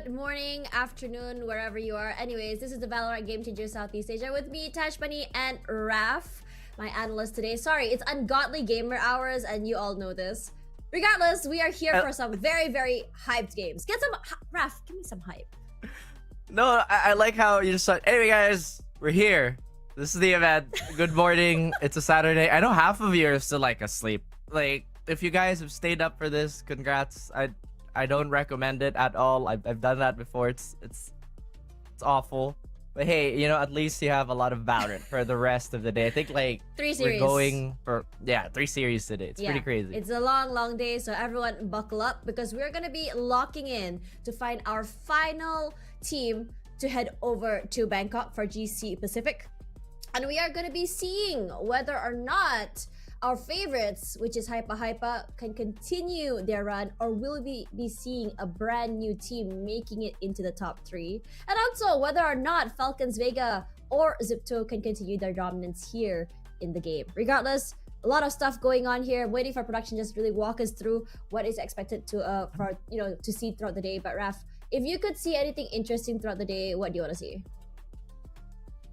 good morning, afternoon, wherever you are. Anyways, this is the Valorant Game Changer Southeast Asia with me, Tashbunny, and Raf, my analyst today. Sorry, it's ungodly gamer hours, and you all know this. Regardless, we are here for some very, very hyped games. Get some, Raf, give me some hype. No, I like how you just said, anyway guys, we're here. This is the event. Good morning. It's a Saturday. I know half of you are still like asleep. Like, if you guys have stayed up for this, congrats. I don't recommend it at all. I've done that before. It's awful. But hey, you know, at least you have a lot of Valorant for the rest of the day. I think like 3 series. We're going for 3 series today. It's pretty crazy. It's a long day, so everyone buckle up because we're gonna be locking in to find our final team to head over to Bangkok for GC Pacific. And we are gonna be seeing whether or not our favorites, which is HYPA, can continue their run, or will we be seeing a brand new team making it into the top 3? And also whether or not Falcons, Vega, or Xipto can continue their dominance here in the game. Regardless, a lot of stuff going on here. I'm waiting for production just really walk us through what is expected to to see throughout the day. But Raf, if you could see anything interesting throughout the day, what do you want to see?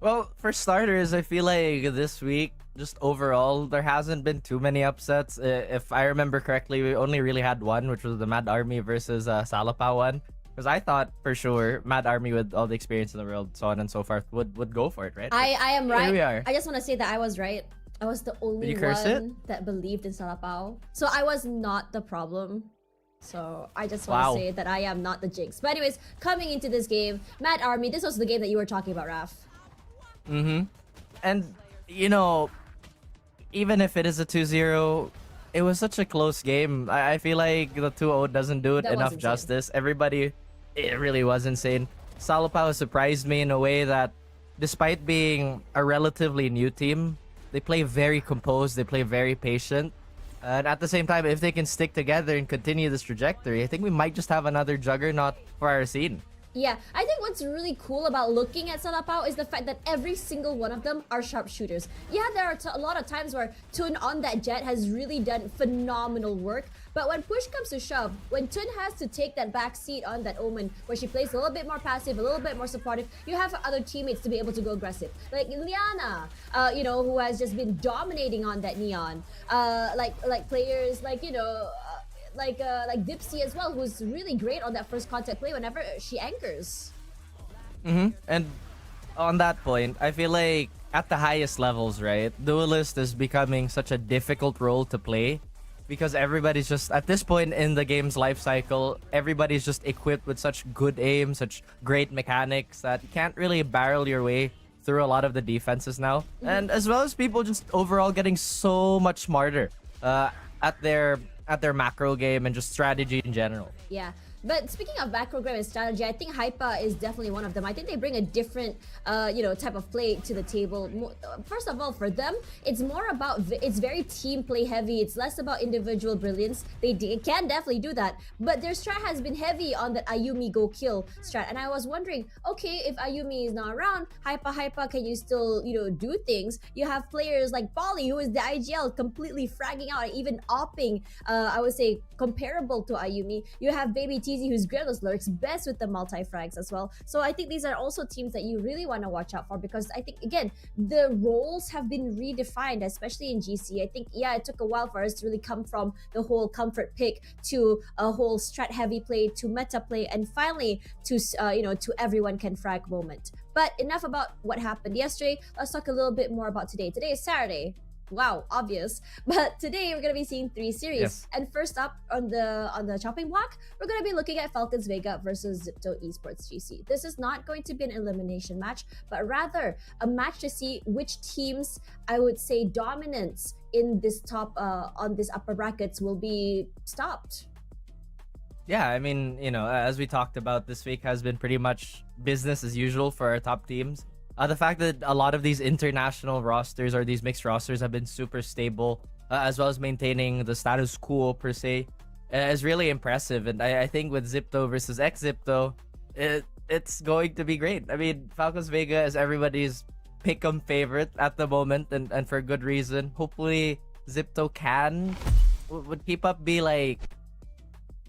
Well, for starters, I feel like this week, just overall, there hasn't been too many upsets. If I remember correctly, we only really had one, which was the Mad Army versus Salapao one. Because I thought for sure Mad Army, with all the experience in the world, so on and so forth, would go for it, right? I am right. Here we are. I just want to say that I was right. I was the only one that believed in Salapao. So I was not the problem. So I just want to say that I am not the jinx. But anyways, coming into this game, Mad Army, this was the game that you were talking about, Raf. And, you know, even if it is a 2-0, it was such a close game. I feel like the 2-0 doesn't do it enough justice. Everybody, it really was insane. Salapao surprised me in a way that, despite being a relatively new team, they play very composed, they play very patient. And at the same time, if they can stick together and continue this trajectory, I think we might just have another juggernaut for our scene. Yeah, I think what's really cool about looking at Salapao is the fact that every single one of them are sharpshooters. Yeah, there are a lot of times where Tun on that jet has really done phenomenal work, but when push comes to shove, when Tun has to take that back seat on that Omen, where she plays a little bit more passive, a little bit more supportive, you have other teammates to be able to go aggressive. Like Liana, who has just been dominating on that Neon. Like players like, like Dipsy as well, who's really great on that first contact play whenever she anchors. And on that point, I feel like at the highest levels, right, Duelist is becoming such a difficult role to play because everybody's just, at this point in the game's life cycle, everybody's just equipped with such good aim, such great mechanics that you can't really barrel your way through a lot of the defenses now. And as well as people just overall getting so much smarter at their macro game and just strategy in general. Yeah, but speaking of macro game and strategy, I think HYPA is definitely one of them. I think they bring a different, type of play to the table. First of all, for them, it's more about, it's very team play heavy. It's less about individual brilliance. They can definitely do that, but their strat has been heavy on that Ayumi go kill strat. And I was wondering, okay, if Ayumi is not around, HYPA, can you still, do things? You have players like Polly, who is the IGL, completely fragging out and even opping, I would say, comparable to Ayumi. You have Baby TZ, who's great as lurks, best with the multi-frags as well. So I think these are also teams that you really want to watch out for, because I think, again, the roles have been redefined, especially in GC. I think, it took a while for us to really come from the whole comfort pick to a whole strat heavy play to meta play, and finally to to everyone can frag moment. But enough about what happened yesterday. Let's talk a little bit more about today. Today is Saturday. Wow, obvious. But today we're gonna be seeing 3 series. Yes. And first up on the chopping block, we're gonna be looking at Falcons Vega versus Xipto Esports GC. This is not going to be an elimination match, but rather a match to see which teams, I would say, dominance in this top on this upper brackets will be stopped. Yeah, I mean, as we talked about, this week has been pretty much business as usual for our top teams. The fact that a lot of these international rosters or these mixed rosters have been super stable, as well as maintaining the status quo per se, is really impressive. And I think with Xipto versus Xipto, it's going to be great. I mean, Falcons Vega is everybody's pick'em favorite at the moment, and for good reason. Hopefully, Xipto would keep up be like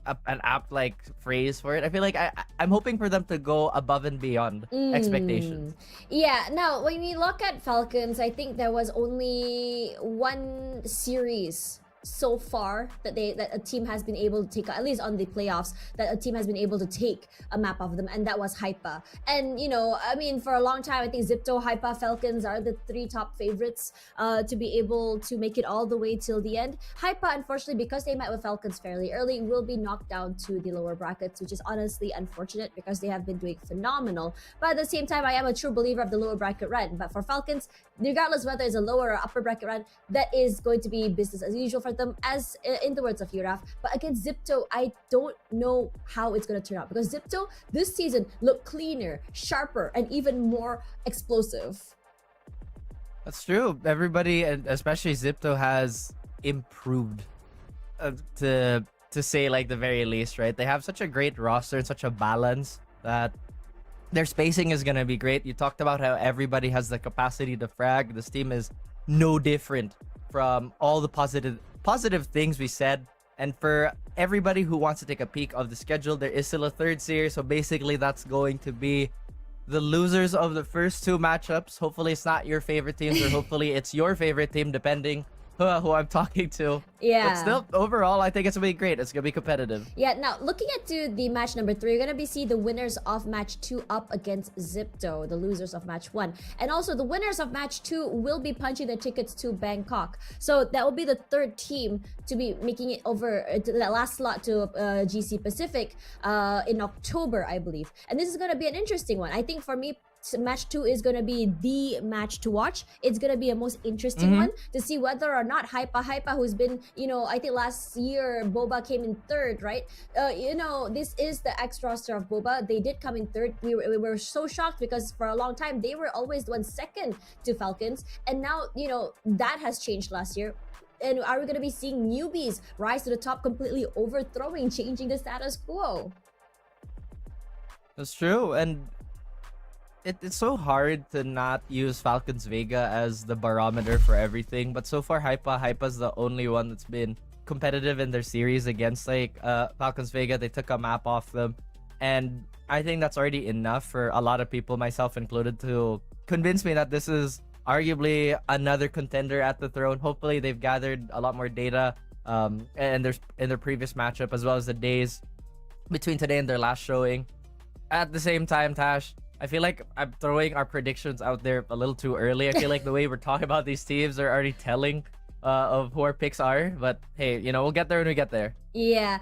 an apt like phrase for it. I feel like I'm hoping for them to go above and beyond expectations. Yeah, now when we look at Falcons, I think there was only one series so far that a team has been able to take, at least on the playoffs, that a team has been able to take a map of them, and that was HYPA. And I mean, for a long time, I think Xipto, HYPA, Falcons are the three top favorites to be able to make it all the way till the end. HYPA, unfortunately, because they met with Falcons fairly early, will be knocked down to the lower brackets, which is honestly unfortunate because they have been doing phenomenal. But at the same time, I am a true believer of the lower bracket run. But for Falcons, regardless whether it's a lower or upper bracket run, that is going to be business as usual for them, as in the words of Yuraf. But against Xipto, I don't know how it's going to turn out, because Xipto this season looked cleaner, sharper, and even more explosive. That's true. Everybody, and especially Xipto, has improved, to say like the very least, right? They have such a great roster and such a balance that their spacing is going to be great. You talked about how everybody has the capacity to frag. This team is no different from all the positive things we said. And for everybody who wants to take a peek of the schedule, there is still a third series. So basically that's going to be the losers of the first two matchups. Hopefully it's not your favorite teams, or hopefully it's your favorite team, depending who I'm talking to. Yeah. But still, overall, I think it's gonna be great. It's gonna be competitive. Yeah, now looking at the match number 3, you're gonna be see the winners of match 2 up against Xipto, the losers of match 1. And also the winners of match 2 will be punching their tickets to Bangkok. So that will be the third team to be making it over to that last slot to GC Pacific in October, I believe. And this is gonna be an interesting one. I think for me, match 2 is going to be the match to watch. It's going to be a most interesting one to see whether or not HYPA, who's been, I think last year Boba came in 3rd, right? This is the X roster of Boba. They did come in 3rd. We were so shocked because for a long time they were always the one second to Falcons, and now that has changed last year. And are we going to be seeing newbies rise to the top, completely overthrowing, changing the status quo? That's true. And it's so hard to not use Falcons Vega as the barometer for everything, but so far HYPA's the only one that's been competitive in their series against like Falcons Vega. They took a map off them, and I think that's already enough for a lot of people, myself included, to convince me that this is arguably another contender at the throne. Hopefully they've gathered a lot more data and in their previous matchup, as well as the days between today and their last showing. At the same time, Tash, I feel like I'm throwing our predictions out there a little too early. I feel like the way we're talking about these teams are already telling of who our picks are. But hey, we'll get there when we get there. Yeah,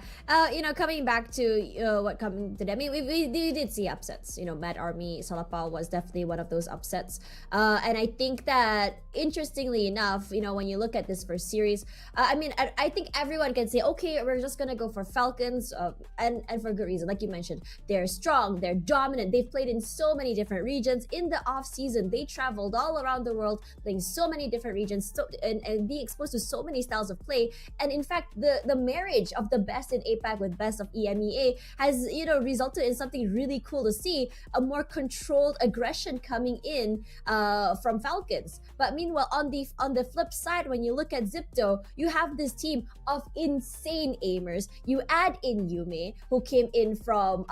coming back to what coming today, I mean, we did see upsets. Mad Army, Salapao was definitely one of those upsets. And I think that, interestingly enough, when you look at this first series, I think everyone can say, okay, we're just gonna go for Falcons, and for good reason. Like you mentioned, they're strong, they're dominant. They've played in so many different regions. In the off season, they traveled all around the world, playing so many different regions, and being exposed to so many styles of play. And in fact, the marriage of the best in APAC with best of EMEA has resulted in something really cool to see, a more controlled aggression coming in from Falcons. But meanwhile, on the flip side, when you look at Xipto, you have this team of insane aimers. You add in Yume, who came in from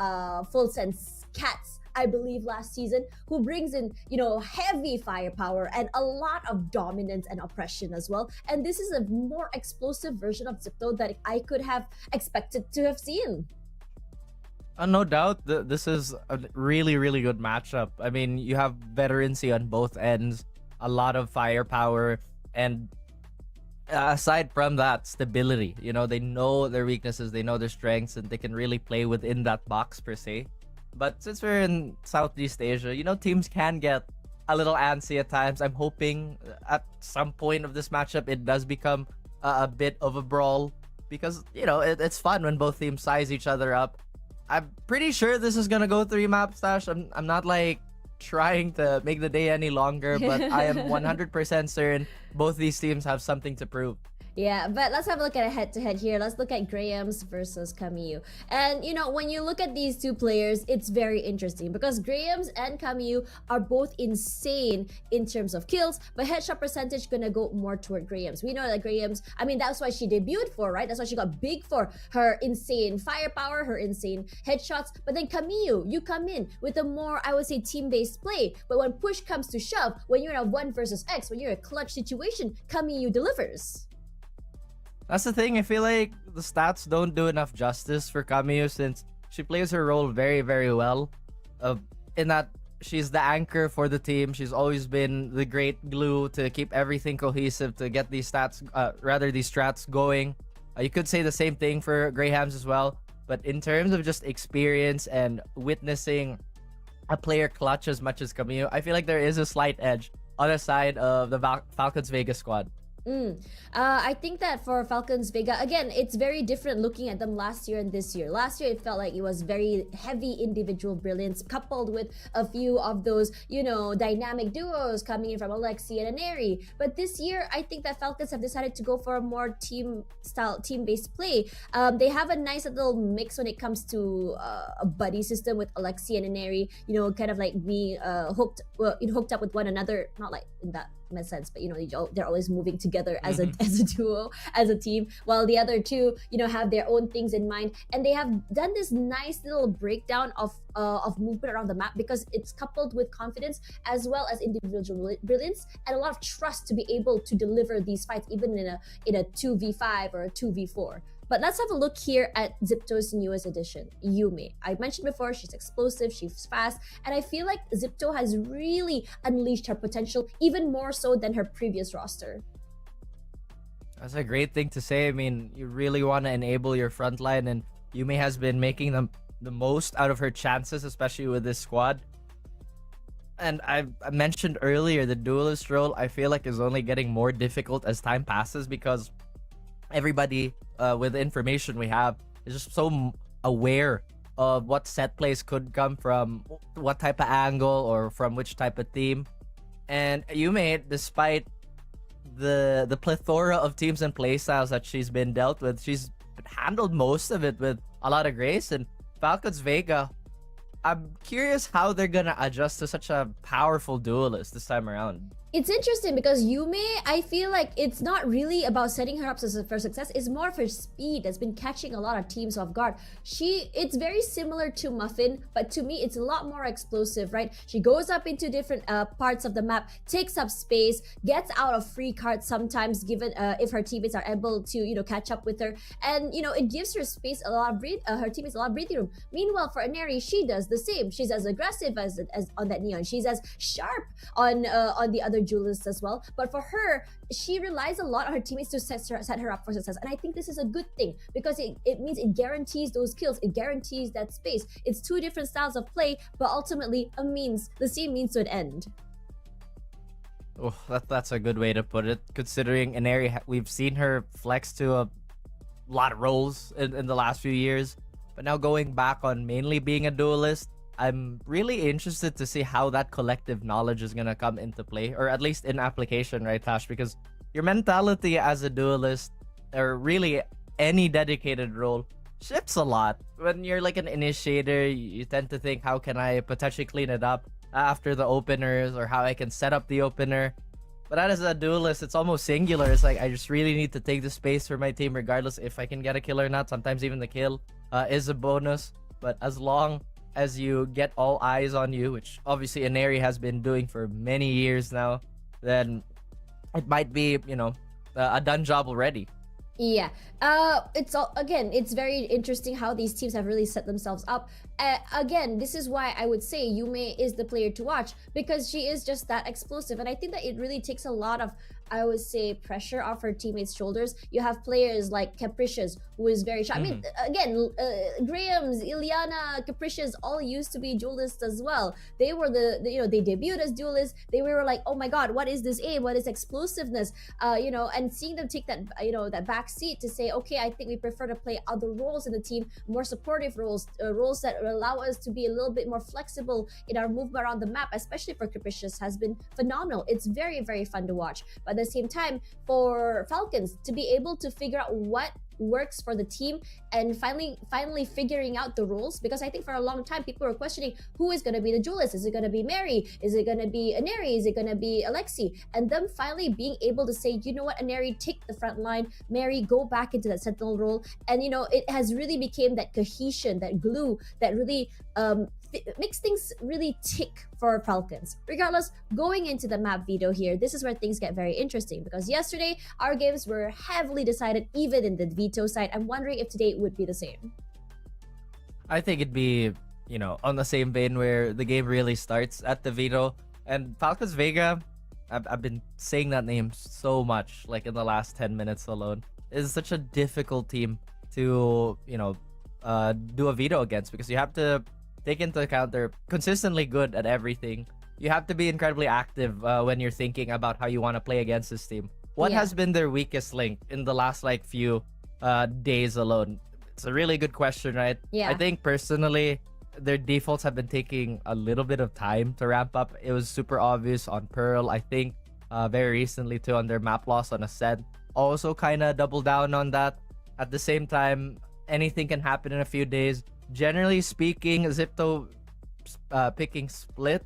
Full Sense Cats, I believe, last season, who brings in, heavy firepower and a lot of dominance and oppression as well. And this is a more explosive version of Xipto that I could have expected to have seen. No doubt, this is a really, really good matchup. I mean, you have veterancy on both ends, a lot of firepower, and aside from that, stability. They know their weaknesses, they know their strengths, and they can really play within that box per se. But since we're in Southeast Asia, teams can get a little antsy at times. I'm hoping at some point of this matchup, it does become a bit of a brawl, because, it's fun when both teams size each other up. I'm pretty sure this is going to go 3 maps, Tash. I'm not like trying to make the day any longer, but I am 100% certain both these teams have something to prove. Yeah, but let's have a look at a head-to-head here. Let's look at Graham's versus Camille. And you know, when you look at these two players, it's very interesting because Graham's and Camille are both insane in terms of kills, but headshot percentage gonna go more toward Graham's. We know that Graham's, I mean, that's why she debuted for, right? That's why she got big for her insane firepower, her insane headshots. But then Camille, you come in with a more, I would say, team-based play. But when push comes to shove, when you're in a 1 versus X, when you're in a clutch situation, Camille delivers. That's the thing. I feel like the stats don't do enough justice for Camille since she plays her role very, very well. In that she's the anchor for the team. She's always been the great glue to keep everything cohesive, to get these these strats going. You could say the same thing for Graham's as well. But in terms of just experience and witnessing a player clutch as much as Camille, I feel like there is a slight edge on the side of the Falcons Vega squad. I think that for Falcons Vega, again, it's very different looking at them last year and this year. Last year, it felt like it was very heavy individual brilliance coupled with a few of those, you know, dynamic duos coming in from Alexi and Aneri. But this year, I think that Falcons have decided to go for a more team-based play. They have a nice little mix when it comes to a buddy system with Alexi and Aneri, you know, kind of like being hooked up with one another, not like in that sense, but you know, they're always moving together as a duo, as a team, while the other two, you know, have their own things in mind. And they have done this nice little breakdown of movement around the map because it's coupled with confidence as well as individual brilliance and a lot of trust to be able to deliver these fights even in a 2v5 or a 2v4. But let's have a look here at Xipto's newest addition, Yume. I mentioned before, she's explosive, she's fast, and I feel like Xipto has really unleashed her potential even more so than her previous roster. That's a great thing to say. I mean, you really want to enable your front line, and Yume has been making the most out of her chances, especially with this squad. And I mentioned earlier, the duelist role, I feel like is only getting more difficult as time passes because everybody with the information we have is just so aware of what set plays could come from what type of angle or from which type of team. And Yume, despite the plethora of teams and playstyles that she's been dealt with, she's handled most of it with a lot of grace. And Falcons Vega, I'm curious how they're gonna adjust to such a powerful duelist this time around. It's interesting because Yume, I feel like it's not really about setting her up for success. It's more of her speed that's been catching a lot of teams off guard. It's very similar to Muffin, but to me, it's a lot more explosive, right? She goes up into different parts of the map, takes up space, gets out of free cards sometimes, given if her teammates are able to, you know, catch up with her, and you know, it gives her space a lot of her teammates a lot of breathing room. Meanwhile, for Aneri, she does the same. She's as aggressive as on that Neon. She's as sharp on the other duelists as well, but for her, she relies a lot on her teammates to set her up for success. And I think this is a good thing because it means it guarantees those kills, it guarantees that space. It's two different styles of play, but ultimately the same means to an end. Oh, that's a good way to put it, considering Aneri, we've seen her flex to a lot of roles in the last few years, but now going back on mainly being a duelist, I'm really interested to see how that collective knowledge is going to come into play, or at least in application, right, Tash? Because your mentality as a duelist, or really any dedicated role, shifts a lot. When you're like an initiator, you tend to think, how can I potentially clean it up after the openers, or how I can set up the opener. But as a duelist, it's almost singular. It's like, I just really need to take the space for my team, regardless if I can get a kill or not. Sometimes even the kill is a bonus. But as long as you get all eyes on you, which obviously Aneri has been doing for many years now, then it might be, you know, a done job already. Yeah, it's very interesting how these teams have really set themselves up. Again, this is why I would say Yume is the player to watch, because she is just that explosive, and I think that it really takes a lot of, I would say, pressure off her teammates' shoulders. You have players like Capricious, who is very sharp. I mean, again, Graham's, Ileana, Capricious all used to be duelists as well. They were they debuted as duelists. They were like, oh my god, what is this aim? What is explosiveness? And seeing them take that, that back seat to say, okay, I think we prefer to play other roles in the team, more supportive roles, roles that allow us to be a little bit more flexible in our movement around the map, especially for Capricious, has been phenomenal. It's very, very fun to watch. But at the same time, for Falcons to be able to figure out what works for the team and finally figuring out the roles, because I think for a long time people were questioning who is going to be the duelist. Is it going to be Mary? Is it going to be Aneri? Is it going to be Alexi? And them finally being able to say, you know what, Aneri, take the front line, Mary, go back into that sentinel role. And you know, it has really became that cohesion, that glue that really makes things really tick for Falcons. Regardless, going into the map Veto here, this is where things get very interesting, because yesterday our games were heavily decided even in the Veto side. I'm wondering if today would be the same. I think it'd be, you know, on the same vein where the game really starts at the Veto. And Falcons Vega, I've been saying that name so much, like in the last 10 minutes alone. It's such a difficult team to, you know, do a Veto against, because you have to take into account they're consistently good at everything. You have to be incredibly active when you're thinking about how you want to play against this team. What has been their weakest link in the last like few days alone? It's a really good question, right? Yeah. I think personally, their defaults have been taking a little bit of time to ramp up. It was super obvious on Pearl. I think very recently too on their map loss on Ascent. Also kind of double down on that. At the same time, anything can happen in a few days. Generally speaking, Xipto picking Split.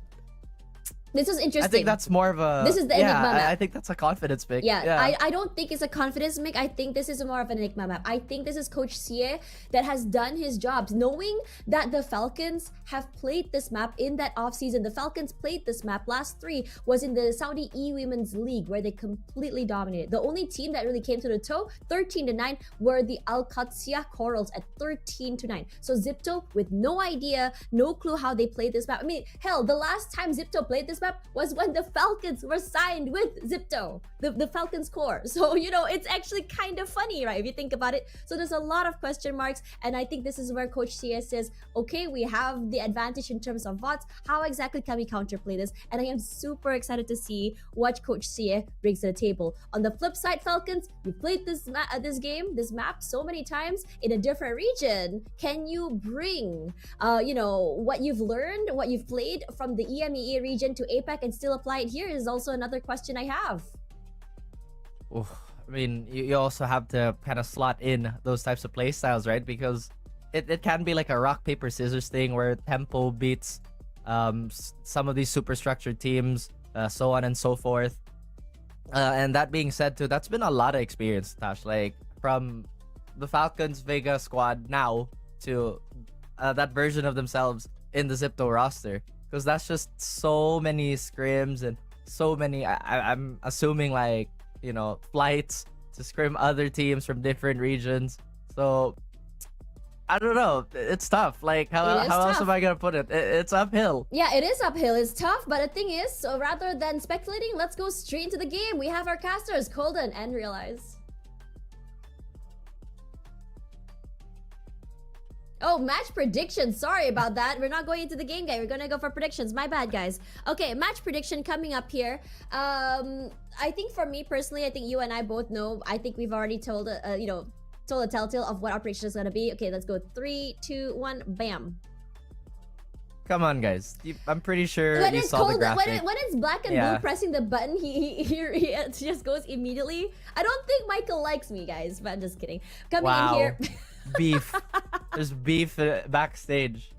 This is interesting. I think that's more of a... This is the Enigma map. I think that's a confidence pick. Yeah. I don't think it's a confidence pick. I think this is more of an Enigma map. I think this is Coach Sie that has done his job. Knowing that the Falcons have played this map in that offseason. The Falcons played this map. Last 3 was in the Saudi E-Women's League, where they completely dominated. The only team that really came to the toe, 13-9, were the Al-Qadsiya Corals at 13-9. So Xipto, with no idea, no clue how they played this map. I mean, hell, the last time Xipto played this map was when the Falcons were signed with Xipto, the Falcons core. So, you know, it's actually kind of funny, right, if you think about it. So there's a lot of question marks, and I think this is where Coach Sie says, okay, we have the advantage in terms of VOTs. How exactly can we counterplay this? And I am super excited to see what Coach Sie brings to the table. On the flip side, Falcons, you played this map so many times in a different region. Can you bring, you know, what you've learned, what you've played from the EMEA region to APAC and still apply it here? Is also another question I have. Oof. I mean, you also have to kind of slot in those types of play styles, right? Because it can be like a rock, paper, scissors thing where tempo beats some of these super structured teams, so on and so forth. And that being said too, that's been a lot of experience, Tash. Like from the Falcons Vega squad now to that version of themselves in the Xipto roster. Because that's just so many scrims and so many, I'm assuming, like, you know, flights to scrim other teams from different regions. So I don't know, it's tough. Like how else am I gonna put it? It's uphill. Yeah, it is uphill. It's tough, but the thing is, so rather than speculating, let's go straight into the game. We have our casters, Coldan and Realize. Oh, match predictions. Sorry about that. We're not going into the game, guys. We're gonna go for predictions. My bad, guys. Okay, match prediction coming up here. I think for me personally, I think you and I both know. I think we've already told, you know, told a telltale of what our prediction is gonna be. Okay, let's go. 3, 2, 1, bam. Come on, guys. I'm pretty sure when you saw the graphic. When it's black and blue pressing the button, he just goes immediately. I don't think Michael likes me, guys, but I'm just kidding. Coming in here. Beef. There's beef backstage.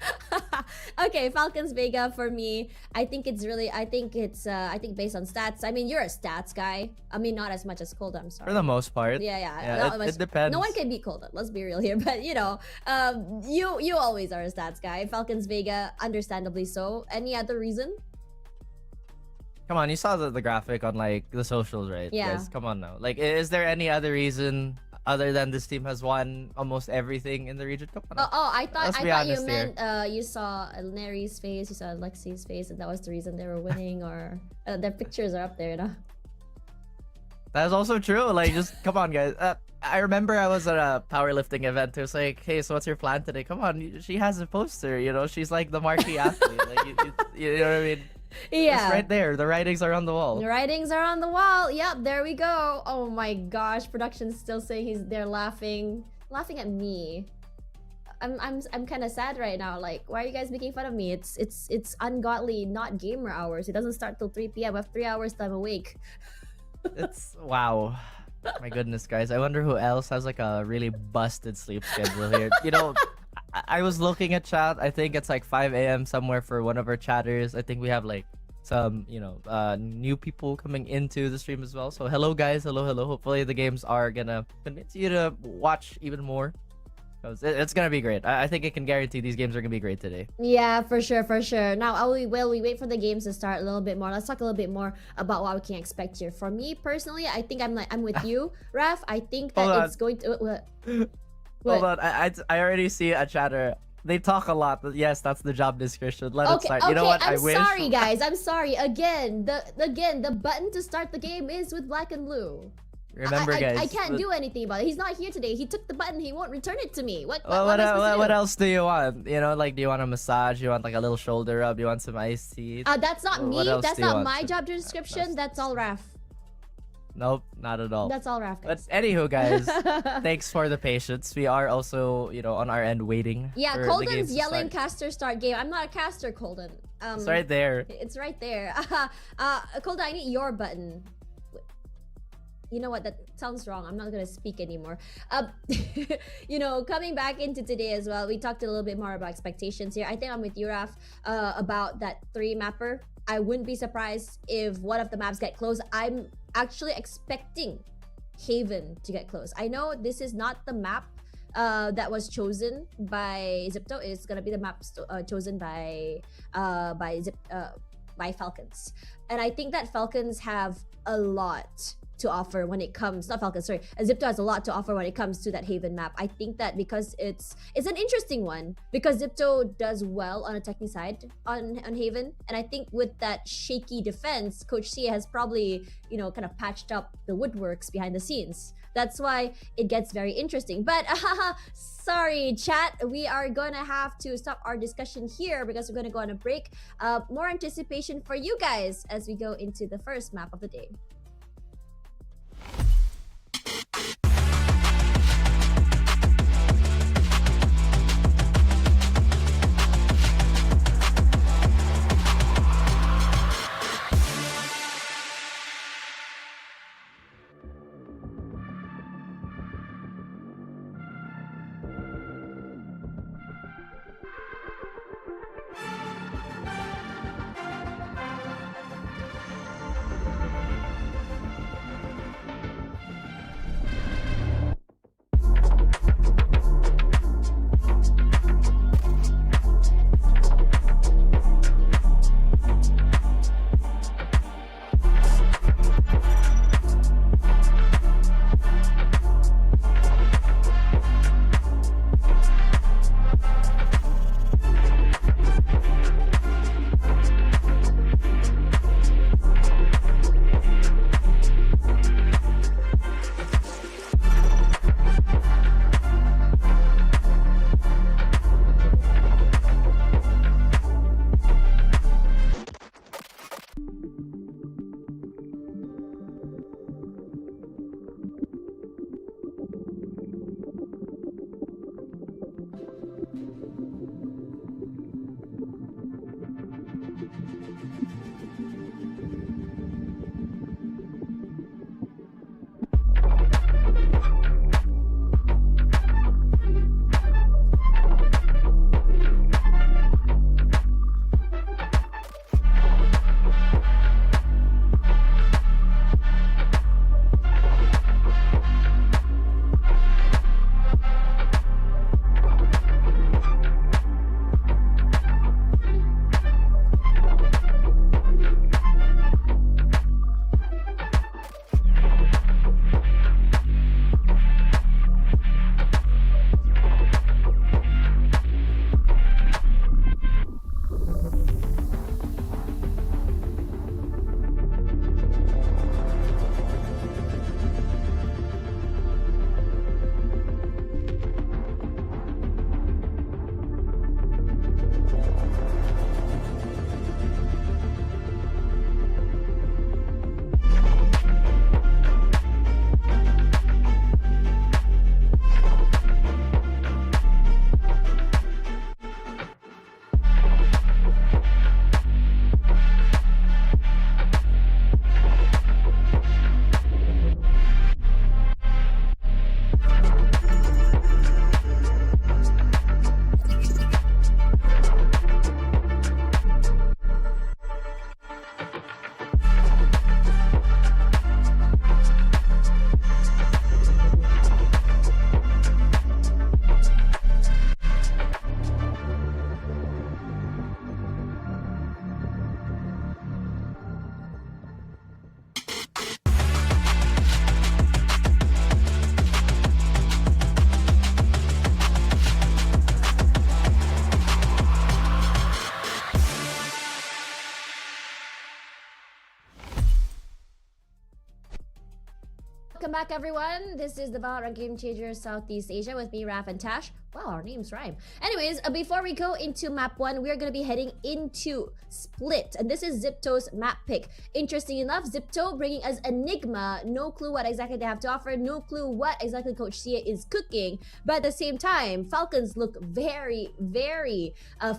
Okay, Falcons Vega for me. I think it's based on stats. I mean, you're a stats guy. I mean, not as much as Coldan, I'm sorry. For the most part. Yeah. It depends. No one can beat Coldan. Let's be real here. But you know, you always are a stats guy. Falcons Vega, understandably so. Any other reason? Come on, you saw the graphic on like the socials, right? Yeah. Guys, come on now. Like, is there any other reason other than this team has won almost everything in the region? Come on. I thought you meant here. you saw Neri's face, you saw Lexi's face, and that was the reason they were winning, or their pictures are up there, you know. That's also true. Like, just come on, guys. I remember I was at a powerlifting event. It was like, hey, so what's your plan today? Come on, she has a poster. You know, she's like the marquee athlete. Like, you know what I mean? Yeah. It's right there. The writings are on the wall. The writings are on the wall. Yep, there we go. Oh my gosh, production's still saying they're laughing at me. I'm kind of sad right now. Like, why are you guys making fun of me? It's ungodly, not gamer hours. It doesn't start till 3 p.m. I have 3 hours time awake. It's wow. My goodness, guys. I wonder who else has like a really busted sleep schedule here. You know, I was looking at chat. I think it's like 5 a.m. somewhere for one of our chatters. I think we have like some, you know, new people coming into the stream as well. So hello, guys. Hello. Hopefully the games are gonna convince you to watch even more. It's gonna be great. I think I can guarantee these games are gonna be great today. Yeah, for sure. Now, we wait for the games to start a little bit more. Let's talk a little bit more about what we can expect here. For me personally, I think I'm with you, Raf. I think that it's going to. What? Hold on, I already see a chatter. They talk a lot. But yes, that's the job description. Let it start. You know what? I'm sorry, guys. I'm sorry. Again, the button to start the game is with black and blue. Remember, guys. I can't do anything about it. He's not here today. He took the button. He won't return it to me. What else do you want? You know, like, do you want a massage? You want like a little shoulder rub? You want some iced tea? That's not me. That's not my job description. That's all Raf. Nope, not at all. That's all Raf, guys. But anywho, guys, thanks for the patience. We are also, you know, on our end waiting. Yeah, for Coldan's yelling caster start game. I'm not a caster, Coldan. It's right there. It's right there. Coldan, I need your button. You know what? That sounds wrong. I'm not gonna speak anymore. You know, coming back into today as well, we talked a little bit more about expectations here. I think I'm with you, Raf, about that 3 mapper. I wouldn't be surprised if one of the maps get closed. I'm actually expecting Haven to get closed. I know this is not the map that was chosen by Xipto. It's gonna be the map chosen by Falcons, and I think that Falcons have a lot to offer when it comes, not Falcons, sorry, Xipto has a lot to offer when it comes to that Haven map. I think that because it's an interesting one, because Xipto does well on a techie side on Haven, and I think with that shaky defense, Coach C has probably, you know, kind of patched up the woodworks behind the scenes. That's why it gets very interesting. But sorry, chat, we are gonna have to stop our discussion here because we're gonna go on a break. More anticipation for you guys as we go into the first map of the day. welcome back everyone. This is the VALORANT Game Changer Southeast Asia with me, Raf and Tash. Wow, our names rhyme. Anyways, before we go into map 1, we're going to be heading into Split. And this is Xipto's map pick. Interesting enough, Xipto bringing us Enigma. No clue what exactly they have to offer. No clue what exactly Coach Sia is cooking. But at the same time, Falcons look very, very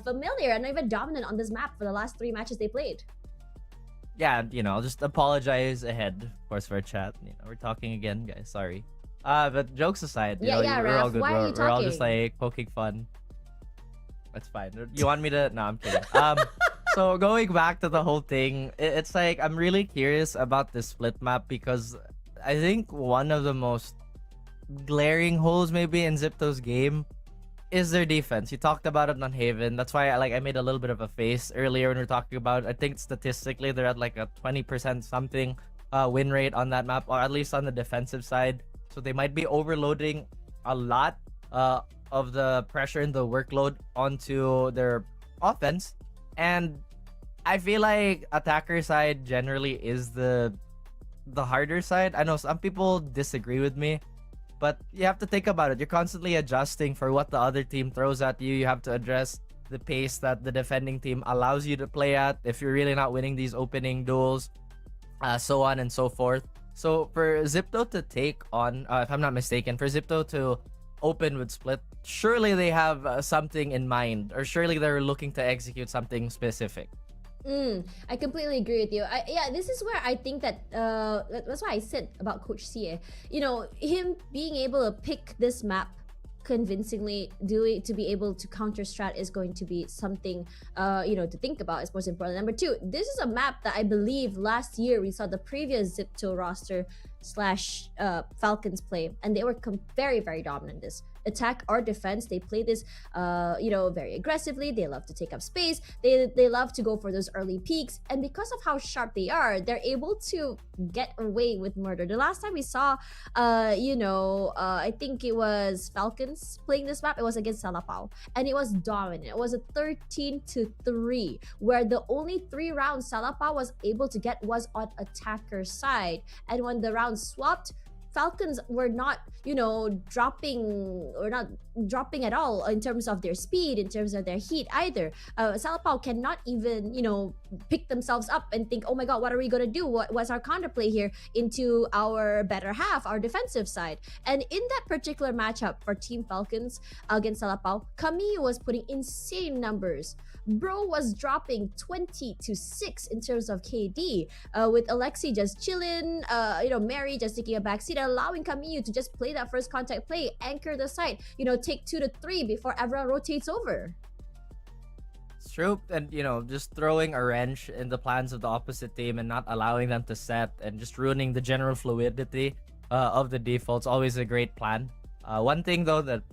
familiar and even dominant on this map for the last 3 matches they played. Yeah, I'll just apologize ahead, of course, for our chat. We're talking again, guys. Sorry. But jokes aside, we're Raf, all good. why are you we're all just talking? like poking fun. That's fine. You want me to? No, I'm kidding. So going back to the whole thing, it's like I'm really curious about this split map because I think one of the most glaring holes maybe in Xipto's game is their defense. You talked about it on Haven. That's why I made a little bit of a face earlier when we were talking about it. I think statistically they're at like a 20% something win rate on that map, or at least on the defensive side. So they might be overloading a lot of the pressure and the workload onto their offense. And I feel like attacker side generally is the harder side. I know some people disagree with me, but you have to think about it. You're constantly adjusting for what the other team throws at you. You have to address the pace that the defending team allows you to play at if you're really not winning these opening duels, so on and so forth. So for Xipto to take on, if I'm not mistaken, for Xipto to open with Split, surely they have something in mind, or surely they're looking to execute something specific. I completely agree with you. Yeah, this is where I think that that's why I said about Coach Sia. Him being able to pick this map convincingly, to be able to counter strat is going to be something to think about. Is most important. Number 2, this is a map that I believe last year we saw the previous Xipto roster / Falcons play, and they were very, very dominant. This attack or defense, they play this very aggressively. They love to take up space. They love to go for those early peaks, and because of how sharp they are, they're able to get away with murder. The last time we saw I think it was Falcons playing this map, it was against Salapao, and it was dominant. It was a 13-3, where the only 3 rounds Salapao was able to get was on attacker side, and when the rounds swapped, Falcons were not, dropping at all in terms of their speed, in terms of their heat either. Salapao cannot even, pick themselves up and think, oh my god, what are we gonna do? What's our counterplay here into our better half, our defensive side? And in that particular matchup for Team Falcons against Salapao, Camille was putting insane numbers. Bro was dropping 20-6 in terms of KD, with Alexi just chilling, Mary just taking a backseat, allowing Camille to just play that first contact play, anchor the site, take 2 to 3 before everyone rotates over. It's true, and just throwing a wrench in the plans of the opposite team and not allowing them to set and just ruining the general fluidity of the default's always a great plan. One thing though that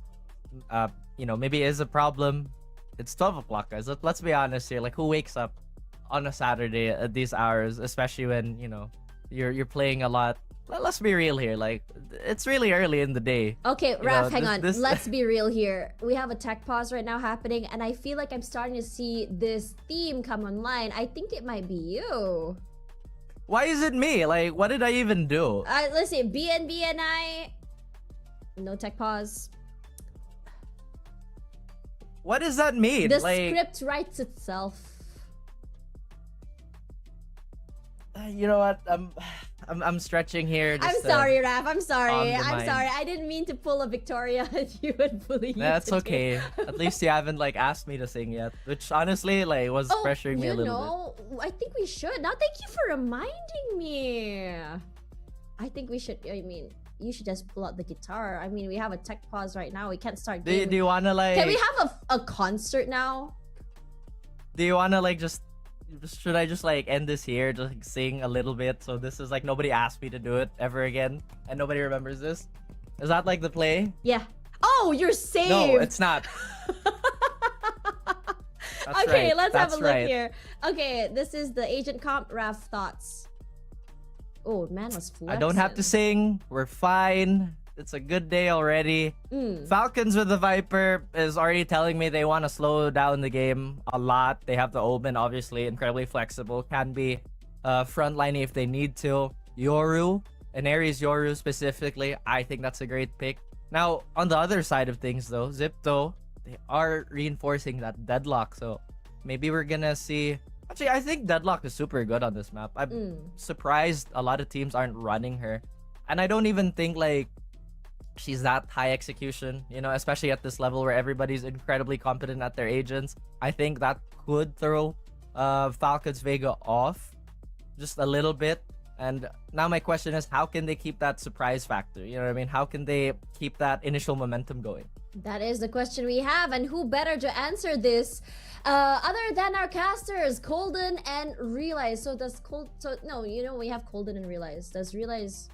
maybe is a problem. It's 12 o'clock, guys. Let's be honest here. Like, who wakes up on a Saturday at these hours, especially when you're playing a lot? Let's be real here. Like, it's really early in the day. Okay, Raf, hang on. Let's be real here. We have a tech pause right now happening, and I feel like I'm starting to see this theme come online. I think it might be you. Why is it me? Like, what did I even do? Let's see. BNB and I. No tech pause. What does that mean? The script writes itself. You know what? I'm stretching here. I'm sorry, Raf. I'm sorry. I didn't mean to pull a Victoria and you would bully you. That's today. okay. At least you haven't asked me to sing yet, which honestly was pressuring me a little bit. I think we should. Now, thank you for reminding me. I think we should. You should just pull out the guitar. We have a tech pause right now. We can't start. Do you wanna Can we have a concert now? Do you wanna should I just end this here, just sing a little bit? So this is nobody asked me to do it ever again, and nobody remembers this. Is that the play? Yeah. Oh, you're saved. No, it's not. Okay, right. Let's have a look right. here. Okay, this is the Agent Comp. Raf, thoughts. Oh, man was flexing. I don't have to sing. We're fine. It's a good day already. Falcons with the Viper is already telling me they want to slow down the game a lot. They have the Omen, obviously, incredibly flexible. Can be frontline if they need to. Yoru an Ares Yoru specifically, I think that's a great pick. Now, on the other side of things though, Xipto, they are reinforcing that Deadlock. So maybe we're gonna see... Actually, I think Deadlock is super good on this map. I'm surprised a lot of teams aren't running her. And I don't even think like she's that high execution, you know, especially at this level where everybody's incredibly competent at their agents. I think that could throw Falcons Vega off just a little bit. And now my question is, how can they keep that surprise factor? You know what I mean? How can they keep that initial momentum going? That is the question we have, and who better to answer this other than our casters, Coldan and Realize. So does no, you know, we have Coldan and Realize. Does Realize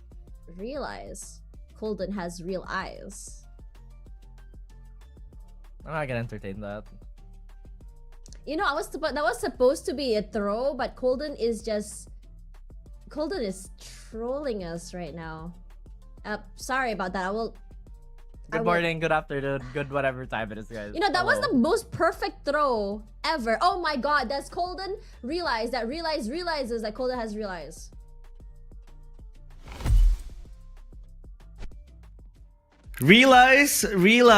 Coldan has real eyes? I'm not gonna entertain that. You know, that was supposed to be a throw, but Coldan is trolling us right now. Sorry about that. Good morning, good afternoon, good whatever time it is, guys. You know, that was the most perfect throw ever. Oh my god, does Coldan realize that realizes that Coldan has realized? Realize, real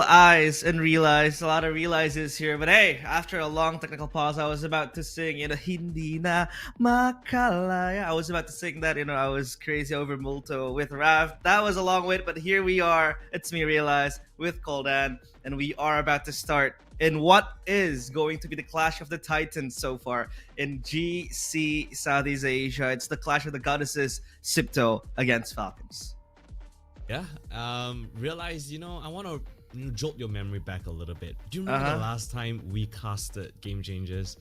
eyes, and realize. A lot of realizes here. But hey, after a long technical pause, I was about to sing, you know, Hindi na makalaya. I was about to sing that, you know, I was crazy over Multo with Rav. That was a long wait, but here we are. It's me, Realize, with Coldan. And we are about to start in what is going to be the Clash of the Titans so far in GC Southeast Asia. It's the Clash of the Goddesses, Xipto against Falcons. Yeah, realize, you know, I want to jolt your memory back a little bit. Do you remember the last time we casted Game Changers?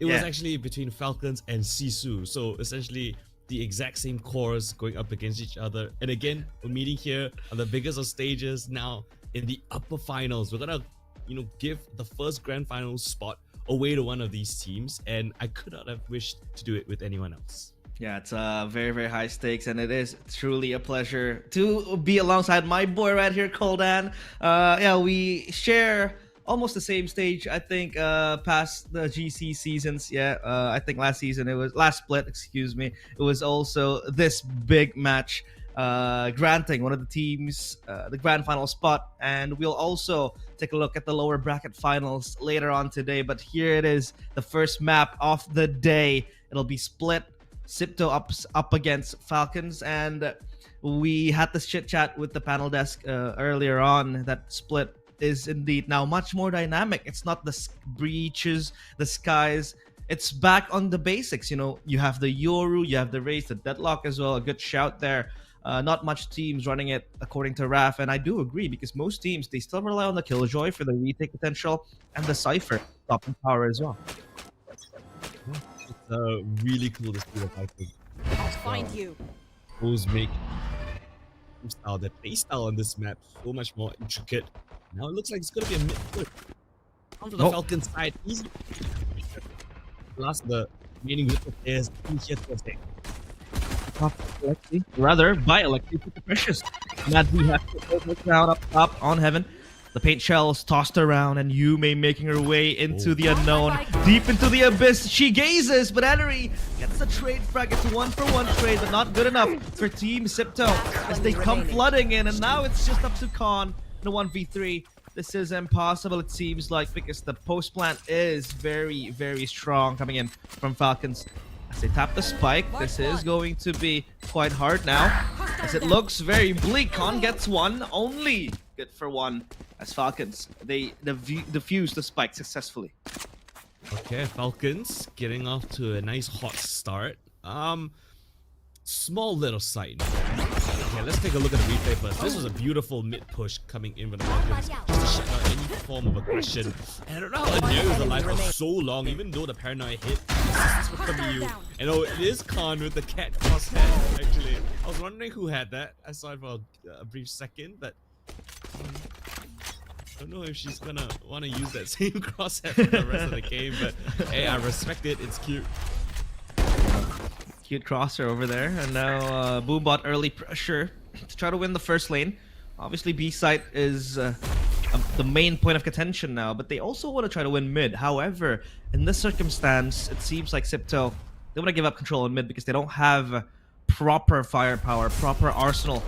It was actually between Falcons and Sisu. So essentially the exact same cores going up against each other. And again, we're meeting here on the biggest of stages now in the upper finals. We're gonna, you know, give the first grand final spot away to one of these teams. And I could not have wished to do it with anyone else. Yeah, it's very, very high stakes, and it is truly a pleasure to be alongside my boy right here, Coldan. Yeah, we share almost the same stage, I think, past the GC seasons. Yeah, I think last split, excuse me. It was also this big match, granting one of the teams the grand final spot, and we'll also take a look at the lower bracket finals later on today. But here it is, the first map of the day. It'll be split. Xipto up against Falcons, and we had this chit chat with the panel desk earlier on that split is indeed now much more dynamic. It's not the breaches, the skies. It's back on the basics. You know, you have the Yoru, you have the Raze, the Deadlock as well. A good shout there. Not much teams running it according to Raf, and I do agree because most teams, they still rely on the Killjoy for the retake potential and the Cypher stopping power as well. It's really cool to see the Vikings. I'll find you. Those make the play style on this map so much more intricate. Now it looks like it's gonna be a mid push. On the Falcons side, easy. Last the remaining little players in here to attack. Rather by Electric with the Precious. Not we have to look down up top on Heaven. The paint shells tossed around, and Yume making her way into the unknown, deep into the abyss. She gazes, but Ellery gets the trade frag. It's a 1-for-1 trade, but not good enough for Team Xipto as they come flooding in, and now it's just up to Khan in a 1v3. This is impossible, it seems like, because the post plant is very, very strong coming in from Falcons. As they tap the spike, this is going to be quite hard now, as it looks very bleak. Khan gets one, only good for one, as Falcons, they defuse the spike successfully. Okay, Falcons getting off to a nice hot start. Small little side note. Okay, let's take a look at the replay first. This was a beautiful mid push coming in from the Falcons, just to shut out any form of aggression. And I don't know how Aneo is alive for so long, even though the paranoia hit. From you. And oh, it is Khan with the cat crosshair, actually. I was wondering who had that. I saw it for a brief second, but I don't know if she's gonna want to use that same crosshair for the rest of the game, but hey, I respect it. It's cute. Cute crosser over there, and now Boombot early pressure to try to win the first lane. Obviously, B site is the main point of contention now, but they also want to try to win mid. However, in this circumstance, it seems like Xipto, they want to give up control in mid because they don't have proper firepower, proper arsenal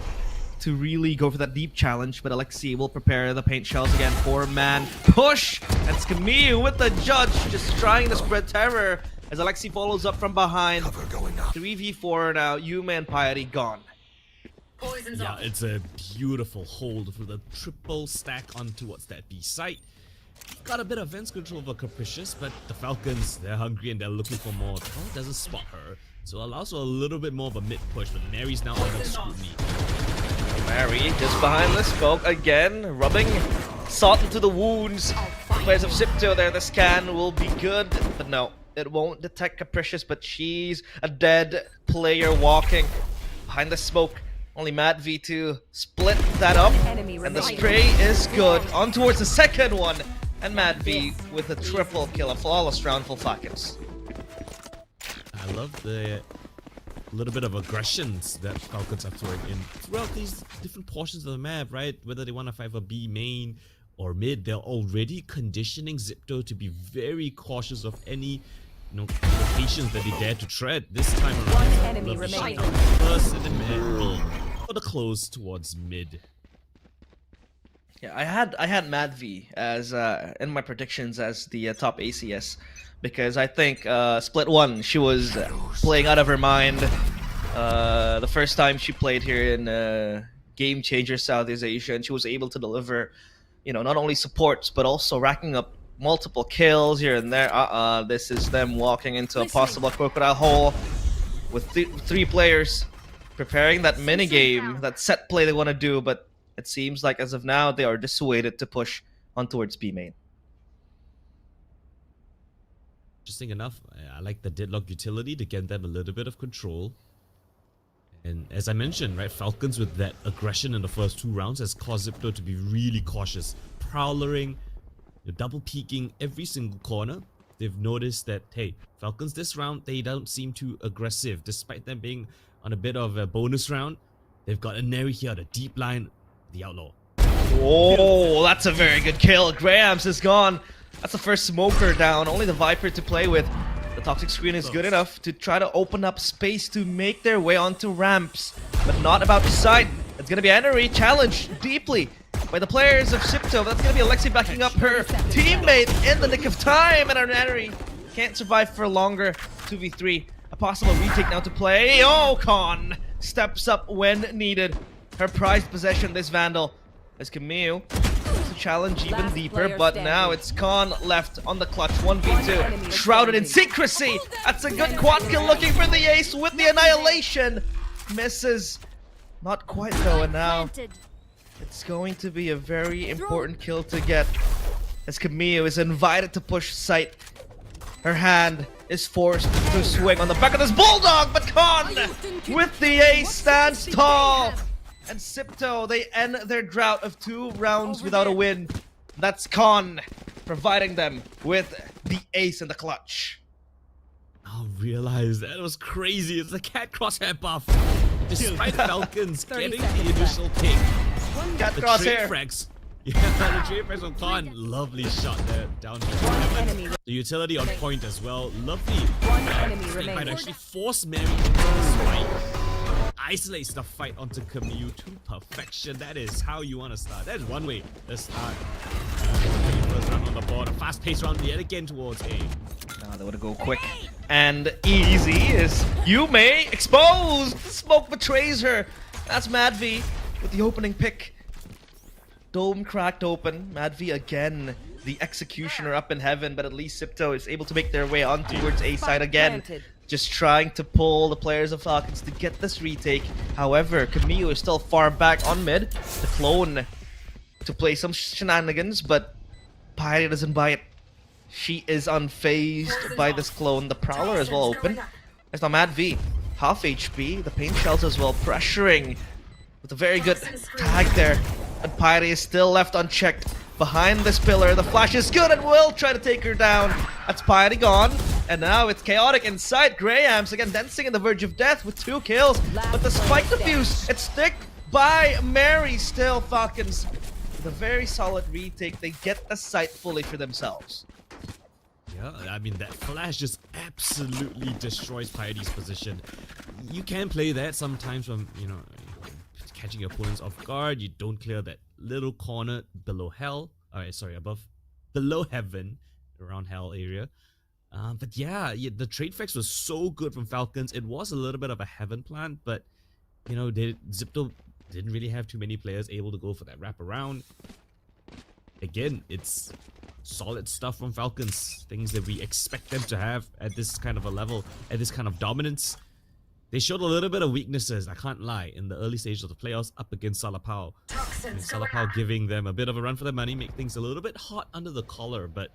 to really go for that deep challenge. But Alexi will prepare the paint shells again. 4-man push. And Camille with the judge just trying to spread terror as Alexi follows up from behind. 3v4 now. Yuma and Piety gone. Yeah, it's a beautiful hold for the triple stack on towards that B site. Got a bit of fence control over Capricious, but the Falcons, they're hungry and they're looking for more. Oh, doesn't spot her, so allows for a little bit more of a mid push, but Mary's now under scrutiny. Mary just behind the smoke again, rubbing salt into the wounds. Players of Xipto there, the scan will be good, but no, it won't detect Capricious, but she's a dead player walking behind the smoke. Only Mad V to split that up, and the spray is good. On towards the second one, and Mad V with a triple kill, a flawless round for Falcons. I love the little bit of aggressions that Falcons are throwing in throughout these different portions of the map, right? Whether they want to fight for B main or mid, they're already conditioning Xipto to be very cautious of any locations that they dare to tread. This time around, One enemy remaining. First in the mid, for the close towards mid. Yeah, I had Mad V as in my predictions as the top ACS because I think split one she was playing out of her mind. The first time she played here in Game Changer Southeast Asia, and she was able to deliver, not only supports but also racking up multiple kills here and there. This is them walking into a possible crocodile hole with three players preparing that mini game, that set play they want to do, but it seems like as of now they are dissuaded to push on towards B main. Interesting enough, I like the deadlock utility to get them a little bit of control. And as I mentioned, right, Falcons with that aggression in the first 2 rounds has caused Xipto to be really cautious, prowling, double peeking every single corner. They've noticed that, hey, Falcons this round, they don't seem too aggressive, despite them being on a bit of a bonus round. They've got a Neri here, the deep line, the Outlaw. Oh, that's a very good kill. Grahams is gone. That's the first smoker down. Only the Viper to play with. The toxic screen is good enough to try to open up space to make their way onto ramps, but not about the side. It's gonna be Enery challenged deeply by the players of Xipto. That's gonna be Alexi backing up her teammate in the nick of time, and our Enery can't survive for longer. 2v3, a possible retake now to play. Oh, Con steps up when needed. Her prized possession, this Vandal, as Camille to challenge even deeper, but now it's Con left on the clutch. 1v2, shrouded in secrecy. That's a good quad kill, looking for the ace with the annihilation. Misses, not quite though, and now it's going to be a very important kill to get, as Camille is invited to push site. Her hand is forced to swing on the back of this Bulldog, but Con with the ace stands tall. And Xipto, they end their drought of 2 rounds without a win. That's Con providing them with the ace in the clutch. I realized that was crazy. It's a cat crosshair buff. Despite Falcons getting the initial pick, Cat the crosshair. trade frags. Yeah, the trade frags on Con. Lovely shot there down to 11. The utility on point as well. Lovely. One enemy Might remaining. actually force Mary into this fight. Isolates the fight onto Camille to perfection. That is how you want to start. That is one way to start. First round on the board. A fast-paced round yet again towards A. Now they want to go quick and easy as Yume exposed. The smoke betrays her. That's Mad V with the opening pick. Dome cracked open. Mad V again, the executioner up in heaven, but at least Xipto is able to make their way on towards A side again. Just trying to pull the players of Falcons to get this retake. However, Camille is still far back on mid. The clone to play some shenanigans, but Piety doesn't bite. She is unfazed by this clone. The Prowler as well open. There's now Mad V. Half HP. The paint shells as well pressuring with a very good tag there. And Piety is still left unchecked behind this pillar. The flash is good and will try to take her down. That's Piety gone. And now it's chaotic inside. Grahams again dancing on the verge of death with 2 kills. But the spike defuse, it's stick by Mary still. Falcons with a very solid retake. They get the site fully for themselves. Yeah, I mean, that flash just absolutely destroys Piety's position. you can play that sometimes from, catching your opponents off guard. You don't clear that little corner below hell. Below heaven, around hell area. But yeah, the trade flex was so good from Falcons. It was a little bit of a heaven plan, but Xipto didn't really have too many players able to go for that wraparound. Again, it's solid stuff from Falcons. Things that we expect them to have at this kind of a level, at this kind of dominance. They showed a little bit of weaknesses, I can't lie, in the early stages of the playoffs up against Salapao. Salapao giving them a bit of a run for their money, make things a little bit hot under the collar, but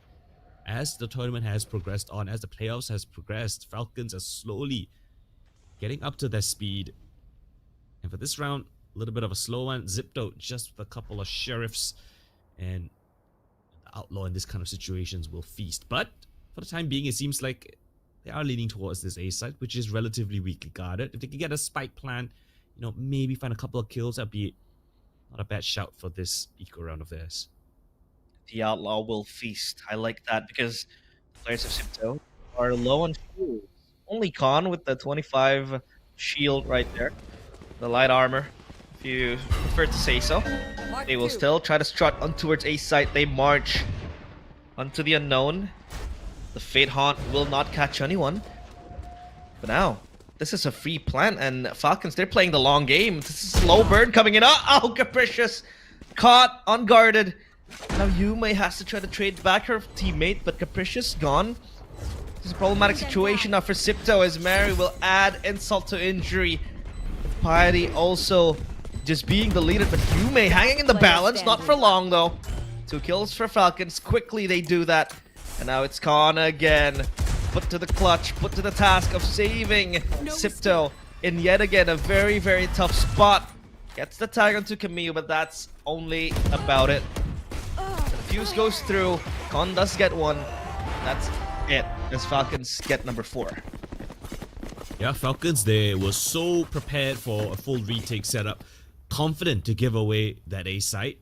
as the tournament has progressed on, as the playoffs has progressed, Falcons are slowly getting up to their speed. And for this round, a little bit of a slow one. Xipto just with a couple of sheriffs, and the outlaw in this kind of situations will feast. But for the time being, it seems like they are leaning towards this A side, which is relatively weakly guarded. If they can get a spike plan, maybe find a couple of kills, that'd be not a bad shout for this eco round of theirs. The outlaw will feast. I like that because the players of Xipto are low on shields. Only Khan with the 25 shield right there. The light armor, if you prefer to say so. They will still try to strut on towards A site. They march onto the unknown. The Fate Haunt will not catch anyone. But now, this is a free plant, and Falcons, they're playing the long game. This is slow burn coming in. Oh, Capricious! Caught, unguarded. Now Yume has to try to trade back her teammate, but Capricious gone. This is a problematic situation now for Xipto, as Mary will add insult to injury. With Piety also just being the leader, but Yume hanging in the balance, not for long though. 2 kills for Falcons, quickly they do that. And now it's Khan again, put to the clutch, put to the task of saving Xipto in yet again a very, very tough spot. Gets the tag onto Camille, but that's only about it. The fuse goes through, Khan does get one. That's it, as Falcons get number 4. Yeah, Falcons, they were so prepared for a full retake setup, confident to give away that A site.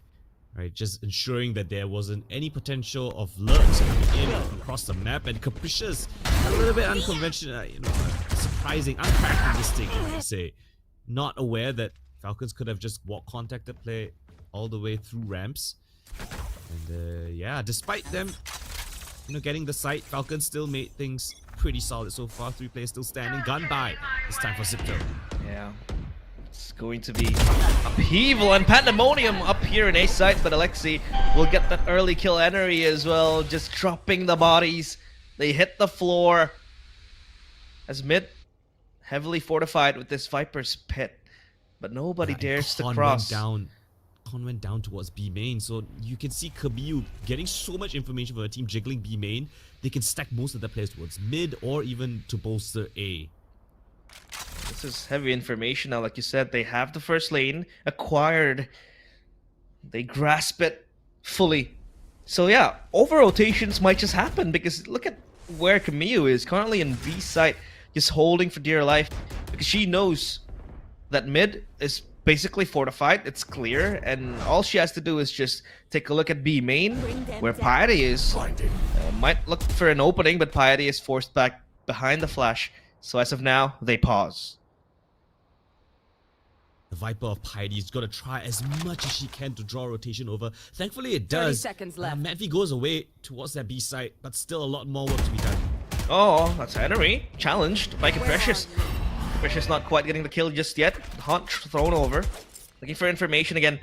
Right, just ensuring that there wasn't any potential of lurks coming in across the map, and Capricious, a little bit unconventional, surprising, uncharacteristic, you might say. Not aware that Falcons could have just contacted play all the way through ramps. And yeah, despite them, getting the site, Falcons still made things pretty solid so far. 3 players still standing, gun by. It's time for Xipto. Yeah. It's going to be upheaval and pandemonium up here in A site, but Alexi will get that early kill Energy as well, just dropping the bodies. They hit the floor as mid heavily fortified with this Viper's Pit, but nobody dares to cross. Con went down towards B main, so you can see Camille getting so much information from the team jiggling B main. They can stack most of the players towards mid or even to bolster A. This is heavy information now. Like you said, they have the first lane acquired. They grasp it fully. So yeah, over rotations might just happen, because look at where Camille is currently in B site, just holding for dear life, because she knows that mid is basically fortified. It's clear, and all she has to do is just take a look at B main, where Piety is. Might look for an opening, but Piety is forced back behind the flash. So as of now, they pause. The Viper of Piety is going to try as much as she can to draw rotation over. Thankfully it does. 30 seconds left. Matvi goes away towards that B site, but still a lot more work to be done. Oh, that's Henry. Challenged by Capricious. Capricious not quite getting the kill just yet. Hunt thrown over. Looking for information again.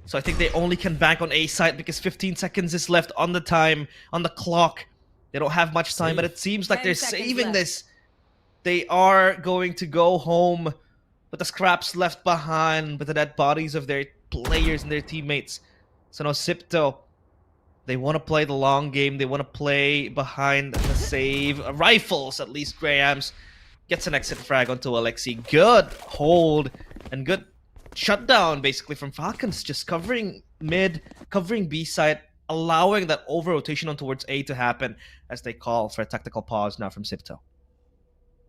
So I think they only can bank on A site because 15 seconds is left on the time, on the clock. They don't have much time, but it seems like they're saving this. They are going to go home with the scraps left behind, with the dead bodies of their players and their teammates. So now Xipto, they want to play the long game. They want to play behind the save. Rifles, at least Grahams. Gets an exit frag onto Alexi. Good hold and good shutdown, basically, from Falcons. Just covering mid, covering B side, allowing that over-rotation on towards A to happen as they call for a tactical pause now from Xipto.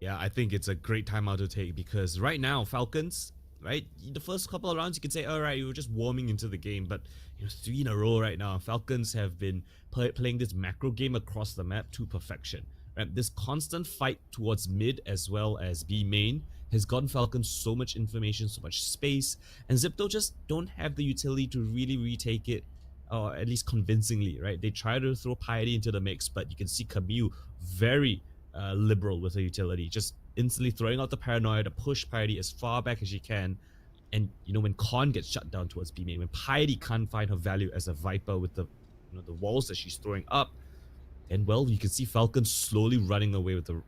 Yeah, I think it's a great timeout to take, because right now, Falcons, right, the first couple of rounds you could say, alright, you were just warming into the game, but 3 in a row right now. Falcons have been playing this macro game across the map to perfection. Right? This constant fight towards mid as well as B main has gotten Falcons so much information, so much space, and Xipto just don't have the utility to really retake it, or at least convincingly, right? They try to throw Piety into the mix, but you can see Camille very liberal with her utility, just instantly throwing out the Paranoia to push Piety as far back as she can. And you know, when Con gets shut down towards B main, when Piety can't find her value as a Viper with the the walls that she's throwing up, and well, you can see Falcons slowly running away with the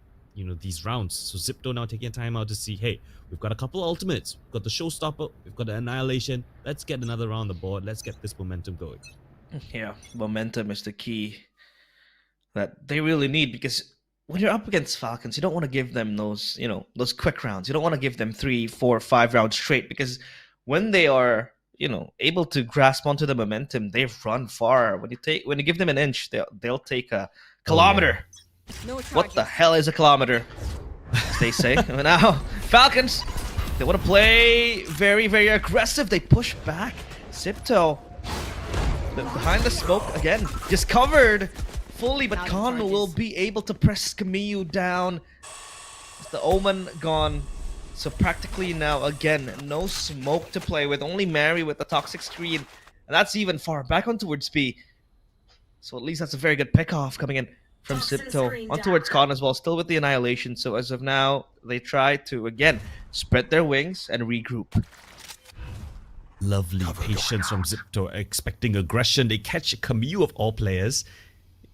these rounds. So Xipto now taking time out to see, hey, we've got a couple ultimates, we've got the Showstopper, we've got the Annihilation, let's get another round on the board, let's get this momentum going. Yeah, momentum is the key that they really need, because when you're up against Falcons, you don't want to give them those, those quick rounds. You don't want to give them 3, 4, 5 rounds straight, because when they are, able to grasp onto the momentum, they run far. When you give them an inch, they'll take a kilometer. No What the hell is a kilometer? As they say. Now, Falcons, they want to play very, very aggressive. They push back. Xipto behind the smoke again, just covered fully, but Khan will be able to press Camille down. The Omen gone. So practically now, again, no smoke to play with. Only Mary with the toxic screen. And that's even far back on towards B. So at least that's a very good pick-off coming in from Xipto. On towards Khan as well, still with the Annihilation. So as of now, they try to, again, spread their wings and regroup. Lovely patience from Xipto, expecting aggression. They catch Camille of all players.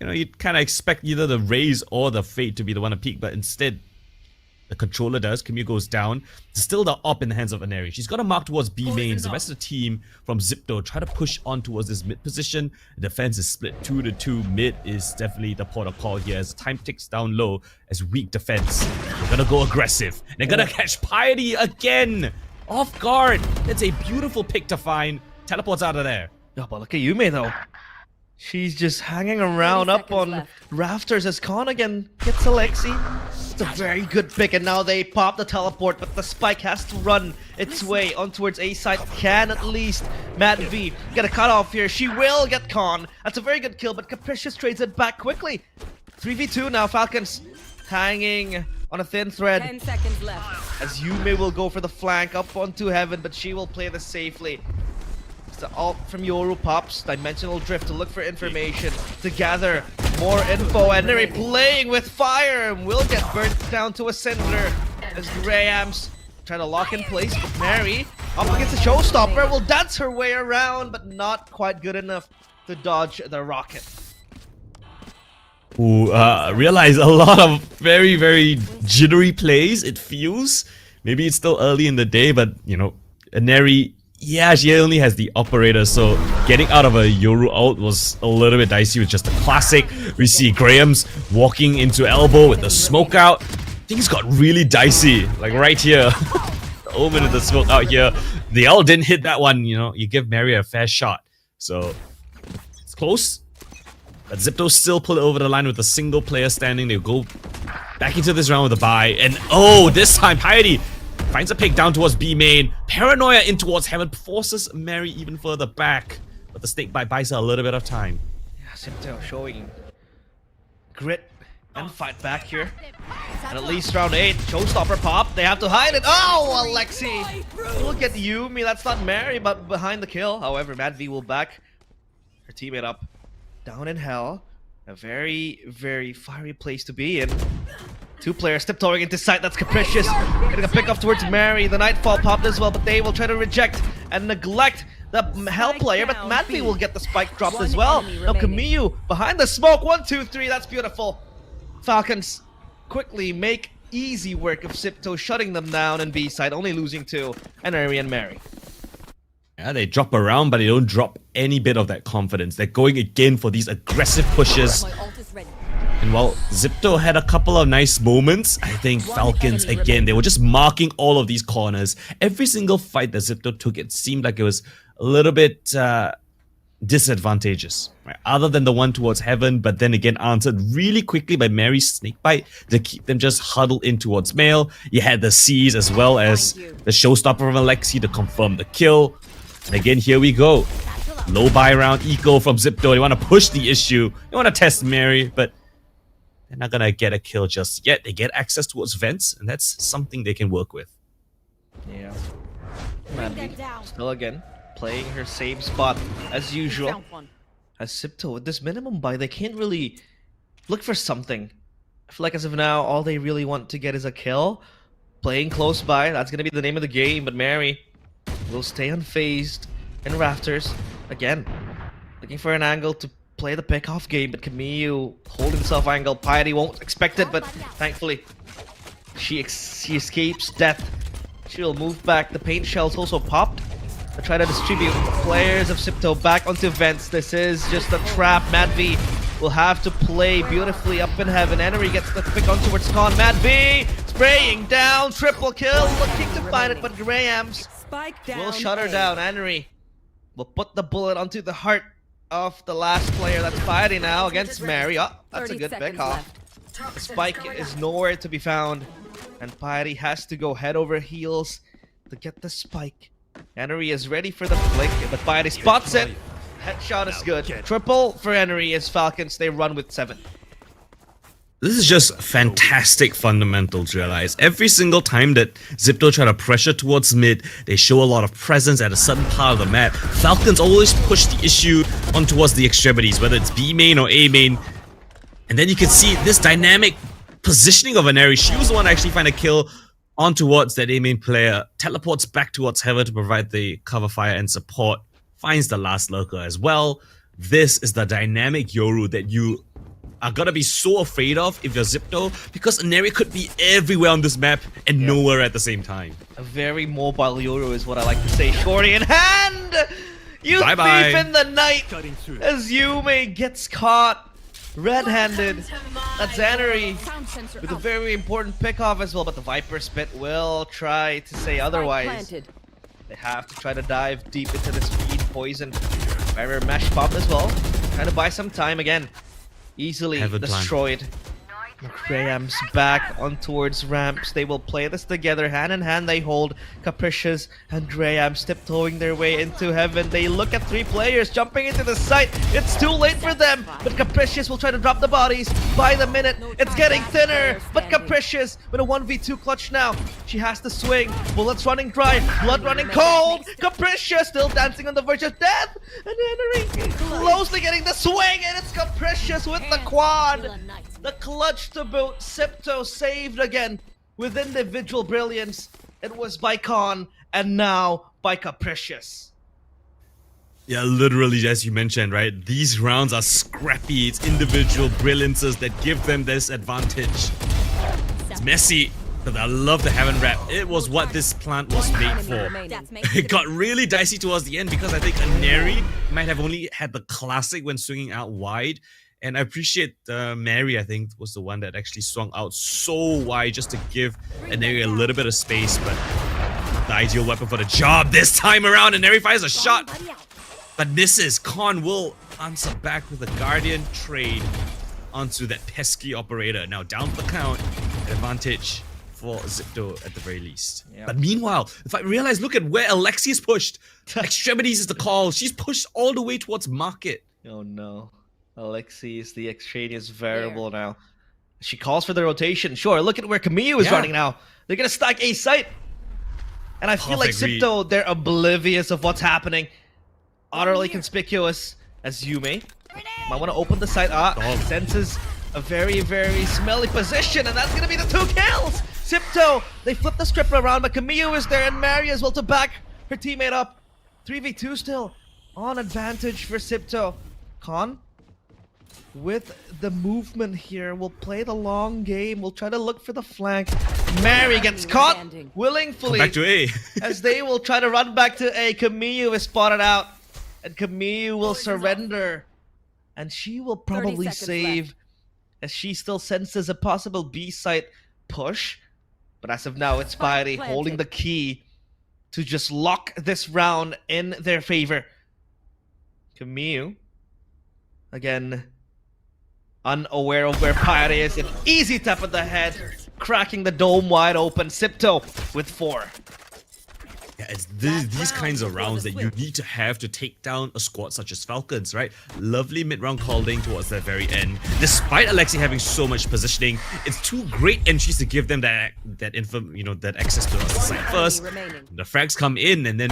You'd kind of expect either the Raze or the Fate to be the one to peak, but instead, the controller does. Camille goes down. There's still the op in the hands of Aneri. She's got a mark towards B mains. The rest of the team from Xipto try to push on towards this mid position. The defense is split 2-2. Mid is definitely the port of call here as time ticks down low as weak defense. They're gonna go aggressive. They're gonna catch Piety again. Off guard. It's a beautiful pick to find. Teleports out of there. Yeah, but look at Yume though. She's just hanging around up on rafters as Khan again gets Alexi. It's a very good pick, and now they pop the teleport, but the spike has to run its way on towards A side. Can at least Mad V get a cutoff here? She will get Khan. That's a very good kill, but Capricious trades it back quickly. 3v2 now, Falcons hanging on a thin thread. 10 seconds left. As Yume will go for the flank up onto Heaven, but she will play this safely. The ult from Yoru pops, Dimensional Drift to look for information, to gather more info, and they're playing with fire and will get burnt down to a cinder as Grahams try to lock in place, but Mary up against the Showstopper will dance her way around, but not quite good enough to dodge the rocket. Who realize a lot of very, very jittery plays, it feels. Maybe it's still early in the day, but Aneri, yeah, she only has the operator, so getting out of a Yoru ult was a little bit dicey with just a classic. We see Graham's walking into elbow with the smoke out. Things got really dicey, like right here. The Omen of the smoke out here. The ult didn't hit that one, you give Mary a fair shot. So, it's close. But Xipto still pull it over the line with a single player standing. They go back into this round with a buy. And oh, this time Piety finds a pick down towards B main. Paranoia in towards Heaven forces Mary even further back. But the snake bite buys her a little bit of time. Yeah, Xipto showing grit and fight back here. And at least round 8, Showstopper pop. They have to hide it. Oh, Alexi will get Yumi. That's not Mary, but behind the kill. However, Mad V will back her teammate up. Down in hell. A very, very fiery place to be in. 2 players tiptoeing into sight. That's Capricious. Getting a pick off towards Mary. The Nightfall popped as well, but they will try to reject and neglect the Hell player. But Madvi will get the spike dropped as well. Now Camille behind the smoke. 1, 2, 3. That's beautiful. Falcons quickly make easy work of Xipto, shutting them down in B side, only losing to Aneri and Mary. Yeah, they drop around, but they don't drop any bit of that confidence. They're going again for these aggressive pushes. And while Xipto had a couple of nice moments, I think Falcons, again, they were just marking all of these corners. Every single fight that Xipto took, it seemed like it was a little bit disadvantageous. Right? Other than the one towards Heaven, but then again answered really quickly by Mary's snakebite to keep them just huddled in towards Mail. You had the C's as well as the Showstopper from Alexi to confirm the kill. And again, here we go. Low buy round eco from Xipto. They want to push the issue. They want to test Mary, but They're not gonna get a kill just yet. They get access towards vents, and that's something they can work with. Yeah. Mandy still again playing her same spot as usual. As Xipto with this minimum buy, they can't really look for something. I feel like as of now, all they really want to get is a kill. Playing close by, that's gonna be the name of the game. But Mary will stay unfazed in rafters again, looking for an angle to play the pick-off game. But Camille holding himself angle. Piety won't expect it, but thankfully she escapes death. She'll move back. The paint shells also popped to try to distribute players of Xipto back onto vents. This is just a trap. Mad V will have to play beautifully up in heaven. Enery gets the pick on towards Con. Mad V spraying down. Triple kill. Looking to find it, but Grahams will shut her down. Enery will put the bullet onto the heart of the last player. That's Piety now against Mary. Oh, that's a good pick off. The spike is nowhere to be found, and Piety has to go head over heels to get the spike. Enery is ready for the flick, but Piety spots it. Headshot is good. Triple for Enery as Falcons, they run with 7. This is just fantastic fundamentals, realize. Every single time that Xipto try to pressure towards mid, they show a lot of presence at a certain part of the map. Falcons always push the issue on towards the extremities, whether it's B main or A main. And then you can see this dynamic positioning of Enery. She was the one to actually find a kill on towards that A main player, teleports back towards Heaven to provide the cover fire and support, finds the last lurker as well. This is the dynamic Yoru that you are gonna be so afraid of if you're Xipto, because Enery could be everywhere on this map and nowhere at the same time. A very mobile Yoru is what I like to say. Shorty in hand! You Bye-bye. thief in the night! As Yume gets caught red-handed. That's Enery with a very important pick-off as well, but the Viper Spit will try to say otherwise. They have to try to dive deep into this feed poison. Viper mesh pop as well. Trying to buy some time again. Easily destroyed. Graham's back on towards ramps. They will play this together. Hand in hand they hold. Capricious and Graham tiptoeing their way into heaven. They look at 3 players jumping into the site. It's too late for them. But Capricious will try to drop the bodies by the minute. It's getting thinner. But Capricious with a 1v2 clutch now. She has to swing. Bullets running dry. Blood running cold. Capricious still dancing on the verge of death. And Henry closely getting the swing. And it's Capricious with the quad. The clutch to boot. Xipto saved again with individual brilliance. It was by Con and now by Capricious. Yeah, literally, as you mentioned, right? These rounds are scrappy. It's individual brilliances that give them this advantage. It's messy, but I love the Heaven Wrap. It was what this plant was made for. It got really dicey towards the end because I think Enery might have only had the classic when swinging out wide. And I appreciate Mary, I think, was the one that actually swung out so wide just to give Enery a little bit of space. But the ideal weapon for the job this time around. Enery fires a shot, but misses. Con will answer back with a Guardian trade onto that pesky operator. Now down for the count, an advantage for Xipto at the very least. Yep. But meanwhile, if I realize, look at where Alexi's pushed. Extremities is the call. She's pushed all the way towards market. Oh no. Alexi is the extraneous variable now. She calls for the rotation. Sure, look at where Camille is running now. They're gonna stack a site. And I feel like Xipto, they're oblivious of what's happening. Utterly conspicuous as Yume. Might want to open the site. Senses a very, very smelly position, and that's gonna be the 2 kills! Xipto, they flip the script around, but Camille is there and Mary as well to back her teammate up. 3v2 still on advantage for Xipto. Con with the movement here, we'll play the long game. We'll try to look for the flank. Mary gets caught willingly back to A. as they will try to run back to A. Camille is spotted out, and Camille will surrender, and she will probably save as she still senses a possible B site push. But as of now, it's Piety holding the key to just lock this round in their favor. Camille again unaware of where Piety is. An easy tap of the head, cracking the dome wide open. Xipto with 4. Yeah, it's these kinds of rounds that you need to have to take down a squad such as Falcons, right? Lovely mid-round Coldan towards the very end. Despite Alexi having so much positioning, it's two great entries to give them that access to the side first. The frags come in, and then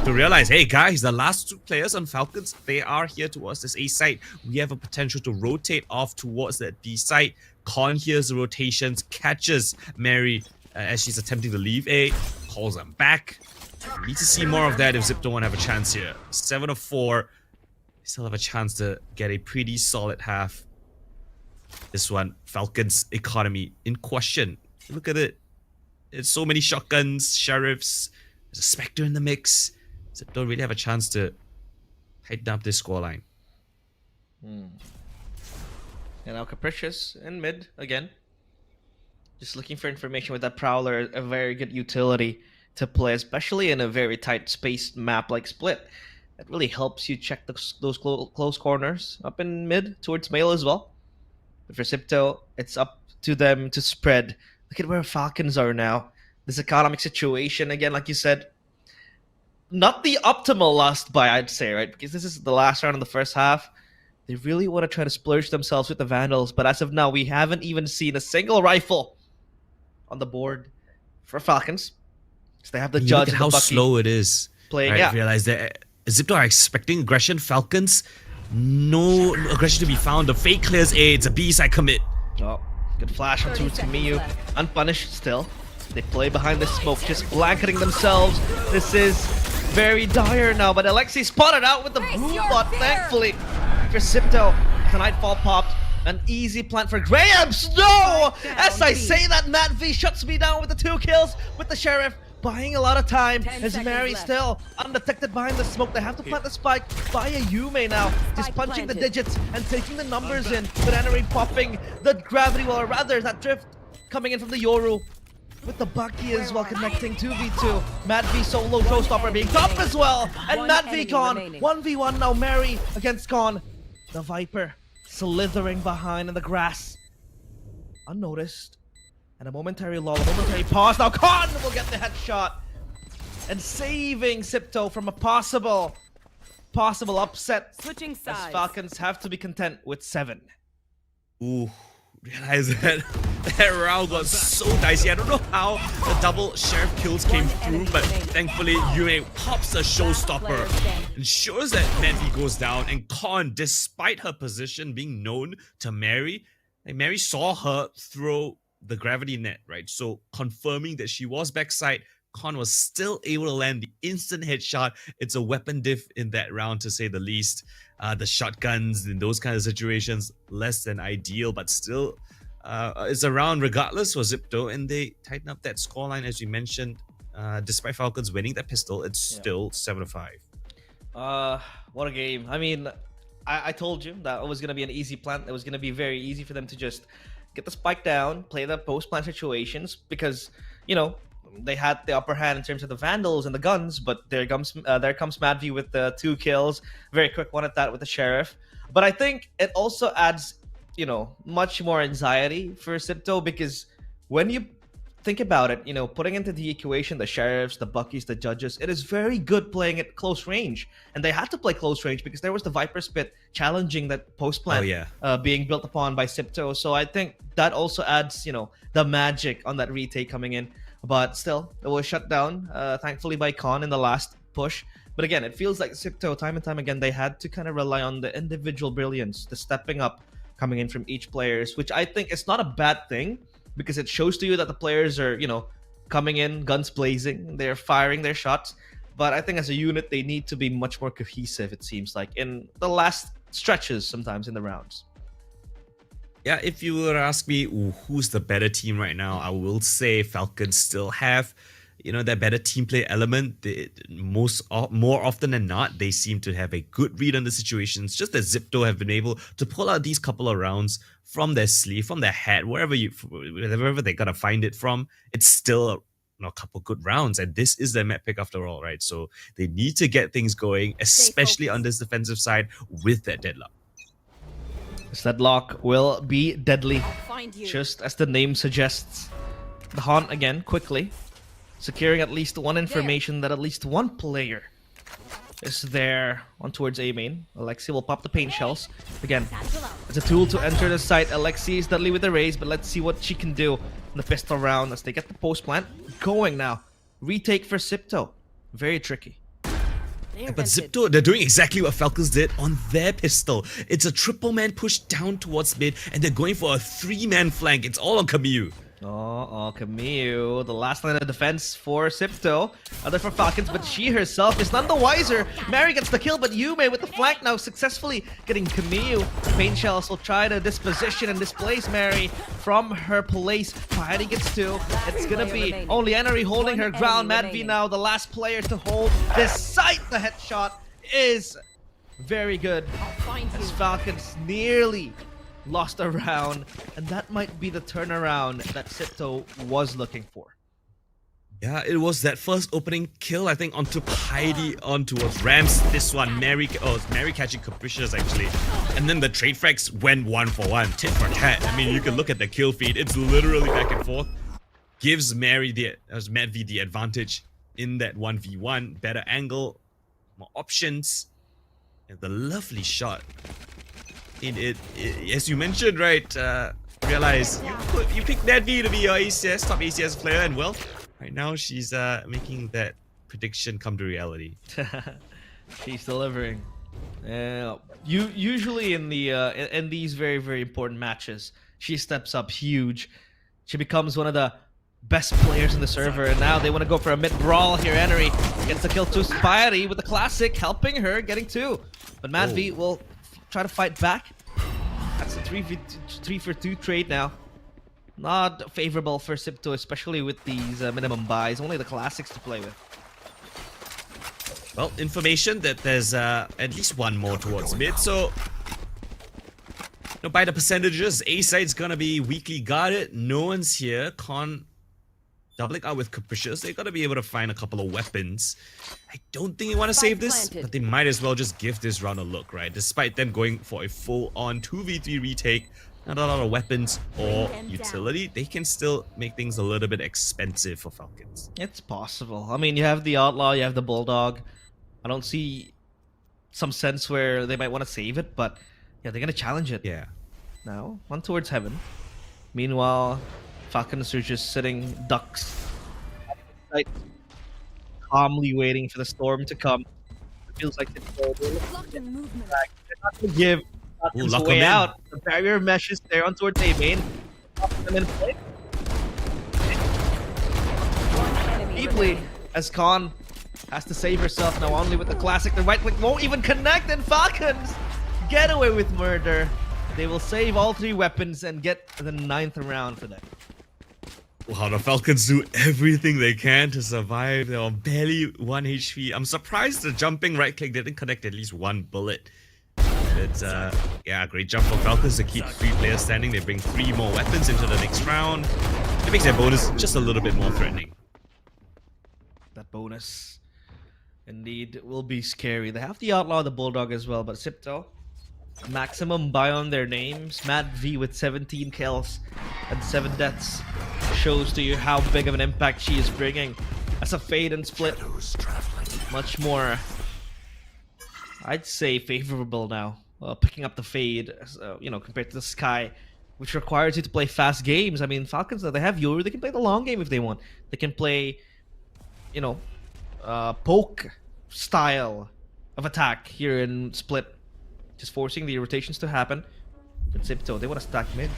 to realize, hey guys, the last two players on Falcons, they are here towards this A site. We have a potential to rotate off towards that B site. Con hears the rotations, catches Mary as she's attempting to leave A, calls them back. We need to see more of that if Xipto want to have a chance here. 7 of 4. Still have a chance to get a pretty solid half. This one, Falcons economy in question. Look at it. It's so many shotguns, sheriffs. There's a Spectre in the mix. Xipto really have a chance to tighten up this scoreline. And now Capricious in mid again. Just looking for information with that Prowler, a very good utility to play, especially in a very tight spaced map like Split. That really helps you check those close corners up in mid towards Mail as well. But for Xipto, it's up to them to spread. Look at where Falcons are now. This economic situation, again, like you said, not the optimal last buy, I'd say, right? Because this is the last round of the first half. They really want to try to splurge themselves with the Vandals, but as of now, we haven't even seen a single rifle on the board for Falcons. So they have the judge. Look at how slow it is. Playing, right? yeah. Realize that Xipto are expecting aggression. Falcons, no aggression to be found. The fake clears A. It's a B side commit. Oh, good flash onto Miyu. Unpunished still. They play behind the smoke, just blanketing themselves. This is very dire now, but Alexi spotted out with the boom bot, thankfully. For Xipto, the Nightfall popped. An easy plant for Graham. No! As I say that, Matt V shuts me down with the 2 kills with the Sheriff. Buying a lot of time as Mary still undetected behind the smoke. They have to plant the spike by a Yume now. Just punching the digits and taking the numbers in. Banana Ring popping the gravity wall, or rather that drift coming in from the Yoru. With the Bucky as well connecting 2v2. Matt V solo showstopper being top as well. And Matt V gone. 1v1 now. Mary against Con. The Viper slithering behind in the grass. Unnoticed. And a momentary lull, a momentary pause. Now Con will get the headshot. And saving Xipto from a possible upset. Switching sides. As Falcons have to be content with 7. Ooh, realize that round got so dicey. I don't know how the double sheriff kills came through, but thankfully Yume pops a showstopper, ensures that Manvi goes down, and Con, despite her position being known to Mary, like Mary saw her throw the gravity net, right? So confirming that she was backside, Con was still able to land the instant headshot. It's a weapon diff in that round, to say the least. The shotguns in those kind of situations, less than ideal, but still it's a round regardless for Xipto, and they tighten up that scoreline as you mentioned. Despite Falcons winning that pistol, it's still 7-5. What a game. I mean, I told you that it was going to be an easy plant. It was going to be very easy for them to just get the spike down, play the post-plant situations, because, you know, they had the upper hand in terms of the Vandals and the guns, but there comes Madvi with the 2 kills. Very quick one at that with the Sheriff. But I think it also adds, you know, much more anxiety for Xipto, because when you think about it, you know, putting into the equation the Sheriffs, the Buckies, the Judges, it is very good playing at close range. And they had to play close range because there was the Viper Spit challenging that post plant being built upon by Xipto. So I think that also adds, you know, the magic on that retake coming in. But still, it was shut down, thankfully, by Con in the last push. But again, it feels like Xipto, time and time again, they had to kind of rely on the individual brilliance, the stepping up coming in from each players, which I think is not a bad thing, because it shows to you that the players are, you know, coming in, guns blazing, they're firing their shots. But I think as a unit, they need to be much more cohesive, it seems like, in the last stretches sometimes in the rounds. Yeah, if you were to ask me who's the better team right now, I will say Falcons still have, you know, that better team play element. More often than not, they seem to have a good read on the situations. Just that Xipto have been able to pull out these couple of rounds from their sleeve, from their hat, wherever they gotta find it from. It's still a couple good rounds, and this is their map pick after all, right? So they need to get things going, especially on this defensive side with that deadlock. This deadlock will be deadly, just as the name suggests. The Haunt again, quickly. securing at least one information that at least one player is there on towards A main. Alexi will pop the paint shells. Again, it's a tool to enter the site. Alexi is deadly with the raise, but let's see what she can do in the pistol round as they get the post plant going now. Retake for Xipto. Very tricky. But Xipto, they're doing exactly what Falcons did on their pistol. It's a triple man push down towards mid, and they're going for a 3-man flank. It's all on Camille. Oh, Camille, the last line of defense for Xipto. Other for Falcons, but she herself is none the wiser. Mary gets the kill, but Yume with the flank now successfully getting Camille. The paint shells will try to disposition and displace Mary from her place. Piety gets 2. It's gonna be only Enery holding her ground. Mad V now, the last player to hold this site. The headshot is very good as Falcons nearly lost a round, and that might be the turnaround that Xipto was looking for. Yeah, it was that first opening kill, I think, onto Piety, on towards Rams. This one, Mary catching Capricious, actually. And then the trade frags went 1-for-1, tit for tat. I mean, you can look at the kill feed. It's literally back and forth. Gives Mad V the advantage in that 1v1. Better angle, more options, and the lovely shot. As you mentioned, right, realize you picked Mad V to be your ACS, top ACS player, and well, right now she's making that prediction come to reality. She's delivering. Usually in these very, very important matches, she steps up huge. She becomes one of the best players in the server, and now they want to go for a mid brawl here. Enery gets the kill to Piety with the classic, helping her getting 2. But Mad V will try to fight back. That's a 3-for-2 trade now. Not favorable for Xipto, especially with these minimum buys. Only the classics to play with. Well, information that there's at least one more towards mid, so by the percentages, A side's gonna be weakly guarded. No one's here. Con doubling out with Capricious. They gotta be able to find a couple of weapons. I don't think they want to save this, but they might as well just give this round a look, right? Despite them going for a full-on 2v3 retake, not a lot of weapons or utility, they can still make things a little bit expensive for Falcons. It's possible. I mean, you have the Outlaw, you have the Bulldog. I don't see some sense where they might want to save it, but yeah, they're gonna challenge it. Yeah. Now, one towards heaven. Meanwhile, Falcons are just sitting ducks, calmly waiting for the storm to come. It feels like they're not going to give Falcons a way out. The barrier mesh is there on towards A main. Deeply, as Khan has to save herself now only with the classic. The right click won't even connect, and Falcons get away with murder. They will save all 3 weapons and get the 9th round for them. Wow, the Falcons do everything they can to survive. They're on barely 1 HP. I'm surprised the jumping right click didn't connect at least 1 bullet. It's yeah, great jump for Falcons to keep 3 players standing. They bring 3 more weapons into the next round. It makes their bonus just a little bit more threatening. That bonus indeed will be scary. They have the Outlaw, the Bulldog as well, but Xipto, maximum buy on their names. Mad V with 17 kills and 7 deaths shows to you how big of an impact she is bringing as a fade and split. Much more, I'd say, favorable now. Picking up the fade, compared to the Sky, which requires you to play fast games. I mean, Falcons, they have Yoru. They can play the long game if they want. They can play, poke style of attack here in split, just forcing the rotations to happen. But Xipto, they want to stack mid.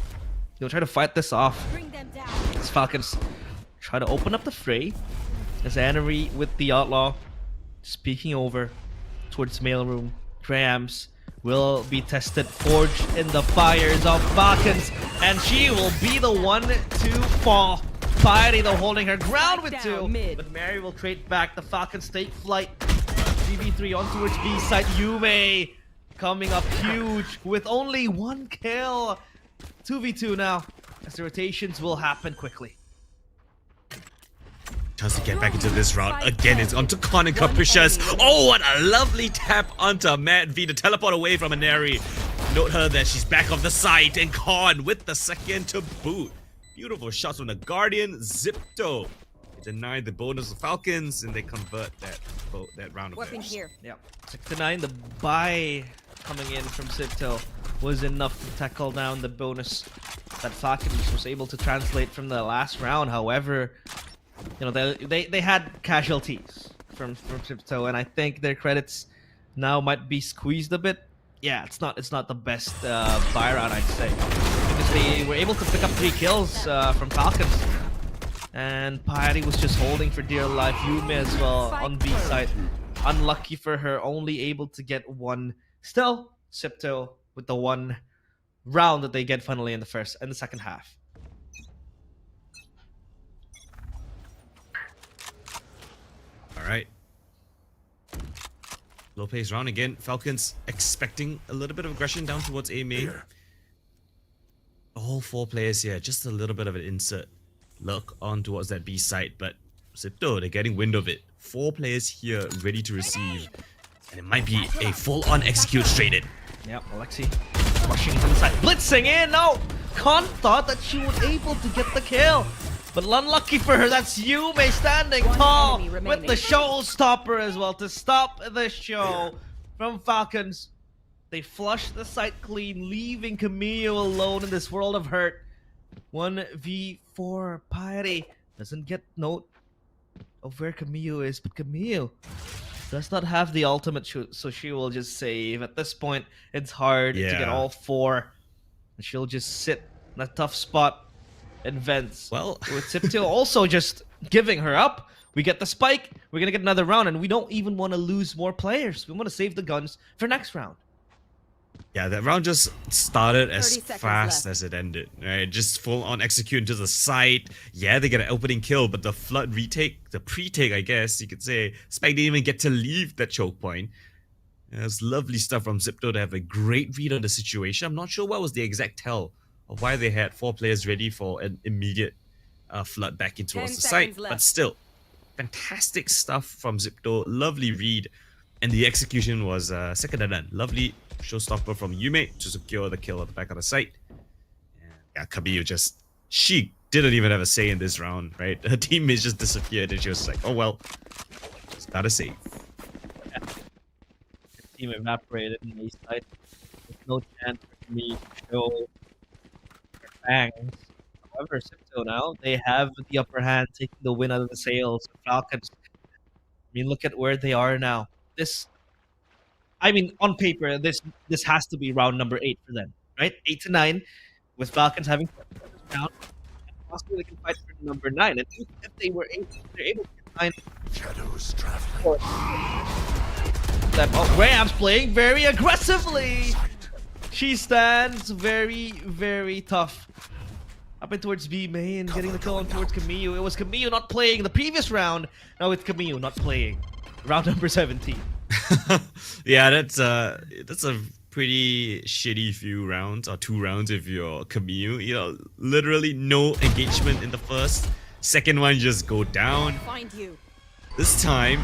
They'll try to fight this off. As Falcons try to open up the fray. As Enery with the Outlaw speaking over towards mailroom. Grams will be tested, forged in the fires of Falcons, and she will be the one to fall. Piety though holding her ground with 2, but Mary will trade back. The Falcons take flight. GV3 on towards B side. Yume coming up huge with only 1 kill. 2v2 now, as the rotations will happen quickly. Chance to get back into this round. Again, it's onto Con and Capricious. Oh, what a lovely tap onto Mad V to teleport away from Enery. Note her that she's back off the site, and Con with the second to boot. Beautiful shots from the Guardian. Xipto deny the bonus of Falcons, and they convert that round of Weapon theirs. here. Yep. 6-9, the buy coming in from Xipto was enough to tackle down the bonus that Falcons was able to translate from the last round. However, you know, they had casualties from Xipto, and I think their credits now might be squeezed a bit. Yeah, it's not the best buy round, I'd say, because they were able to pick up 3 kills from Falcons, and Piety was just holding for dear life. Yume as well on B side, unlucky for her, only able to get 1. Still, Xipto with the 1 round that they get finally in the second half. All right. Low pace round again. Falcons expecting a little bit of aggression down towards A main. All 4 players here, just a little bit of an insert look on towards that B side, but Xipto, they're getting wind of it. 4 players here ready to receive, and it might be a full-on execute straight in. Yep, Alexi rushing to the side, blitzing in. No, Khan thought that she was able to get the kill, but unlucky for her, that's Yume standing tall with the showstopper as well to stop the show from Falcons. They flush the site clean, leaving Camille alone in this world of hurt. 1v4. Piety doesn't get note of where Camille is, but Camille does not have the ultimate, so she will just save. At this point, it's hard to get all 4, and she'll just sit in a tough spot and vents. Well, with Xipto also just giving her up. We get the spike, we're gonna get another round, and we don't even want to lose more players. We want to save the guns for next round. Yeah, that round just started as 30 seconds fast left. as it ended. Right, just full on execute into the site. Yeah, they get an opening kill, but the flood retake, the pre-take, I guess you could say, Spike didn't even get to leave that choke point. Yeah, it's lovely stuff from Xipto to have a great read on the situation. I'm not sure what was the exact tell of why they had 4 players ready for an immediate flood back in towards 10 the site, seconds but left. still, fantastic stuff from Xipto. Lovely read, and the execution was second to none. Lovely showstopper from Yume to secure the kill at the back of the site. And yeah, Camille she didn't even have a say in this round, right? Her teammates just disappeared, and she was like, "Oh well, just gotta save." Team evaporated in the side. There's no chance for me to show their fangs. However, Xipto now, they have the upper hand, taking the win out of the sails. Falcons, I mean, look at where they are now. On paper, this has to be round number 8 for them, right? 8-9, with Falcons having round, and possibly they can fight for number 9. And if they're able to get 9. Shadows traveling. Graham's playing very aggressively. She stands very, very tough. Up and towards B main, getting the kill on towards Camille. It was Camille not playing the previous round. Now it's Camille not playing. Round number 17. Yeah, that's a pretty shitty few rounds, or 2 rounds if you're Camille. You know, literally no engagement in the first. Second one just go down. Find you. This time,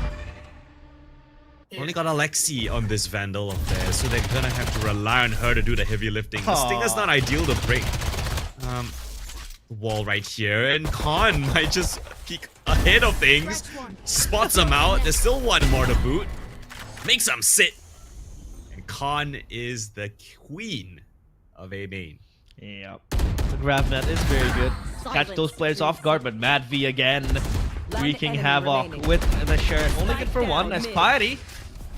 only got Alexi on this Vandal of theirs, so they're gonna have to rely on her to do the heavy lifting. The Stinger's not ideal to break the wall right here, and Khan might just peek ahead of things, spots them out. There's still 1 more to boot, makes them sit, and Khan is the queen of A main. Yep. The grab net is very good. Catch those players off guard, but Mad V again wreaking enemy havoc remaining. with the sheriff. Only good for Spike 1 down as mid. Piety,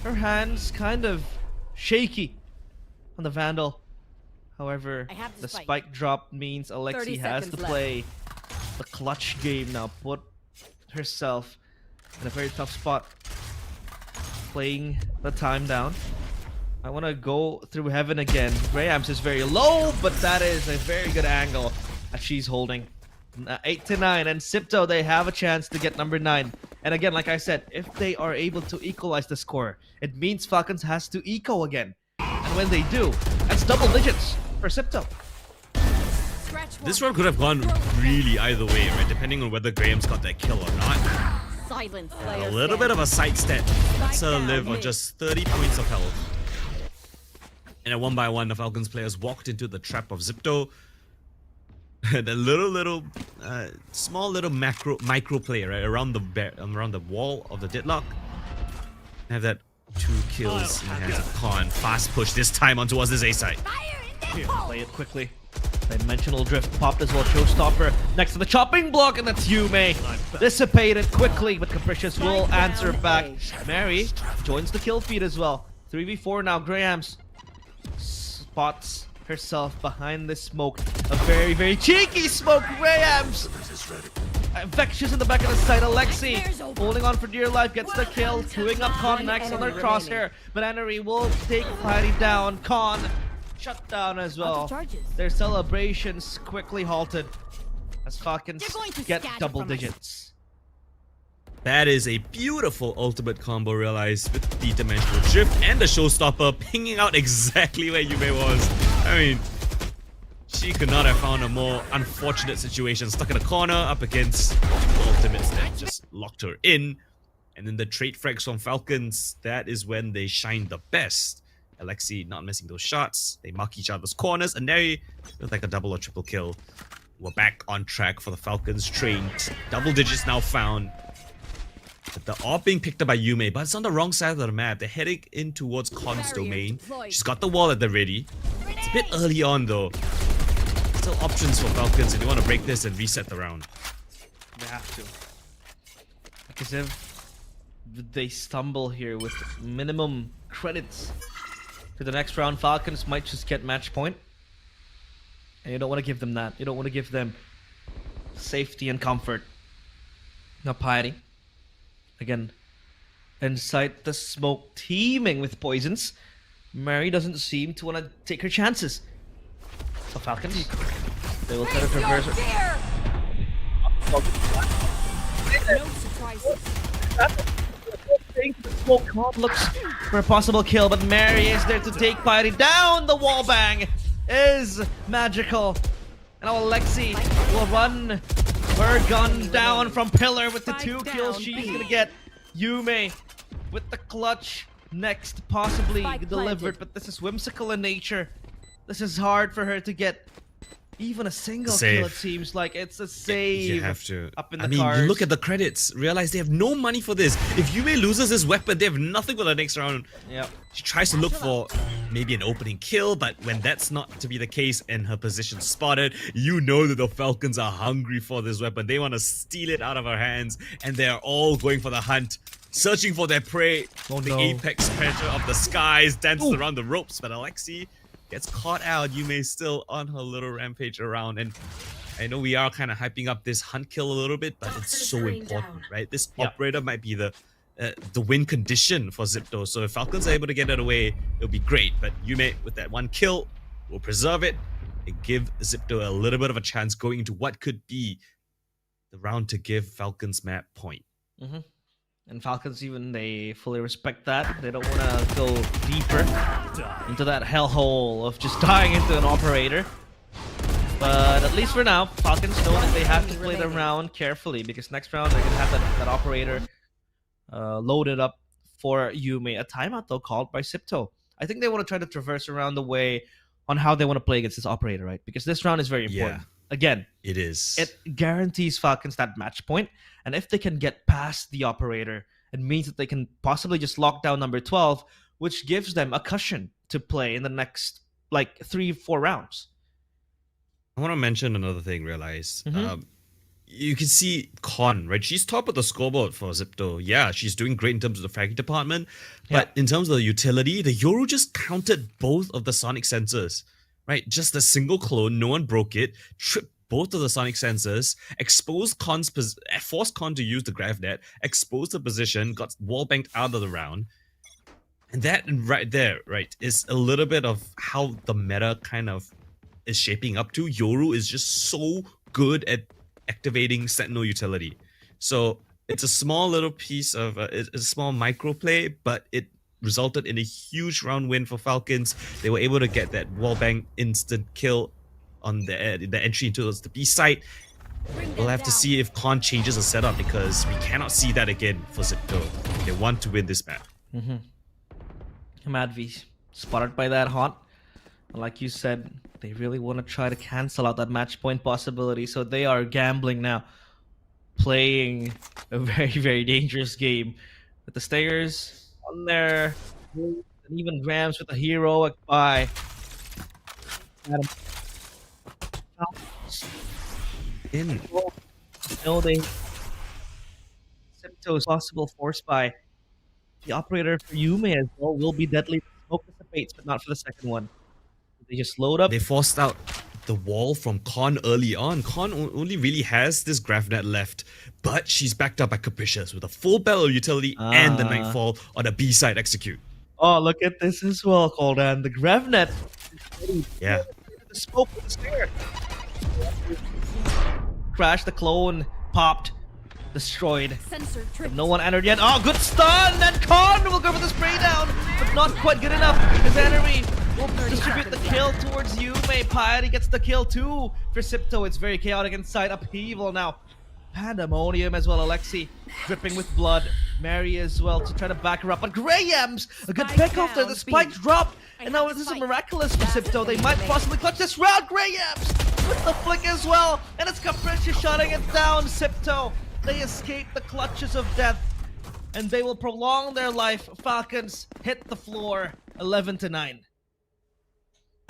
her hands kind of shaky on the Vandal. However, I have the the spike. spike drop means 30 Alexi has to seconds left. play the clutch game now. Put herself in a very tough spot. Playing the time down. I want to go through heaven again. Graham's is very low, but that is a very good angle that she's holding. 8-9, and Xipto, they have a chance to get number 9. And again, like I said, if they are able to equalize the score, it means Falcons has to eco again. And when they do, that's double digits for Xipto. This round could have gone really either way, right? Depending on whether Graham's got that kill or not. Silence. A little bit of a sidestep. Let's live on just 30 points of health. And at 1 by 1, the Falcons players walked into the trap of Xipto. the little small little micro play right around the wall of the deadlock. Have that 2 kills in the hands of Con. Fast push this time on towards this A side. Here, play it quickly. Dimensional drift popped as well. Showstopper next to the chopping block, and that's Yume. Dissipated quickly, but Capricious will answer back. Mary joins the kill feed as well. 3v4 now. Grahams spots herself behind this smoke. A very, very cheeky smoke. Grahams! Vexus in the back of the side. Alexi holding on for dear life, gets the kill. Queuing up Con next on their crosshair. But Enery will take Patty down. Con shut down as well. Their celebrations quickly halted as Falcons get double digits. That is a beautiful ultimate combo, realized with the dimensional drift and the showstopper pinging out exactly where Yume was. I mean, she could not have found a more unfortunate situation. Stuck in a corner up against ultimates that just locked her in. And then the trade frags from Falcons, that is when they shine the best. Alexi not missing those shots. They mark each other's corners, and there feels like a double or triple kill. We're back on track for the Falcons train. Double digits now found. But the AWP being picked up by Yume, but it's on the wrong side of the map. They're heading in towards Con's domain. She's got the wall at the ready. It's a bit early on though. Still options for Falcons if they want to break this and reset the round. They have to. Because if they stumble here with minimum credits to the next round, Falcons might just get match point. And you don't want to give them that. You don't want to give them safety and comfort. Now Piety. Again, inside the smoke teeming with poisons. Mary doesn't seem to want to take her chances. So Falcons, they will try to traverse her. No surprises. The smoke cloud looks for a possible kill, but Mary is there to take Piety down. The wall bang is magical. And now Alexi will run her gun down from pillar with the 2 kills she's gonna get. Yume with the clutch next, possibly delivered, but this is whimsical in nature. This is hard for her to get even a single kill. It seems like it's a save. You have to. Up in the cars. You look at the credits, realize they have no money for this. If Yume loses this weapon, they have nothing for the next round. Yep. She tries to look for maybe an opening kill, but when that's not to be the case and her position spotted, you know that the Falcons are hungry for this weapon. They want to steal it out of her hands, and they are all going for the hunt, searching for their prey. The apex predator of the skies dances around the ropes, but Alexi gets caught out. Yume's still on her little rampage around, and I know we are kind of hyping up this hunt kill a little bit, but it's so important, right? This operator might be the win condition for Xipto. So if Falcons are able to get it away, it'll be great. But Yume, with that 1 kill, will preserve it and give Xipto a little bit of a chance going into what could be the round to give Falcons map point. And Falcons, even, they fully respect that. They don't want to go deeper into that hellhole of just dying into an operator. But at least for now, Falcons know that they have to play the round carefully, because next round they're going to have that operator loaded up for Yume. A timeout, though, called by Xipto. I think they want to try to traverse around the way on how they want to play against this operator, right? Because this round is very important. Again, it is. It guarantees Falcons that match point, and if they can get past the operator, it means that they can possibly just lock down number 12, which gives them a cushion to play in the next, like, 3-4 rounds. I want to mention another thing, realize. You can see Con, right? She's top of the scoreboard for Xipto. Yeah, she's doing great in terms of the fragging department, but in terms of the utility, the Yoru just counted both of the sonic sensors. Right, just a single clone, no one broke it, tripped both of the sonic sensors, exposed forced Con to use the GravNet, exposed the position, got wall banked out of the round. And that right there, right, is a little bit of how the meta kind of is shaping up to. Yoru is just so good at activating Sentinel utility. So it's a small little piece of, it's a small micro play, but it resulted in a huge round win for Falcons. They were able to get that wallbang instant kill on the entry into the B site. We'll have to see if Con changes the setup, because we cannot see that again for Xipto. They want to win this map. Mad V spotted by that haunt. Like you said, they really want to try to cancel out that match point possibility, so they are gambling now, playing a very, very dangerous game with the Stingers on their and even Rams with a heroic buy. In. No, they Xipto's possible force buy. The operator for Yume as well will be deadly. Smoke dissipates, but not for the second one. They just load up. They forced out the wall from Con early on. Con only really has this Gravnet left, but she's backed up by Capricious with a full battle utility and the Nightfall on the B side execute. Oh, look at this as well, Coldan. The Gravnet. Yeah. The smoke with the Stinger. Crash, the clone popped, destroyed. Sensor But no one entered yet. Oh, good stun! And Con will go for the spray down, but not quite good enough. His enemy will distribute the kill towards Yume. Piety gets the kill too for Xipto. It's very chaotic inside. Upheaval now. Pandemonium as well. Alexi dripping with blood. Mary as well to try to back her up. But Graham's a good Spike pick off there. The down, spike B. drop. And now this is miraculous for Xipto. They might possibly clutch this round. Graham's with the flick as well. And it's Capricious shutting it down. Xipto. They escape the clutches of death. And they will prolong their life. Falcons hit the floor 11-9.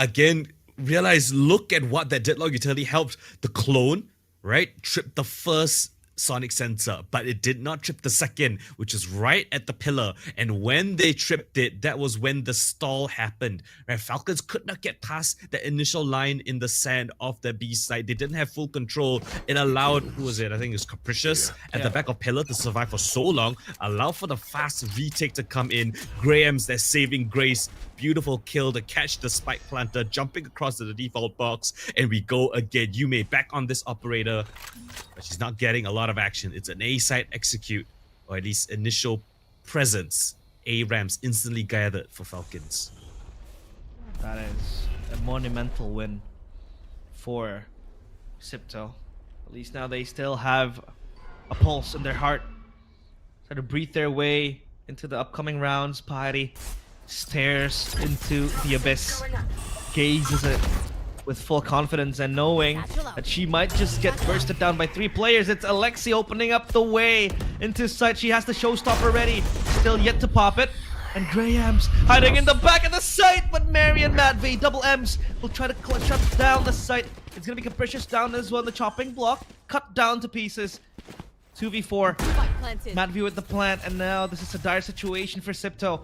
Again, look at what that Deadlock utility helped the clone, right? Trip the first sonic sensor, but it did not trip the second, which is right at the pillar. And when they tripped it, that was when the stall happened, right? Falcons could not get past the initial line in the sand of the B side. They didn't have full control. It allowed, who was it? I think it was Capricious at the back of pillar to survive for so long, allow for the fast retake to come in. Graham's their saving grace. Beautiful kill to catch the spike planter, jumping across to the default box, and we go again. Yume back on this operator, but she's not getting a lot of action. It's an A side execute, or at least initial presence. A Rams instantly gathered for Falcons. That is a monumental win for Xipto. At least now they still have a pulse in their heart. Try to breathe their way into the upcoming rounds. Piety stares into the abyss, gazes it with full confidence and knowing that she might just get bursted down by 3 players. It's Alexi opening up the way into sight. She has the showstopper ready, still yet to pop it. And Graham's hiding in the back of the site, but Mary and Matt V, double M's, will try to clutch up down the site. It's gonna be Capricious down as well. The chopping block, cut down to pieces. 2v4. Matt V with the plant, and now this is a dire situation for Xipto.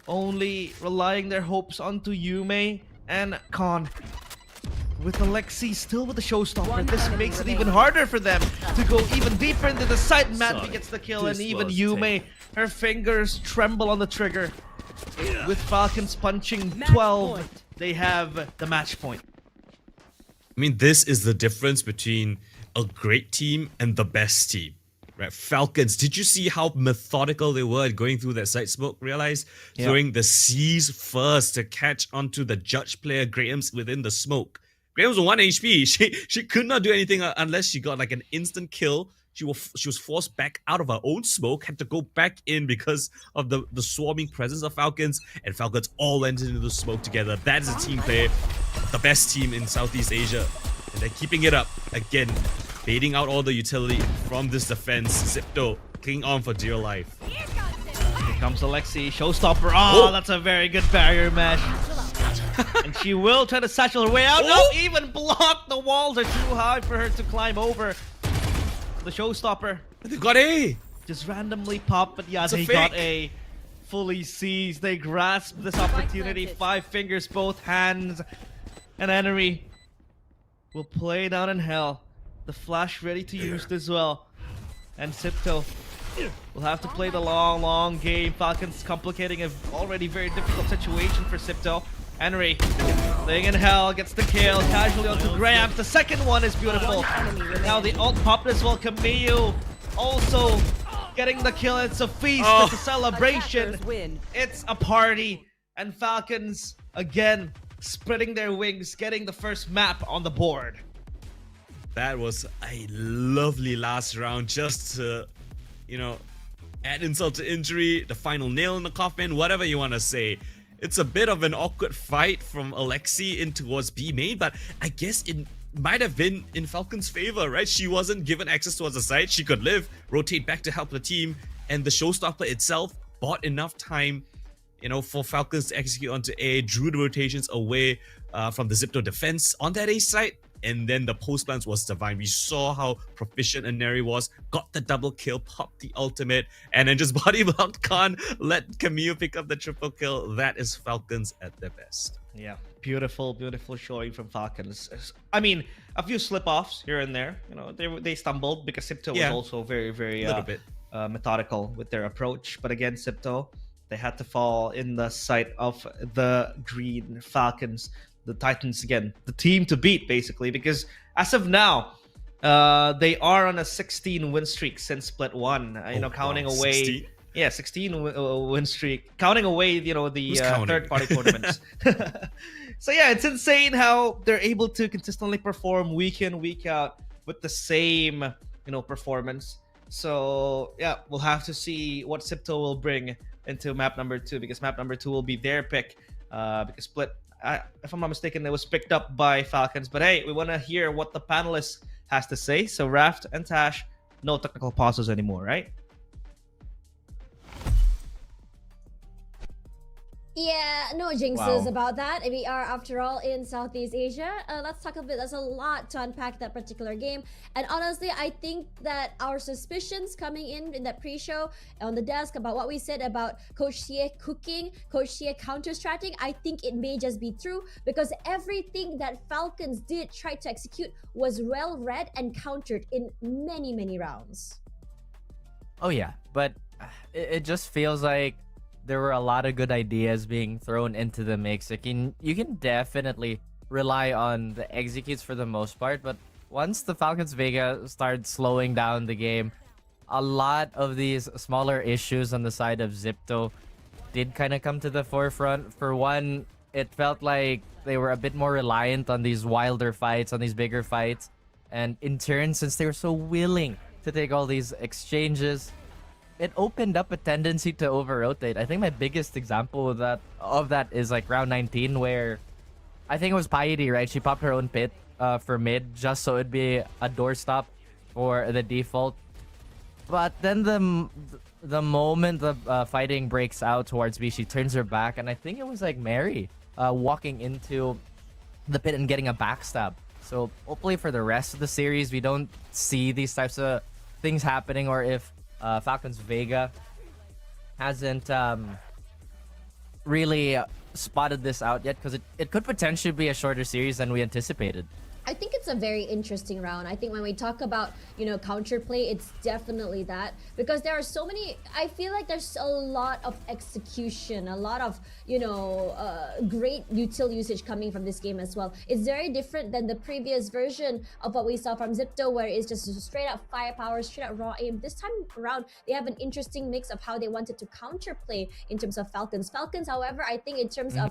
Only relying their hopes onto Yume and Con. With Alexi still with the showstopper, this makes it even harder for them to go even deeper into the site. Matt gets the kill, and even Yume, her fingers tremble on the trigger. With Falcons punching 12, they have the match point. I mean, this is the difference between a great team and the best team. Right, Falcons, did you see how methodical they were at going through that side smoke? Realize throwing the C's first to catch onto the judge player Graham's within the smoke. Graham's on 1 HP. She could not do anything unless she got like an instant kill. She was forced back out of her own smoke, had to go back in because of the swarming presence of Falcons, and Falcons all went into the smoke together. That is a team play, the best team in Southeast Asia, and they're keeping it up again. Baiting out all the utility from this defense. Xipto clinging on for dear life. Here comes Alexi, showstopper. Oh, that's a very good barrier mesh. And she will try to satchel her way out. No, even block. The walls are too high for her to climb over. The showstopper. They got A. Just randomly pop, but yeah, they got A. Fully seized. They grasp this opportunity. 5 fingers, both hands. And enemy will play down in hell. The flash ready to use as well. And Xipto will have to play the long game. Falcons complicating an already very difficult situation for Xipto. Henry playing in hell, gets the kill, casually onto Graham. The second one is beautiful. Now the ult popped as well. Camille also getting the kill. It's a feast, it's a celebration. It's a party. And Falcons again spreading their wings, getting the first map on the board. That was a lovely last round, just to, add insult to injury, the final nail in the coffin, whatever you want to say. It's a bit of an awkward fight from Alexi in towards B main, but I guess it might have been in Falcon's favor, right? She wasn't given access towards the side. She could live, rotate back to help the team, and the showstopper itself bought enough time, for Falcons to execute onto A, drew the rotations away from the Xipto defense on that A side, and then the post plans was divine. We saw how proficient Aneri was, got the double kill, popped the ultimate, and then just body blocked Khan, let Camille pick up the triple kill. That is Falcons at their best. Yeah, beautiful showing from Falcons. I mean, a few slip-offs here and there. They stumbled because Xipto was also very, very little bit methodical with their approach. But again, Xipto, they had to fall in the sight of the Green Falcons, the Titans again, the team to beat basically. Because as of now, they are on a 16 win streak since Split 1. Counting away. 16? Yeah, 16 win streak. Counting away, the third-party tournaments. So yeah, it's insane how they're able to consistently perform week in, week out with the same, performance. So yeah, we'll have to see what Xipto will bring into map number 2, because map number 2 will be their pick. Because Split, if I'm not mistaken, it was picked up by Falcons. But hey, we want to hear what the panelists has to say. So Raft and Tash, no technical pauses anymore, right? Yeah, no jinxes about that. We are, after all, in Southeast Asia. Let's talk a bit. There's a lot to unpack that particular game. And honestly, I think that our suspicions coming in that pre-show on the desk about what we said about Coach Xie cooking, Coach Xie counter-stratting, I think it may just be true, because everything that Falcons did try to execute was well read and countered in many, many rounds. Oh yeah, but it just feels like there were a lot of good ideas being thrown into the mix. You can definitely rely on the executes for the most part, but once the Falcons Vega started slowing down the game, a lot of these smaller issues on the side of Xipto did kind of come to the forefront. For one, it felt like they were a bit more reliant on these wilder fights, on these bigger fights, and in turn, since they were so willing to take all these exchanges, it opened up a tendency to over-rotate. I think my biggest example of that is like round 19, where I think it was Piety, right? She popped her own pit for mid just so it'd be a doorstop for the default. But then the moment the fighting breaks out towards B, she turns her back, and I think it was like Mary walking into the pit and getting a backstab. So hopefully for the rest of the series, we don't see these types of things happening, or if Falcons Vega hasn't really spotted this out yet, because it could potentially be a shorter series than we anticipated. I think it's a very interesting round. I think when we talk about, counterplay, it's definitely that, because there are so many, I feel like there's a lot of execution, a lot of, great util usage coming from this game as well. It's very different than the previous version of what we saw from Xipto, where it's just straight up firepower, straight up raw aim. This time around, they have an interesting mix of how they wanted to counterplay in terms of Falcons. Falcons, however, I think in terms of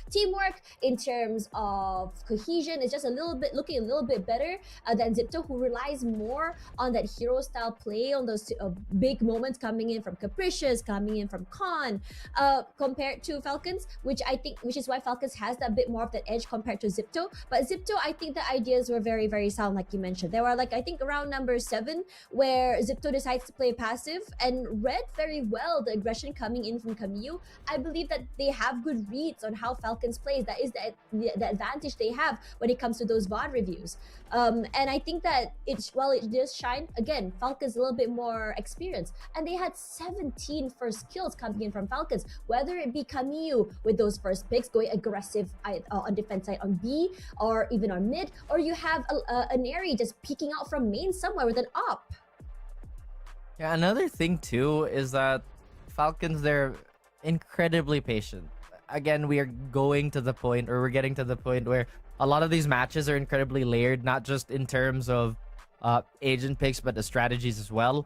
teamwork, in terms of cohesion, it's just looking a little bit better than Xipto, who relies more on that hero style play, on those big moments coming in from Capricious, coming in from Khan, compared to Falcons, which is why Falcons has that bit more of that edge compared to Xipto. But Xipto, I think the ideas were very, very sound, like you mentioned. There were I think around number 7, where Xipto decides to play passive and read very well the aggression coming in from Camille. I believe that they have good reads on how Falcons plays. That is the advantage they have when it comes to those VOD reviews. And I think that while it does shine, again, Falcons a little bit more experienced, and they had 17 first kills coming in from Falcons, whether it be Camille with those first picks going aggressive on defense side on B, or even on mid, or you have an Airy just peeking out from main somewhere with an op. Yeah, another thing too is that Falcons, they're incredibly patient. Again, we're getting to the point where a lot of these matches are incredibly layered, not just in terms of agent picks, but the strategies as well.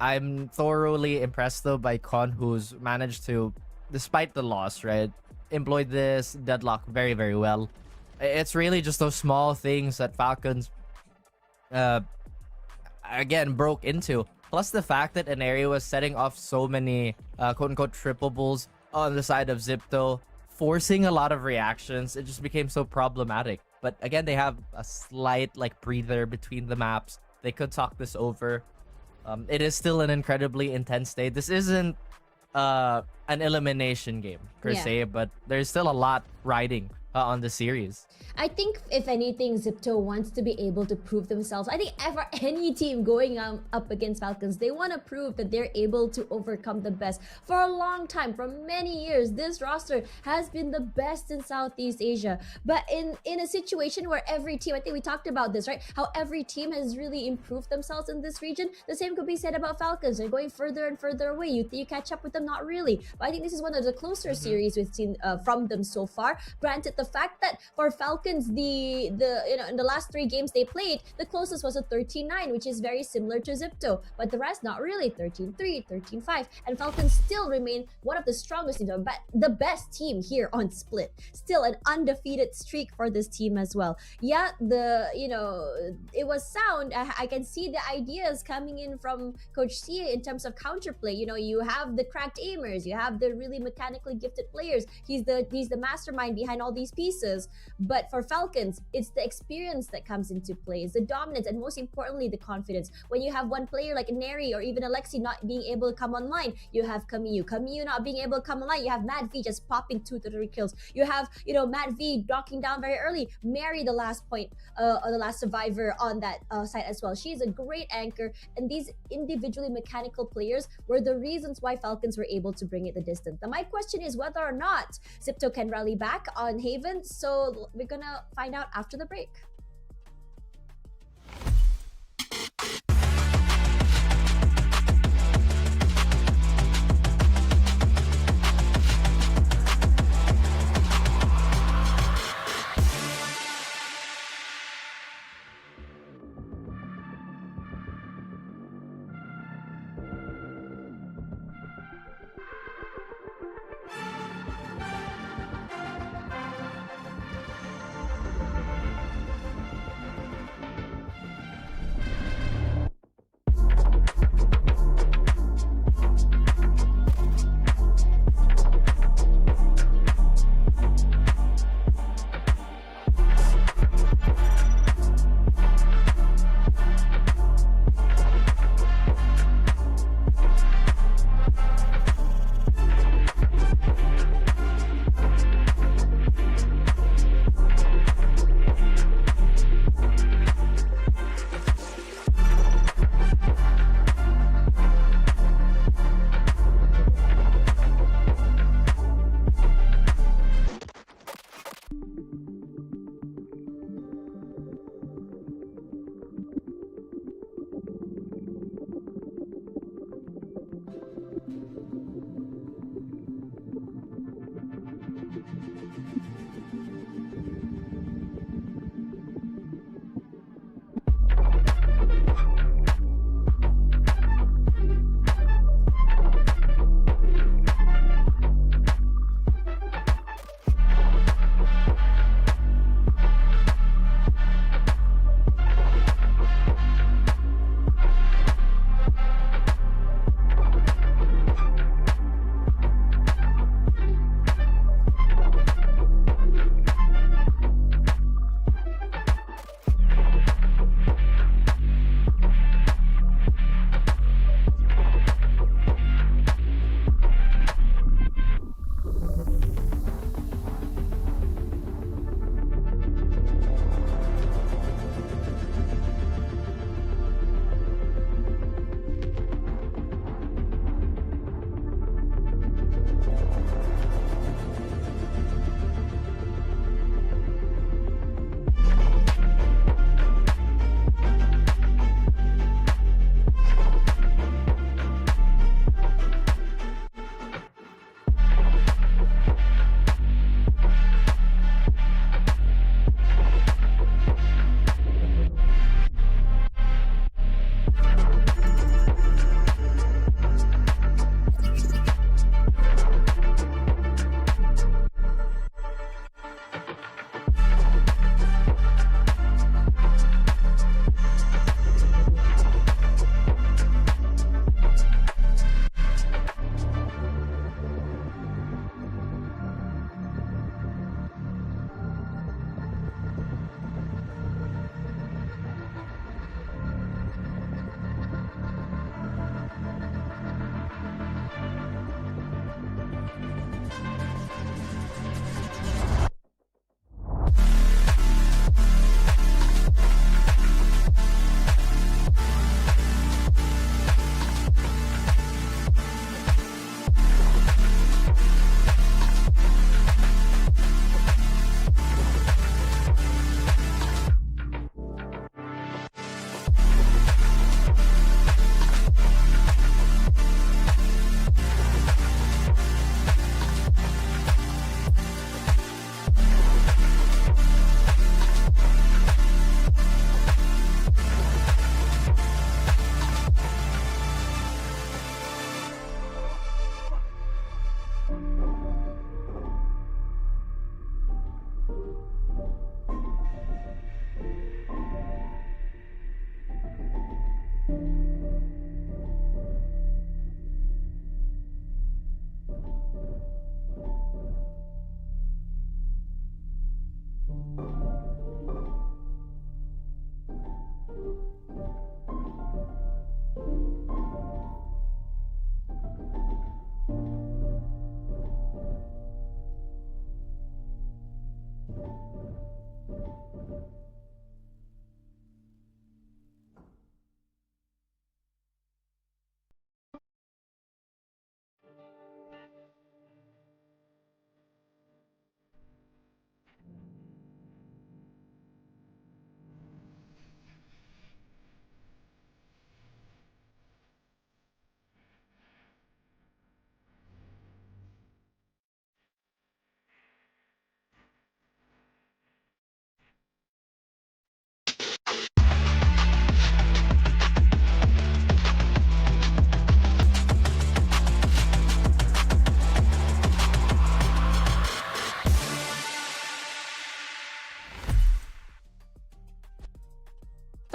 I'm thoroughly impressed though by Con, who's managed to, despite the loss, right, employed this deadlock very, very well. It's really just those small things that Falcons again broke into. Plus the fact that an area was setting off so many quote-unquote triple bulls on the side of Xipto, forcing a lot of reactions. It just became so problematic. But again, they have a slight like breather between the maps. They could talk this over. It is still an incredibly intense state. This isn't an elimination game per se, but there's still a lot riding on the series. I think if anything, Xipto wants to be able to prove themselves. I think ever any team going up against Falcons, they want to prove that they're able to overcome the best. For a long time, for many years, this roster has been the best in Southeast Asia. But in a situation where every team, I think we talked about this, right? How every team has really improved themselves in this region. The same could be said about Falcons. They're going further and further away. You catch up with them? Not really. But I think this is one of the closer series we've seen from them so far. Granted, the fact that for Falcons, the in the last 3 games they played, the closest was a 13-9, which is very similar to Xipto. But the rest, not really. 13-3, 13-5, and Falcons still remain one of the strongest teams, but the best team here on Split. Still an undefeated streak for this team as well. Yeah, it was sound. I can see the ideas coming in from Coach C in terms of counterplay. You have the cracked aimers, you have the really mechanically gifted players. He's the mastermind behind all these pieces. But for Falcons, it's the experience that comes into play. It's the dominance, and most importantly, the confidence. When you have one player like Neri or even Alexi not being able to come online, you have Camille not being able to come online. You have Mad V just popping 2 to 3 kills. You have Mad V knocking down very early. Mary, the last point, the last survivor on that side as well. She is a great anchor, and these individually mechanical players were the reasons why Falcons were able to bring it the distance. Now, my question is whether or not Xipto can rally back on Haven. So we're gonna find out after the break.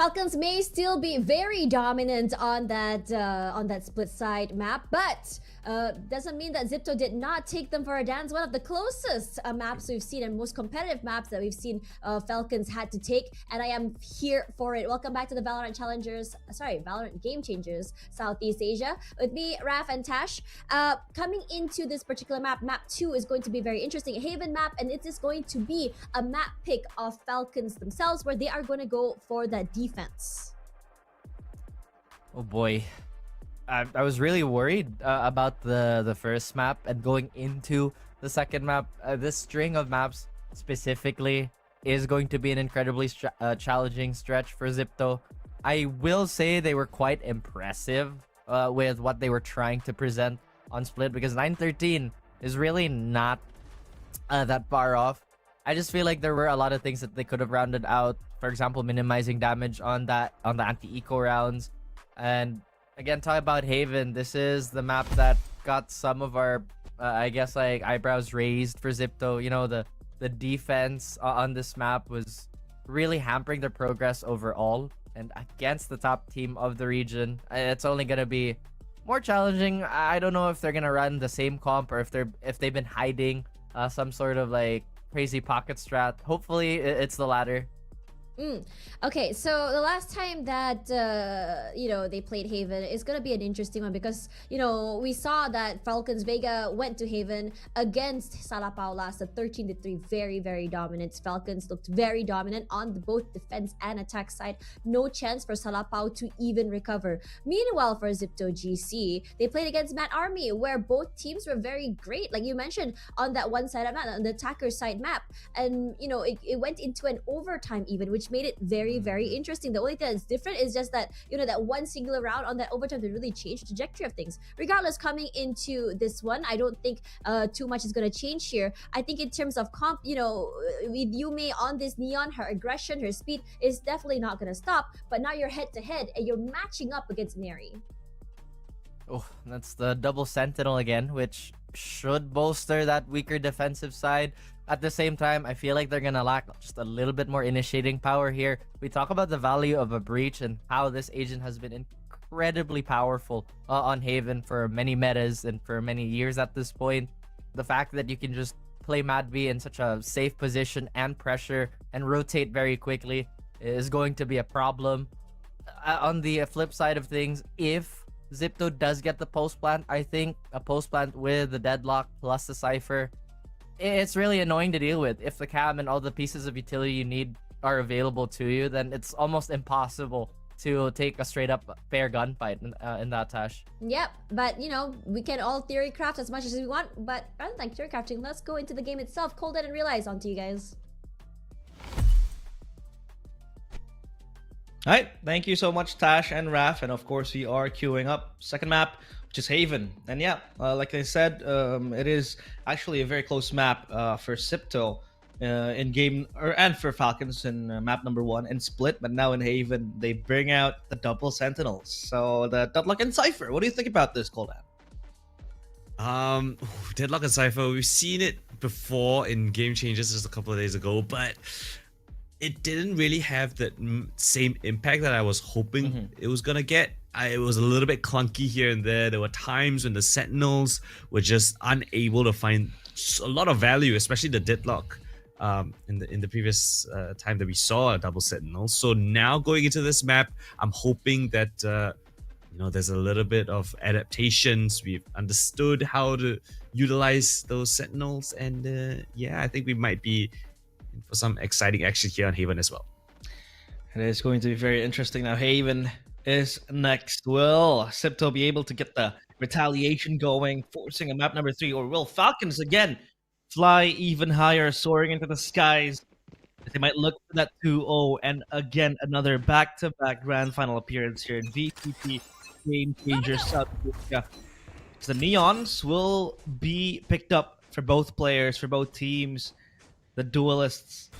Falcons may still be very dominant on that split side map, but doesn't mean that Xipto did not take them for a dance. One of the closest maps we've seen and most competitive maps that we've seen Falcons had to take, and I am here for it. Welcome back to the Valorant Game Changers Southeast Asia with me, Raf and Tash. Coming into this particular map, map 2 is going to be very interesting. Haven map, and it is going to be a map pick of Falcons themselves, where they are going to go for that defense. Oh boy. I was really worried about the first map, and going into the second map. This string of maps specifically is going to be an incredibly challenging stretch for Xipto. I will say they were quite impressive with what they were trying to present on Split, because 913 is really not that far off. I just feel like there were a lot of things that they could have rounded out. For example, minimizing damage on the anti-eco rounds. And again, talk about Haven. This is the map that got some of our, I guess, like eyebrows raised for Xipto. You know, the defense on this map was really hampering their progress overall. And against the top team of the region, it's only gonna be more challenging. I don't know if they're gonna run the same comp, or if they've been hiding some sort of like crazy pocket strat. Hopefully it's the latter. Okay, so the last time that they played Haven is gonna be an interesting one, because we saw that Falcons Vega went to Haven against Salapao last, 13-3, very, very dominant. Falcons looked very dominant on both defense and attack side. No chance for Salapao to even recover. Meanwhile, for Xipto GC, they played against Mad Army, where both teams were very great, like you mentioned, on that one side of map, on the attacker side map, and it went into an overtime even, which made it very, very interesting. The only thing that's different is just that that one singular round on that overtime that really changed the trajectory of things. Regardless, coming into this one, I don't think too much is going to change here. I think in terms of comp, with Yume on this Neon, her aggression, her speed is definitely not going to stop, but now you're head to head and you're matching up against Mary. Oh, that's the double sentinel again, which should bolster that weaker defensive side. At the same time, I feel like they're gonna lack just a little bit more initiating power here. We talk about the value of a breach and how this agent has been incredibly powerful on Haven for many metas and for many years at this point. The fact that you can just play Mad V in such a safe position and pressure and rotate very quickly is going to be a problem. On the flip side of things, if Xipto does get the post plant, I think a post plant with the deadlock plus the Cypher, it's really annoying to deal with. If the cam and all the pieces of utility you need are available to you, then it's almost impossible to take a straight up fair gunfight in that, Tash. Yep, but we can all theory craft as much as we want, but rather than theory crafting, let's go into the game itself. Coldan and Realize, on to you guys. All right, thank you so much, Tash and Raf, and of course we are queuing up second map, which is Haven. And yeah, like I said, it is actually a very close map for Xipto in game, and for Falcons in map number 1 in Split. But now in Haven, they bring out the double sentinels. So the Deadlock and Cypher. What do you think about this, Coldan? Deadlock and Cypher, we've seen it before in Game Changers just a couple of days ago, but it didn't really have that same impact that I was hoping it was gonna get. It was a little bit clunky here and there. There were times when the Sentinels were just unable to find a lot of value, especially the Deadlock in the previous time that we saw a double Sentinel. So now going into this map, I'm hoping that there's a little bit of adaptations. We've understood how to utilize those Sentinels, and yeah, I think we might be in for some exciting action here on Haven as well. It is going to be very interesting. Now Haven is next. Will Xipto be able to get the retaliation going, forcing a map number 3, or will Falcons again fly even higher, soaring into the skies? They might look for that 2-0 and again another back-to-back grand final appearance here in VTP Game Changers South Africa. So the Neons will be picked up for both players, for both teams. The duelists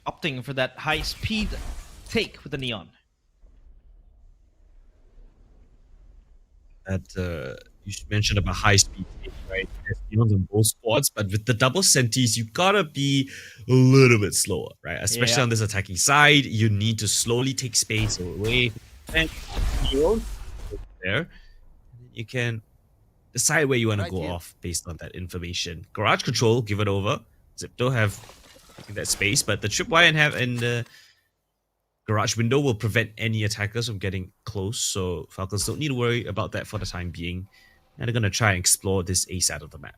opting for that high-speed take with the Neon. That you mentioned about high speed, right? There's neons on both squads, but with the double sentis, you gotta be a little bit slower, right? Especially on this attacking side, you need to slowly take space away and neon there. You can decide where you want to go off based on that information. Garage control, give it over. Xipto have taken that space, but the tripwire and the garage window will prevent any attackers from getting close, so Falcons don't need to worry about that for the time being. And they're going to try and explore this A side of the map.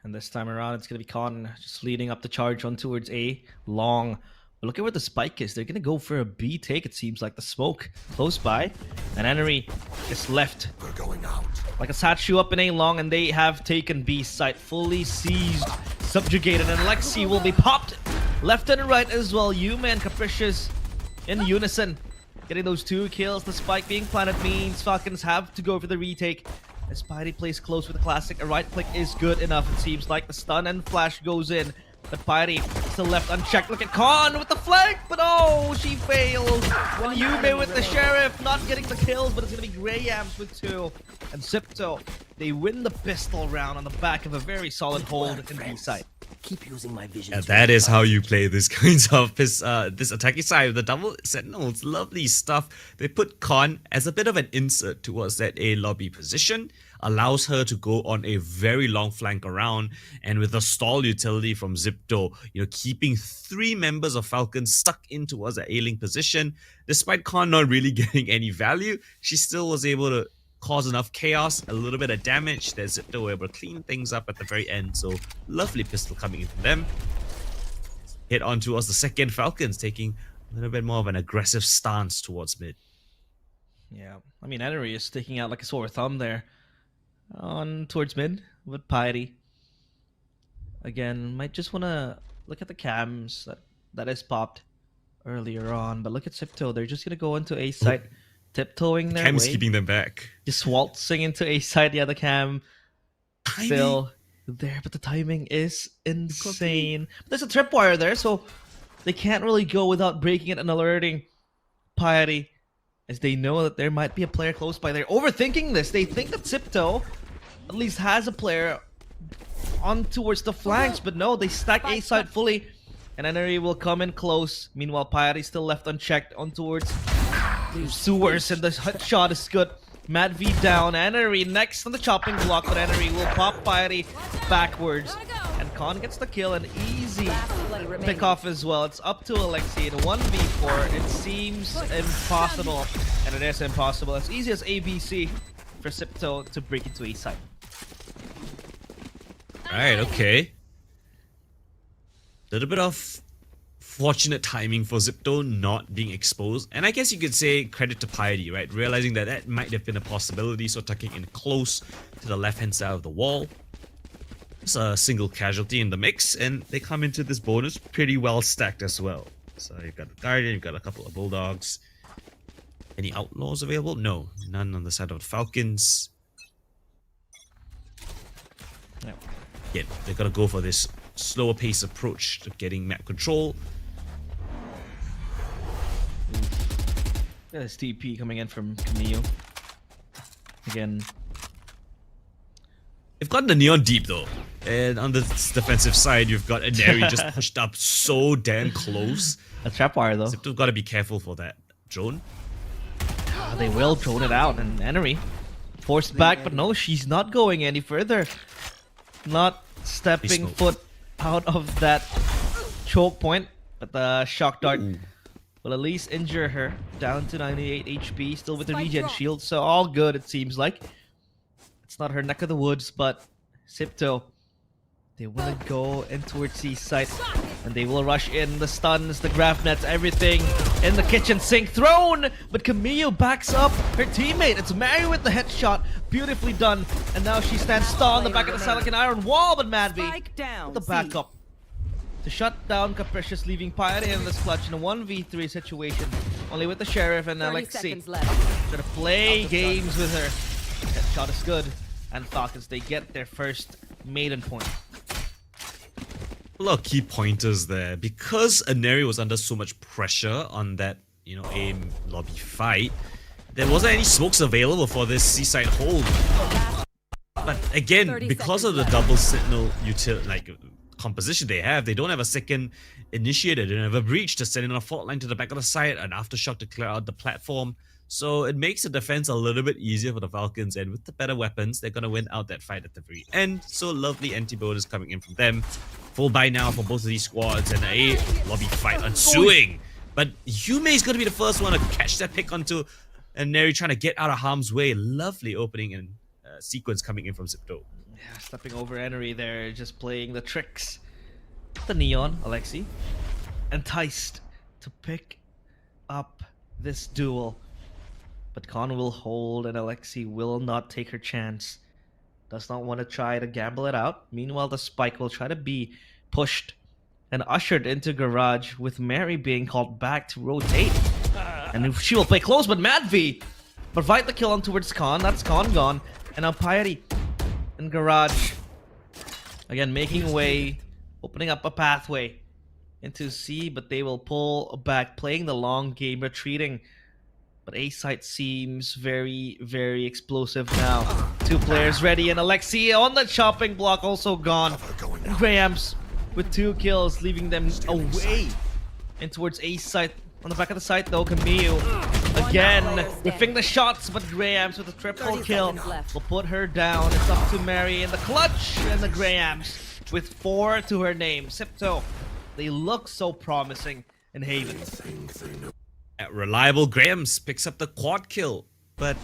And this time around, it's going to be Con just leading up the charge on towards A. Long. But look at where the spike is. They're going to go for a B take, it seems like. The smoke close by. And Enery is left. We're going out. Like a Satchu up in A long, and they have taken B site. Fully seized, subjugated, and Lexi will be popped left and right as well. Yuma and Capricious in unison. Getting those 2 kills. The spike being planted means Falcons have to go for the retake. As Piety plays close with the classic, a right click is good enough. It seems like the stun and flash goes in. But Piety still left unchecked. Look at Khan with the flank, but oh, she fails. And Yume with the Sheriff, not getting the kills, but it's going to be Greyams with 2. And Xipto, they win the pistol round on the back of a very solid hold in B side. Keep using my vision. And that is how you play this kinds of this attacking side. The double sentinels, lovely stuff. They put Con as a bit of an insert towards that A lobby position, allows her to go on a very long flank around, and with a stall utility from Xipto, keeping 3 members of Falcons stuck in towards the A-link position. Despite Con not really getting any value, she still was able to cause enough chaos, a little bit of damage that Xipto were able to clean things up at the very end. So lovely pistol coming in from them. Hit on towards the second Falcons, taking a little bit more of an aggressive stance towards mid. Yeah, I mean, Enery is sticking out like a sore thumb there. On towards mid with Piety. Again, might just want to look at the cams that is popped earlier on. But look at Xipto. They're just going to go into A site. Tiptoeing their Cam's way. keeping them back. Just waltzing into A side. Yeah, the cam still there, but the timing is insane. But there's a tripwire there, so they can't really go without breaking it and alerting Piety, as they know that there might be a player close by. They're overthinking this. They think that Xipto at least has a player on towards the flanks, but no, they stack A side fully, and Enery will come in close. Meanwhile, Piety still left unchecked on towards sewers, and the shot is good. Mad V down. Enery next on the chopping block, but Enery will pop Piety backwards. And Con gets the kill, and easy pick off as well. It's up to Alexi in 1v4. It seems impossible, and it is impossible. As easy as ABC for Xipto to break into A side. Alright, okay. Little bit of fortunate timing for Xipto not being exposed. And I guess you could say credit to Piety, right? Realizing that that might have been a possibility, so tucking in close to the left-hand side of the wall. It's a single casualty in the mix, and they come into this bonus pretty well stacked as well. So you've got the Guardian, you've got a couple of Bulldogs. Any Outlaws available? No, none on the side of the Falcons. Yeah, they're gonna go for this slower pace approach to getting map control. There's TP coming in from Camille. Again. They've got the Neon deep though. And on the defensive side, you've got Enery just pushed up so damn close. A trapwire though. Xipto's got to be careful for that drone. They will drone it out, and Enery forced back, but no, she's not going any further. Not stepping foot out of that choke point, but the shock dart will at least injure her down to 98 HP, still with the regen shield, so all good it seems like. It's not her neck of the woods, but Xipto, they want to go in towards C site, and they will rush in the stuns, the graph nets, everything in the kitchen sink thrown, but Camille backs up her teammate. It's Mary with the headshot, beautifully done, and now she stands tall on the back of the Silicon Iron wall, but Madby with the backup to shut down Capricious, leaving Piety in this clutch in a 1v3 situation, only with the Sheriff and Alexi. Gonna play games with her. Headshot is good, and Falcons, they get their first maiden point. A lot of key pointers there. Because Enery was under so much pressure on that, aim lobby fight, there wasn't any smokes available for this seaside hold. But again, 30 because of seconds the left. double sentinel composition they have, they don't have a second initiator, they don't have a breach to send in a fault line to the back of the site, an aftershock to clear out the platform. So it makes the defense a little bit easier for the Falcons, and with the better weapons, they're gonna win out that fight at the very end. So lovely anti-bonus coming in from them. Full buy now for both of these squads, and a lobby fight ensuing. But Yume's gonna be the first one to catch that pick onto, and Neri trying to get out of harm's way. Lovely opening and sequence coming in from Xipto. Yeah, stepping over Enery there, just playing the tricks. The Neon, Alexi, enticed to pick up this duel. But Khan will hold and Alexi will not take her chance. Does not want to try to gamble it out. Meanwhile, the spike will try to be pushed and ushered into garage, with Mary being called back to rotate. And she will play close, but Madvi provide the kill on towards Khan. That's Khan gone. And now Piety in garage. Again, making way, opening up a pathway into C, but they will pull back, playing the long game, retreating. But A site seems very, very explosive now. Two players ready, and Alexia on the chopping block, also gone. And Grahams with 2 kills, leaving them away and towards A site. On the back of the site though, Camille again whiffing the shots, but Grahams with a triple kill will put her down. It's up to Mary in the clutch, and the Grahams with 4 to her name. Xipto, they look so promising in Haven. Reliable Grahams picks up the quad kill, but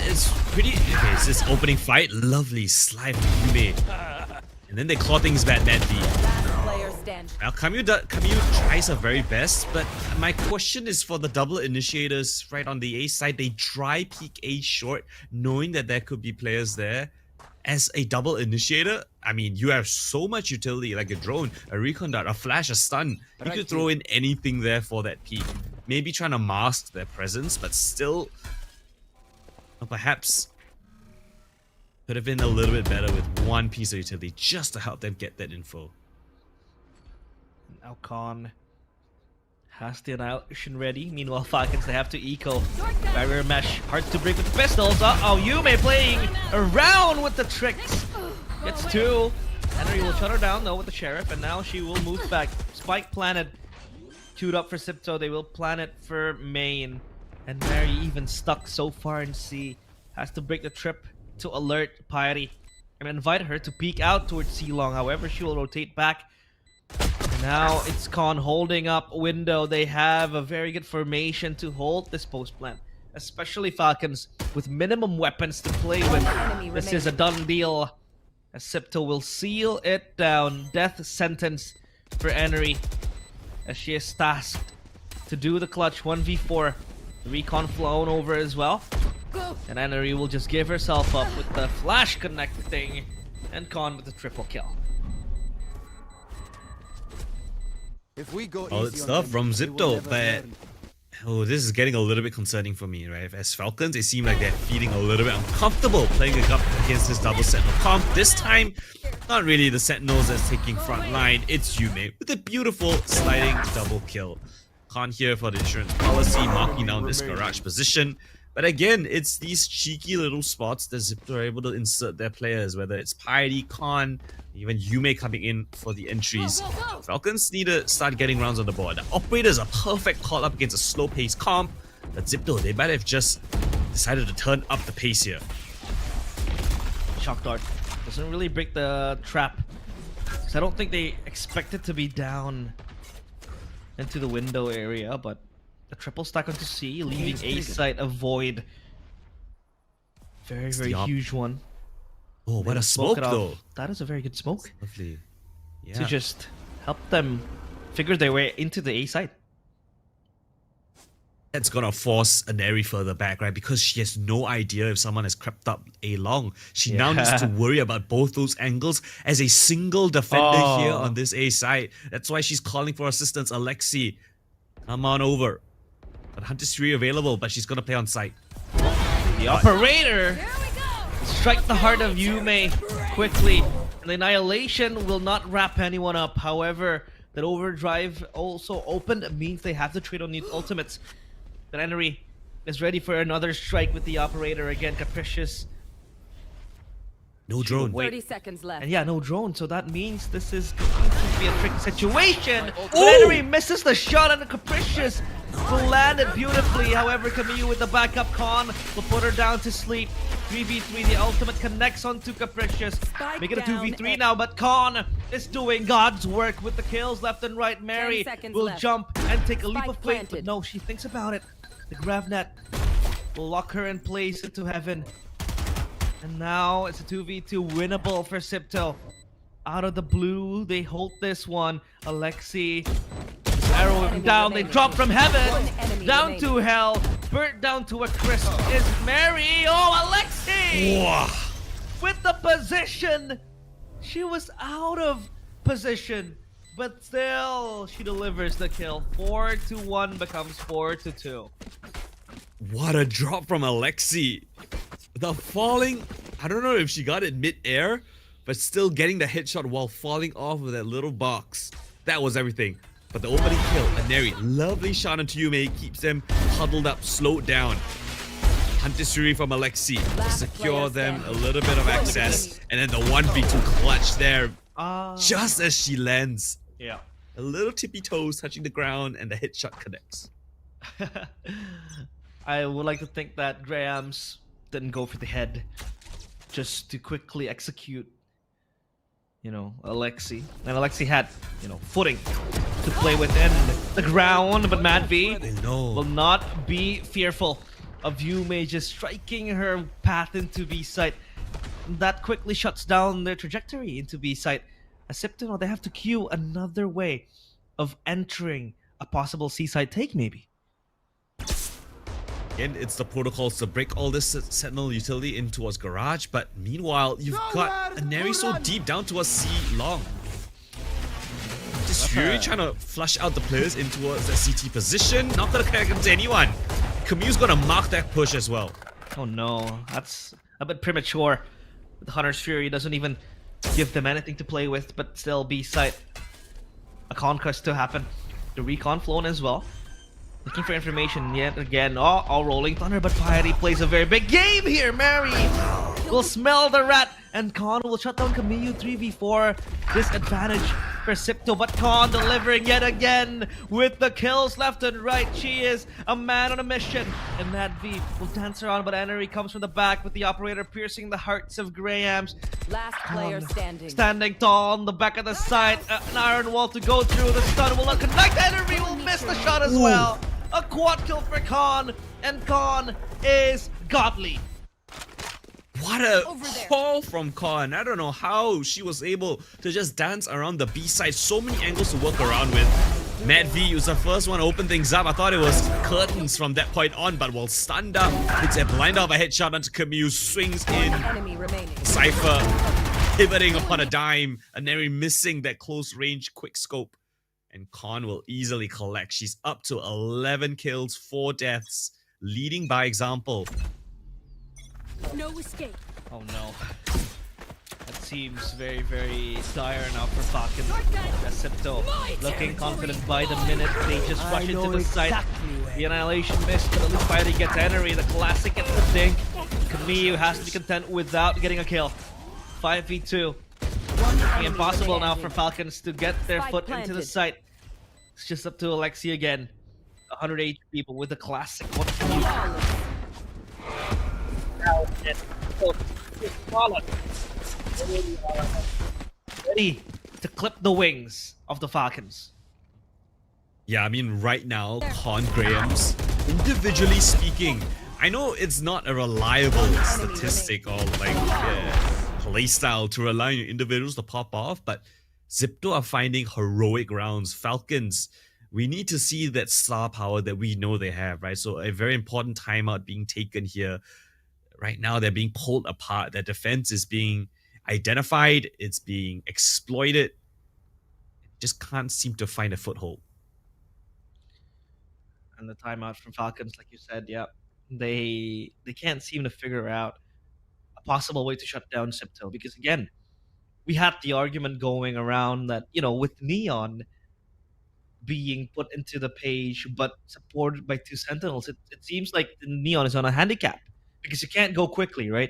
it's pretty okay. It's this opening fight, lovely slide from Yume, and then they claw things back badly. Player stand. Now Camille tries her very best, but my question is for the double initiators right on the A side. They try peek A short, knowing that there could be players there. As a double initiator, I mean, you have so much utility, like a drone, a recon dart, a flash, a stun. You could throw in anything there for that peek. Maybe trying to mask their presence, but still, perhaps could have been a little bit better with one piece of utility just to help them get that info. Now Khan has the annihilation ready. Meanwhile, Falcons, they have to eco. Barrier mesh, hard to break with the pistols. Uh-oh, Yume playing around with the tricks. Gets 2. Henry will shut her down though with the Sheriff, and now she will move back. Spike planted. Queued up for Xipto. They will plan it for main. And Mary even stuck so far in C. Has to break the trip to alert Piety and invite her to peek out towards C long. However, she will rotate back. Now it's Khan holding up window. They have a very good formation to hold this post plan, especially Falcons with minimum weapons to play with. This is a done deal, as Xipto will seal it down. Death sentence for Enery, as she is tasked to do the clutch 1v4. The recon flown over as well, and Enery will just give herself up with the flash connecting, and Khan with the triple kill. Solid stuff from Xipto, but this is getting a little bit concerning for me, right? As Falcons, it seems like they're feeling a little bit uncomfortable playing against this double Sentinel comp. This time, not really the Sentinels that's taking front line, it's Yume with a beautiful sliding double kill. Khan here for the insurance policy, marking down this garage position. But again, it's these cheeky little spots that Xipto are able to insert their players, whether it's Piety, Khan, even Yume coming in for the entries. Falcons need to start getting rounds on the board. The Operator's a perfect call up against a slow-paced comp, but Xipto, they might have just decided to turn up the pace here. Shock Dart doesn't really break the trap, because I don't think they expected to be down into the window area, but the triple stack onto C, leaving A site a void. Very, very huge one. Oh, what a smoke though. That is a very good smoke. Lovely. Yeah. To just help them figure their way into the A site. That's gonna force Aneri further back, right? Because she has no idea if someone has crept up A long. She now needs to worry about both those angles as a single defender here on this A site. That's why she's calling for assistance. Alexi, come on over. But Hunter's 3 available, but she's gonna play on site. The Operator strike the heart of Yume quickly. And the Annihilation will not wrap anyone up. However, that overdrive also opened means they have to trade on the ultimates. But Enery is ready for another strike with the operator again. Capricious. No drone. Wait. 30 seconds left. And yeah, no drone, so that means this is going to be a tricky situation. But Henry misses the shot and Capricious will land it beautifully. However, Camille with the backup con will put her down to sleep. 3v3, the ultimate connects onto Capricious. Make it a 2v3 now, but Con is doing God's work with the kills left and right. Mary 10 seconds will left. jump and take a leap Spike of faith, but planted. no, she thinks about it. The Gravnet will lock her in place into heaven. And now it's a 2v2 winnable for Xipto. Out of the blue, they hold this one. Alexi arrowing down. They drop from heaven down to hell. Burnt down to a crisp is Mary. Oh, Alexi! Wow. With the position. She was out of position. But still, she delivers the kill. 4-1 becomes 4-2. What a drop from Alexi. The falling, I don't know if she got it mid-air, but still getting the headshot while falling off of that little box. That was everything. But the opening kill, a Neri, lovely shot onto Yume, keeps them huddled up, slowed down. Hunter-Suri from Alexi to secure them a little bit of access. And then the 1v2 clutch there, just as she lands. Yeah. A little tippy toes touching the ground and the headshot connects. I would like to think that Graham's didn't go for the head just to quickly execute, Alexi. And Alexi had, footing to play within the ground, but Mad V will not be fearful of Yume just striking her path into B site. That quickly shuts down their trajectory into B site. As Xipto, they have to queue another way of entering a possible C site take, maybe. Again, it's the protocols to break all this Sentinel utility in towards Garage, but meanwhile, you've got a Neri so deep down to a C long. Just Fury trying to flush out the players in towards the CT position, not gonna connect them to anyone. Camille's gonna mark that push as well. Oh no, that's a bit premature. The Hunter's Fury doesn't even give them anything to play with, but still B site. A conquest to happen. The recon flown as well. Looking for information yet again. All rolling thunder, but Piety plays a very big game here. Mary will smell the rat, and Khan will shut down Camille 3v4. Disadvantage for Xipto, but Khan delivering yet again with the kills left and right. She is a man on a mission, and Mad V will dance around, but Enery comes from the back with the operator piercing the hearts of Grahams. Last player standing. Standing tall on the back of the side, an iron wall to go through. The stun will not connect. Enery will miss the shot as well. A quad kill for Khan, and Khan is godly. What a call from Khan. I don't know how she was able to just dance around the B side. So many angles to work around with. Mad V was the first one to open things up. I thought it was curtains from that point on, but while stunned up, it's a blind off a headshot onto Camille, swings in. Enemy remaining. Cypher pivoting upon a dime, and Neri missing that close range quick scope. And Khan will easily collect. She's up to 11 kills, 4 deaths, leading by example. No escape. Oh no. That seems very, very dire now for Falcon. Xipto looking confident by the minute. They just rush into the site. The annihilation missed, but at least Piety gets Enery. The classic gets the dink. Camille has to be content without getting a kill. 5v2. Impossible now for Falcons to get their Spike foot planted. into the site. It's just up to Alexi again. 108 people with the classic. What ready to clip the wings of the Falcons. Yeah, I mean, right now, Con Graham's, individually speaking, I know it's not a reliable statistic or like playstyle to rely on your individuals to pop off, but Xipto are finding heroic rounds. Falcons, we need to see that star power that we know they have, right? So a very important timeout being taken here. Right now, they're being pulled apart. Their defense is being identified. It's being exploited. Just can't seem to find a foothold. And the timeout from Falcons, like you said, yeah, they can't seem to figure out a possible way to shut down Xipto. Because again, we had the argument going around that, with Neon, being put into the page, but supported by two sentinels. It seems like the Neon is on a handicap because you can't go quickly, right?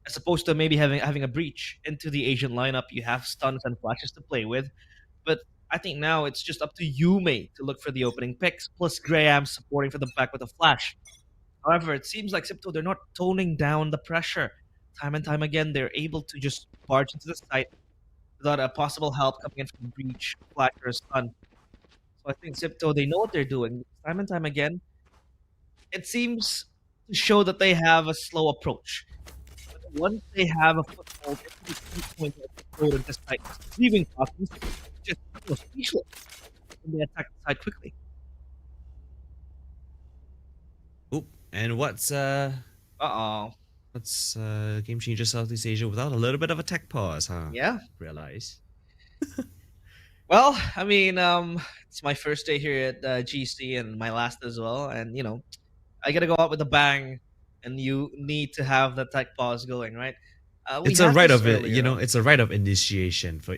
As opposed to maybe having a breach into the Asian lineup, you have stuns and flashes to play with. But I think now it's just up to Yume to look for the opening picks, plus Graham supporting for the back with a flash. However, it seems like Xipto, they're not toning down the pressure. Time and time again, they're able to just barge into the site without a possible help coming in from breach, flash, or a stun. So I think Xipto, they know what they're doing. Time and time again, it seems to show that they have a slow approach. But once they have a foothold into the key point of the road and just like leaving Falcons, just speechless. And they attack the side quickly. Oop. And what's Uh-oh. Game Changer Southeast Asia without a little bit of a tech pause, huh? Yeah. Realize. Well, I mean, it's my first day here at GC and my last as well. And, you know, I got to go out with a bang. And you need to have the tech pause going, right? It's a rite of it, you know. It's a rite of initiation for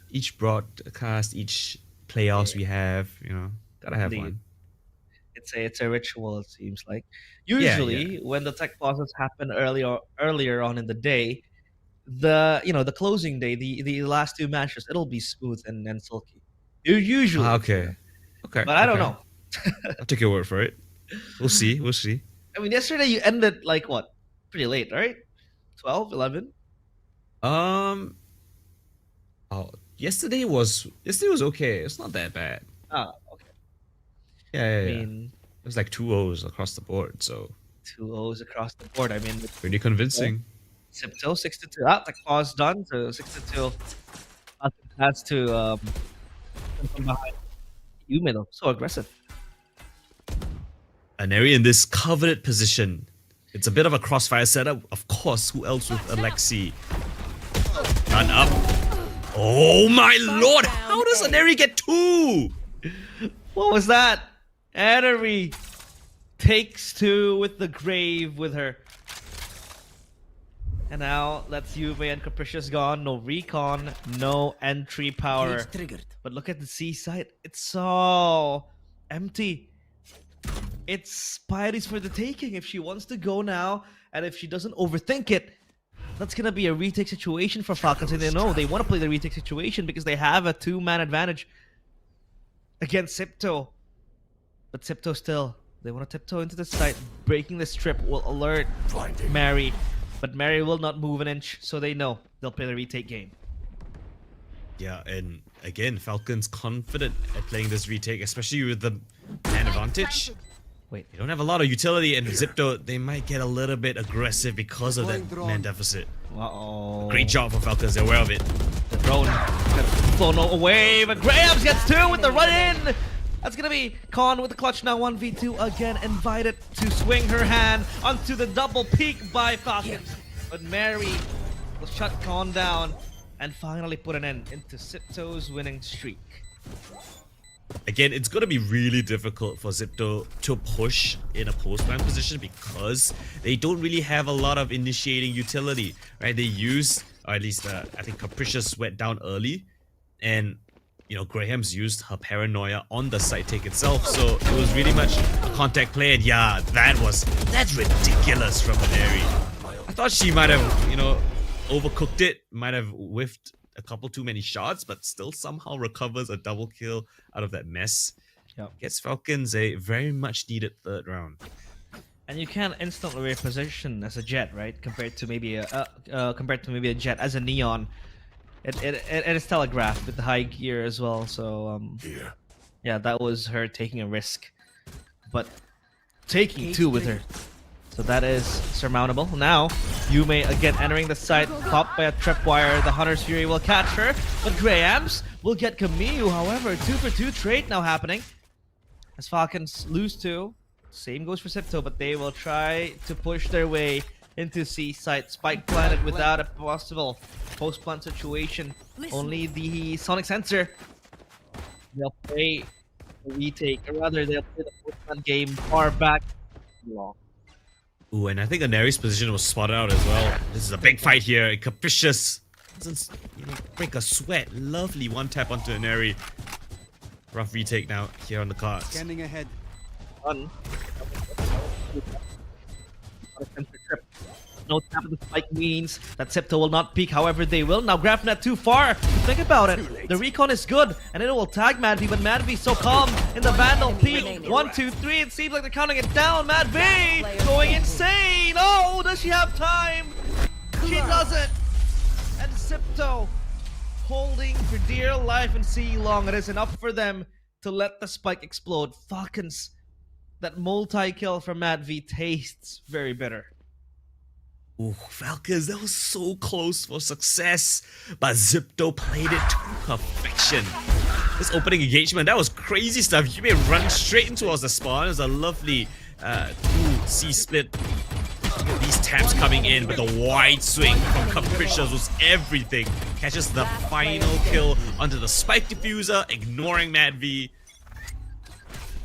each broadcast, each playoffs we have. You know, gotta have one. It's a ritual. It seems like usually when the tech pauses happen earlier on in the day, the closing day, the last two matches, it'll be smooth and silky. Usually, okay, but I don't know. I'll take your word for it. We'll see. We'll see. I mean, yesterday you ended like what? Pretty late, right? 12, 11? Yesterday was okay. It's not that bad. Ah, okay. Yeah. I mean, it was like 2-0s across the board, so 2-0s across the board. I mean, pretty convincing. Xipto 6-2. Ah, the pause done. So 6-2. Has to come from behind. Yume though, so aggressive. An area in this coveted position. It's a bit of a crossfire setup. Of course, who else with Alexi? Run up. Oh my lord! How does Aneri get 2? What was that? Aneri takes 2 with the grave with her. And now that's Yume and Capricious gone. No recon, no entry power. But look at the C site. It's so empty. It's Spidey's for the taking if she wants to go now, and if she doesn't overthink it, that's gonna be a retake situation for Falcons. And they know they want to play the retake situation because they have a 2-man advantage against Xipto. But Xipto still, they want to tiptoe into the site. Breaking the strip will alert Mary, but Mary will not move an inch, so they know they'll play the retake game. Yeah, and again, Falcons confident at playing this retake, especially with the man advantage. Wait, they don't have a lot of utility, and Xipto, they might get a little bit aggressive because of that man deficit. Uh-oh. Great job for Falcons, they're aware of it. The drone flown away, but Grahams gets 2 with the run-in! That's gonna be Con with the clutch now, 1v2 again, invited to swing her hand onto the double peak by Falcons. But Mary will shut Con down and finally put an end into Xipto's winning streak. Again, it's going to be really difficult for Xipto to push in a post-plan position because they don't really have a lot of initiating utility, right? They use, or at least I think Capricious went down early, and you know, Graham's used her paranoia on the side take itself, so it was really much a contact play, and yeah, that's ridiculous from Aneri. I thought she might have, you know, overcooked it, might have whiffed a couple too many shots, but still somehow recovers a double kill out of that mess. Yep. Gets Falcons a very much needed 3rd round. And you can't instantly reposition as a Jet, right? Compared to maybe a Jet as a Neon. It is telegraphed with the high gear as well. So yeah, that was her taking a risk, but taking 2 with her. So that is surmountable. Now, Yume again entering the site, popped by a tripwire. The Hunter's Fury will catch her, but Grahams will get Camus. However, 2-for-2 trade now happening. As Falcons lose 2. Same goes for Xipto, but they will try to push their way into C site. Spike planted without a possible post-plant situation. Only the Sonic Sensor. They'll play the retake, or rather they'll play the post-plant game far back. Long. Ooh, and I think Aneri's position was spotted out as well. This is a big fight here. Capricious doesn't break a sweat. Lovely one tap onto Aneri. Rough retake now here on the cards. Scanning ahead. One. No tap of the spike means that Xipto will not peek, however they will. Now Graph not too far. Think about it. The recon is good, and it will tag Madvi, but Madvi's so calm in the Vandal peek. 1, 2, 3, it seems like they're counting it down. Madvi going insane. Oh, does she have time? She doesn't. And Xipto holding for dear life and see long. It is enough for them to let the spike explode. Falcons, that multi-kill from Madvi tastes very bitter. Ooh, Falcons, that was so close for success, but Xipto played it to perfection. This opening engagement, that was crazy stuff. You may run straight into us the spawn. It was a lovely 2C split. These taps coming in, but the wide swing from Capricious was everything. Catches the final kill onto the spike diffuser, ignoring Madvi.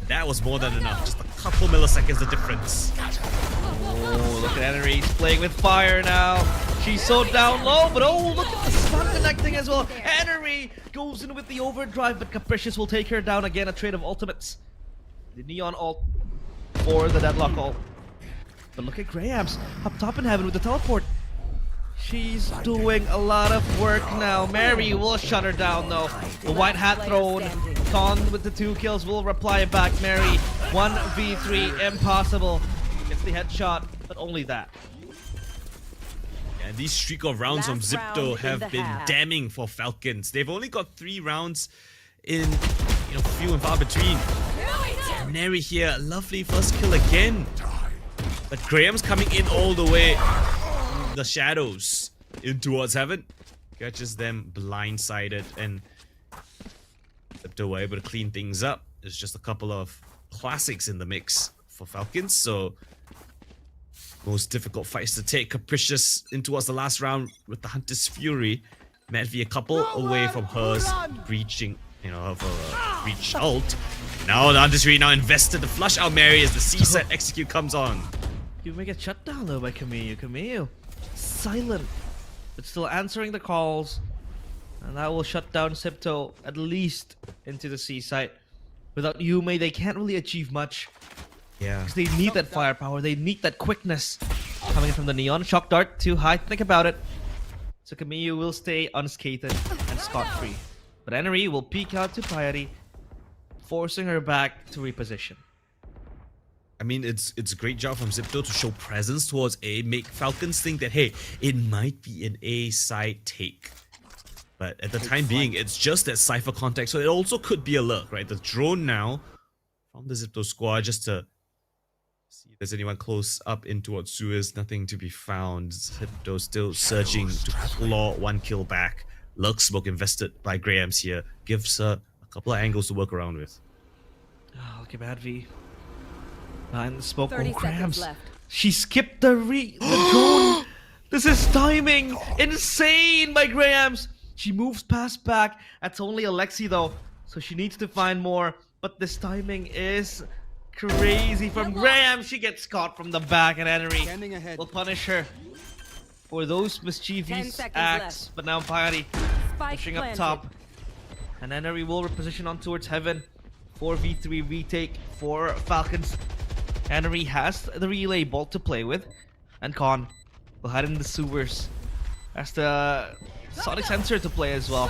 That was more than enough. Just a couple milliseconds of difference. Oh, look at Henry. He's playing with fire now. She's so down low, but oh, look at the stun connecting as well. Henry goes in with the overdrive, but Capricious will take her down again. A trade of ultimates. The Neon ult or the Deadlock ult. But look at Grahams up top in heaven with the teleport. She's doing a lot of work now. Mary will shut her down though. The white hat thrown. Con with the 2 kills will reply back. Mary 1v3, impossible. Gets the headshot, but only that. And these streak of rounds from Last Xipto round have in the been half. damning for Falcons. They've only got 3 rounds in few and far between. And Neri here, lovely first kill again. But Graham's coming in all the way. The shadows in towards heaven. Catches them blindsided, and Xipto were able to clean things up. There's just a couple of classics in the mix for Falcons, so most difficult fights to take. Capricious in towards the last round with the Hunter's Fury. Madvi a couple away from hers breaching, of her breach ult. Now the Hunter's Fury now invested to flush out Mary as the C-set execute comes on. You may get shut down though by Camille. Camille, silent, but still answering the calls. And that will shut down Xipto at least into the C site. Without Yume, they can't really achieve much. Yeah. Because they need that firepower, they need that quickness. Coming in from the Neon. Shock Dart too high, think about it. So Camille will stay unscathed and scot-free. But Enery will peek out to Piety, forcing her back to reposition. I mean, it's a great job from Xipto to show presence towards A, make Falcons think that, hey, it might be an A side take. But at the time being, it's just that Cypher contact, so it also could be a lurk, right? The drone now from the Xipto squad just to see if there's anyone close up in towards Suez. Nothing to be found. Xipto still searching to claw 1 kill back. Lurk smoke invested by Grahams here. Gives her a couple of angles to work around with. Oh, look at Madvi. Behind the smoke. 30 Oh, seconds Grams. left. She skipped the drone. This is timing. Insane by Grahams. She moves past back. That's only Alexi though. So she needs to find more. But this timing is crazy from Graham. She gets caught from the back, and Henry Scanning ahead. will punish her for those 10 mischievous seconds acts. left. But now Piety Spike pushing up planted. top. And Henry will reposition on towards heaven. 4v3 retake for Falcons. Henry has the relay bolt to play with. And Con will hide in the sewers. Has the Sonic Sensor to play as well.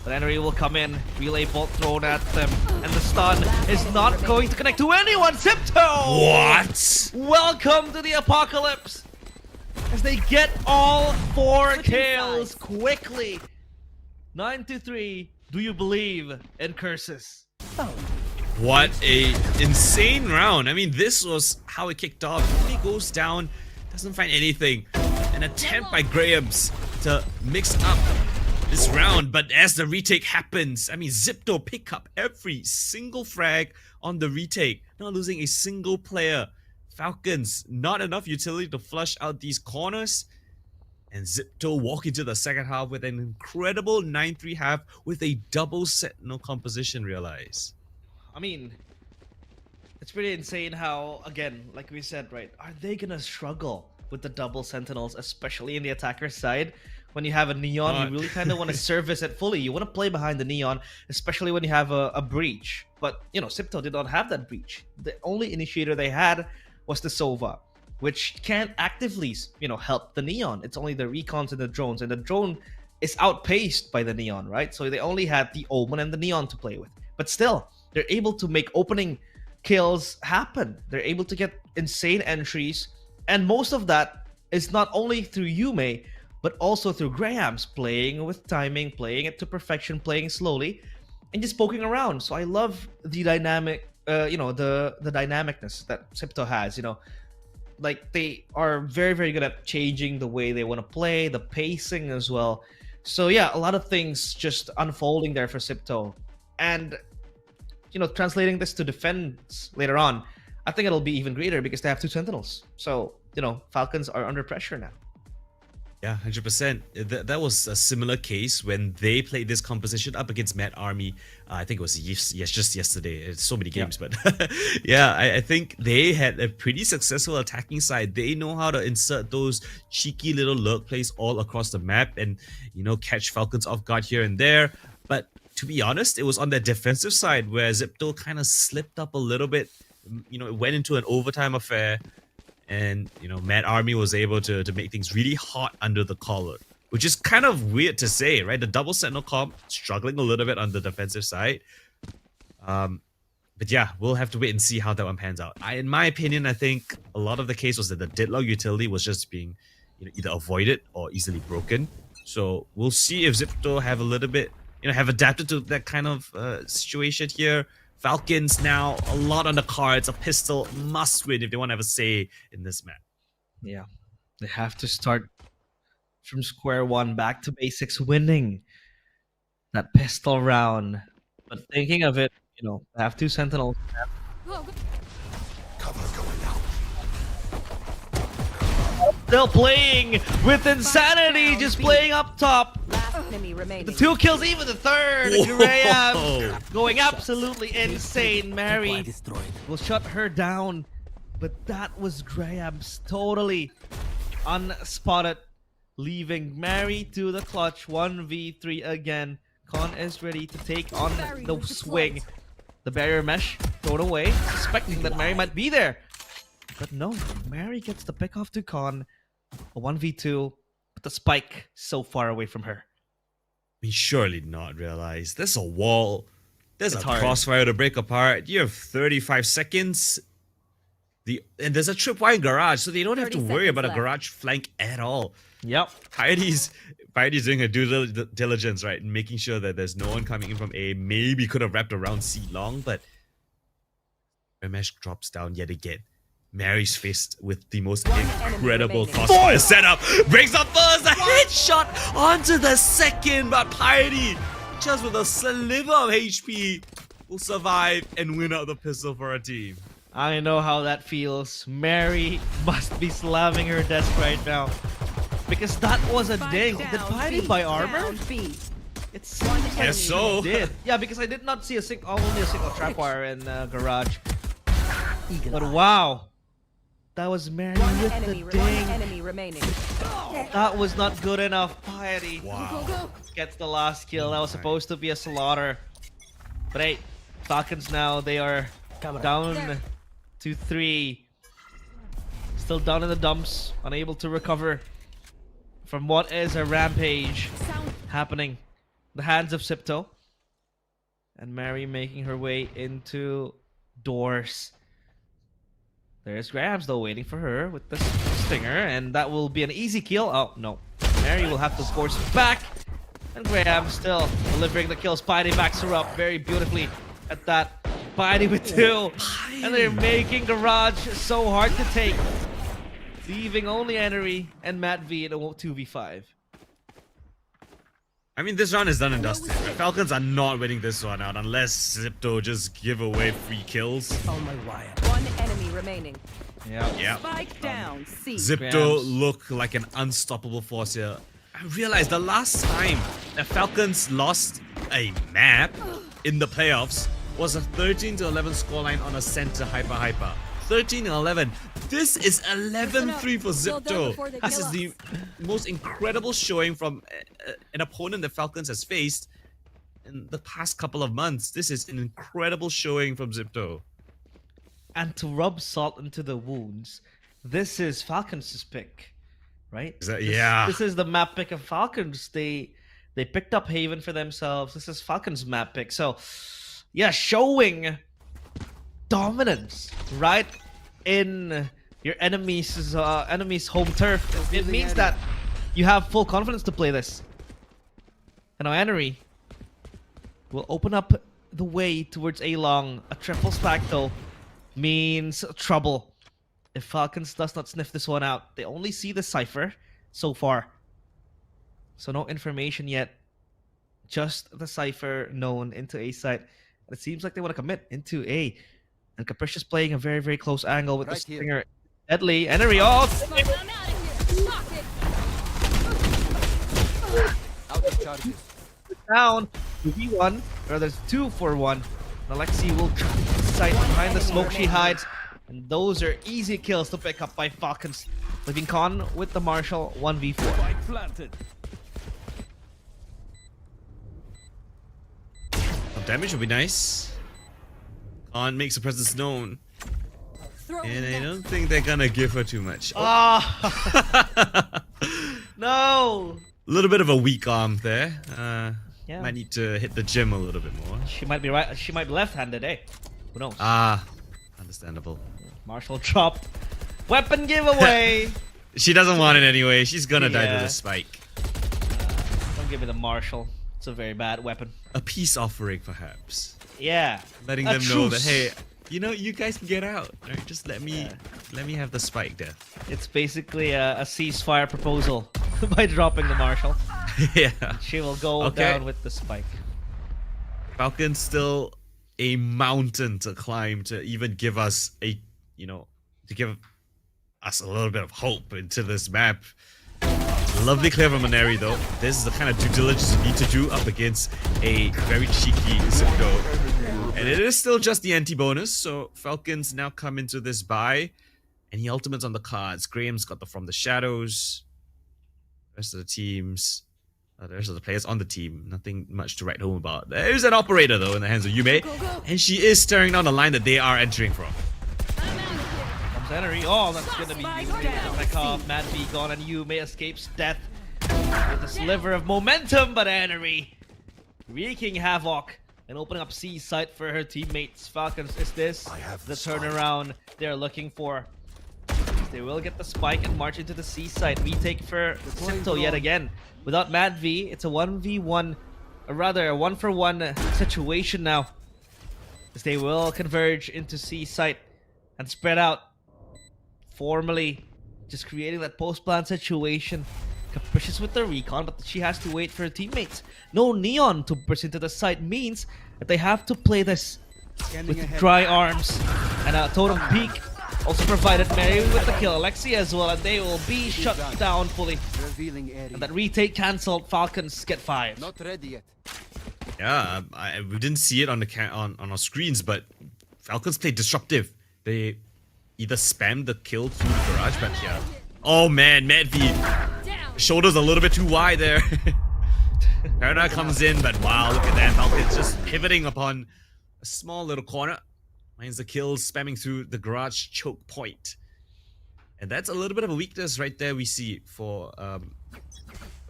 But Henry will come in. Relay bolt thrown at them. And the stun is not going to connect to anyone. Xipto! What? Welcome to the apocalypse! As they get all 4 Switching kills sides. quickly. 9-3. Do you believe in curses? What a insane round. I mean, this was how it kicked off. He goes down, doesn't find anything. An attempt by Grahams to mix up this round, but as the retake happens, I mean, Xipto pick up every single frag on the retake, not losing a single player. Falcons, not enough utility to flush out these corners. And Xipto walk into the second half with an incredible 9-3 half with a double Sentinel composition, realize. I mean, it's pretty insane how, again, like we said, right, are they gonna struggle with the double Sentinels, especially in the attacker side, when you have a neon, you really kind of want to service it fully. You want to play behind the neon, especially when you have a breach. But, you know, Xipto did not have that breach. The only initiator they had was the Sova, which can't actively, you know, help the neon. It's only the recons and the drones, and the drone is outpaced by the neon, right? So they only had the Omen and the neon to play with. But still, they're able to make opening kills happen. They're able to get insane entries, and most of that is not only through Yume, but also through Graham's playing with timing, playing it to perfection, playing slowly, and just poking around. So I love the dynamic, you know, the dynamicness that Xipto has. You know, like they are very, very good at changing the way they want to play, the pacing as well. So yeah, a lot of things just unfolding there for Xipto, and you know, translating this to defense later on, I think it'll be even greater because they have 2 Sentinels. So you know, Falcons are under pressure now. Yeah, 100%. That was a similar case when they played this composition up against Mad Army. I think it was just yesterday. It's so many games, but yeah, I think they had a pretty successful attacking side. They know how to insert those cheeky little lurk plays all across the map and, you know, catch Falcons off guard here and there. But to be honest, it was on their defensive side where Xipto kind of slipped up a little bit. You know, it went into an overtime affair. And, you know, Mad Army was able to make things really hot under the collar, which is kind of weird to say, right? The double Sentinel comp struggling a little bit on the defensive side. But yeah, we'll have to wait and see how that one pans out. In my opinion, I think a lot of the case was that the deadlock utility was just being, you know, either avoided or easily broken. So we'll see if Xipto have a little bit, you know, have adapted to that kind of situation here. Falcons now, a lot on the cards. A pistol must win if they want to have a say in this map. Yeah, they have to start from square one, back to basics, winning that pistol round. But thinking of it, you know, they have 2 Sentinels. Cover going out. Still playing with insanity, just playing up top. Last enemy remaining. The 2 kills, even the 3rd. Graham going absolutely insane. Mary Destroyed. will shut her down, but that was Graham's totally unspotted, leaving Mary to the clutch. 1v3 again. Con is ready to take on the swing. The barrier mesh thrown away, suspecting that Mary might be there. But no, Mary gets the pick off to Con. A 1v2, but the spike so far away from her. We surely did not realize there's a wall. There's It's a hard. crossfire to break apart. You have 35 seconds. And there's a tripwire garage, so they don't have to 30 worry about a seconds left. garage flank at all. Yep. Heidi's doing her due diligence, right? And making sure that there's no one coming in from A. Maybe could have wrapped around C long, but Ramesh drops down yet again. Mary's faced with the most incredible remaining. crossfire setup. Breaks up first, a headshot onto the second, but Piety, just with a sliver of HP, will survive and win out the pistol for her team. I know how that feels. Mary must be slamming her desk right now. Because that was a ding. Did Piety buy armor? Down B. It seems like Guess so. it did. Yeah, because I did not see only a single trapwire in garage. But wow. That was Mary One with enemy, the one ding. enemy remaining. That was not good enough. Piety Wow. gets the last kill. That was supposed to be a slaughter. But hey, Falcons now, they are down to 3. Still down in the dumps, unable to recover from what is a rampage happening. The hands of Xipto. And Mary making her way into doors. There's Graham though waiting for her with the stinger, and that will be an easy kill. Oh no, Mary will have to force back, and Graham still delivering the kills. Piety backs her up very beautifully at that. Piety with 2, and they're making Garage so hard to take, leaving only Enery and Matt V in a 2v5. I mean, this round is done and dusted. The Falcons are not winning this one out unless Xipto just give away free kills. On my wire. One enemy remaining. Yeah. Spike down C. Xipto Grams. look like an unstoppable force here. I realized the last time the Falcons lost a map in the playoffs was a 13-11 scoreline on a center HYPA. 13-11. This is 11-3 for Build up Xipto. before they This kill is the most incredible showing from an opponent that Falcons has faced in the past couple of months. This is an incredible showing from Xipto. And to rub salt into the wounds, this is Falcons' pick, right? Yeah. This is the map pick of Falcons. They picked up Haven for themselves. This is Falcons' map pick. So, yeah, showing dominance right in your enemy's home turf. It means that you have full confidence to play this. And now Enery will open up the way towards A-Long. A triple stack though means trouble if Falcons does not sniff this one out. They only see the Cypher so far. So no information yet. Just the Cypher known into A site. It seems like they want to commit into A. And Capricious playing a very, very close angle with the Stinger. Deadly. Enery off! Out of charges. Down. 2v1. Or there's 2 for 1. Alexi will sight behind the smoke she hides. And those are easy kills to pick up by Falcons. Leaving Con with the Marshall 1v4. Planted. Some damage would be nice. Khan makes her presence known. And I don't think they're gonna give her too much. Ah! No! A little bit of a weak arm there. Yeah. Might need to hit the gym a little bit more. She might be right. She might be left-handed, eh? Who knows? Ah, understandable. Marshall dropped. Weapon giveaway! She doesn't want it anyway. She's gonna die to Yeah. the spike. Don't give me the Marshall. It's a very bad weapon. A peace offering, perhaps. Yeah. Letting A them know that, truce. hey, you know, you guys can get out. Right? Just let me have the spike there. It's basically a ceasefire proposal by dropping the Marshall. Yeah. She will go Okay. down with the spike. Falcon's still a mountain to climb to even give us a, to give us a little bit of hope into this map. Lovely clear from Maneri though. This is the kind of due diligence you need to do up against a very cheeky Xipto. And it is still just the anti-bonus, so Falcons now come into this buy. And the ultimate's on the cards. Graham's got the From the Shadows. The rest of the teams, the rest of the players on the team, nothing much to write home about. There's an operator though in the hands of Yume. And she is staring down the line that they are entering from. Comes Enery. Oh, that's gonna be Yume. Back off. Mad V gone and Yume escapes death with a sliver of momentum, but Enery wreaking havoc and opening up C site for her teammates. Falcons, is this the turnaround they're looking for? They will get the spike and march into the C site. Retake for Xipto yet again. Without Mad V, it's a 1v1, or rather a 1-for-1 situation now. As they will converge into C site and spread out. Formally, just creating that post-plan situation. Capricious with the recon, but she has to wait for her teammates. No Neon to burst into the site means that they have to play this with dry arms. And a Totem Peak also provided Mary with the kill. Alexi as well, and they will be shut down fully. Revealing area. And that retake cancelled. Falcons get 5. Not ready yet. Yeah, we didn't see it on the on our screens, but Falcons played disruptive. They either spammed the kill through the garage, but yeah. Oh man, Mad V. Shoulders a little bit too wide there. Paranoia comes in, but wow, look at that. Falcons just pivoting upon a small little corner. Finds the kills, spamming through the garage choke point. And that's a little bit of a weakness right there we see for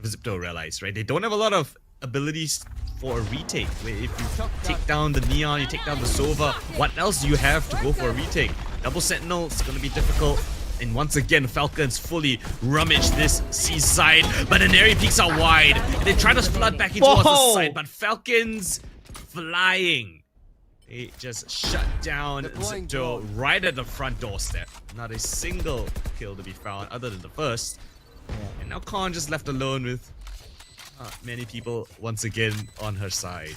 Xipto, realize, right? They don't have a lot of abilities for a retake. If you take down the Neon, you take down the Sova, what else do you have to go for a retake? Double Sentinel, it's gonna be difficult. And once again, Falcons fully rummage this C side, but Aneri peeks out wide. And they try to flood back in towards the side, but Falcons flying. They just shut down Xipto right at the front doorstep. Not a single kill to be found other than the first. And now Khan just left alone with many people once again on her side.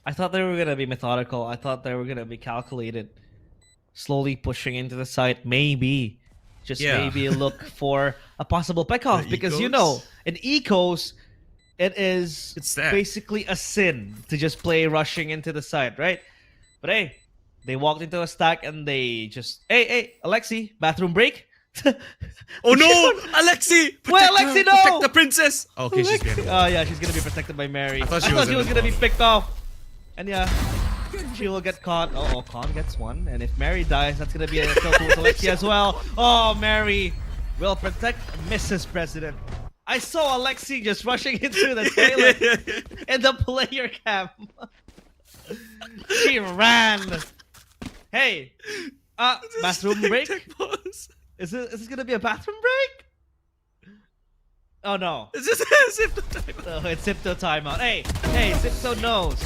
I thought they were going to be methodical. I thought they were going to be calculated. Slowly pushing into the site. Maybe. Just maybe look for a possible pick-off. The Because, ecos? you know, in ecos, it is It's that. basically a sin to just play rushing into the site, right? But hey, They walked into a stack and they just, hey, Alexi, bathroom break. Oh no, Alexi! Wait, Alexi, no! Protect the princess. Okay, she's behind the wall. Oh yeah, she's gonna be protected by Mary. I thought she she was was in the gonna be wall. picked off. And yeah, she will get caught. Oh, Con gets one. And if Mary dies, that's gonna be a kill to Alexi as well. Oh, Mary will protect Mrs. President. I saw Alexi just rushing into the toilet in the player cam. She ran. Hey, bathroom break? Pause. Is this gonna be a bathroom break? Oh no. Is this Xipto time? Oh, it's Xipto timeout. Hey, Xipto knows.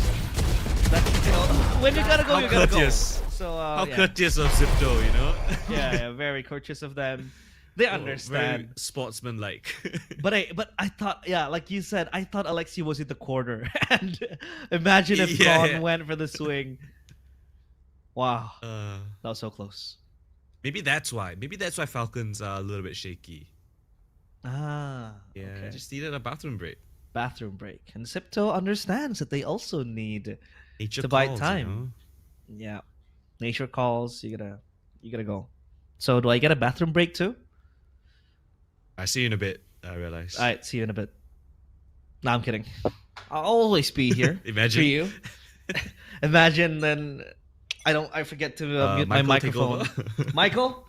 That's, you know, when you gotta go, you gotta courteous. go. So, How yeah. courteous of Xipto, you know? Yeah, very courteous of them. They understand. Very sportsman-like. But I thought, yeah, like you said, I thought Alexi was in the corner. And imagine if Con went for the swing. Wow, that was so close. Maybe that's why. Maybe that's why Falcons are a little bit shaky. Ah, Yeah, okay. just needed a bathroom break. Bathroom break. And Xipto understands that they also need Nature to buy calls, time. Yeah, nature calls. You gotta go. So do I get a bathroom break too? I see you in a bit. I realize. All right, see you in a bit. No, I'm kidding. I'll always be here Imagine. for you. Imagine then I forget to mute my Michael, take microphone. over. Michael,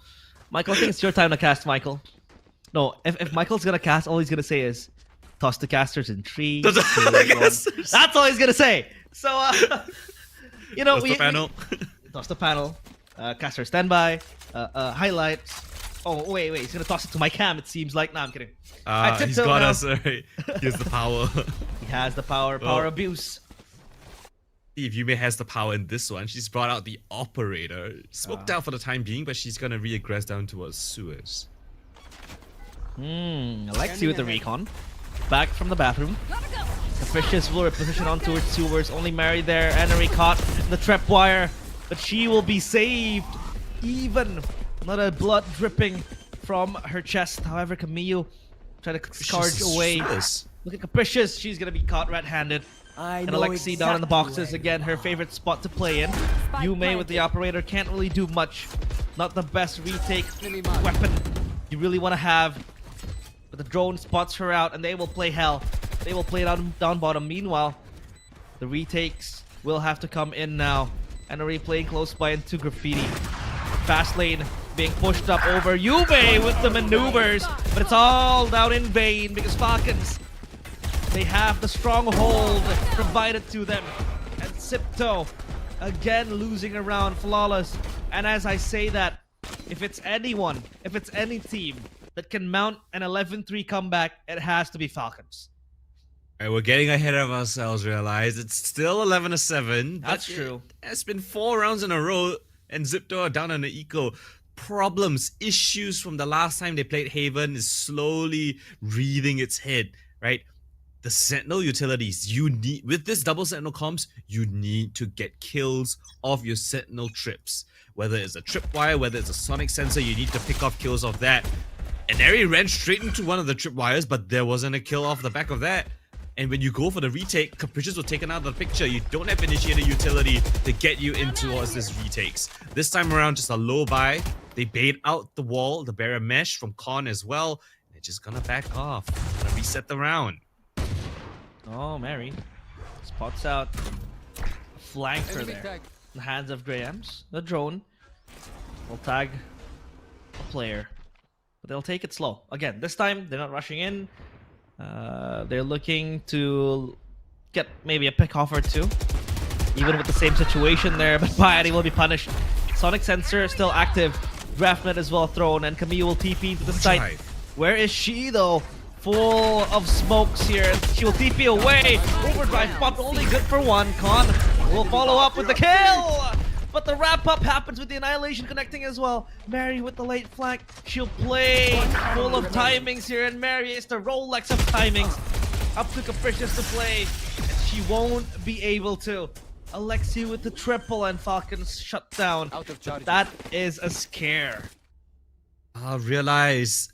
I think it's your time to cast, Michael. No, if Michael's gonna cast, all he's gonna say is, "Toss the casters in 3, 2, 1." That's all he's gonna say. So, you know, What's the panel? toss the panel, caster standby, highlights. Oh wait, he's gonna toss it to my cam. It seems like. Nah, I'm kidding. He's got us. Right. He has the power. He has the power abuse. If Yume has the power in this one, she's brought out the operator. Smoked out for the time being, but she's gonna reaggress down towards sewers. Alexi with the recon. Back from the bathroom. The fishes will reposition on towards sewers. Only Mary there. Enery caught in the trap wire. But she will be saved. Even not a blood dripping from her chest. However, Camille tried to charge away. Look at Capricious. She's gonna be caught red-handed. And Alexi down in the boxes again, her favorite spot to play in. Yume with the operator can't really do much. Not the best retake weapon you really want to have. But the drone spots her out and they will play hell. They will play down bottom. Meanwhile, the retakes will have to come in now. And a replay close by into Graffiti. Fast lane being pushed up over Yume with the maneuvers. But it's all down in vain because Falcons, they have the stronghold provided to them. And Xipto, again losing around flawless. And as I say that, if it's anyone, if it's any team that can mount an 11-3 comeback, it has to be Falcons. Alright, we're getting ahead of ourselves, realize. It's still 11-7. That's true. It's been 4 rounds in a row, and Xipto are down on the eco. Problems, issues from the last time they played Haven is slowly rearing its head, right? The Sentinel utilities, you need, with this double Sentinel comms, you need to get kills off your Sentinel trips. Whether it's a tripwire, whether it's a sonic sensor, you need to pick off kills off that. And Eri ran straight into one of the tripwires, but there wasn't a kill off the back of that. And when you go for the retake, Capricious was taken out of the picture. You don't have initiator utility to get you in towards this retakes. This time around, just a low buy. They bait out the wall, the barrier mesh from Con as well. They're just gonna back off. Gonna reset the round. Oh, Mary spots out a flanker Enemy there. tag. In the hands of Grahams. The drone will tag a player. But they'll take it slow. Again, this time they're not rushing in. They're looking to get maybe a pick off or two. Even with the same situation there, but Piety will be punished. Sonic sensor still active. Draftnet as well thrown, and Camille will TP into the site. Where is she though? Full of smokes here. She will TP away. Overdrive pop only good for one. Con will follow up with the kill. But the wrap-up happens with the Annihilation connecting as well. Mary with the late flank. She'll play full of timings here. And Mary is the Rolex of timings. Up to Capricious to play. And she won't be able to. Alexi with the triple and Falcons shut down. Out of charge. That is a scare. I realize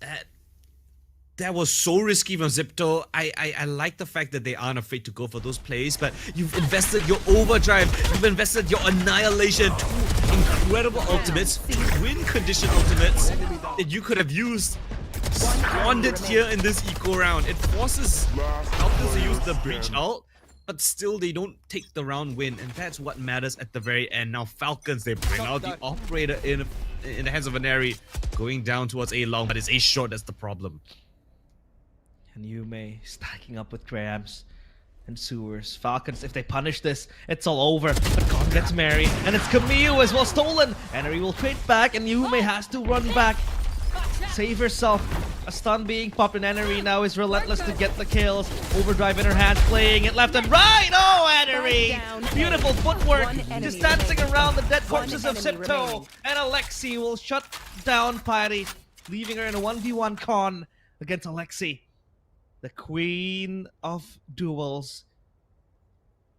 that was so risky from Xipto. I like the fact that they aren't afraid to go for those plays, but you've invested your overdrive, you've invested your annihilation, 2 incredible ultimates, win condition ultimates that you could have used. Squandered here in this eco round. It forces Falcons to use the breach ult, but still they don't take the round win, and that's what matters at the very end. Now Falcons, they bring out the operator in the hands of Aneri, going down towards A long, but it's A short that's the problem. And Yume stacking up with Grams and Sewers. Falcons, if they punish this, it's all over. But Con gets Mary, and it's Camille as well stolen. Aneri will trade back, and Yume has to run back. Save herself. A stun being popped, and Aneri now is relentless to get the kills. Overdrive in her hands, playing it left and right. Oh, Aneri! Beautiful footwork. Just dancing around the dead corpses of Xipto. And Alexi will shut down Pyre, leaving her in a 1v1 Con against Alexi, the queen of duels.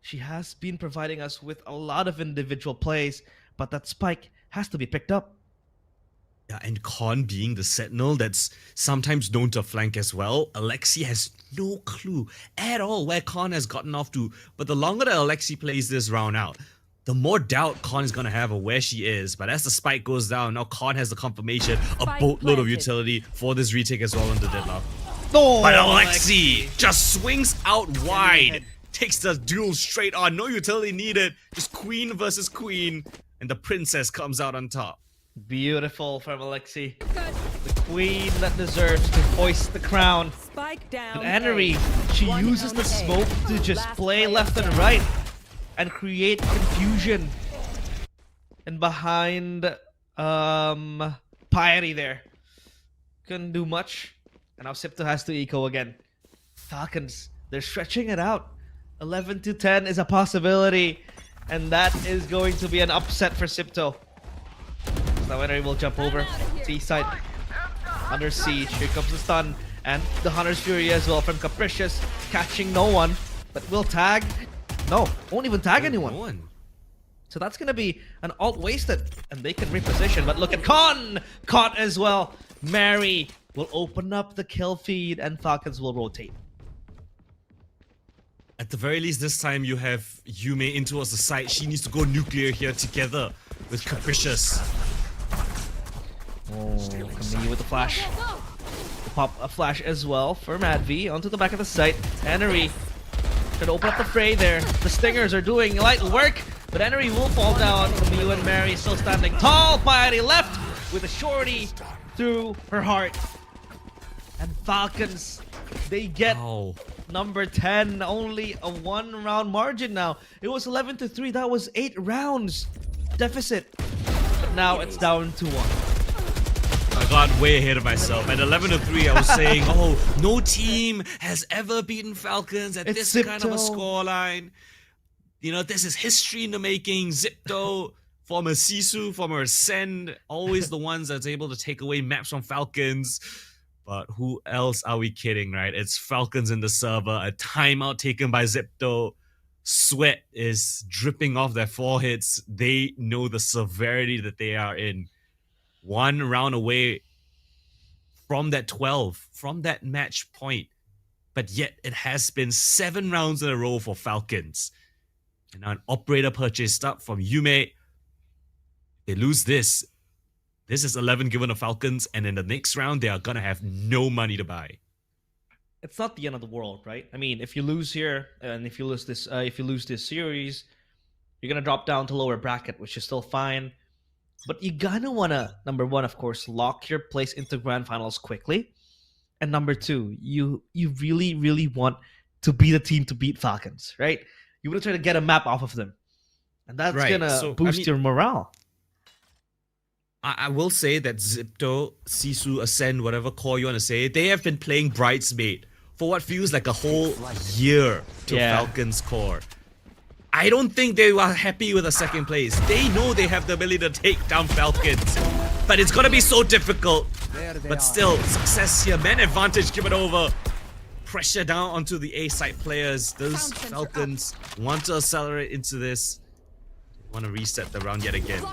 She has been providing us with a lot of individual plays, but that spike has to be picked up. Yeah, and Con being the sentinel that's sometimes known to flank as well, Alexi has no clue at all where Con has gotten off to. But the longer that Alexi plays this round out, the more doubt Con is going to have of where she is. But as the spike goes down, now Con has the confirmation, a boatload of utility for this retake as well on the deadlock. Oh, But Alexi just swings out wide, takes the duel straight on, no utility needed, just queen versus queen, and the princess comes out on top. Beautiful from Alexi. The queen that deserves to hoist the crown. Spike down. But Aneri, she One uses the down A. smoke to just Last play player left and standing. right and create confusion. And behind Pyre there. Couldn't do much. And now Xipto has to eco again. Falcons, they're stretching it out. 11 to 10 is a possibility. And that is going to be an upset for Xipto. Now Aneri will jump over. C-side. Under siege. Here comes the stun. And the Hunter's Fury as well from Capricious. Catching no one. But will tag. No, won't even tag anyone. So that's going to be an ult wasted. And they can reposition. But look at Con! Caught as well. Mary will open up the kill feed. And Falcons will rotate. At the very least, this time you have Yume in towards the side. She needs to go nuclear here together with Capricious. Oh, Camille with the flash. Pop a flash as well for Mad V onto the back of the site. Aneri trying to open up the fray there. The Stingers are doing light work, but Aneri will fall down. Camille and Mary still standing tall. Piety left with a shorty through her heart. And Falcons, they get number 10. Only a 1-round margin now. It was 11 to 3. That was 8 rounds deficit. But now it's down to 1. I got way ahead of myself. At 11 to 3, I was saying, oh, no team has ever beaten Falcons at It's this kind of a Xipto. scoreline. You know, this is history in the making. Xipto, former Sisu, former Ascend, always the ones that's able to take away maps from Falcons. But who else are we kidding, right? It's Falcons in the server, a timeout taken by Xipto. Sweat is dripping off their foreheads. They know the severity that they are in. 1 round away from that 12, from that match point. But yet it has been 7 rounds in a row for Falcons. And now an operator purchased up from Yume. They lose this. This is 11 given to Falcons, and in the next round, they are gonna have no money to buy. It's not the end of the world, right? I mean, if you lose here and if you lose this series, you're gonna drop down to lower bracket, which is still fine. But you gonna wanna, number one, of course, lock your place into grand finals quickly, and number two, you really, really want to be the team to beat Falcons, right? You wanna try to get a map off of them, and that's Right, gonna so, boost your morale. I will say that Xipto, Sisu, Ascend, whatever core you want to say, they have been playing Bridesmaid for what feels like a whole year to Falcons core. I don't think they were happy with a second place. They know they have the ability to take down Falcons, but it's gonna be so difficult. But still, success here, man advantage given over. Pressure down onto the A side players. Those Falcons want to accelerate into this. Want to reset the round yet again.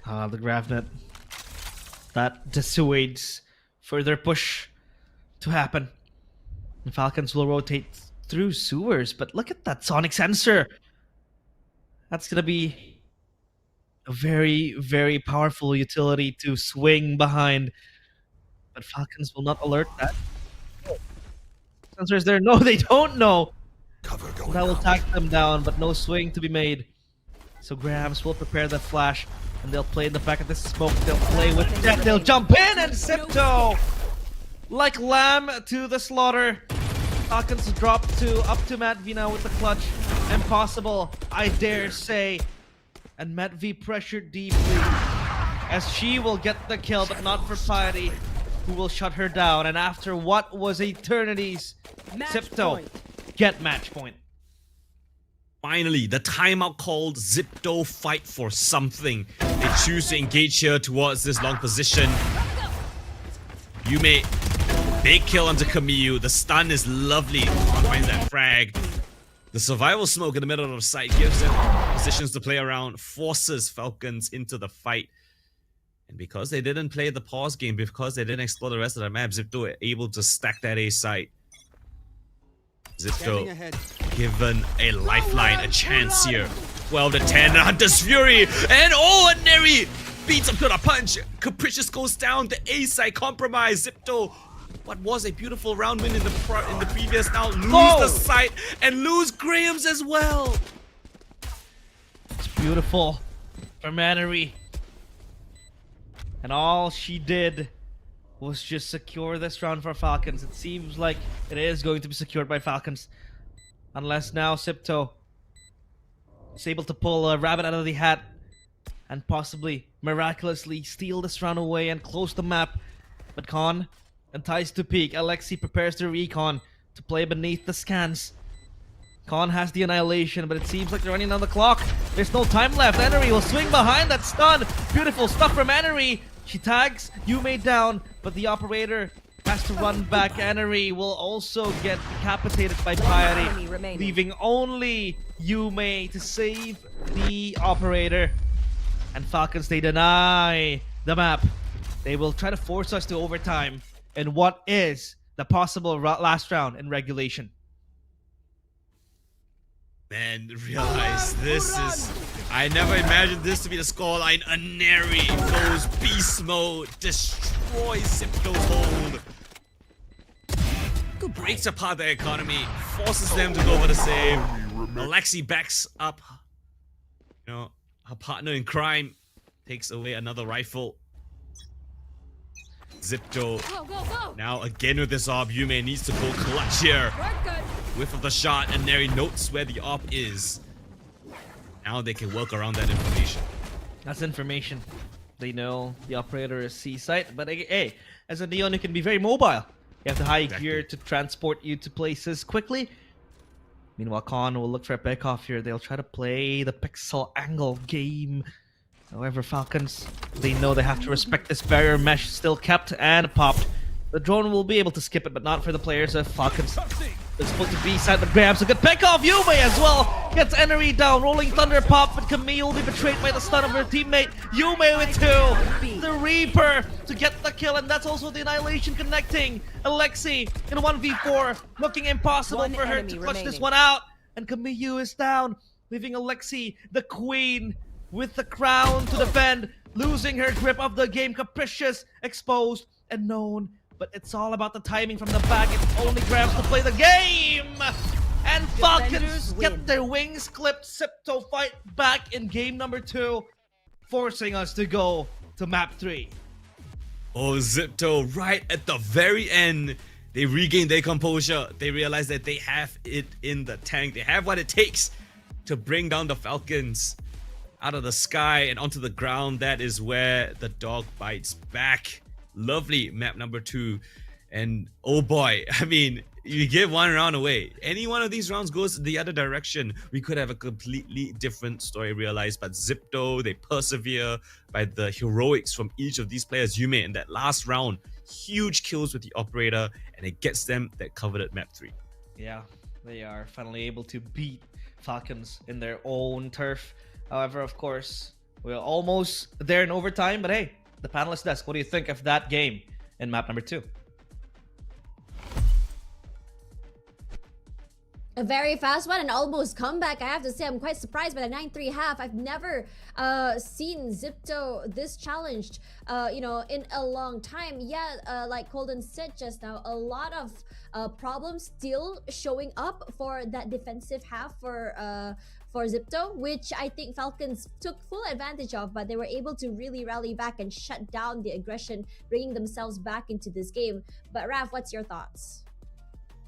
The Gravnet. That dissuades further push to happen. And Falcons will rotate through sewers, but look at that sonic sensor. That's gonna be a very, very powerful utility to swing behind. But Falcons will not alert that. Sensors there. No, they don't know. That will tag them down, but no swing to be made. So Grams will prepare the flash, and they'll play in the back of the smoke. They'll play with Jet. They'll jump in, and Xipto, like lamb to the slaughter. Falcons drop up to Matt V now with the clutch. Impossible, I dare say. And Matt V pressured deeply, as she will get the kill, but not for Piety, who will shut her down. And after what was eternities, Xipto get match point. Finally, the timeout called. Xipto fight for something. They choose to engage here towards this long position. Yume, big kill onto Camille. The stun is lovely. Finds that frag. The survival smoke in the middle of the site gives them positions to play around, forces Falcons into the fight. And because they didn't play the pause game, because they didn't explore the rest of the map, Xipto were able to stack that A site. Xipto given a lifeline, a chance here. 12 to 10, Hunter's Fury, and and Neri beats up to the punch. Capricious goes down, the A side compromise. Xipto, what was a beautiful round win in the previous, now lose the site and lose Graham's as well. It's beautiful for Mannery. And all she did was just secure this round for Falcons. It seems like it is going to be secured by Falcons. Unless now Xipto is able to pull a rabbit out of the hat and possibly miraculously steal this round away and close the map. But Khan entices to peek. Alexi prepares the recon to play beneath the scans. Khan has the annihilation, but it seems like they're running on the clock. There's no time left. Enery will swing behind that stun. Beautiful stuff from Enery. She tags Yume down, but the operator has to run back. Enery will also get decapitated by Piety, leaving only Yume to save the operator. And Falcons, they deny the map. They will try to force us to overtime in what is the possible last round in regulation. Man, realize this is... I never imagined this to be the scoreline. A Neri goes beast mode, destroys Xipto's hold. Breaks apart their economy, forces them to go for the save. Alexi backs up, you know, her partner in crime, takes away another rifle. Xipto now again with this op. Yume needs to go clutch here. Whiff of the shot, and Neri notes where the op is. Now they can work around that information. That's information. They know the operator is C-site, but hey, as a Neon, you can be very mobile. You have the high gear to transport you to places quickly. Meanwhile, Khan will look for a pick-off here. They'll try to play the pixel angle game. However, Falcons, they know they have to respect this barrier mesh still kept and popped. The drone will be able to skip it, but not for the players of Falcons. They're supposed to be side, but grabs a good pick off. Yume as well gets Enery down. Rolling Thunder pop, but Camille will be betrayed by the stun of her teammate. Yume with two. The Reaper to get the kill, and that's also the Annihilation connecting. Alexi in 1v4, looking impossible for her to clutch this one out. And Camille is down, leaving Alexi, the queen, with the crown to defend, losing her grip of the game. Capricious, exposed, and known. But it's all about the timing from the back. It's only grabs to play the game. And Falcons get their wings clipped. Xipto fight back in game number 2, forcing us to go to map 3. Oh, Xipto, right at the very end, they regain their composure. They realize that they have it in the tank. They have what it takes to bring down the Falcons out of the sky and onto the ground. That is where the dog bites back. Lovely map number 2, and oh boy, I mean, you give one round away. Any one of these rounds goes the other direction, we could have a completely different story realized. But Xipto, they persevere by the heroics from each of these players. Yume in that last round, huge kills with the operator, and it gets them that coveted map 3. Yeah, they are finally able to beat Falcons in their own turf. However, of course, we're almost there in overtime, but hey, the panelist desk, what do you think of that game in map number 2? A very fast one and almost comeback. I have to say, I'm quite surprised by the 9-3 half. I've never seen Xipto this challenged, in a long time. Yeah, like Coldan said just now, a lot of problems still showing up for that defensive half for Xipto, which I think Falcons took full advantage of, but they were able to really rally back and shut down the aggression, bringing themselves back into this game. But Raf, what's your thoughts?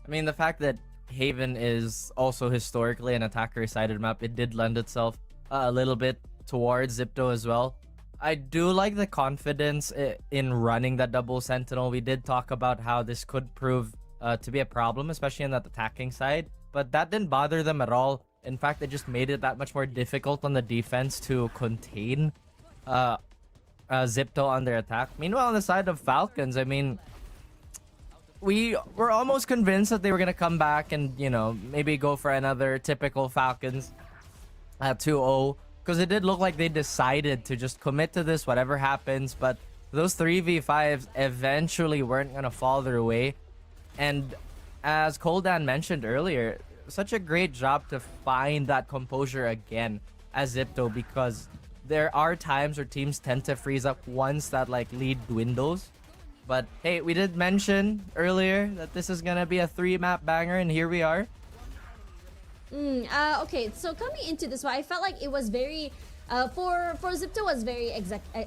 I mean, the fact that Haven is also historically an attacker-sided map, it did lend itself a little bit towards Xipto as well. I do like the confidence in running that double sentinel. We did talk about how this could prove to be a problem, especially on that attacking side, but that didn't bother them at all. In fact, it just made it that much more difficult on the defense to contain Xipto on their attack. Meanwhile, on the side of Falcons, I mean, we were almost convinced that they were going to come back and, maybe go for another typical Falcons 2-0. Because it did look like they decided to just commit to this, whatever happens. But those 3v5s eventually weren't going to fall their way. And as Coldan mentioned earlier, such a great job to find that composure again as Xipto. Because there are times where teams tend to freeze up once that lead dwindles. But hey, we did mention earlier that this is gonna be a 3-map banger, and here we are. Okay, so coming into this one, I felt like it was very for Xipto was very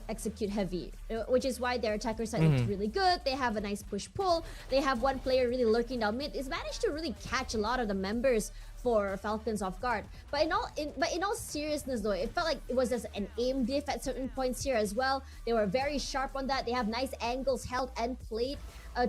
execute heavy, which is why their attacker side looked really good. They have a nice push pull. They have one player really lurking down mid. It's managed to really catch a lot of the members for Falcons off guard. But in all seriousness though, it felt like it was just an aim diff at certain points here as well. They were very sharp on that. They have nice angles held and played,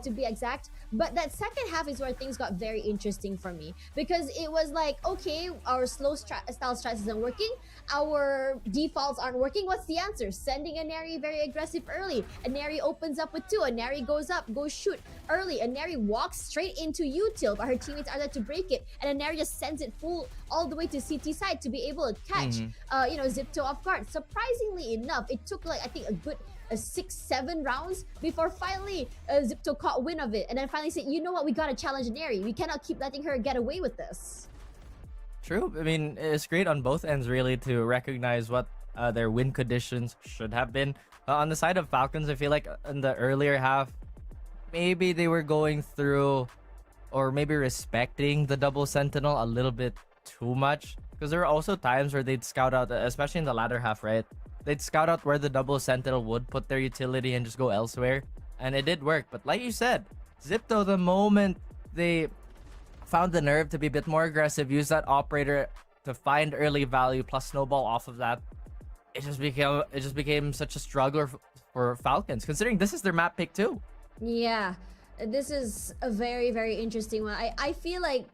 to be exact. But that second half is where things got very interesting for me, because it was like, okay, our slow style strats isn't working, our defaults aren't working. What's the answer? Sending a Neri very aggressive early. A Neri opens up with 2. A Neri goes up, goes shoot early. A Neri walks straight into util, but her teammates are there to break it, and a Neri just sends it full all the way to CT side to be able to catch Xipto off guard. Surprisingly enough, it took I think a good 6-7 rounds before finally Xipto caught wind of it, and then finally said, you know what, we gotta challenge Neri. We cannot keep letting her get away with this. True. I mean, it's great on both ends really to recognize what their win conditions should have been. On the side of Falcons, I feel like in the earlier half, maybe they were going through or maybe respecting the double sentinel a little bit too much, because there were also times where they'd scout out, especially in the latter half, right? They'd scout out where the double sentinel would put their utility and just go elsewhere, and it did work. But like you said, Xipto, the moment they found the nerve to be a bit more aggressive, use that operator to find early value plus snowball off of that, it just became such a struggler for Falcons, considering this is their map pick too. Yeah, this is a very, very interesting one. I feel like,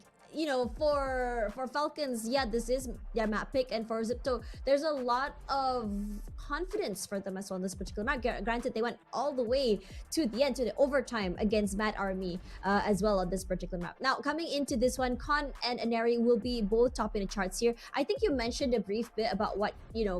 for Falcons, yeah, this is their map pick, and for Xipto, there's a lot of confidence for them as well in this particular map. Granted, they went all the way to the end, to the overtime against Mad Army as well on this particular map. Now, coming into this one, Con and Aneri will be both topping the charts here. I think you mentioned a brief bit about what,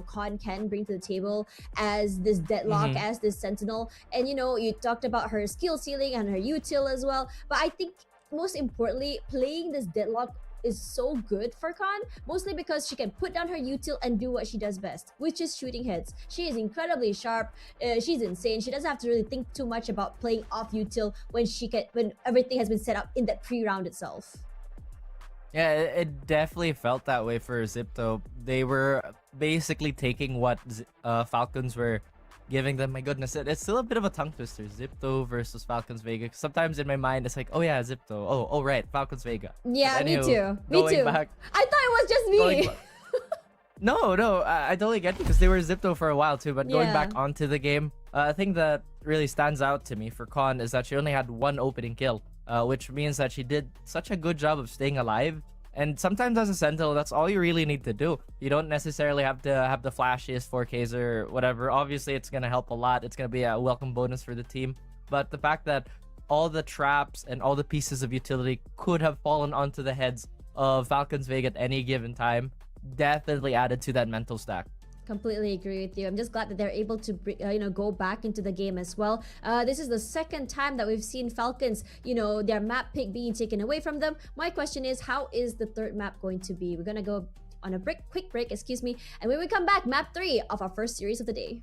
Con can bring to the table as this deadlock, as this sentinel, and, you talked about her skill ceiling and her util as well, but I think most importantly, playing this deadlock is so good for Con, mostly because she can put down her util and do what she does best, which is shooting heads. She is incredibly sharp. She's insane. She doesn't have to really think too much about playing off util when everything has been set up in that pre-round itself. Yeah, it definitely felt that way for Xipto. They were basically taking what Falcons were giving them. My goodness, it's still a bit of a tongue twister. Xipto versus Falcons Vega. Sometimes in my mind, it's like, oh yeah, Xipto. Oh right, Falcons Vega. Yeah, but me anywho, too. Me too. Back, I thought it was just me. No, I totally get it, because they were Xipto for a while too. But going back onto the game, a thing that really stands out to me for Con is that she only had 1 opening kill, which means that she did such a good job of staying alive. And sometimes as a Sentinel, that's all you really need to do. You don't necessarily have to have the flashiest 4Ks or whatever. Obviously, it's going to help a lot. It's going to be a welcome bonus for the team. But the fact that all the traps and all the pieces of utility could have fallen onto the heads of Falcons Vega at any given time definitely added to that mental stack. Completely agree with you. I'm just glad that they're able to go back into the game as well. This is the second time that we've seen Falcons, their map pick being taken away from them. My question is, how is the third map going to be? We're gonna go on a quick break, excuse me, and when we come back, map 3 of our first series of the day.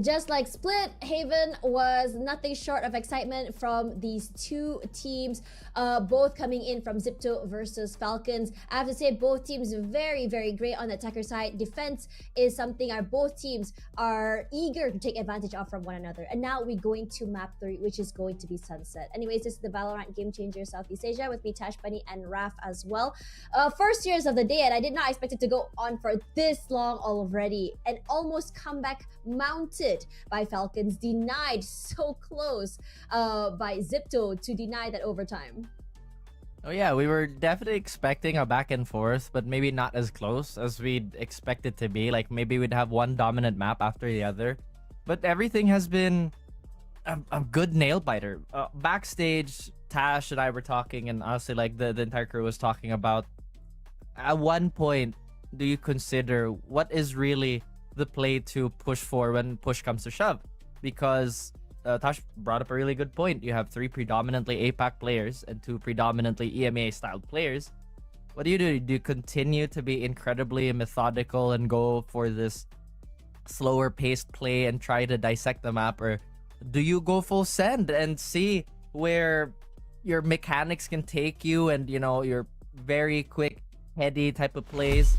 Just like Split, Haven was nothing short of excitement from these two teams, both coming in from Xipto versus Falcons. I have to say both teams very, very great on the attacker side. Defense is something our both teams are eager to take advantage of from one another. And now we're going to map 3, which is going to be Sunset. Anyways, this is the Valorant Game Changer Southeast Asia with me, Tashbunny, and Raf as well. First years of the day, and I did not expect it to go on for this long already. An almost comeback mounted by Falcons, denied so close by Xipto to deny that overtime. Oh yeah, we were definitely expecting a back and forth, but maybe not as close as we'd expect it to be. Like maybe we'd have one dominant map after the other. But everything has been a good nail biter. Backstage, Tash and I were talking, and honestly, like the entire crew was talking about, at one point, do you consider what is really the play to push for when push comes to shove? Because Tash brought up a really good point. You have 3 predominantly APAC players and 2 predominantly EMEA styled players. What do? Do you continue to be incredibly methodical and go for this slower paced play and try to dissect the map, or do you go full send and see where your mechanics can take you and, you know, your very quick heady type of plays?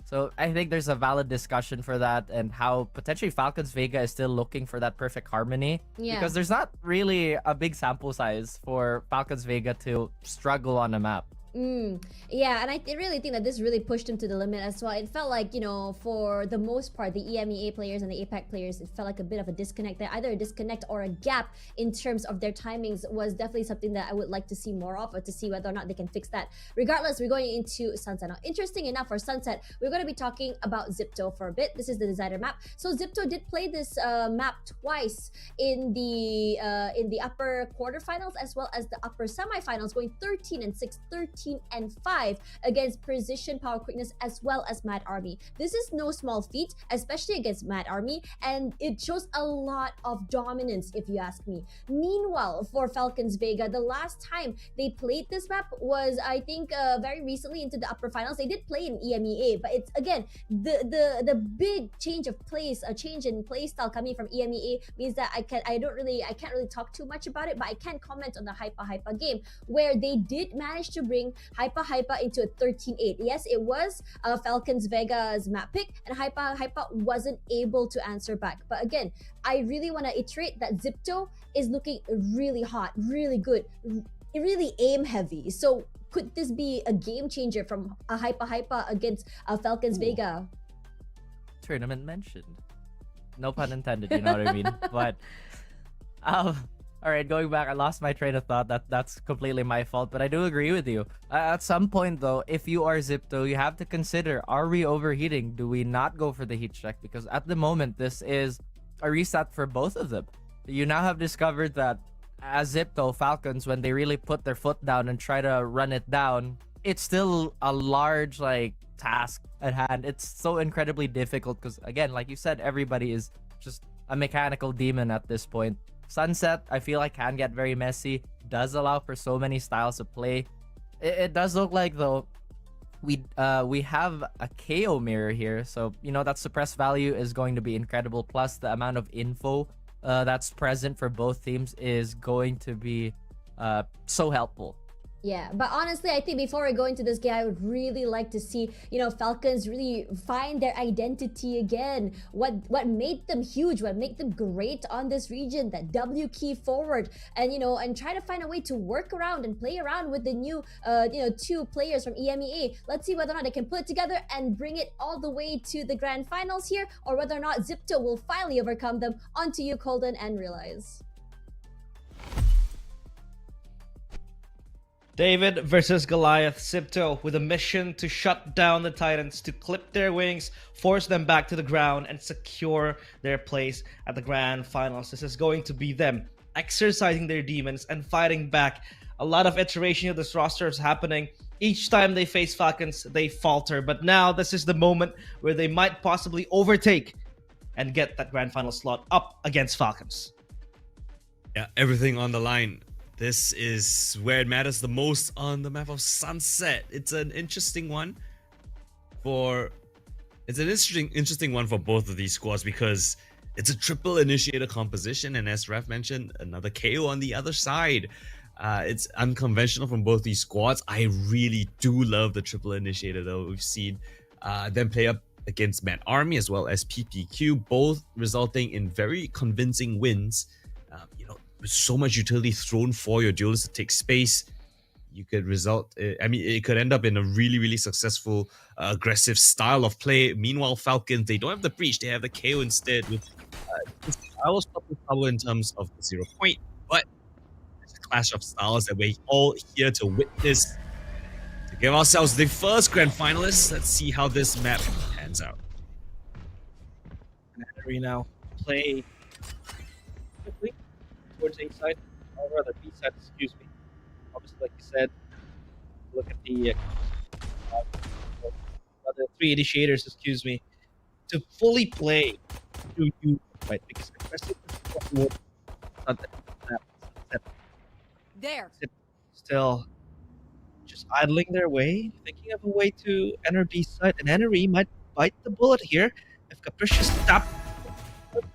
So I think there's a valid discussion for that, and how potentially Falcons Vega is still looking for that perfect harmony. Yeah. Because there's not really a big sample size for Falcons Vega to struggle on a map. Yeah, and I really think that this really pushed him to the limit as well. It felt like, you know, for the most part, the EMEA players and the APAC players, it felt like a bit of a disconnect there. Either a disconnect or a gap in terms of their timings was definitely something that I would like to see more of, or to see whether or not they can fix that. Regardless, we're going into Sunset. Now, interesting enough, for Sunset, we're going to be talking about Xipto for a bit. This is the designer map. So Xipto did play this map twice in the upper quarterfinals as well as the upper semifinals, going 13-6, 13-5 against Precision, Power, Quickness, as well as Mad Army. This is no small feat, especially against Mad Army, and it shows a lot of dominance, if you ask me. Meanwhile, for Falcons Vega, the last time they played this map was, I think, very recently into the upper finals. They did play in EMEA, but it's again the big change of place, a change in play style coming from EMEA means that I can't really talk too much about it, but I can comment on the HYPA game, where they did manage to bring HYPA into a 13-8. Yes, it was Falcons Vega's map pick, and HYPA wasn't able to answer back. But again, I really want to iterate that Xipto is looking really hot, really good, really aim heavy. So could this be a game changer from a HYPA against Falcons Vega? Tournament mentioned. No pun intended, you know what I mean? But all right, going back, I lost my train of thought. That's completely my fault, but I do agree with you. At some point, though, if you are Xipto, you have to consider, are we overheating? Do we not go for the heat check? Because at the moment, this is a reset for both of them. You now have discovered that as Xipto, Falcons, when they really put their foot down and try to run it down, it's still a large, like, task at hand. It's so incredibly difficult because, again, like you said, everybody is just a mechanical demon at this point. Sunset, I feel like, can get very messy, does allow for so many styles of play. It does look like, though, we have a KO mirror here, so, you know, that suppress value is going to be incredible, plus the amount of info that's present for both teams is going to be so helpful. Yeah, but honestly, I think before we go into this game, I would really like to see, you know, Falcons really find their identity again. What made them huge, what made them great on this region, that W key forward, and, you know, and try to find a way to work around and play around with the new, you know, 2 players from EMEA. Let's see whether or not they can put it together and bring it all the way to the grand finals here, or whether or not Xipto will finally overcome them. Onto you, Coldan and Realize. David versus Goliath. Xipto with a mission to shut down the Titans, to clip their wings, force them back to the ground, and secure their place at the grand finals. This is going to be them exercising their demons and fighting back. A lot of iteration of this roster is happening. Each time they face Falcons, they falter. But now this is the moment where they might possibly overtake and get that grand final slot up against Falcons. Yeah, everything on the line. This is where it matters the most on the map of Sunset. It's an interesting one for both of these squads, because It's a triple initiator composition, and as Ref mentioned, another KO on the other side. It's unconventional from both these squads. I really do love the triple initiator though. We've seen them play up against Mad Army as well as PPQ, both resulting in very convincing wins. With so much utility thrown for your duelists to take space, you could result. It could end up in a really, really successful, aggressive style of play. Meanwhile, Falcons, they don't have the breach; they have the KO instead. With I will stop with power in terms of the 0 point, but it's a clash of styles that we're all here to witness. To give ourselves the first grand finalists, let's see how this map pans out. We now play quickly towards A side, or rather B side, excuse me. Obviously, like you said, look at the other 3 initiators, excuse me, to fully play through you, right? Because aggressive is not that There. still just idling their way, thinking of a way to enter B side, and Enery might bite the bullet here if Capricious tap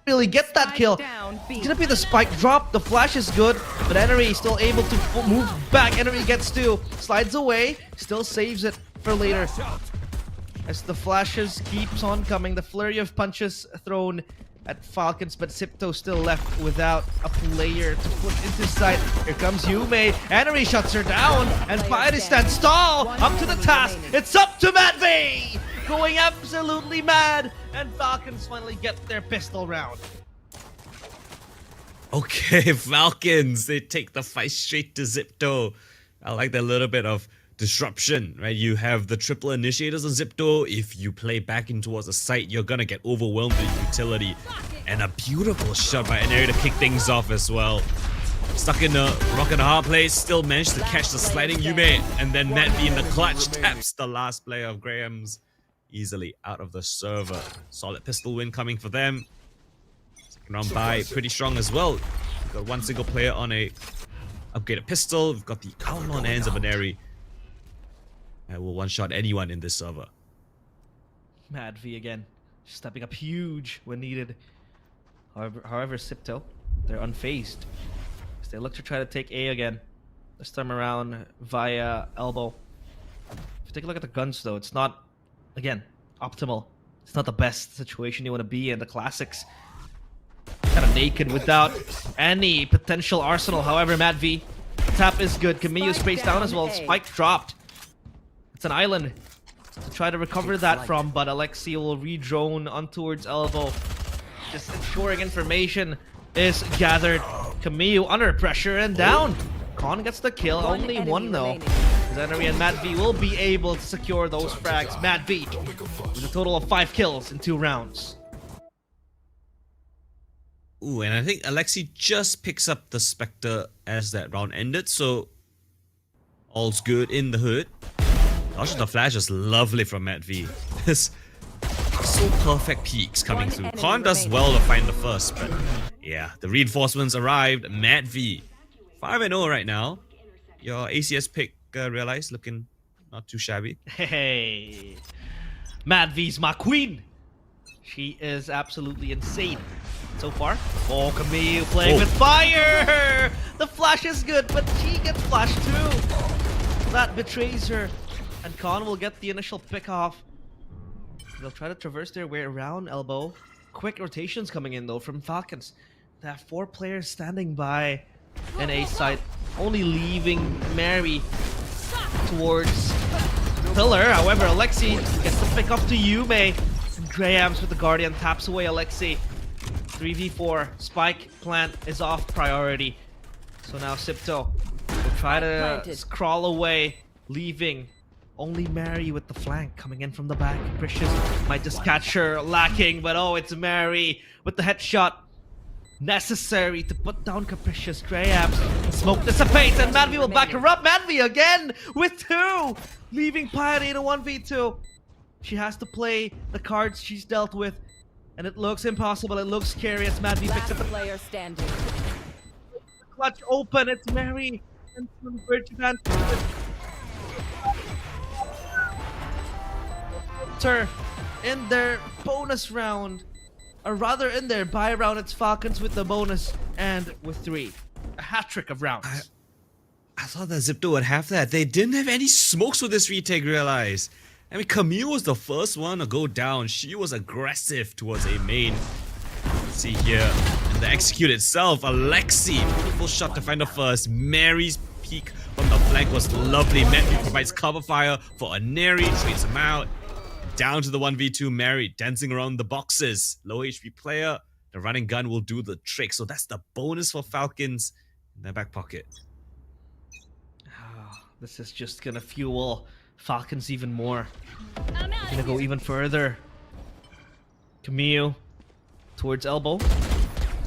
really get that Spike kill. down, B. It's gonna be the spike drop. The flash is good, but Enery is still able to move back. Enery gets 2, slides away, still saves it for later. As the flashes keeps on coming, the flurry of punches thrown at Falcons, but Xipto still left without a player to put into sight. Here comes Yume. Enery shuts her down, and Piety stands tall. Up to the task. It's up to Matt V! Going absolutely mad, and Falcons finally get their pistol round. Okay, Falcons, they take the fight straight to Xipto. I like that little bit of disruption, right? You have the triple initiators on Xipto. If you play back in towards the site, you're gonna get overwhelmed with utility. And a beautiful shot by Enery to kick things off as well. Stuck in a rock and a hard place, still managed to catch the sliding Yume, and then Matt V in the clutch taps the last player of Graham's easily out of the server. Solid pistol win coming for them. Second round by pretty strong as well. We've got 1 single player on a upgraded pistol. We've got the count on ends of Enery. And will one-shot anyone in this server. Mad V again, stepping up huge when needed. However, Xipto, they're unfazed. As they look to try to take A again. This time around via elbow. If you take a look at the guns though, it's not, again, optimal. It's not the best situation you want to be in. The classics kind of naked without any potential arsenal. However, Mad V, tap is good. Camille sprays down as well. Spike dropped. It's an island to try to recover that from, but Alexi will re-drone on towards elbow. Just ensuring information is gathered. Camille under pressure and down. Con gets the kill, only 1 though. Enery and Matt V will be able to secure those frags. Matt V with a total of 5 kills in 2 rounds. Ooh, and I think Alexi just picks up the Spectre as that round ended, so all's good in the hood. Dodge the flash is lovely from Matt V. This so perfect peaks coming through. Con does well to find the first, but yeah, the reinforcements arrived. Matt V, 5-0 right now. Your ACS pick, realize, looking not too shabby. Hey, Mad V's my queen. She is absolutely insane so far. Oh, Camille playing with fire. The flash is good, but she gets flashed too. That betrays her, and Con will get the initial pick off. They'll try to traverse their way around elbow. Quick rotations coming in though from Falcons. They have 4 players standing by an A site, only leaving Mary towards Pillar. However, Alexi gets the pick up to Yume. And Graham's with the Guardian taps away Alexi. 3v4. Spike plant is off priority. So now Xipto will try to crawl away, leaving only Mary with the flank coming in from the back. Precious might just catch her lacking, but oh, it's Mary with the headshot necessary to put down Capricious. Graham, smoke dissipates, and Madvi will back her up. Madvi again with 2, leaving Piety in a 1v2. She has to play the cards she's dealt with, and it looks impossible. It looks scary as Madvi picks up the player standing. Clutch open. It's Mary and Ferdinand. Her in their bonus round. are rather in there. Buy round, it's Falcons with the bonus and with 3. A hat trick of rounds. I thought that Xipto would have that. They didn't have any smokes with this retake, realize. I mean, Camille was the first one to go down. She was aggressive towards A main. Let's see here. And the execute itself, Alexi, beautiful shot to find the first. Mary's peek from the flank was lovely. Matthew provides cover fire for Aneri, trades him out. Down to the 1v2, Mary dancing around the boxes. Low HP player, the running gun will do the trick. So that's the bonus for Falcons in their back pocket. This is just gonna fuel Falcons even more. Gonna go even further. Camille towards elbow.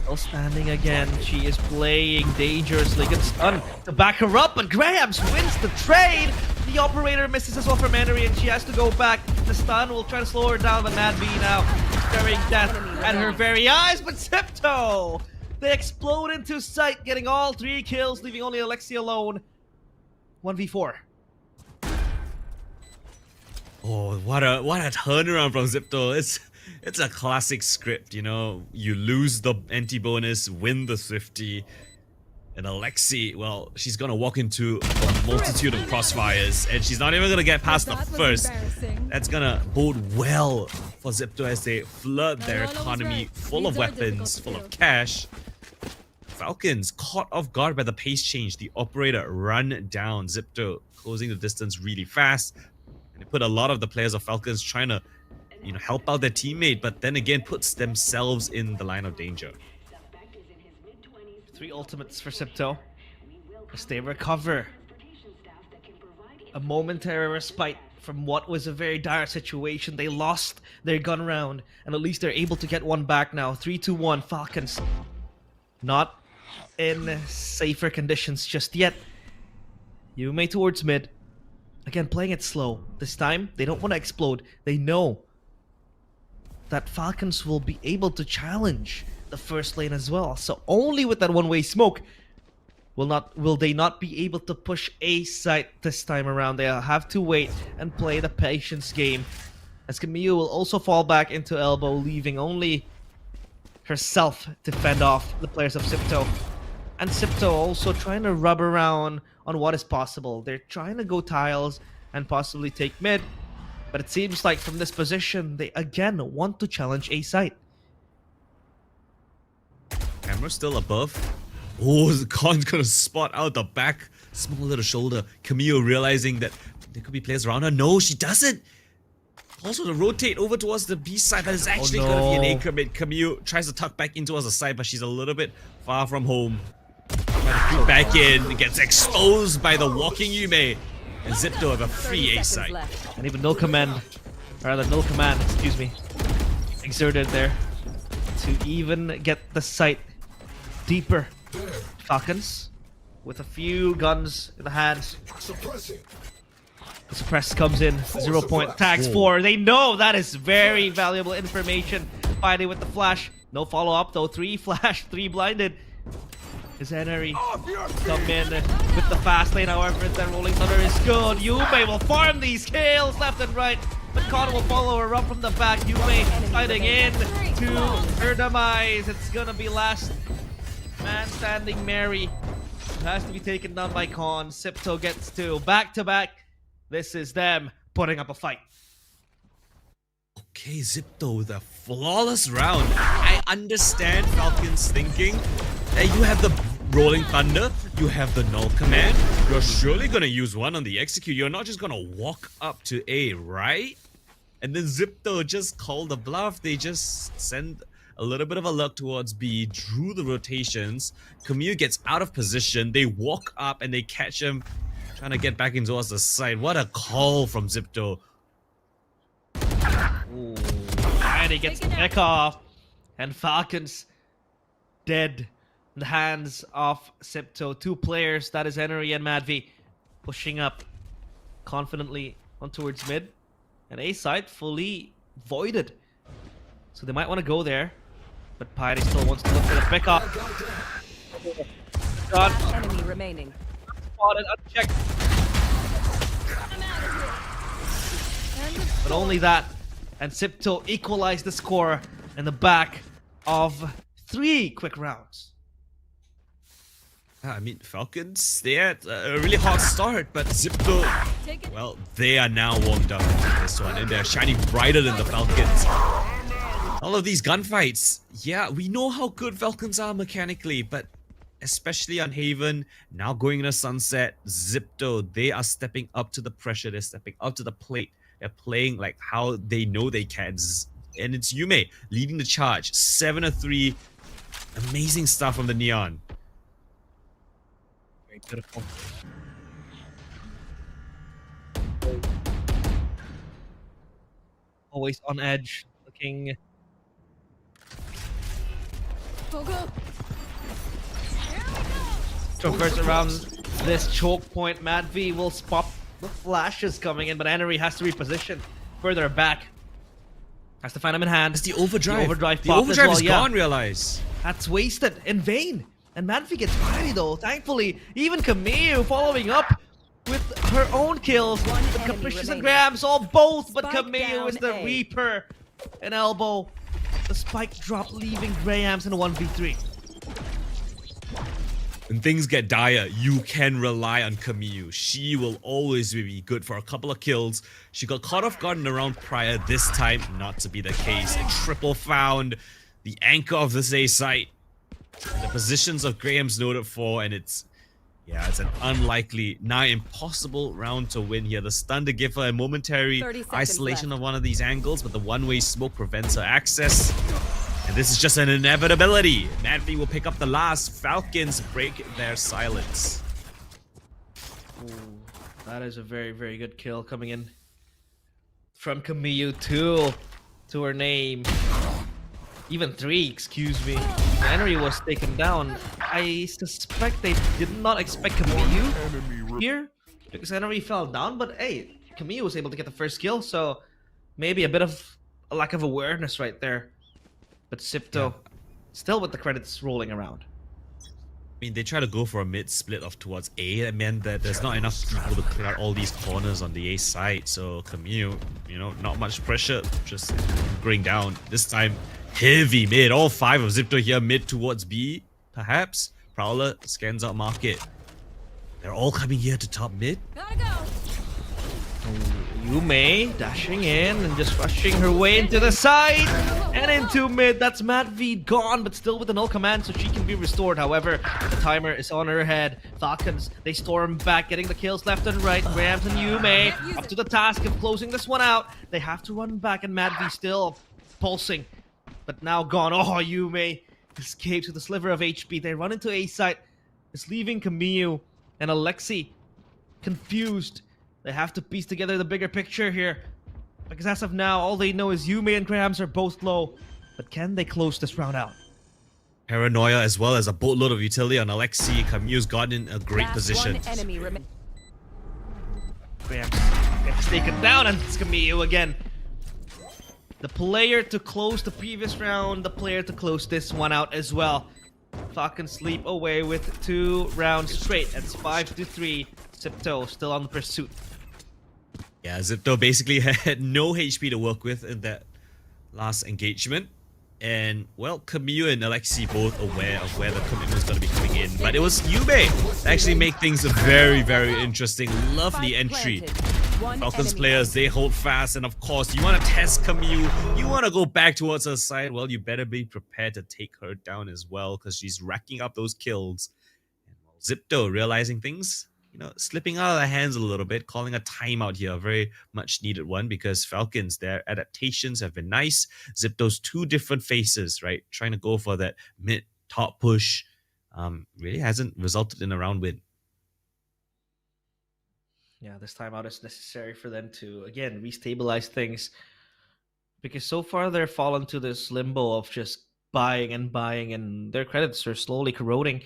Still standing again. She is playing dangerously. Gets stunned to back her up, but Grahams wins the trade. The operator misses as well for Mannery, and she has to go back. The stun will try to slow her down, but Mad B now staring death at her very eyes. But Xipto, they explode into sight, getting all 3 kills, leaving only Alexi alone. 1v4. Oh, what a turnaround from Xipto. It's a classic script, you know. You lose the anti-bonus, win the Swifty. And Alexi, well, she's gonna walk into a multitude of crossfires, and she's not even gonna get past the first. That's gonna bode well for Xipto as they flood their economy full of weapons, full of cash. Falcons caught off guard by the pace change. The operator run down. Xipto closing the distance really fast. And it put a lot of the players of Falcons trying to, you know, help out their teammate, but then again puts themselves in the line of danger. 3 ultimates for Xipto as they recover. A momentary respite from what was a very dire situation. They lost their gun round, and at least they're able to get one back now. 3-2-1 Falcons. Not in safer conditions just yet. Yume towards mid. Again, playing it slow. This time, they don't want to explode. They know that Falcons will be able to challenge the first lane as well. So only with that one-way smoke will they not be able to push A site this time around. They'll have to wait and play the patience game, as Camille will also fall back into elbow, leaving only herself to fend off the players of Xipto. And Xipto also trying to rub around on what is possible. They're trying to go tiles and possibly take mid, but it seems like from this position they again want to challenge A site. Camera still above. Oh, Khan's gonna spot out the back. Small little shoulder. Camille realizing that there could be players around her. No, she doesn't. Also to rotate over towards the B side, but it's actually gonna be an A commit. Camille tries to tuck back in towards the side, but she's a little bit far from home. Trying to creep back in, gets exposed by the walking Yume. And Xipto have a free A side. And even no command, excuse me, exerted there to even get the site deeper. Falcons with a few guns in the hands. The suppress comes in, 0 point, tags 4. They know that is very valuable information. Fighting with the flash, no follow up though. 3 flash, 3 blinded. His Henry come in with the fast lane, however, then Rolling Thunder is good. Yume will farm these kills left and right, but Khan will follow her up from the back. Yume fighting in to her demise. It's gonna be last man standing, Mary. It has to be taken down by Khan. Xipto gets 2 back-to-back. This is them putting up a fight. Okay, Xipto with a flawless round. I understand Falcons thinking that you have the Rolling Thunder, you have the null command. You're surely gonna use one on the execute. You're not just gonna walk up to A, right? And then Xipto just called the bluff. They just send a little bit of a look towards B, drew the rotations. Camille gets out of position. They walk up and they catch him, trying to get back in towards the side. What a call from Xipto. Ooh. And he gets the neck off. And Falcons dead in the hands of Xipto. 2 players, that is Henry and Madvi, pushing up confidently on towards mid. And A side fully voided. So they might want to go there. But Piety still wants to look for the pickup. God. Enemy remaining. Spotted, unchecked. But only that. And Xipto equalized the score in the back of 3 quick rounds. I mean, Falcons, they had a really hot start, but Xipto, well, they are now warmed up for this one, and they're shining brighter than the Falcons. All of these gunfights, yeah, we know how good Falcons are mechanically, but especially on Haven, now going into Sunset, Xipto, they are stepping up to the pressure, they're stepping up to the plate, they're playing like how they know they can. And it's Yume leading the charge, 7-3, amazing stuff from the Neon. Very beautiful. Always on edge, looking. Go, go. Traverse around this choke point. Mad V will spot the flashes coming in, but Enery has to reposition further back. Has to find him in hand. It's the overdrive. The overdrive, the overdrive is yeah. gone, realize. That's wasted in vain. And Mad V gets ready though. Thankfully, even Camille following up with her own kills. One But enemy Capricious and remaining. Graham saw both, but Spike Camille is the down A. Reaper. An elbow. The spike drop leaving Grahams in a 1v3. When things get dire, you can rely on Camille. She will always be good for a couple of kills. She got caught off guard in the round prior. This time, not to be the case. A triple found. The anchor of this A site. The positions of Graham's noted for, and it's an unlikely, nigh impossible round to win here. The stun to give her a momentary 30 seconds isolation left. of one of these angles, but the one-way smoke prevents her access. And this is just an inevitability. Mad V will pick up the last. Falcons break their silence. Ooh, that is a very, very good kill coming in from Camille to her name. Even 3, excuse me. Henry was taken down. I suspect they did not expect Camille here because Henry fell down, but hey, Camille was able to get the first kill, so maybe a bit of a lack of awareness right there. But Xipto, still with the credits rolling around. I mean, they try to go for a mid split off towards A. That meant that there's not enough people to clear out all these corners on the A side. So Camille, not much pressure, just going down. This time, heavy mid. All 5 of Xipto here mid towards B, perhaps. Prowler scans out market. They're all coming here to top mid. Gotta go. Yume dashing in and just rushing her way into the side and into mid. That's Mad V gone, but still with a null command, so she can be restored. However, the timer is on her head. Falcons, they storm back, getting the kills left and right. Grams and Yume up to the task of closing this one out. They have to run back, and Mad V still pulsing, but now gone. Oh, Yume escapes with a sliver of HP. They run into A site. It's leaving Camille and Alexi confused. They have to piece together the bigger picture here, because as of now, all they know is Yume and Grams are both low. But can they close this round out? Paranoia as well as a boatload of utility on Alexi. Camille's gotten in a great Last position. One enemy Grams gets taken down, and it's Camille again. The player to close the previous round, the player to close this one out as well. Falcons sleep away with 2 rounds straight. That's 5-3. Xipto still on the pursuit. Yeah, Xipto basically had no HP to work with in that last engagement. And, well, Camille and Alexi both aware of where the commitment is going to be coming in. But it was Yume that actually make things very, very interesting. Lovely entry. Falcons players, they hold fast. And, of course, you want to test Camille. You want to go back towards her side. Well, you better be prepared to take her down as well, because she's racking up those kills. And, well, Xipto realizing things, slipping out of their hands a little bit, calling a timeout here, a very much needed one, because Falcons, their adaptations have been nice. Xipto's 2 different faces, right? Trying to go for that mid-top push really hasn't resulted in a round win. Yeah, this timeout is necessary for them to, again, restabilize things. Because so far they're fallen to this limbo of just buying, and their credits are slowly corroding.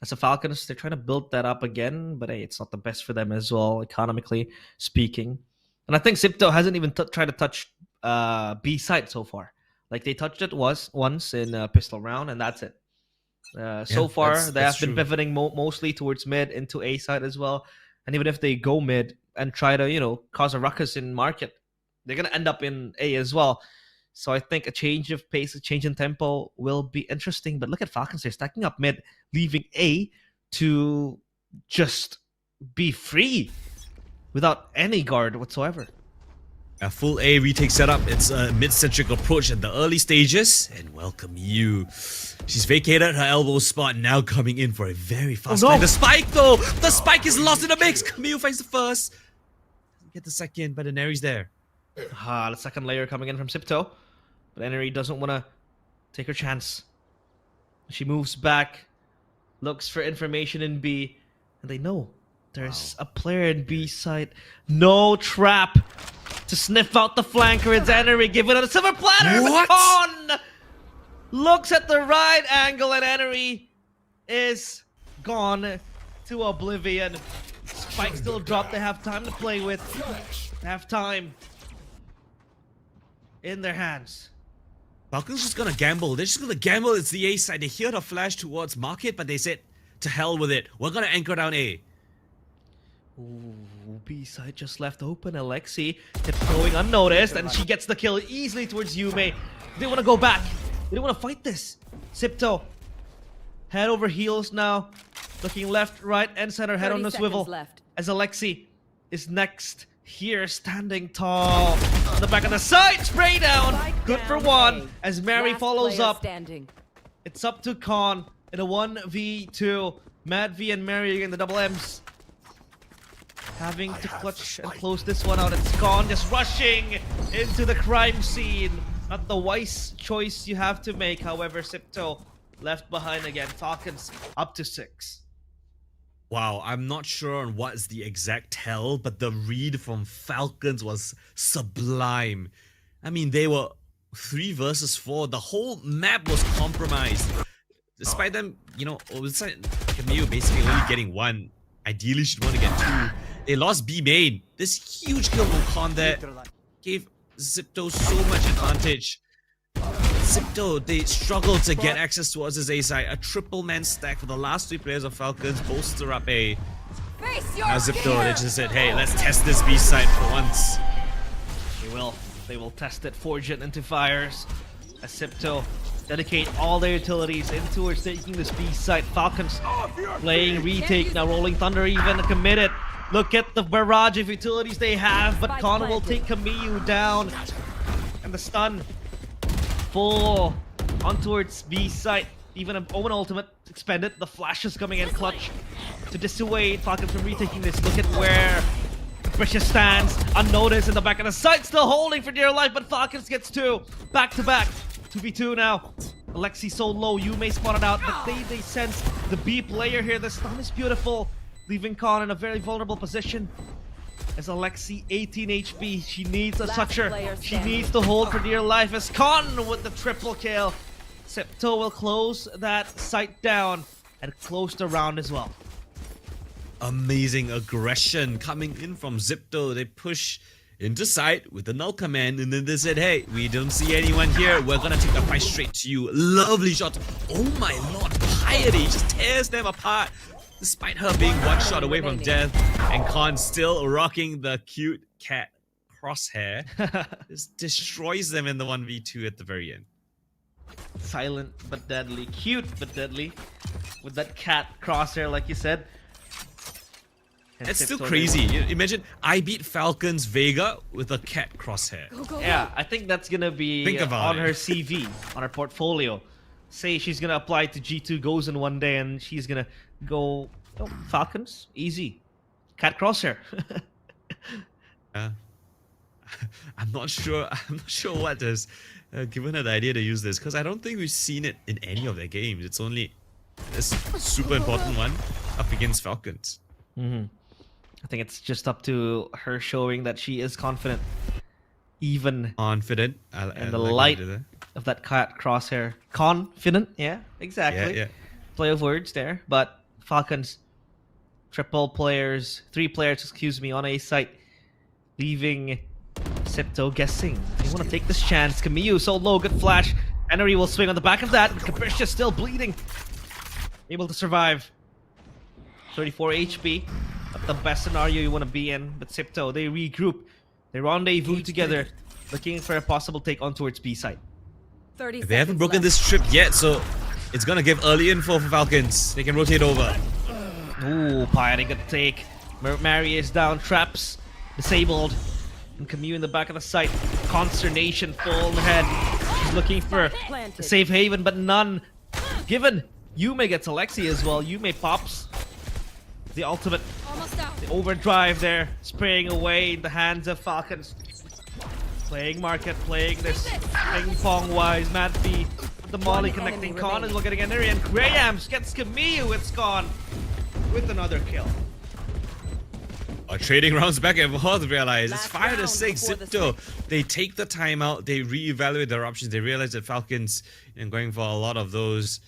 As the Falcons, they're trying to build that up again, but hey, it's not the best for them as well, economically speaking. And I think Xipto hasn't even tried to touch B side so far. Like, they touched it once in Pistol Round, and that's it. So far, they have been pivoting mostly towards mid into A side as well. And even if they go mid and try to, cause a ruckus in market, they're going to end up in A as well. So I think a change of pace, a change in tempo will be interesting. But look at Falcons, they're stacking up mid, leaving A to just be free without any guard whatsoever. A full A retake setup. It's a mid-centric approach at the early stages. And welcome you. She's vacated her elbow spot, now coming in for a very fast no. fight. The spike though! The spike is lost in the mix! Camille finds the first. Doesn't get the second, but Daenerys there. The second layer coming in from Xipto. But Enery doesn't want to take her chance. She moves back, looks for information in B, and they know there's a player in B side. No trap to sniff out the flanker. It's Enery giving it a silver platter. What? Con looks at the right angle, and Enery is gone to oblivion. Spike still dropped. They have time to play with. They have time in their hands. Falcons just gonna gamble. They're just gonna gamble. It's the A side. They hear the flash towards market, but they said, to hell with it. We're gonna anchor down A. Ooh, B side just left open. Alexi kept going unnoticed, and she gets the kill easily towards Yume. They want to go back. They don't want to fight this. Xipto, head over heels now. Looking left, right, and center. Head on the swivel. Left. As Alexi is next here, standing tall. On the back of the side, spray down. Good for one. As Mary Last follows player up. Standing. It's up to Con in a 1v2. Mad V and Mary again, the double M's. Having to clutch and close this one out. It's Con just rushing into the crime scene. Not the wise choice you have to make. However, Xipto left behind again. Falcons up to 6. Wow, I'm not sure on what's the exact tell, but the read from Falcons was sublime. I mean, they were 3 versus 4. The whole map was compromised. Despite them, you know, Camille basically only getting 1. Ideally, she'd want to get 2. They lost B main. This huge kill from Con there gave Xipto so much advantage. Xipto, they struggled to get access towards his A side. A triple man stack for the last 3 players of Falcons bolster up A. Now Xipto, they just said, hey, let's test this B side for once. They will test it, forge it into fires. As Xipto dedicate all their utilities in towards taking this B side. Falcons playing retake now, Rolling Thunder even committed. Look at the barrage of utilities they have, but Con will take Camille down. And the stun full on towards B side. Even an Omen ultimate expended. The flash is coming in clutch to dissuade Falcons from retaking this. Look at where Capricious stands unnoticed in the back of the side, still holding for dear life, but Falcons gets 2 back to back. 2v2 now. Alexi so low, Yume spotted out, but they sense the B player here. The stun is beautiful, leaving Con in a very vulnerable position. As Alexi 18 HP, she needs a toucher. She needs to hold for dear life as Con with the triple kill. Xipto will close that site down and close the round as well. Amazing aggression coming in from Xipto. They push into site with the null command, and then they said, hey, we don't see anyone here. We're gonna take the fight straight to you. Lovely shot. Oh my lord, Piety just tears them apart. Despite her being 1 shot away from death, and Con still rocking the cute cat crosshair, just destroys them in the 1v2 at the very end. Silent but deadly, cute but deadly, with that cat crosshair like you said. And It's still Xipto, crazy. You imagine I beat Falcons Vega with a cat crosshair. Yeah, I think that's gonna be on her CV, on her portfolio. Say she's gonna apply to G2 Gozen one day and she's gonna go, oh, Falcons, easy. Cat crosshair. I'm not sure what has given her the idea to use this, because I don't think we've seen it in any of their games. It's only this super important one up against Falcons. I think it's just up to her showing that she is confident. Even Confident. in the light of that cat crosshair. Confident, yeah, exactly. Yeah. Play of words there. But Falcons, 3 players, excuse me, on A site, leaving Xipto guessing. They want to take this chance. Camille so low, good flash. Enery will swing on the back of that. Capricious still bleeding. Able to survive. 34 HP. Not the best scenario you want to be in. But Xipto, they regroup. They rendezvous together. looking for a possible take on towards B side. 30 They haven't seconds broken left. this trip yet, so it's gonna give early info for Falcons. They can rotate over. Ooh, Piety good take. Mary is down, traps disabled. And Camus in the back of the site. Consternation full in the head. She's looking for a Planted. safe haven, but none given. Yume gets Alexi as well. Yume pops the ultimate. Almost out. The overdrive there, spraying away in the hands of Falcons. Playing market, playing this ping pong wise. Mad V with the molly One connecting. enemy Khan is remaining. looking at Henry, and Grahams gets Camus. It's gone with another kill. Trading rounds back and forth, realize it's Last 5 to round 6. before the Xipto, they take the timeout, they reevaluate their options, they realize that Falcons going for a lot of those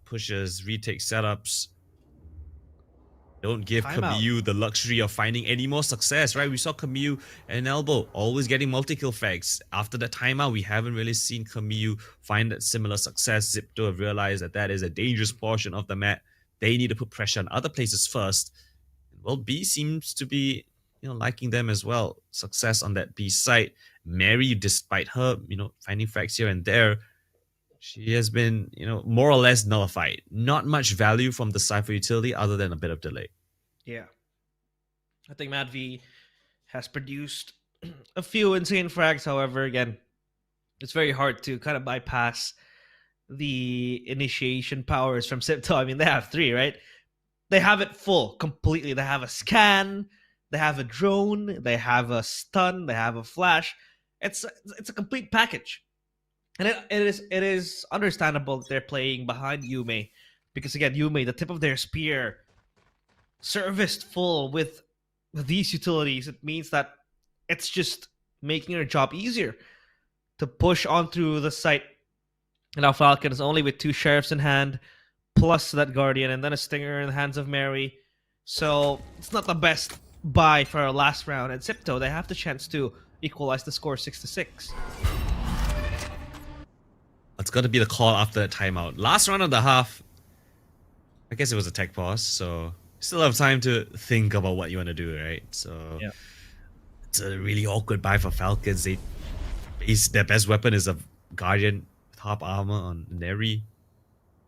pushes, retake setups. Don't give Timeout. Camus the luxury of finding any more success, right? We saw Camus and Elbow always getting multi-kill frags. After the timeout, we haven't really seen Camus find that similar success. Xipto have realized that that is a dangerous portion of the map. They need to put pressure on other places first. Well, B seems to be, liking them as well. Success on that B side. Mary, despite her, finding frags here and there, she has been, more or less nullified. Not much value from the Cypher utility other than a bit of delay. Yeah. I think Mad V has produced a few insane frags, however, again, it's very hard to kind of bypass the initiation powers from Xipto. I mean, they have 3, right? They have it full completely. They have a scan, they have a drone, they have a stun, they have a flash. It's a complete package. And it is understandable that they're playing behind Yume, because again, Yume, the tip of their spear, serviced full with these utilities. It means that it's just making her job easier to push on through the site. And now Falcons only with 2 sheriffs in hand, plus that Guardian, and then a Stinger in the hands of Mary. So it's not the best buy for our last round. And Xipto, they have the chance to equalize the score 6-6. It's got to be the call after that timeout. Last round of the half, I guess it was a tech pause, so still have time to think about what you want to do, right? So Yeah. It's a really awkward buy for Falcons. Their best weapon is a Guardian with half armor on Neri.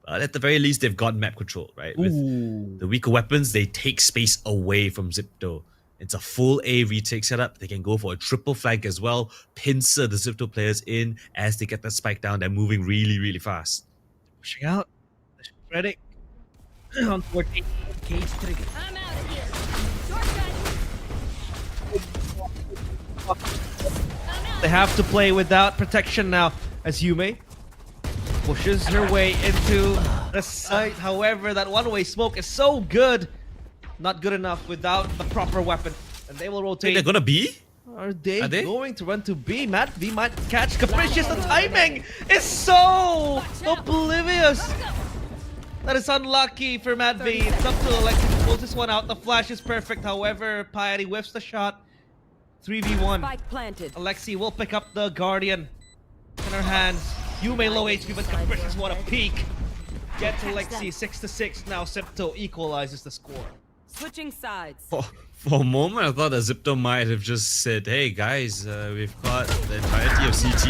But at the very least, they've got map control, right? With the weaker weapons, they take space away from Xipto. It's a full A retake setup. They can go for a triple flank as well. Pincer the Xipto players in as they get that spike down. They're moving really, really fast. Pushing out. Ready. On 14. Cage trigger. I'm out of here. Shortcut. They have to play without protection now as Yume pushes her way into the site. However, that one-way smoke is so good. Not good enough without the proper weapon. And they will Wait, rotate. they're gonna be? Are they Are they? going to run to B? Matt V might catch Capricious. The timing is so oblivious. That is unlucky for Matt V. It's up to Alexi to pull this one out. The flash is perfect. However, Piety whiffs the shot. 3v1. Spike planted. Alexi will pick up the Guardian in her hands. Yume low HP, but Capricious what a peek. Get to Alexi 6-6. Now Xipto equalizes the score. Switching sides. For a moment, I thought that Xipto might have just said, hey guys, we've got the entirety of CT.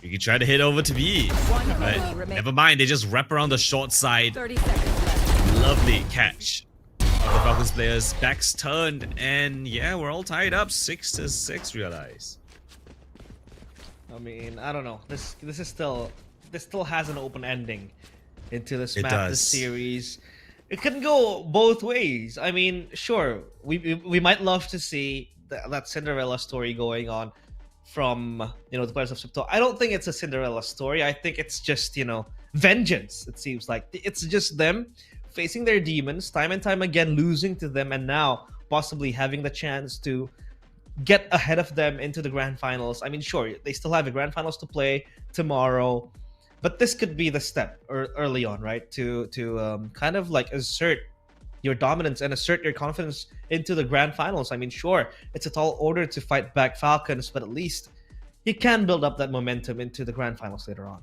You can try to hit over to B. One enemy But remaining. never mind, they just wrap around the short side. 30 seconds left. Lovely catch of the Falcons players. Backs turned, and yeah, we're all tied up 6-6, realize. I mean, I don't know. This still has an open ending into this It map, this does. series. It can go both ways. I mean, sure, we might love to see that Cinderella story going on from the players of Xipto. I don't think it's a Cinderella story. I think it's just vengeance. It seems like it's just them facing their demons time and time again, losing to them, and now possibly having the chance to get ahead of them into the grand finals. I mean, sure, they still have the grand finals to play tomorrow, but this could be the step early on, right? To kind of like assert your dominance and assert your confidence into the grand finals. I mean, sure, it's a tall order to fight back Falcons, but at least you can build up that momentum into the grand finals later on.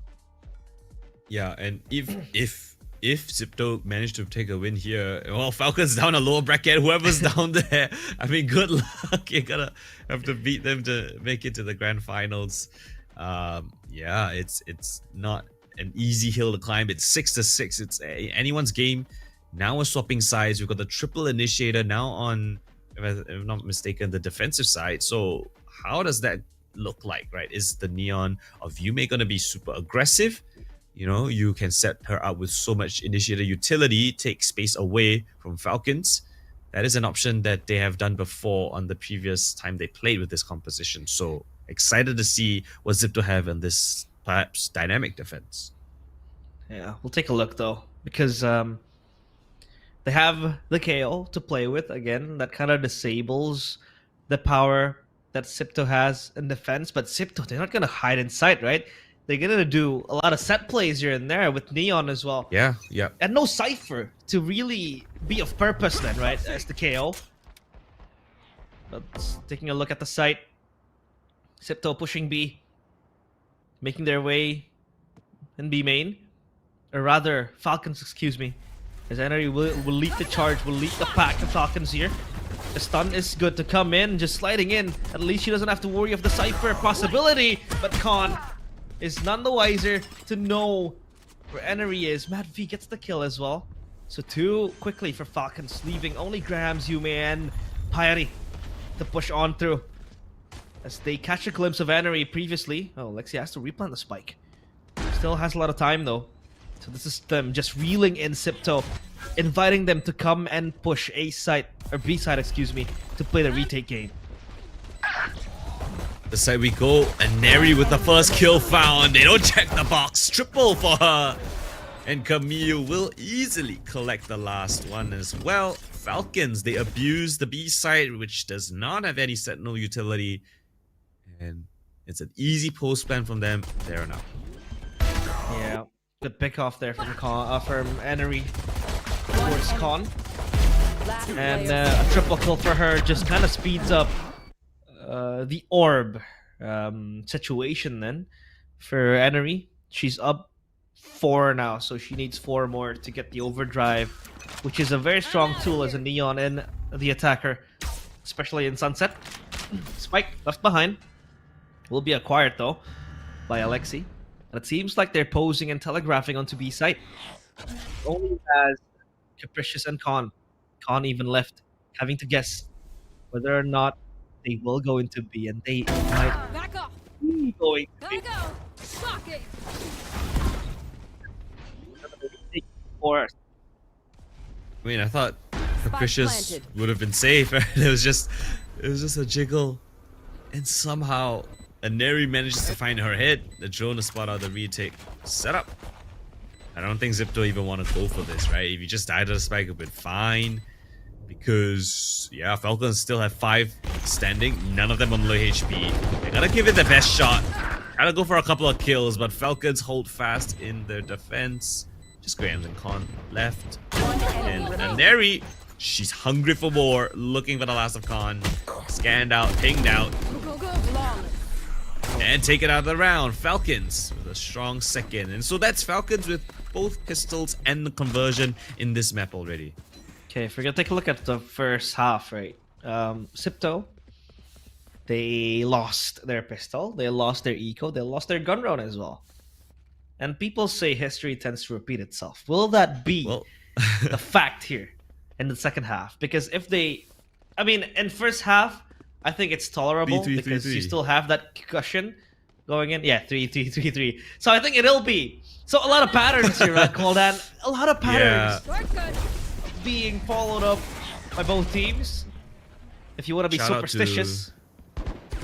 Yeah, and if if Xipto managed to take a win here, well, Falcons down a lower bracket. Whoever's down there, I mean, good luck. You're gonna have to beat them to make it to the grand finals. Yeah, it's not an easy hill to climb. It's 6-6. It's anyone's game. Now we're swapping sides. We've got the triple initiator now on, if I'm not mistaken, the defensive side. So how does that look like, right? Is the Neon of Yume going to be super aggressive? You know, you can set her up with so much initiator utility, take space away from Falcons. That is an option that they have done before on the previous time they played with this composition. So excited to see what Xipto have in this perhaps dynamic defense. Yeah, we'll take a look though, because they have the KO to play with. Again, that kind of disables the power that Xipto has in defense. But Xipto, they're not going to hide in sight, right? They're going to do a lot of set plays here and there with Neon as well. Yeah. And no Cypher to really be of purpose then, right? As the KO. But taking a look at the site. Xipto pushing B. Making their way in B main. Or rather, Falcons, excuse me. As Energy will lead the charge, will lead the pack of Falcons here. The stun is good to come in, just sliding in. At least she doesn't have to worry of the Cypher possibility. But Khan is none the wiser to know where Energy is. Mad V gets the kill as well. So too quickly for Falcons, leaving only Grams, Yume, and Pyre to push on through. As they catch a glimpse of Energy previously. Oh, Lexi has to replant the spike. Still has a lot of time though. So this is them just reeling in Xipto, inviting them to come and push A side, or B side, excuse me, to play the retake game. The side we go, and Neri with the first kill found. They don't check the box. Triple for her. And Camille will easily collect the last one as well. Falcons, they abuse the B side, which does not have any sentinel utility. And it's an easy post plan from them. Fair enough. Yeah, good pick off there from Energy towards Con. And a triple kill for her just kind of speeds up the orb situation then for Energy. She's up 4 now, so she needs 4 more to get the overdrive, which is a very strong tool as a Neon and the attacker, especially in Sunset. Spike left behind. Will be acquired though by Alexi. And it seems like they're posing and telegraphing onto B site. Only has Capricious and Con. Con even left, having to guess whether or not they will go into B, and they might Back off. be going to B. Gotta go. Shocking. Or I mean, I thought Capricious would have been safe. Right? It was just a jiggle, and somehow Neri manages to find her head. The drone to spot out the retake setup. I don't think Xipto even want to go for this, right? If you just died to the spike, it would be fine. Because, yeah, Falcons still have 5 standing. None of them on low HP. They gotta give it the best shot. Gotta go for a couple of kills, but Falcons hold fast in their defense. Just Grams and Con left. And Neri, she's hungry for more. Looking for the last of Con. Scanned out, pinged out. Go, go, flawless. And take it out of the round. Falcons with a strong second. And so that's Falcons with both pistols and the conversion in this map already. okay, if we're gonna take a look at the first half, right? Xipto, they lost their pistol, they lost their eco, they lost their gun round as well. And people say history tends to repeat itself. Will that be the fact here in the second half? Because if they, I mean, in first half, I think it's tolerable because you still have that cushion going in. Yeah, 3-3-3-3. So I think it'll be. So a lot of patterns here, right, Coldan? A lot of patterns being followed up by both teams. If you want to be superstitious.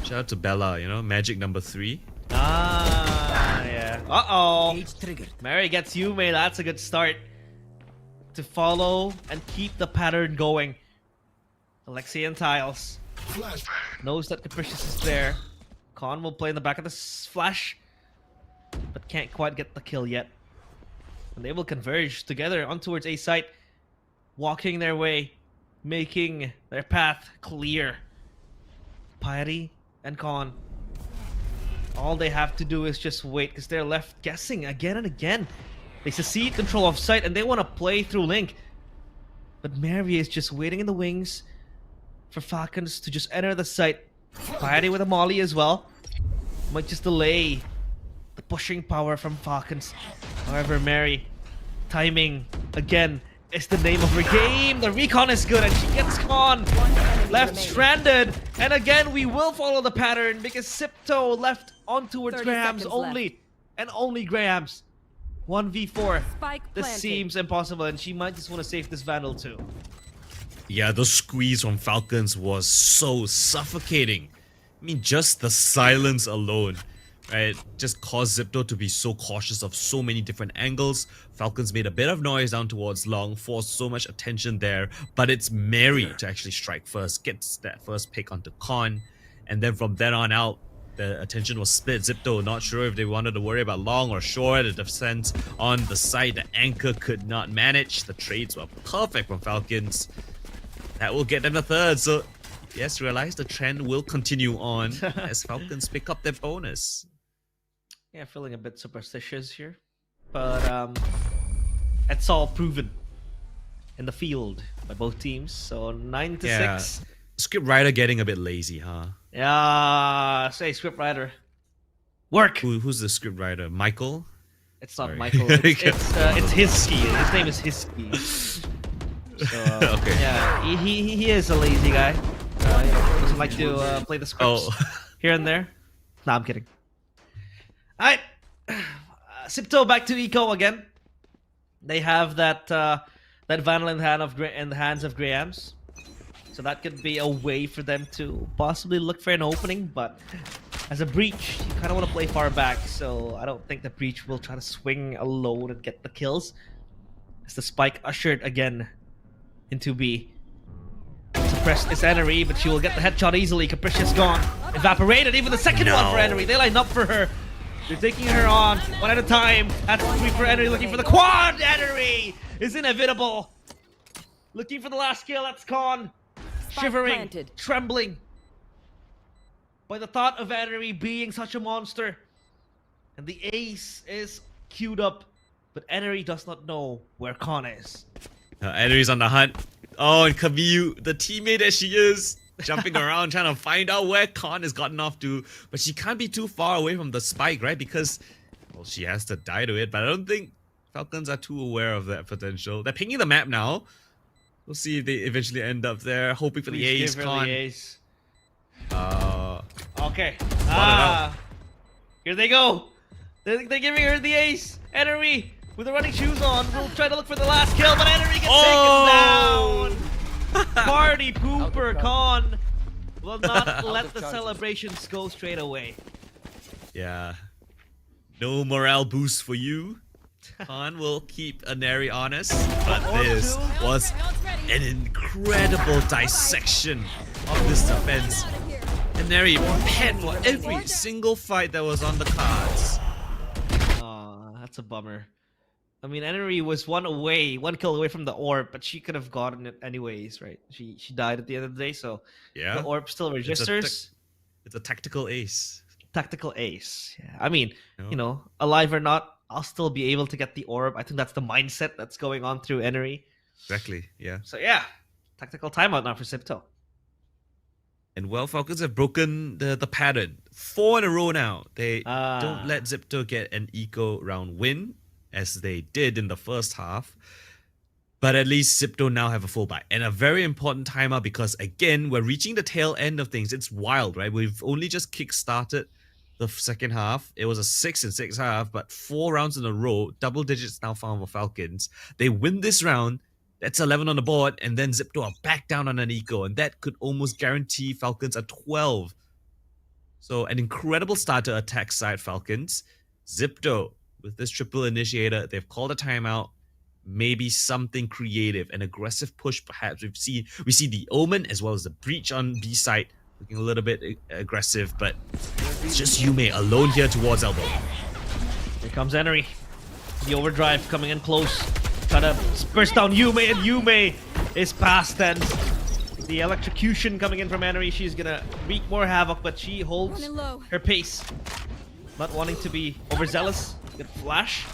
Shout out to Bella, you know, magic number 3. Ah, yeah. Uh-oh. Mary gets Yume. That's a good start to follow and keep the pattern going. Alexi and Tiles knows that Capricious is there. Con will play in the back of the flash, but can't quite get the kill yet. And they will converge together on towards A site, walking their way, making their path clear. Pyre and Con, all they have to do is just wait because they're left guessing again and again. They secede control of site and they want to play through Link. But Mary is just waiting in the wings for Falcons to just enter the site. Piety with a molly as well. Might just delay the pushing power from Falcons. However, Mary, timing again is the name of her game. The recon is good and she gets Con left stranded. And again, we will follow the pattern because Xipto left on towards 30 Grahams seconds only. left. And only Grahams. 1v4. Spike This planted. seems impossible and she might just want to save this Vandal too. Yeah, the squeeze from Falcons was so suffocating. I mean, just the silence alone, right, just caused Xipto to be so cautious of so many different angles. Falcons made a bit of noise down towards long, forced so much attention there, but it's Mary to actually strike first, gets that first pick onto Con, and then from then on out, the attention was split. Xipto not sure if they wanted to worry about long or short. The defense on the side, the anchor could not manage. The trades were perfect from Falcons. That will get them the third, so yes, realize the trend will continue on as Falcons pick up their bonus. Yeah, feeling a bit superstitious here. But it's all proven in the field by both teams. So 9-6. Script writer getting a bit lazy, huh? Yeah, say scriptwriter. Work. Who's the script writer? Michael? It's not Sorry. Michael. It's his ski. His name is his ski. So, Okay. Yeah, he is a lazy guy. You know, doesn't like to play the scripts here and there. Nah, I'm kidding. Alright, Xipto back to Eco again. They have that Vandal in the hands of Grahams, so that could be a way for them to possibly look for an opening. But as a breach, you kind of want to play far back, so I don't think the breach will try to swing alone and get the kills. As the spike ushered again into B. Suppressed is Enery, but she will get the headshot easily. Capricious gone, evaporated. Even the second one for Enery. They line up for her. They're taking her on one at a time. That's 3 for Enery, looking for the quad. Enery is inevitable. Looking for the last kill. That's Con. Shivering, planted. trembling by the thought of Enery being such a monster. And the ace is queued up, but Enery does not know where Con is. Enery's on the hunt. Oh, and Camille, the teammate that she is, jumping around trying to find out where Con has gotten off to. But she can't be too far away from the spike, right? Because, well, she has to die to it. But I don't think Falcons are too aware of that potential. They're pinging the map now. We'll see if they eventually end up there. Hoping for the ace, Give her Con. the ace. Spotted Okay. out. Here they go. They're giving her the ace. Enery with the running shoes on will try to look for the last kill, but Enery gets taken down. Party pooper Con will not let the celebrations go straight away. Yeah. No morale boost for you. Con will keep Enery honest, but this was an incredible dissection of this defense. Enery prepared for every single fight that was on the cards. Aw, that's a bummer. I mean, Enery was one kill away from the orb, but she could have gotten it anyways, right? She died at the end of the day, so Yeah. the orb still registers. It's a tactical ace. Tactical ace. Yeah. I mean, No. you know, alive or not, I'll still be able to get the orb. I think that's the mindset that's going on through Enery. Exactly, yeah. So yeah, tactical timeout now for Xipto. And well, Falcons have broken the pattern. 4 in a row now. They Ah. don't let Xipto get an eco round win, as they did in the first half. But at least Xipto now have a full buy. And a very important timeout because, again, we're reaching the tail end of things. It's wild, right? We've only just kick-started the second half. It was a 6-6 half, but 4 rounds in a row. Double digits now found for Falcons. They win this round. That's 11 on the board. And then Xipto are back down on an eco. And that could almost guarantee Falcons a 12. So an incredible start to attack side Falcons. Xipto, with this triple initiator, they've called a timeout. Maybe something creative, an aggressive push perhaps. We see the Omen as well as the breach on B side looking a little bit aggressive, but it's just Yume alone here towards elbow. Here comes Enery. The overdrive coming in close. Trying to burst down Yume, and Yume is past then. The electrocution coming in from Enery. She's gonna wreak more havoc, but she holds Running low. her pace. Not wanting to be overzealous. Good flash.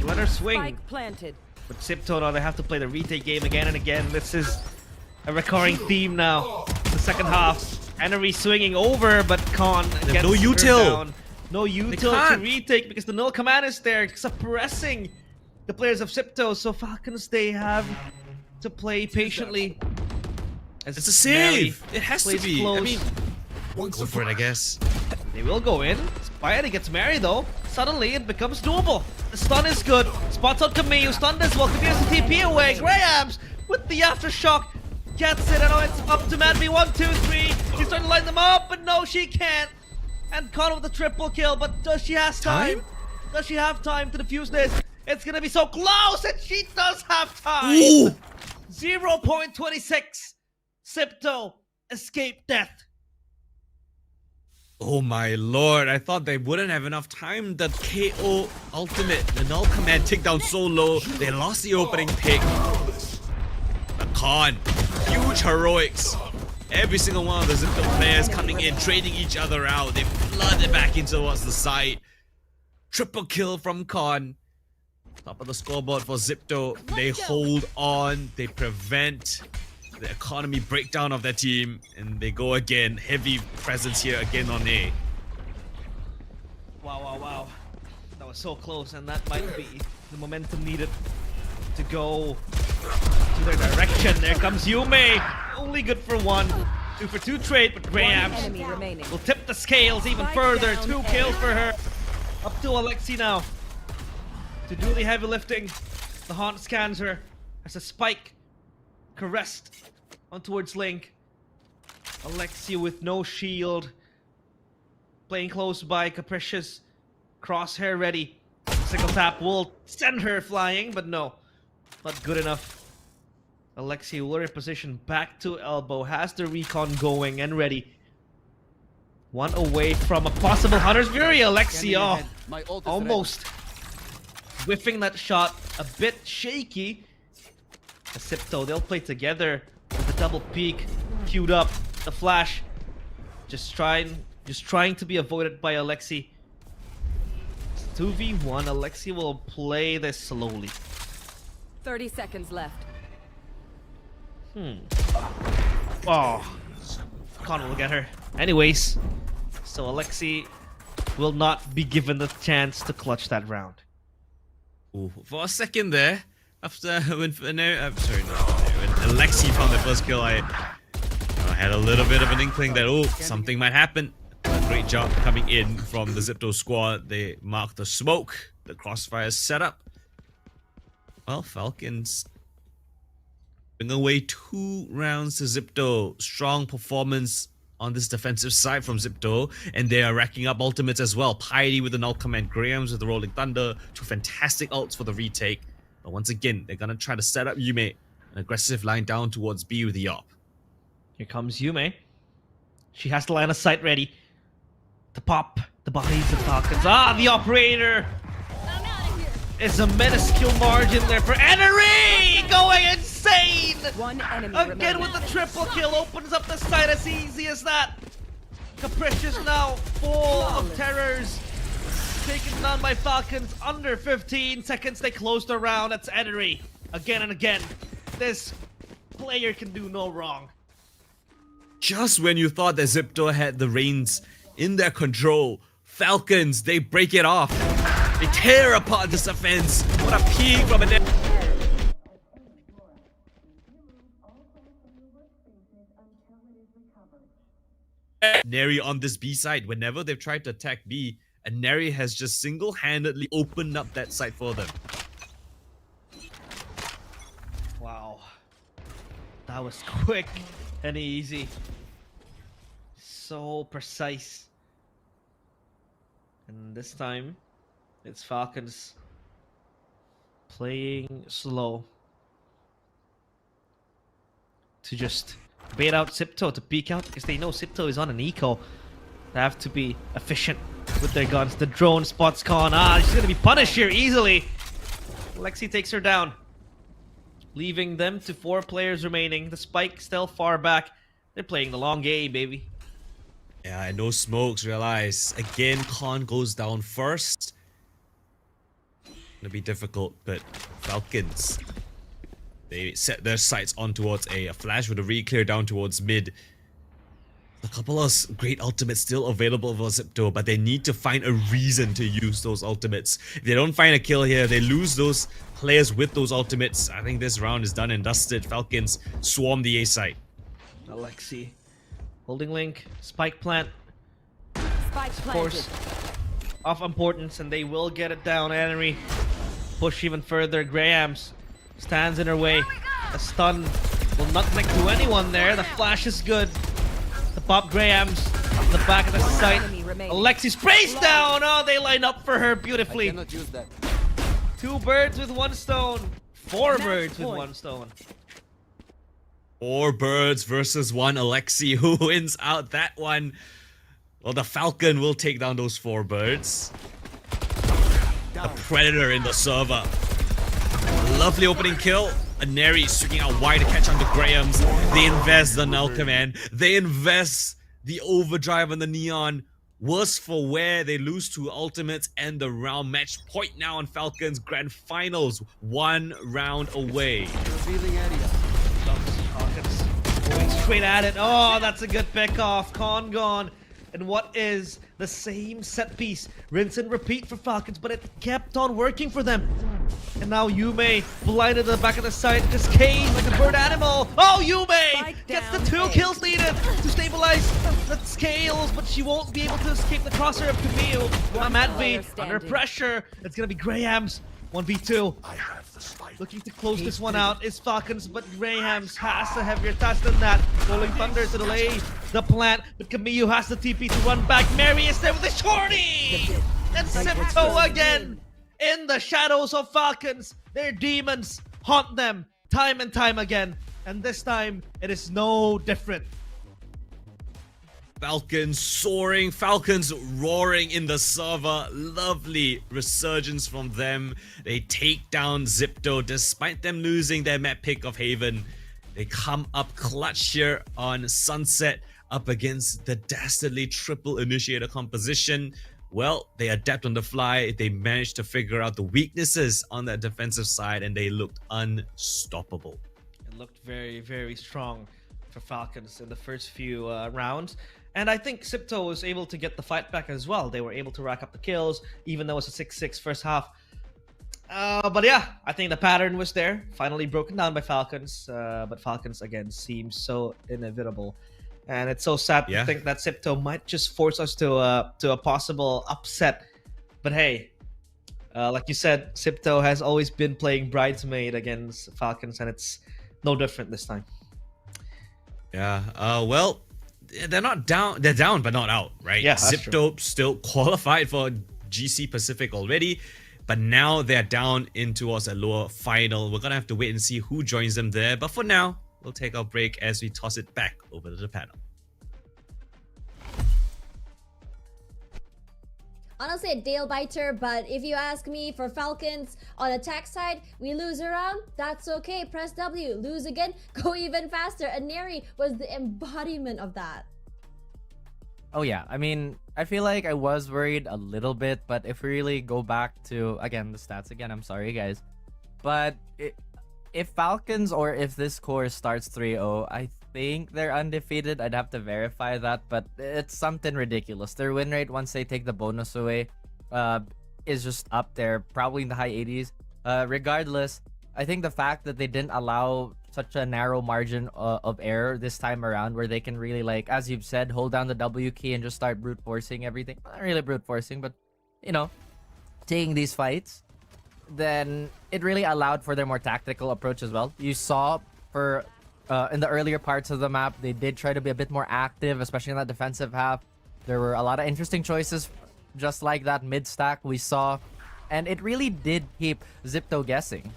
Let her swing. Spike planted. But Xipto, now they have to play the retake game again and again. This is a recurring theme now. The second half. Enery swinging over, but Con gets no her util. down. No util to retake because the null command is there, suppressing the players of Xipto. So Falcons, they have to play patiently. As It's a save. Mary It has to plays be. close. I mean, go for it, I guess. They will go in. Spidey gets Mary though. Suddenly it becomes doable. The stun is good. Spots out Kamei, stunned as well. Kamei has the TP away. Grahams with the aftershock gets it. I know it's up to Madby. 1, 2, 3. He's trying to line them up, but no, she can't. And Con with the triple kill, but does she have time? Does she have time to defuse this? It's gonna be so close, and she does have time. Ooh. 0.26. Xipto escape death. Oh my lord, I thought they wouldn't have enough time. The KO ultimate, the null command ticked down so low, they lost the opening pick. But Con, huge heroics. Every single one of the Xipto players coming in, trading each other out. They flooded back in towards the side. Triple kill from Con. Top of the scoreboard for Xipto. They hold on, they prevent the economy breakdown of their team, and they go again. Heavy presence here again on A. Wow. That was so close, and that might be the momentum needed to go to their direction. There comes Yume. Only good for 1. 2 for 2 trade, but Grahams Enemy remaining. will tip the scales even further. 2 kills for her. Up to Alexi now to do the heavy lifting. The Haunt scans her as a spike caressed on towards Link. Alexi with no shield. Playing close by, Capricious. Crosshair ready. Single tap will send her flying, but no. Not good enough. Alexi will reposition back to elbow. Has the recon going and ready. 1 away from a possible Hunter's Fury. Alexi, oh, My ult is almost whiffing that shot. A bit shaky. Xipto, they'll play together with a double peek queued up. The flash just trying to be avoided by Alexi. 2v1. Alexi will play this slowly. 30 seconds left. Oh, Con will get her. Anyways, so Alexi will not be given the chance to clutch that round. Ooh, for a second there, after when Alexi found the first kill, I had a little bit of an inkling that something might happen. A great job coming in from the Xipto squad. They marked the smoke, the crossfire set up. Well, Falcons bring away 2 rounds to Xipto. Strong performance on this defensive side from Xipto, and they are racking up ultimates as well. Piety with the null command, Grahams with the Rolling Thunder. 2 fantastic ults for the retake. But once again, they're gonna try to set up Yume. An aggressive line down towards B with the op. Here comes Yume. She has the line of sight ready to pop the bodies of Falcons. The operator! It's a minuscule margin there for Enery! Going insane! 1 enemy Again remaining. with the triple kill, opens up the site as easy as that. Capricious now full of terrors. Taken down by Falcons under 15 seconds. They close the round. That's Enery. Again and again. This player can do no wrong. Just when you thought that Xipto had the reins in their control, Falcons, they break it off. They tear apart this offense. What a peek from an... Neri on this B side, whenever they've tried to attack B, and Neri has just single-handedly opened up that side for them. Wow. That was quick and easy. So precise. And this time, it's Falcons playing slow to just bait out Xipto, to peek out, because they know Xipto is on an eco. They have to be efficient with their guns. The drone spots Con. She's gonna be punished here easily. Lexi takes her down, leaving them to 4 players remaining. The spike still far back. They're playing the long game, baby. Yeah, and no smokes, realize. Again, Con goes down first. gonna be difficult, but Falcons, they set their sights on towards A. A flash with a re-clear down towards mid. A couple of great ultimates still available for Xipto, but they need to find a reason to use those ultimates. If they don't find a kill here, they lose those players with those ultimates. I think this round is done and dusted. Falcons swarm the A site. Alexi holding link, spike plant, Spike of planted. course, of importance, and they will get it down. Henry push even further. Grahams stands in her way. The stun will not connect to anyone there. The flash is good. The pop Grahams on the back of the site. Enemy remaining. Alexi sprays down. Oh, they line up for her I beautifully. cannot use that. 2 birds with 1 stone. 4 Match birds with point. 1 stone. 4 birds versus 1 Alexi. Who wins out that one? Well, the Falcon will take down those 4 birds. The Predator in the server. Lovely opening kill. Aneri swinging out wide to catch onto Grahams. They invest the null command. They invest the overdrive on the neon. Worse for wear, they lose 2 ultimates and the round. Match point now on Falcons grand finals. 1 round away. Revealing area. Falcons going straight at it. Oh, that's a good pick off. Con gone. And what is the same set piece? Rinse and repeat for Falcons, but it kept on working for them. And now Yume blinded to the back of the site, just caged like a bird animal. Oh, Yume Spike gets the down 2 A. kills needed to stabilize the scales, but she won't be able to escape the crosshair of Camille. Mamadvi player under standing. pressure. It's gonna be Grahams 1v2. Looking to close this one out is Falcons, but Grahams has a heavier task than that. Rolling Thunder to delay the plant, but Camille has the TP to run back. Mary is there with the shorty! And Xipto again! In the shadows of Falcons, their demons haunt them time and time again. And this time, it is no different. Falcons soaring, Falcons roaring in the server. Lovely resurgence from them. They take down Xipto despite them losing their map pick of Haven. They come up clutch here on Sunset up against the dastardly triple initiator composition. Well, they adapt on the fly. They managed to figure out the weaknesses on the defensive side and they looked unstoppable. It looked very, very strong for Falcons in the first few rounds. And I think Xipto was able to get the fight back as well. They were able to rack up the kills, even though it was a 6-6 first half. But yeah, I think the pattern was there. Finally broken down by Falcons. But Falcons, again, seems so inevitable. And it's so sad to think that Xipto might just force us to a possible upset. But hey, like you said, Xipto has always been playing bridesmaid against Falcons, and it's no different this time. Yeah, well, they're not down. They're down, but not out, right? Yeah, that's Xipto still qualified for GC Pacific already, but now they're down in towards a lower final. We're gonna have to wait and see who joins them there. But for now, we'll take our break as we toss it back over to the panel. Honestly, a Dale biter, but if you ask me, for Falcons on attack side, we lose a round, that's okay. Press W, lose again, go even faster. And Neri was the embodiment of that. Oh yeah, I mean, I feel like I was worried a little bit, but if we really go back to, again, the stats again, I'm sorry guys. But if Falcons or if this core starts 3-0, I think they're undefeated. I'd have to verify that, but it's something ridiculous. Their win rate once they take the bonus away is just up there, probably in the high 80s. Regardless, I think the fact that they didn't allow such a narrow margin of error this time around, where they can really, like, as you've said, hold down the W key and just start brute forcing everything. Not really brute forcing, but, you know, taking these fights, then it really allowed for their more tactical approach as well. You saw for in the earlier parts of the map, they did try to be a bit more active, especially in that defensive half. There were a lot of interesting choices, just like that mid stack we saw, and it really did keep Xipto guessing.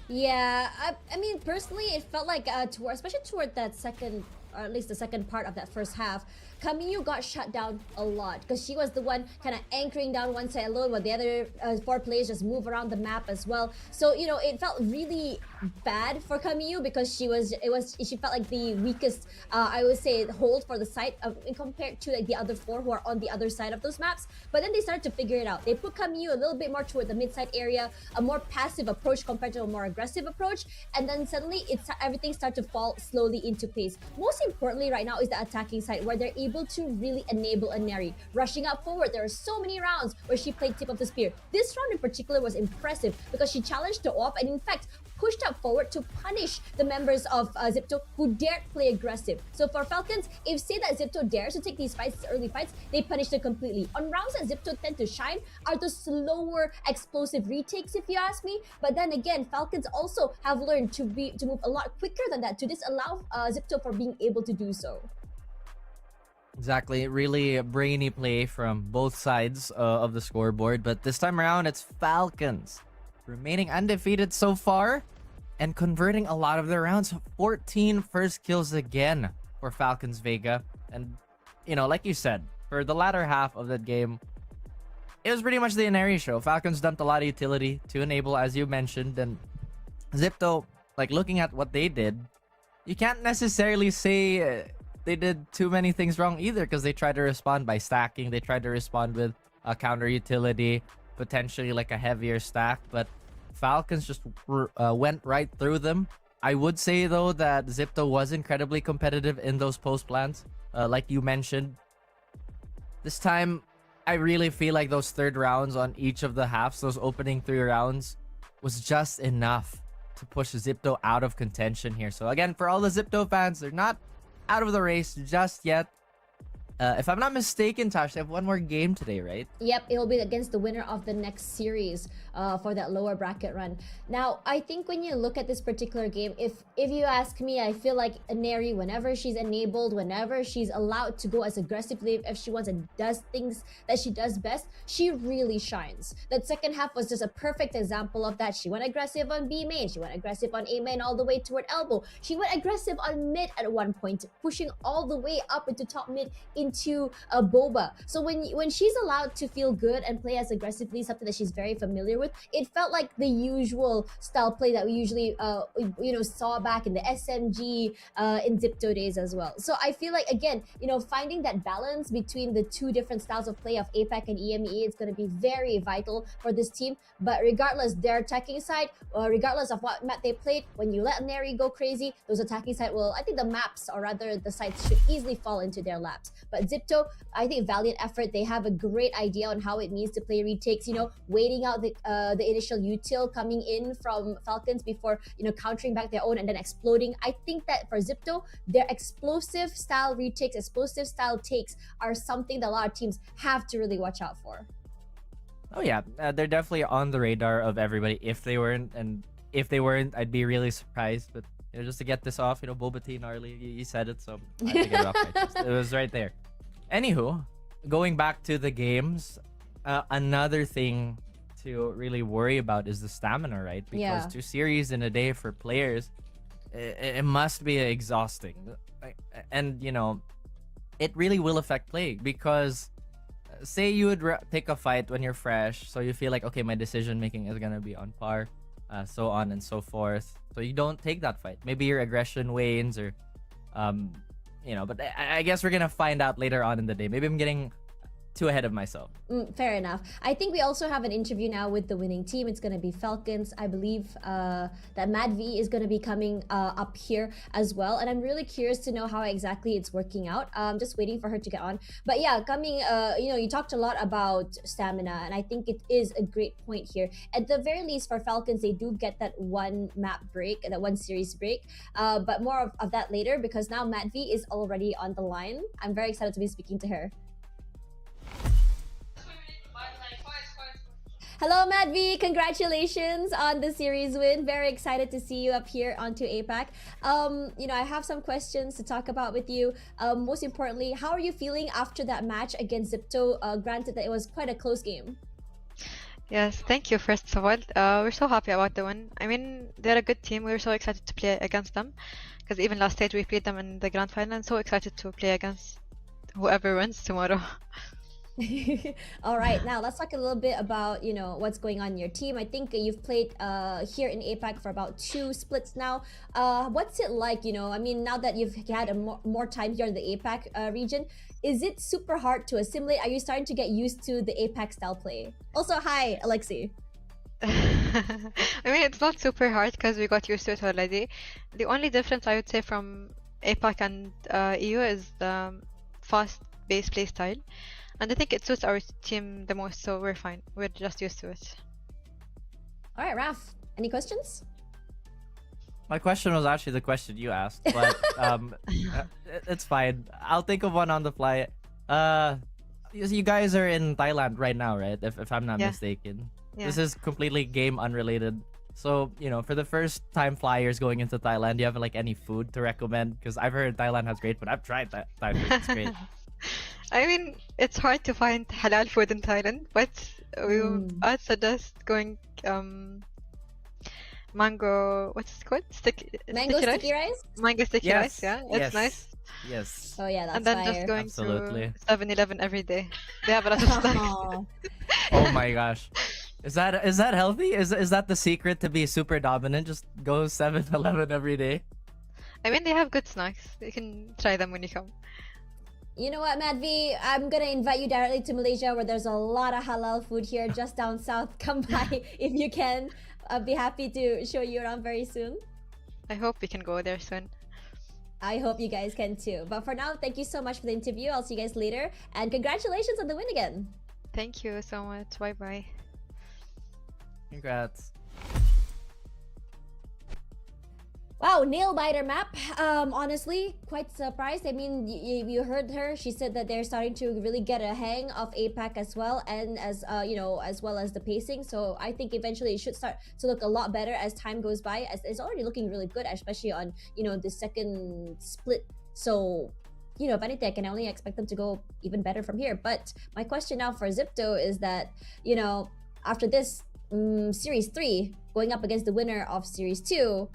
Yeah, I mean, personally, it felt like, especially toward that second or at least the second part of that first half, Camille got shut down a lot because she was the one kind of anchoring down one side alone while the other 4 players just move around the map as well. So, you know, it felt really bad for Camille because she felt like the weakest, I would say, hold for the site compared to like the other 4 who are on the other side of those maps. But then they started to figure it out. They put Camille a little bit more toward the mid-side area, a more passive approach compared to a more aggressive approach, and then suddenly everything started to fall slowly into place. Most importantly right now is the attacking side, where they're able to really enable a Neri. Rushing up forward, there are so many rounds where she played tip of the spear. This round in particular was impressive because she challenged the off and in fact pushed up forward to punish the members of Xipto who dared play aggressive. So for Falcons, if say that Xipto dares to take these fights, early fights, they punish them completely. On rounds that Xipto tend to shine are the slower explosive retakes, if you ask me. But then again, Falcons also have learned to move a lot quicker than that to disallow Xipto for being able to do so. Exactly, really brainy play from both sides of the scoreboard, but this time around it's Falcons remaining undefeated so far and converting a lot of their rounds. 14 first kills again for Falcons Vega. And you know, like you said, for the latter half of that game, it was pretty much the Inari show. Falcons dumped a lot of utility to enable, as you mentioned, and Xipto, like looking at what they did, you can't necessarily say they did too many things wrong either, because they tried to respond by stacking. They tried to respond with a counter utility, potentially like a heavier stack, but Falcons just went right through them. I would say though that Xipto was incredibly competitive in those post plans, like you mentioned. This time, I really feel like those third rounds on each of the halves, those opening 3 rounds, was just enough to push Xipto out of contention here. So again, for all the Xipto fans, they're not out of the race just yet. If I'm not mistaken, Tash, they have one more game today, right? Yep, it'll be against the winner of the next series for that lower bracket run. Now, I think when you look at this particular game, if you ask me, I feel like Neri, whenever she's enabled, whenever she's allowed to go as aggressively if she wants and does things that she does best, she really shines. That second half was just a perfect example of that. She went aggressive on B main, she went aggressive on A main all the way toward elbow. She went aggressive on mid at one point, pushing all the way up into top mid into Boba. So when she's allowed to feel good and play as aggressively, something that she's very familiar with, it felt like the usual style play that we usually saw back in the SMG in Xipto days as well. So I feel like, again, finding that balance between the two different styles of play of APAC and EMEA is going to be very vital for this team. But regardless, their attacking side, regardless of what map they played, when you let Neri go crazy, those attacking side will, I think the maps, or rather the sides, should easily fall into their laps. But Xipto, I think valiant effort. They have a great idea on how it means to play retakes, waiting out the initial util coming in from Falcons before, countering back their own and then exploding. I think that for Xipto, their explosive style retakes, explosive style takes are something that a lot of teams have to really watch out for. Oh yeah, they're definitely on the radar of everybody. If they weren't, I'd be really surprised. But just to get this off, Boba T gnarly, you said it, so I had to get it off my chest. It was right there. Anywho, going back to the games, another thing to really worry about is the stamina, right? Because 2 series in a day for players, it must be exhausting. And, it really will affect play, because say you would pick a fight when you're fresh, so you feel like, okay, my decision making is gonna be on par, so on and so forth. So you don't take that fight. Maybe your aggression wanes, or but I guess we're gonna find out later on in the day. Maybe I'm getting too ahead of myself. Fair enough. I think we also have an interview now with the winning team. It's going to be Falcons. I believe that Mad V is going to be coming up here as well. And I'm really curious to know how exactly it's working out. Just waiting for her to get on. But yeah, coming, you talked a lot about stamina, and I think it is a great point here. At the very least, for Falcons, they do get that one map break, that one series break. But more of that later, because now Mad V is already on the line. I'm very excited to be speaking to her. Hello, Mad V. Congratulations on the series win. Very excited to see you up here onto APAC. I have some questions to talk about with you. Most importantly, how are you feeling after that match against Xipto? Granted that it was quite a close game. Yes, thank you, first of all. We're so happy about the win. I mean, they're a good team. We were so excited to play against them. Because even last stage we played them in the grand final, and so excited to play against whoever wins tomorrow. All right, now let's talk a little bit about what's going on in your team. I think you've played here in APAC for about 2 splits now. What's it like? I mean, now that you've had a more time here in the APAC region, is it super hard to assimilate? Are you starting to get used to the APAC style play? Also, hi, Alexi. I mean, it's not super hard because we got used to it already. The only difference I would say from APAC and EU is the fast-paced play style. And I think it suits our team the most, so we're fine. We're just used to it. All right, Raf, any questions? My question was actually the question you asked, but it's fine. I'll think of one on the fly. You guys are in Thailand right now, right? If I'm not mistaken. Yeah. This is completely game unrelated. So, for the first time flyers going into Thailand, do you have like any food to recommend? Because I've heard Thailand has great food. I've tried that Thai food. It's great. I mean, it's hard to find halal food in Thailand, but I'd suggest going mango, what's it called? Mango sticky rice? Mango sticky rice, yeah. It's nice. Yes. Oh yeah, that's And then fire. just going Absolutely. to 7-Eleven every day. They have a lot of snacks. Aw. Oh my gosh. Is that healthy? Is that the secret to be super dominant? Just go 7-Eleven every day? I mean, they have good snacks. You can try them when you come. You know what, Madvi? I'm gonna invite you directly to Malaysia, where there's a lot of halal food here just down south. Come by if you can. I'll be happy to show you around very soon. I hope we can go there soon. I hope you guys can too. But for now, thank you so much for the interview. I'll see you guys later. And congratulations on the win again. Thank you so much. Bye bye. Congrats. Wow, nail biter map. Honestly, quite surprised. I mean, you heard her. She said that they're starting to really get a hang of APAC as well, and as as well as the pacing. So I think eventually it should start to look a lot better as time goes by. As it's already looking really good, especially on the second split. So if anything, I can only expect them to go even better from here. But my question now for Xipto is that after this Series 3 going up against the winner of Series 2.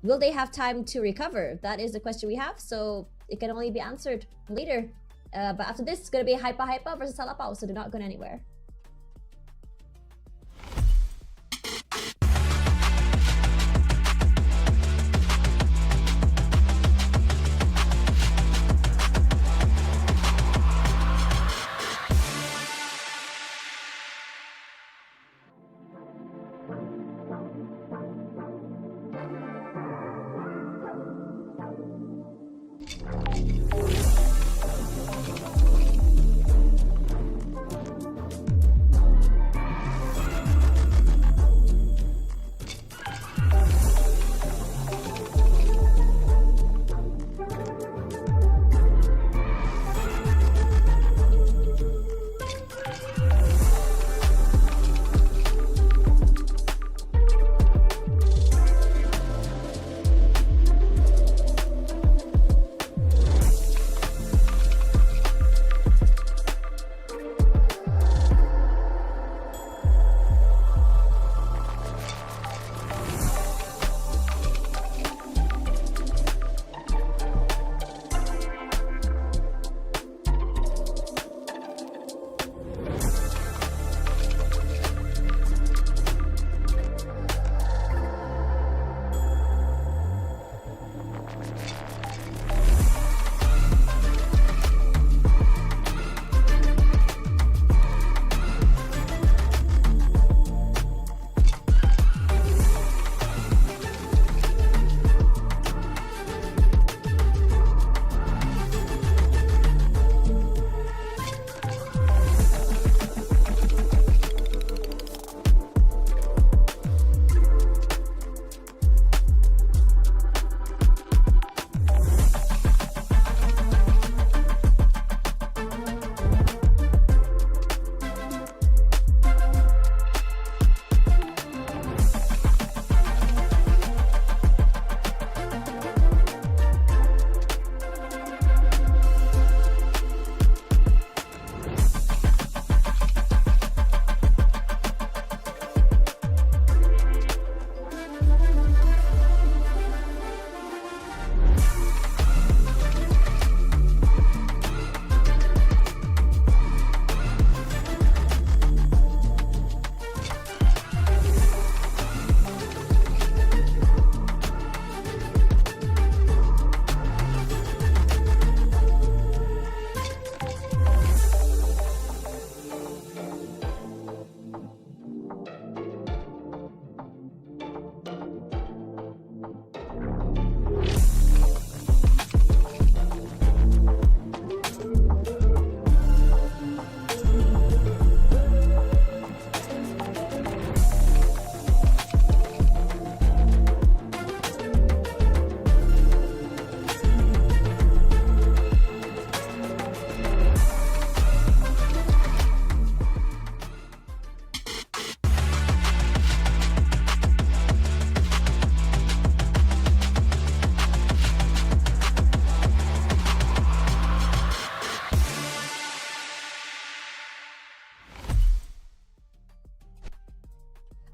Will they have time to recover? That is the question we have, so it can only be answered later. But after this, it's going to be HYPA versus Salapao, so do not go anywhere.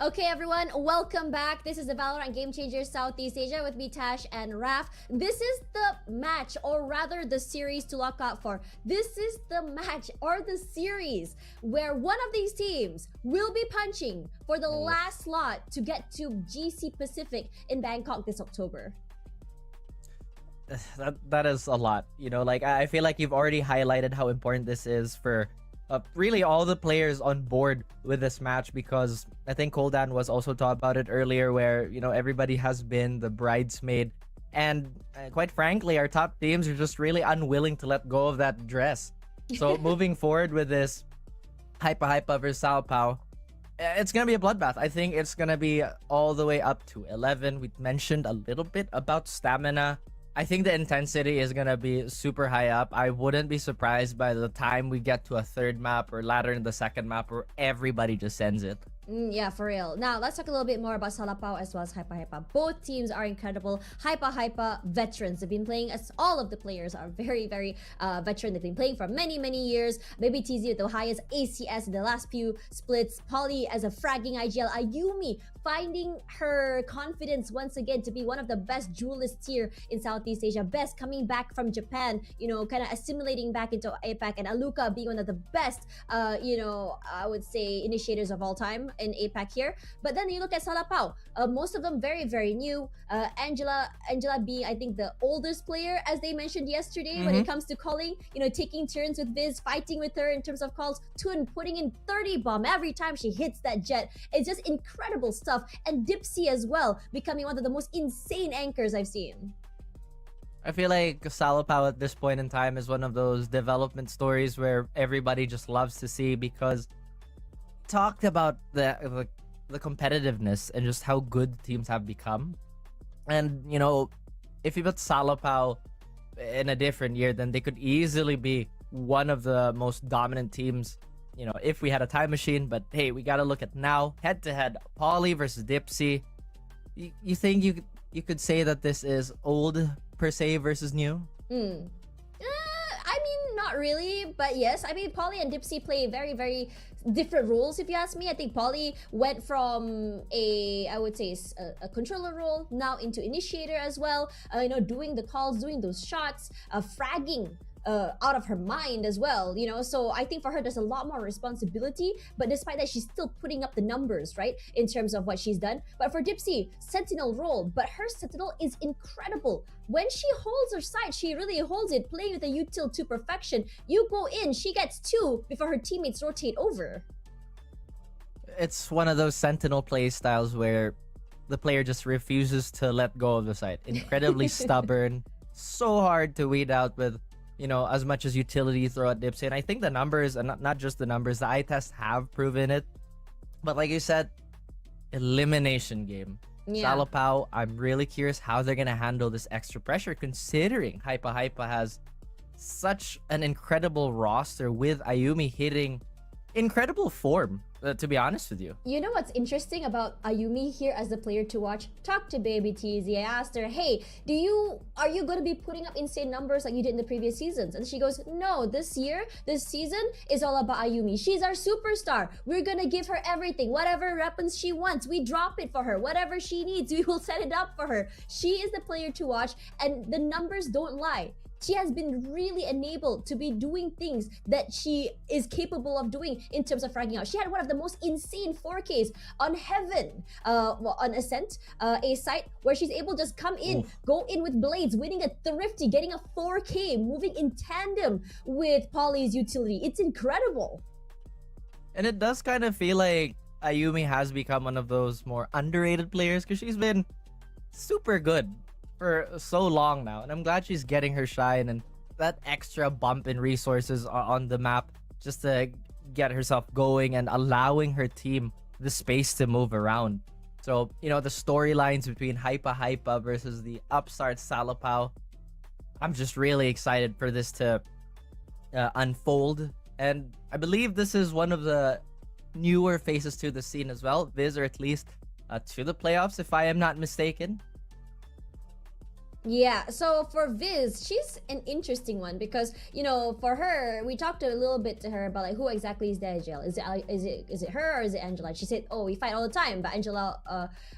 Okay, everyone, welcome back. This is the Valorant Game Changers Southeast Asia with me, Tash and Raf. This is the match, or rather the series to look out for. This is the match or the series where one of these teams will be punching for the last slot to get to GC Pacific in Bangkok this October. That is a lot. You know, like I feel like you've already highlighted how important this is for really all the players on board with this match, because I think Coldan was also talking about it earlier, where you know everybody has been the bridesmaid, and quite frankly our top teams are just really unwilling to let go of that dress. So moving forward with this HYPA versus Salapao, it's gonna be a bloodbath. I think it's gonna be all the way up to 11. We mentioned a little bit about stamina. I think the intensity is gonna be super high up. I wouldn't be surprised by the time we get to a third map or later in the second map where everybody just sends it. Yeah, for real. Now, let's talk a little bit more about Salapao as well as HYPA. Both teams are incredible. HYPA veterans. They've been playing, as all of the players are very, very veteran. They've been playing for many, many years. Maybe TZ with the highest ACS in the last few splits. Polly as a fragging IGL. Ayumi finding her confidence once again to be one of the best duelists here in Southeast Asia. Best coming back from Japan, you know, kind of assimilating back into APAC. And Aluka being one of the best, you know, I would say initiators of all time in APAC here. But then you look at Salapao, most of them very, very new. Angela being, I think, the oldest player, as they mentioned yesterday, when it comes to calling, you know, taking turns with Viz, fighting with her in terms of calls. Tun putting in 30 bomb every time she hits that jet. It's just incredible stuff. And Dipsy as well, becoming one of the most insane anchors I've seen. I feel like Salapao at this point in time is one of those development stories where everybody just loves to see, because talked about the competitiveness and just how good teams have become. And you know, if you put Salapao in a different year, then they could easily be one of the most dominant teams, you know, if we had a time machine. But hey, we gotta look at now, head to head, Polly versus Dipsy. You think you could say that this is old per se versus new? I mean, not really, but yes. I mean, Polly and Dipsy play very, very different roles, if you ask me. I think Polly went from I would say, a controller role now into initiator as well. You know, doing the calls, doing those shots, fragging out of her mind as well, you know. So I think for her there's a lot more responsibility, but despite that she's still putting up the numbers, right, in terms of what she's done. But for Dipsy, sentinel role, but her sentinel is incredible. When she holds her side, she really holds it, playing with a util to perfection. You go in, she gets 2 before her teammates rotate over. It's one of those sentinel play styles where the player just refuses to let go of the side. Incredibly stubborn, so hard to weed out with, you know, as much as utility you throw at Dipsy. And I think the numbers, and not just the numbers, the eye tests have proven it. But like you said, elimination game. Yeah. Salapao, I'm really curious how they're going to handle this extra pressure, considering HYPA has such an incredible roster with Ayumi hitting incredible form, to be honest with you. You know what's interesting about Ayumi here as the player to watch? Talk to Baby TZ. I asked her, hey, are you going to be putting up insane numbers like you did in the previous seasons? And she goes, no, this season is all about Ayumi. She's our superstar. We're going to give her everything. Whatever weapons she wants, we drop it for her. Whatever she needs, we will set it up for her. She is the player to watch, and the numbers don't lie. She has been really enabled to be doing things that she is capable of doing in terms of fragging out. She had one of the most insane 4Ks on Heaven, on Ascent, a site where she's able to just come in, go in with blades, winning a thrifty, getting a 4K, moving in tandem with Polly's utility. It's incredible. And it does kind of feel like Ayumi has become one of those more underrated players, because she's been super good for so long now, and I'm glad she's getting her shine and that extra bump in resources on the map just to get herself going and allowing her team the space to move around. So, you know, the storylines between HYPA versus the upstart Salapao, I'm just really excited for this to unfold. And I believe this is one of the newer faces to the scene as well, Viz, or at least to the playoffs, if I am not mistaken. Yeah, so for Viz, she's an interesting one because for her, we talked a little bit to her about like who exactly is Dajel. Is it her or is it Angela? She said, "Oh, we fight all the time, but Angela,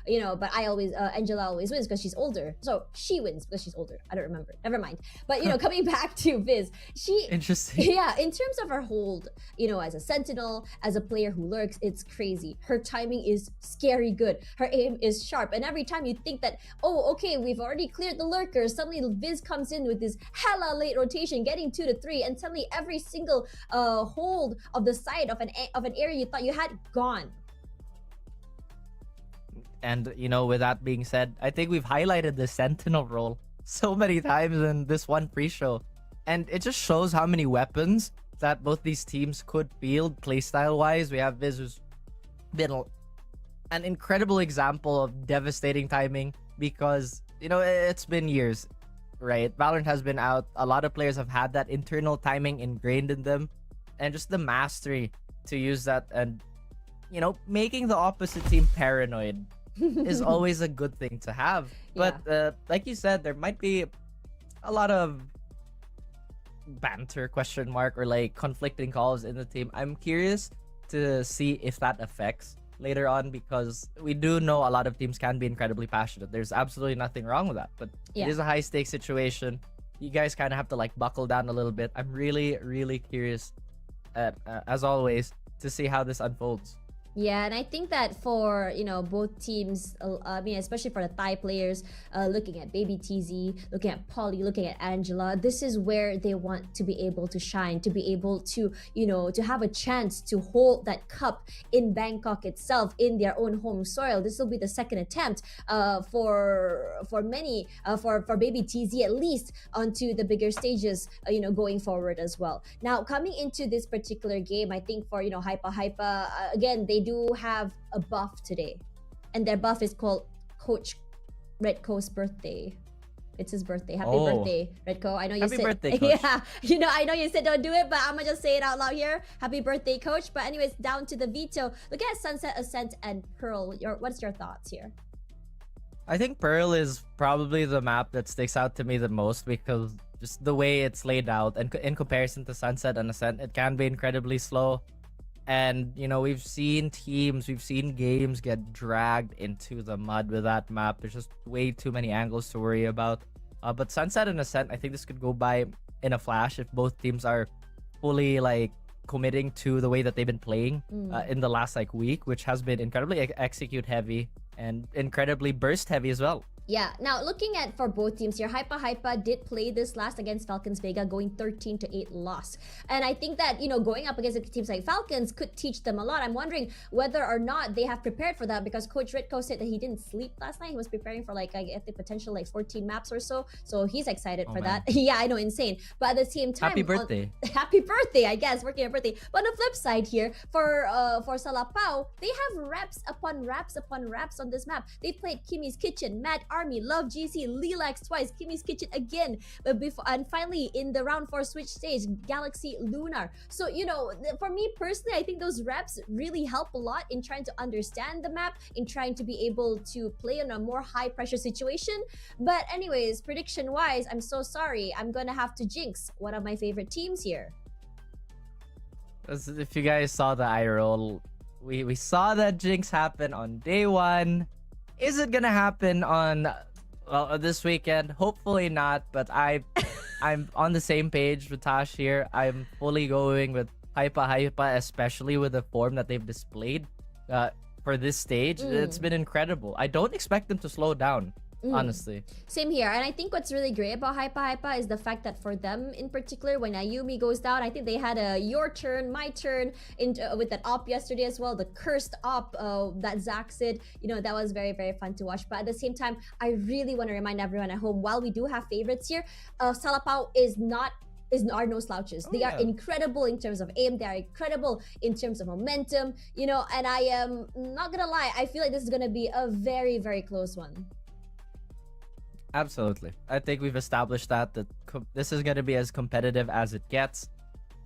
but Angela always wins because she's older. So she wins because she's older. I don't remember. Never mind. But coming back to Viz, she Interesting. yeah, in terms of her hold, as a sentinel, as a player who lurks, it's crazy. Her timing is scary good. Her aim is sharp, and every time you think that, oh, okay, we've already cleared the lurkers, suddenly Viz comes in with this hella late rotation, getting 2 to 3, and suddenly every single hold of the side of an area you thought you had gone. And with that being said, I think we've highlighted the sentinel role so many times in this one pre-show, and it just shows how many weapons that both these teams could field playstyle wise. We have Viz, who's been an incredible example of devastating timing because it's been years, right? Valorant has been out. A lot of players have had that internal timing ingrained in them, and just the mastery to use that, and making the opposite team paranoid is always a good thing to have. Yeah. But like you said, there might be a lot of banter, question mark, or like conflicting calls in the team. I'm curious to see if that affects later on, because we do know a lot of teams can be incredibly passionate. There's absolutely nothing wrong with that, but it is a high stakes situation. You guys kind of have to like buckle down a little bit. I'm really, really curious, as always, to see how this unfolds. Yeah, and I think that for both teams, especially for the Thai players, looking at Baby TZ, looking at Polly, looking at Angela, this is where they want to be able to shine, to be able to to have a chance to hold that cup in Bangkok itself, in their own home soil. This will be the second attempt for many, for Baby TZ at least, onto the bigger stages, going forward as well. Now coming into this particular game, I think for HYPA, again, they do have a buff today, and their buff is called Coach Redco's birthday. It's his birthday. Happy birthday, Redco. I know you Happy said birthday, Coach. Yeah, I know you said don't do it, but I'm gonna just say it out loud here. Happy birthday, Coach. But anyways, down to the veto. Look at Sunset, Ascent, and Pearl. What's your thoughts here? I think Pearl is probably the map that sticks out to me the most, because just the way it's laid out, and in comparison to Sunset and Ascent, it can be incredibly slow. And we've seen games get dragged into the mud with that map. There's just way too many angles to worry about. But Sunset and Ascent, I think this could go by in a flash if both teams are fully like committing to the way that they've been playing in the last week, which has been incredibly execute heavy and incredibly burst heavy as well. Yeah, now looking at for both teams here, HYPA did play this last against Falcons Vega, going 13-8 loss. And I think that, going up against teams like Falcons could teach them a lot. I'm wondering whether or not they have prepared for that, because Coach Ritko said that he didn't sleep last night. He was preparing for I think potential 14 maps or so. So he's excited for that. Yeah, I know, insane. But at the same time, happy birthday. Happy birthday, I guess, working on birthday. But on the flip side here, for Salapao, they have reps upon reps upon reps on this map. They played Kimmy's Kitchen, Mad Army, Love GC, Lilacs twice, Kimmy's Kitchen again, and finally in the round 4 switch stage, Galaxy Lunar. So for me personally, I think those reps really help a lot in trying to understand the map, in trying to be able to play in a more high pressure situation. But anyways, prediction wise, I'm so sorry, I'm gonna have to jinx one of my favorite teams here. If you guys saw the eye roll, we saw that jinx happen on day 1. Is it gonna happen on this weekend? Hopefully not, but I'm on the same page with Tash here. I'm fully going with HYPA, especially with the form that they've displayed for this stage. It's been incredible. I don't expect them to slow down, honestly. Same here. And I think what's really great about HYPA is the fact that for them in particular, when Ayumi goes down, I think they had a your turn, my turn with that op yesterday as well, the cursed op that Zach said. That was very, very fun to watch. But at the same time, I really want to remind everyone at home, while we do have favorites here, Salapao are no slouches. They are incredible in terms of aim. They are incredible in terms of momentum, and I am not gonna lie, I feel like this is gonna be a very, very close one. Absolutely. I think we've established that this is going to be as competitive as it gets.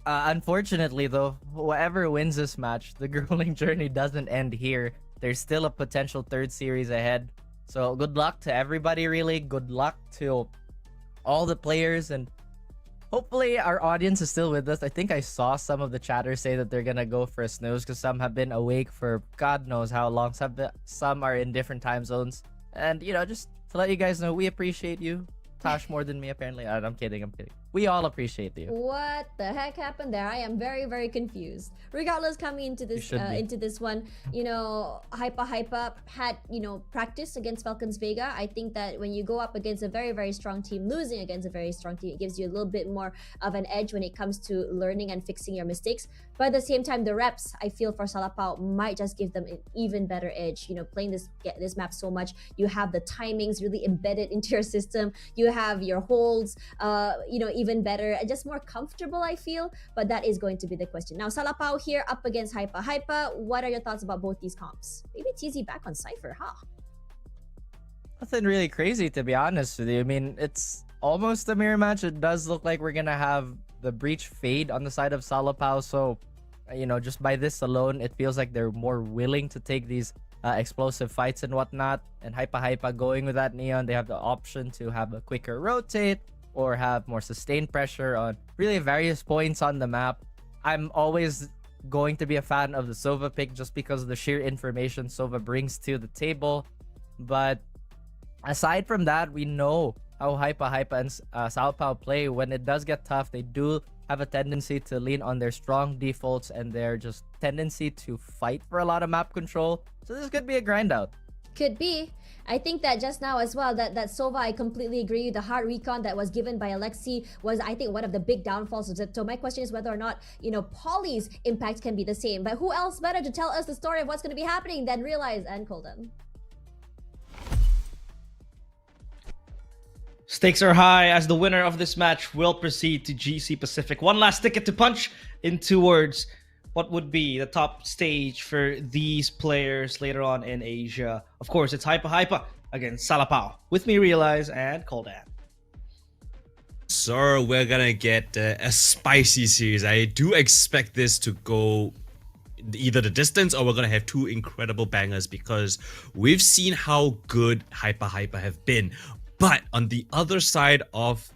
Unfortunately, though, whoever wins this match, the grueling journey doesn't end here. There's still a potential 3rd series ahead. So good luck to everybody, really. Good luck to all the players, and hopefully our audience is still with us. I think I saw some of the chatters say that they're gonna go for a snooze because some have been awake for God knows how long. Some are in different time zones. And, you know, just to let you guys know, we appreciate you. Tash more than me, apparently. I'm kidding. We all appreciate you. What the heck happened there? I am very, very confused. Regardless, coming into this one, you know, HYPA had, you know, practice against Falcons Vega. I think that when you go up against a very, very strong team, losing against a very strong team, it gives you a little bit more of an edge when it comes to learning and fixing your mistakes. But at the same time, the reps, I feel, for Salapao might just give them an even better edge. You know, playing this map so much, you have the timings really embedded into your system. You have your holds, you know, even better and just more comfortable, I feel. But that is going to be the question. Now, Salapao here up against HYPA. What are your thoughts about both these comps? Maybe it's easy back on Cypher, huh? Nothing really crazy, to be honest with you. I mean, it's almost a mirror match. It does look like we're gonna have the breach fade on the side of Salapao. So, you know, just by this alone, it feels like they're more willing to take these explosive fights and whatnot. And HYPA going with that Neon, they have the option to have a quicker rotate or have more sustained pressure on really various points on the map. I'm always going to be a fan of the Sova pick just because of the sheer information Sova brings to the table. But aside from that, we know how HYPA and Salapao play. When it does get tough, they do have a tendency to lean on their strong defaults and their just tendency to fight for a lot of map control. So this could be a grind out. Could be. I think that just now as well, that Sova, I completely agree. The hard recon that was given by Alexi was, I think, one of the big downfalls of Xipto. My question is whether or not, you know, Polly's impact can be the same. But who else better to tell us the story of what's going to be happening than Realize and Coldan? Stakes are high as the winner of this match will proceed to GC Pacific. One last ticket to punch in towards what would be the top stage for these players later on in Asia. Of course, it's HYPA against Salapao. With me, Realize, and Coldan. So we're gonna get a spicy series. I do expect this to go either the distance or we're gonna have two incredible bangers because we've seen how good HYPA have been. But on the other side of,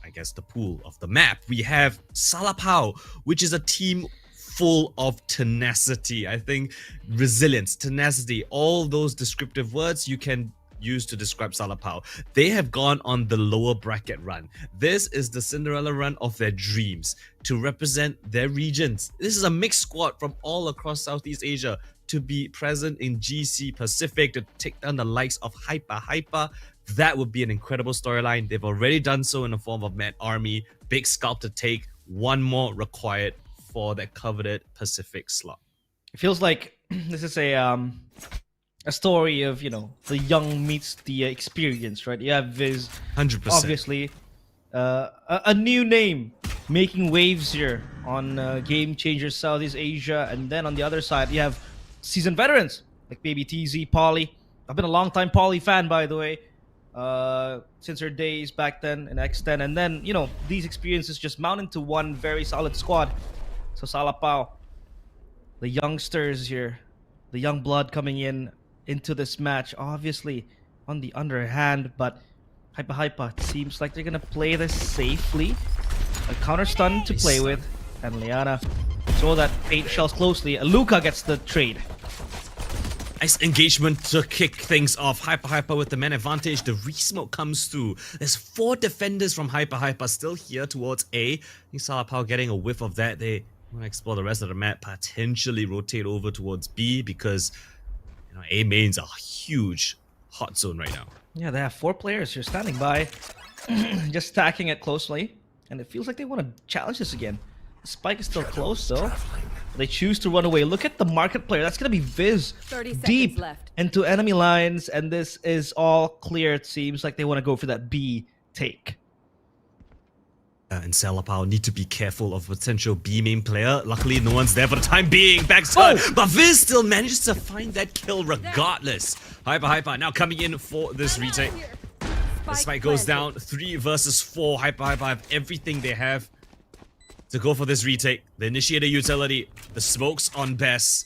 I guess, the pool of the map, we have Salapao, which is a team full of tenacity. I think resilience, tenacity, all those descriptive words you can use to describe Salapao. They have gone on the lower bracket run. This is the Cinderella run of their dreams to represent their regions. This is a mixed squad from all across Southeast Asia to be present in GC Pacific to take down the likes of HYPA. That would be an incredible storyline. They've already done so in the form of Mad Army. Big scalp to take. One more required for that coveted Pacific slot. It feels like this is a story of, you know, the young meets the experience, right? You have Viz, 100%. obviously, a new name making waves here on Game Changers Southeast Asia, and then on the other side you have seasoned veterans like Baby TZ, Polly. I've been a long time Polly fan, by the way, since her days back then in X10, and then, you know, these experiences just mount into one very solid squad. So Salapao, the youngsters here, the young blood coming into this match, obviously on the underhand, but HYPA seems like they're gonna play this safely. A counter stun to play with, and Liana saw that 8 shells closely. Luca gets the trade. Nice engagement to kick things off. HYPA with the man advantage. The re-smoke comes through. There's 4 defenders from HYPA still here towards A. I think Salapao getting a whiff of that. They want to explore the rest of the map, potentially rotate over towards B because, you know, A main's a huge hot zone right now. Yeah, they have 4 players here standing by, just stacking it closely, and it feels like they want to challenge this again. The spike is still close though. They choose to run away. Look at the market player. That's gonna be Viz, 30 seconds deep left. into enemy lines, and this is all clear. It seems like they want to go for that B take. And Salapao need to be careful of potential B main player. Luckily, no one's there for the time being. Backstart, but Viz still manages to find that kill regardless. HYPA now coming in for this retake. The spike goes down. 3 versus 4. HYPA have everything they have to go for this retake. The initiator utility, the smokes on Bess.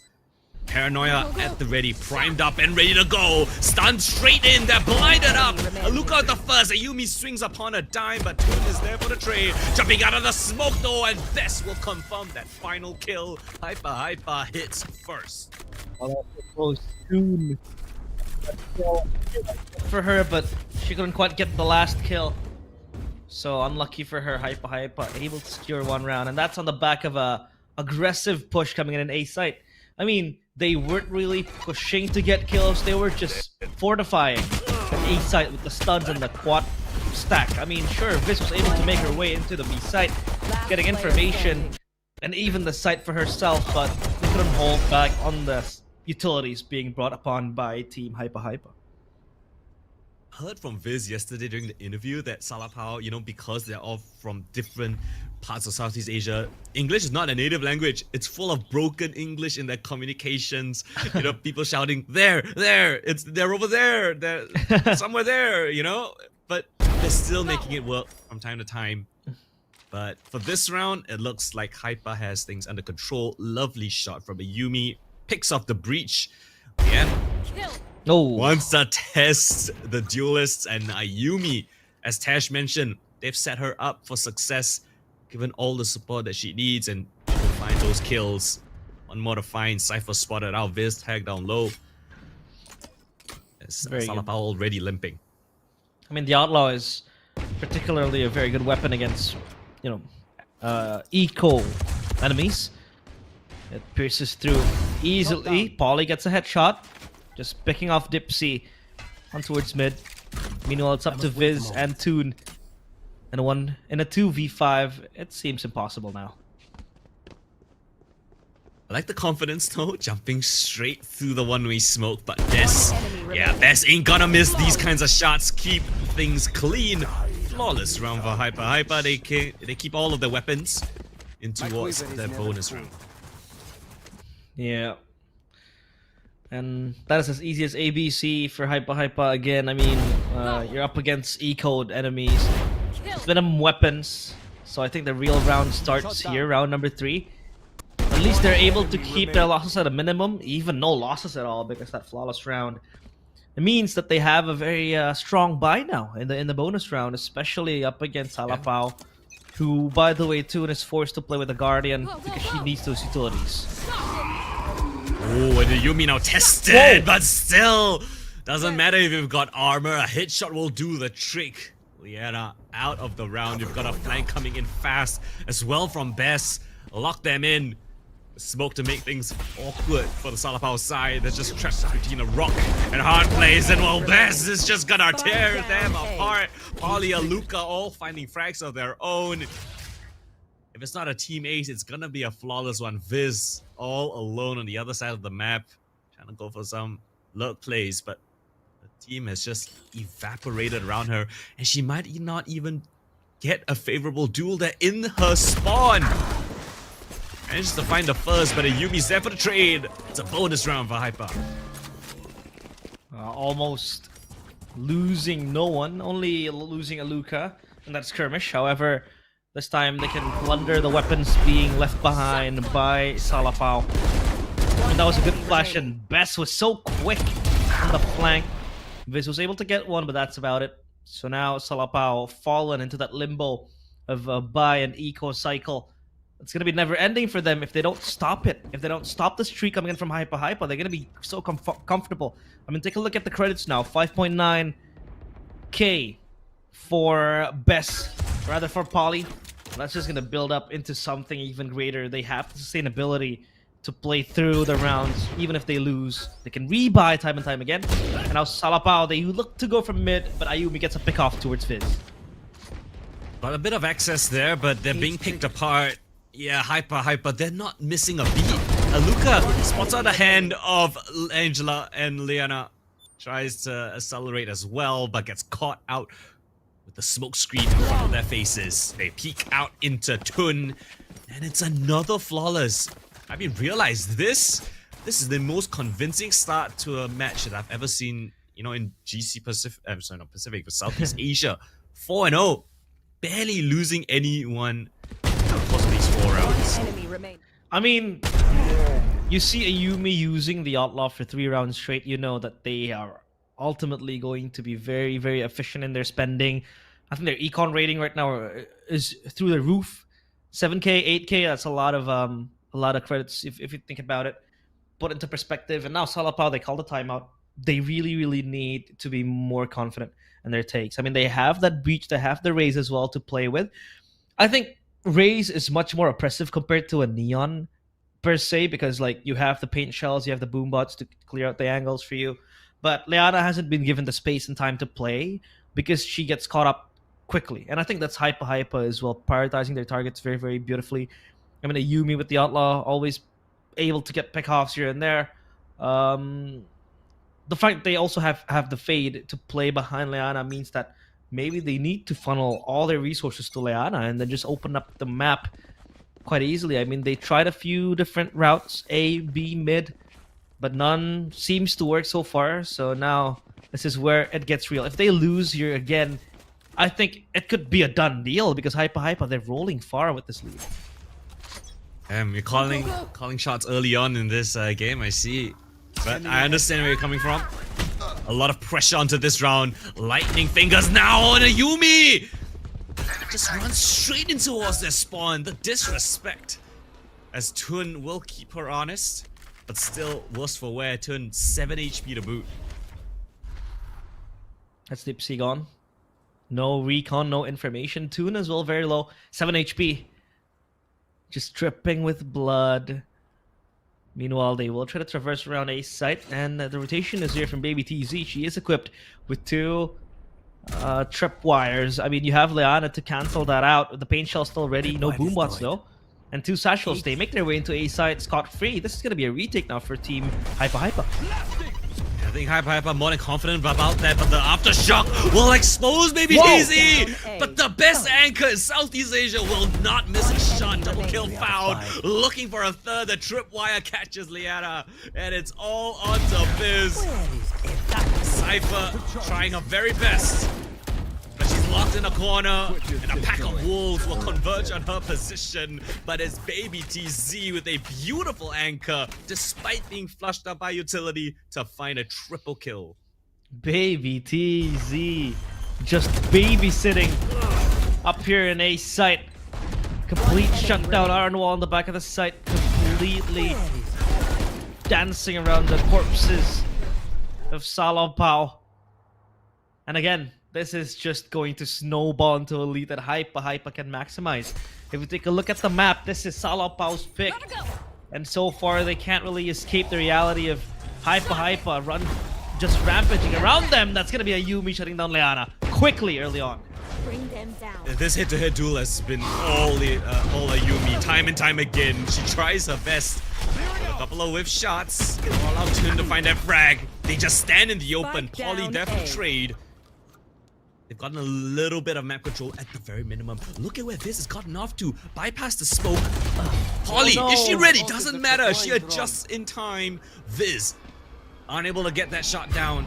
Paranoia at the ready, primed up and ready to go. Stunned straight in, they're blinded up. Aluka at the first, Ayumi swings upon a dime, but Toon is there for the trade. Jumping out of the smoke though, and this will confirm that final kill. HYPA hits first. For her, but she couldn't quite get the last kill. So unlucky for her, HYPA able to secure one round, and that's on the back of a aggressive push coming in an A site. I mean, they weren't really pushing to get kills, they were just fortifying an A site with the stuns and the quad stack. I mean, sure, Viz was able to make her way into the B site, getting information and even the site for herself, but they couldn't hold back on the utilities being brought upon by Team HYPA. Heard from Viz yesterday during the interview that Salapao, you know, because they're all from different parts of Southeast Asia, English is not a native language. It's full of broken English in their communications. You know, people shouting, they're over there, they're somewhere there, you know? But they're still making it work from time to time. But for this round, it looks like HYPA has things under control. Lovely shot from Ayumi. Picks off the breach. Yeah. Wants to test the duelists and Ayumi. As Tash mentioned, they've set her up for success, given all the support that she needs, and she will find those kills. One more to find. Cypher spotted out. Viz tagged down low. Salapao already limping. I mean, the Outlaw is particularly a very good weapon against, you know, eco enemies. It pierces through easily. Polly gets a headshot. Just picking off Dipsy on towards mid. Meanwhile, it's up to Viz and Toon. And in a 2v5, it seems impossible now. I like the confidence though, jumping straight through the one-way smoke, but this, yeah, Best ain't gonna miss these kinds of shots. Keep things clean. Flawless round for HYPA. They keep all of their weapons in towards their bonus round. Yeah. And that is as easy as ABC for HYPA again. I mean, you're up against E-code enemies. Venom weapons. So I think the real round starts here, round number 3. At least they're able to keep their losses at a minimum, even no losses at all, because that flawless round. It means that they have a very strong buy now in the bonus round, especially up against Salapao, who, by the way, Toon is forced to play with a Guardian because she needs those utilities. Oh, and the Yumi now tested, but still doesn't matter if you've got armor. A headshot will do the trick. Liana out of the round. You've got a flank coming in fast as well from Best. Lock them in. Smoke to make things awkward for the Salapao side. They're just trapped between a rock and hard plays, and well, Best is just gonna tear them apart. Polly and Luca all finding frags of their own. If it's not a team ace, it's gonna be a flawless one. Viz all alone on the other side of the map, trying to go for some lurk plays, but the team has just evaporated around her, and she might not even get a favorable duel there in her spawn. Manages to find the first, but Ayumi's there for the trade. It's a bonus round for HYPA. Almost losing no one, only losing Aluka in that skirmish. However, this time they can plunder the weapons being left behind by Salapao. And that was a good flash, and Best was so quick on the flank. Viz was able to get one, but that's about it. So now Salapao fallen into that limbo of a buy and eco cycle. It's going to be never ending for them if they don't stop it. If they don't stop the streak coming in from HYPA, they're going to be so comfortable. I mean, take a look at the credits now. 5.9k for Best, rather for Polly. That's just going to build up into something even greater. They have the sustainability to play through the rounds, even if they lose. They can rebuy time and time again. And now Salapao, they look to go from mid, but Ayumi gets a pick off towards Viz. Got a bit of access there, but they're being picked apart. Yeah, HYPA, they're not missing a beat. Luca spots out the hand of Angela, and Liana tries to accelerate as well, but gets caught out with the smoke screen in front of their faces. They peek out into Toon, and it's another flawless. I mean, realize this is the most convincing start to a match that I've ever seen, you know, in GC Pacific, sorry, not Pacific, but Southeast Asia. 4-0, barely losing anyone. Of these 4 rounds. Enemy remain. I mean, you see a Yumi using the Outlaw for 3 rounds straight, you know that they are ultimately going to be very, very efficient in their spending. I think their econ rating right now is through the roof. 7K, 8K, that's a lot of credits if you think about it. Put into perspective. And now Salapao, they call the timeout. They really, really need to be more confident in their takes. I mean, they have that breach, they have the Raze as well to play with. I think Raze is much more oppressive compared to a Neon per se, because like you have the paint shells, you have the boom bots to clear out the angles for you. But Leana hasn't been given the space and time to play because she gets caught up quickly. And I think that's HYPA as well, prioritizing their targets very, very beautifully. I mean, a Yumi with the Outlaw, always able to get pickoffs here and there. The fact they also have the Fade to play behind Leana means that maybe they need to funnel all their resources to Leana and then just open up the map quite easily. I mean, they tried a few different routes, A, B, mid, but none seems to work so far. So now this is where it gets real. If they lose here again, I think it could be a done deal because HYPA, they're rolling far with this lead. You're calling shots early on in this game, I see. But I understand where you're coming from. A lot of pressure onto this round. Lightning fingers now on a Yumi! Just runs straight in towards their spawn. The disrespect. As Tun will keep her honest, but still worse for wear. Tun 7 HP to boot. That's Deep Sea gone. No recon, no information. Tun as well, very low. 7 HP. Just dripping with blood. Meanwhile, they will try to traverse around A site, and the rotation is here from Baby TZ. She is equipped with 2 trip wires. I mean, you have Leana to cancel that out. The paint shell still ready. No boom bots though. And 2 satchels. They make their way into A site scot-free. This is going to be a retake now for Team HYPA. I think HYPA more than confident about that, but the aftershock will expose Baby TZ. But the best anchor in Southeast Asia will not miss a shot. Double kill found. Looking for a third. The tripwire catches Leana, and it's all onto Biz. Cypher trying her very best, but she's locked in a corner, and a pack of wolves will converge on her position. But it's Baby TZ with a beautiful anchor, despite being flushed up by utility, to find a triple kill. Baby TZ just babysitting up here in A site. Complete shutdown. Iron wall on the back of the site, completely dancing around the corpses of Salapao. And again, this is just going to snowball into a lead that HYPA can maximize. If we take a look at the map, this is Salapao's pick. And so far, they can't really escape the reality of HYPA run just rampaging around them. That's going to be a Yumi shutting down Leana quickly early on. Bring them down. This head-to-head duel has been all a Yumi, time and time again. She tries her best with a couple of whiff shots. All out Tun to find that frag. They just stand in the open. Poly there for trade. They've gotten a little bit of map control at the very minimum. Look at where this has gotten off to. Bypass the smoke. Polly, is she ready? Doesn't matter. She adjusts in time. Viz, unable to get that shot down.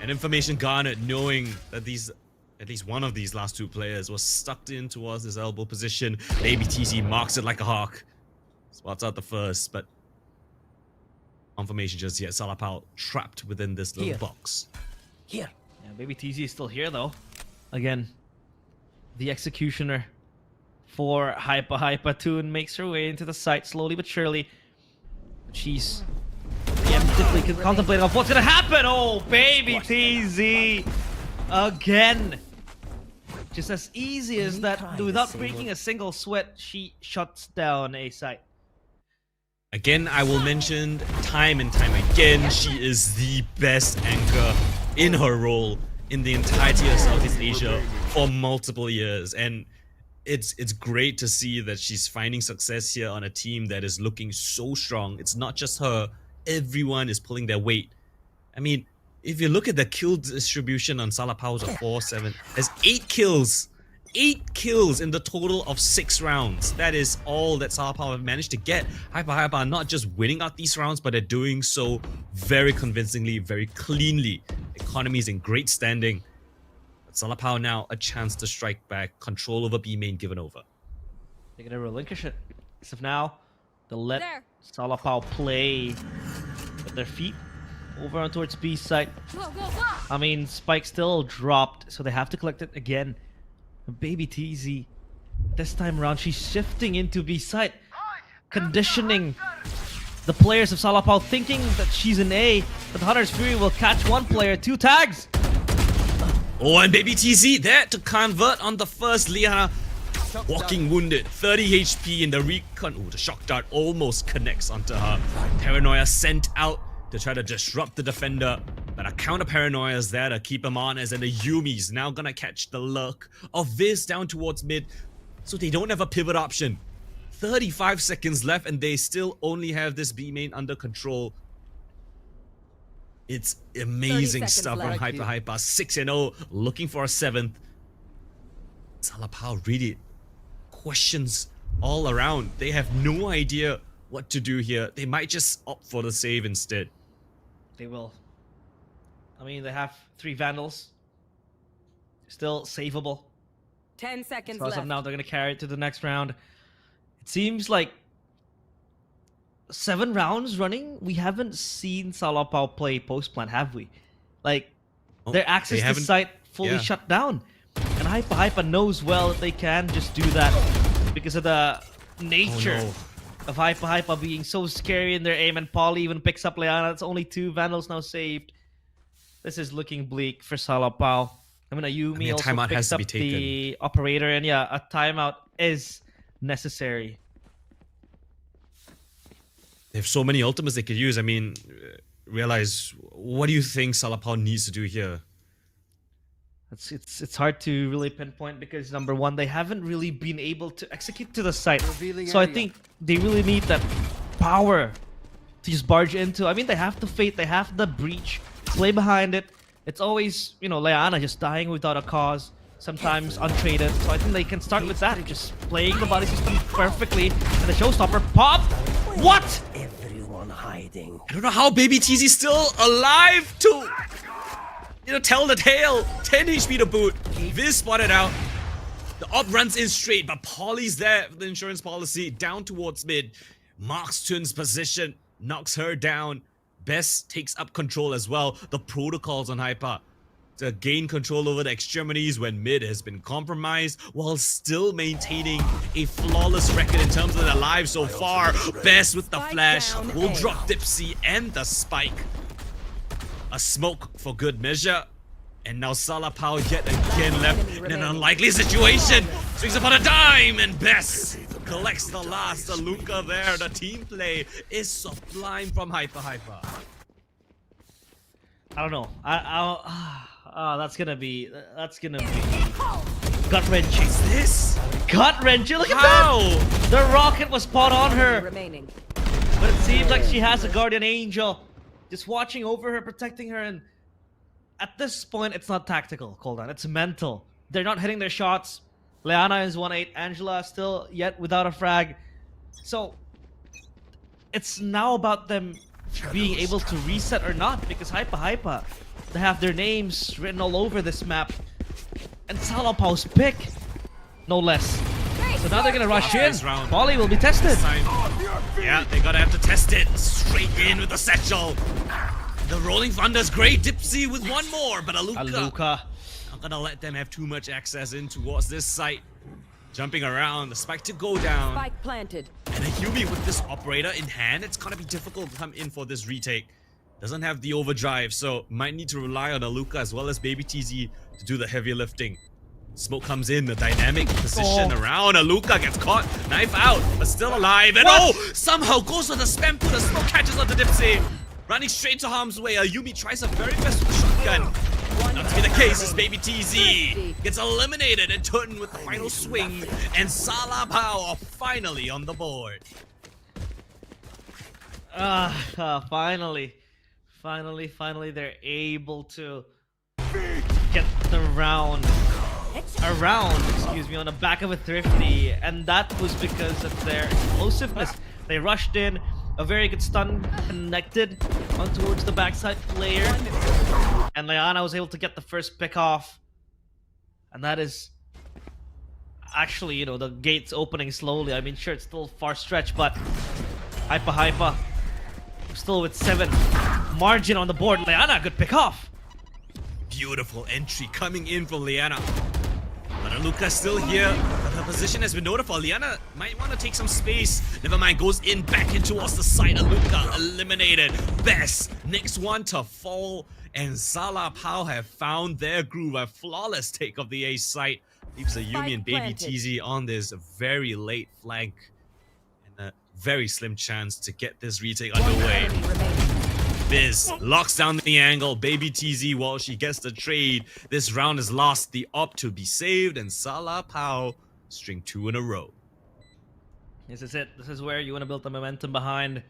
And information garnered, knowing that at least one of these last 2 players was stuck in towards his elbow position. Baby TZ marks it like a hawk. Spots out the first, but confirmation just yet. Salapao trapped within this little box. Here. Yeah, Baby TZ is still here though. Again, the executioner for HYPA. Tun makes her way into the site slowly but surely. She's preemptively contemplating of what's gonna happen. Oh, Baby TZ again. Just as easy as that, without breaking a single sweat, she shuts down A site. Again, I will mention time and time again, she is the best anchor in her role in the entirety of Southeast Asia for multiple years. And it's great to see that she's finding success here on a team that is looking so strong. It's not just her, everyone is pulling their weight. I mean, if you look at the kill distribution on Salapao's of 4-7, there's 8 kills. 8 kills in the total of 6 rounds. That is all that Salapao have managed to get. HYPA are not just winning out these rounds, but they're doing so very convincingly, very cleanly. Economy is in great standing. But Salapao now a chance to strike back. Control over B main given over. They're gonna relinquish it. As of now, they'll let Salapao play with their feet over on towards B side. I mean, Spike still dropped, so they have to collect it again. Baby TZ, this time around, she's shifting into B side, conditioning the players of Salapao, thinking that she's an A, but Hunter's Fury will catch one player, 2 tags. Oh, and Baby TZ there to convert on the first. Liana walking wounded, 30 HP in the recon. Oh, the shock dart almost connects onto her. Paranoia sent out to try to disrupt the defender, but a counter Paranoia is there to keep him honest, and the Yumi's now gonna catch the lurk of Viz down towards mid, so they don't have a pivot option. 35 seconds left, and they still only have this B main under control. It's amazing stuff from HYPA. 6-0, looking for a 7th. Salapao really questions all around. They have no idea what to do here. They might just opt for the save instead. They will. I mean, they have 3 Vandals. Still savable. 10 seconds So as left. of now, they're going to carry it to the next round. It seems like 7 rounds running, we haven't seen Salapao play post-plant, have we? Like, their access to site fully shut down. And HYPA knows well that they can just do that because of the nature of HYPA being so scary in their aim. And Polly even picks up Leana. It's only 2 Vandals now saved. This is looking bleak for Salapao. I mean, Ayumi also timeout has picks to up be taken. the operator. And yeah, a timeout is necessary. They have so many ultimates they could use. I mean, realize, what do you think Salapao needs to do here? It's hard to really pinpoint because number one, they haven't really been able to execute to the site. Revealing So I area. think they really need that power to just barge into. I mean, they have the fate, they have the breach, play behind it. It's always, you know, Leana just dying without a cause, sometimes untraded. So I think they can start with that, just playing the body system perfectly. And the showstopper pop. What? Everyone hiding. I don't know how Baby TZ still alive to, you know, tell the tale. 10 HP to boot. Viz spotted out. The op runs in straight, but Polly's there for the insurance policy. Down towards mid. Marks Tun's position. Knocks her down. Best takes up control as well. The protocols on HYPA to gain control over the extremities when mid has been compromised while still maintaining a flawless record in terms of their lives so far. Best with the flash will drop Dipsy and the spike. A smoke for good measure. And now Salapao yet again left in an unlikely situation. Swings upon a dime and Best collects the last. The Luca there. The team play is sublime from HYPA. I don't know. That's gonna be gut wrenching. This? Gut wrenching. Look at How? that. The rocket was spot on her, Remaining. but it seems like she has a guardian angel just watching over her, protecting her. And at this point, it's not tactical, Coldan. It's mental. They're not hitting their shots. Leana is 1-8. Angela still yet without a frag. So it's now about them being able to reset or not, because HYPA, they have their names written all over this map. And Salapao's pick, no less. So now they're gonna rush in. This round. Molly will be tested. Yeah, they gotta have to test it. Straight in with the satchel. The Rolling Thunder's great. Dipsy with one more, but Aluka not gonna let them have too much access in towards this site. Jumping around, the spike to go down. Spike planted. And a Yumi with this operator in hand, it's gonna be difficult to come in for this retake. Doesn't have the overdrive, so might need to rely on Aluka as well as Baby TZ to do the heavy lifting. Smoke comes in, the dynamic position around. Aluka gets caught, knife out, but still alive. And somehow goes for the spam pull. The smoke catches on the Dipsy. Running straight to harm's way. Yumi tries her very best with the shotgun. Not to be the case as Baby TZ gets eliminated and turned with the final swing. And Salapao are finally on the board. Finally, they're able to get the round on the back of a Thrifty, and that was because of their explosiveness. They rushed in, a very good stun connected on towards the backside player, and Leana was able to get the first pick off, and that is actually, you know, the gates opening slowly. I mean, sure, it's still far stretch, but HYPA. Still with 7 margin on the board. Leana, good pick off. Beautiful entry coming in from Liana. But Luca's still here, but her position has been notified. Liana might want to take some space. Never mind, goes in back in towards the side. Luca eliminated. Best. Next one to fall. And Salapao have found their groove. A flawless take of the A site. Leaves a Yumi and Baby TZ on this very late flank. And a very slim chance to get this retake underway. Biz locks down the angle. Baby TZ while she gets the trade. This round is lost. The op to be saved. And Salapao string 2 in a row. This is it. This is where you want to build the momentum behind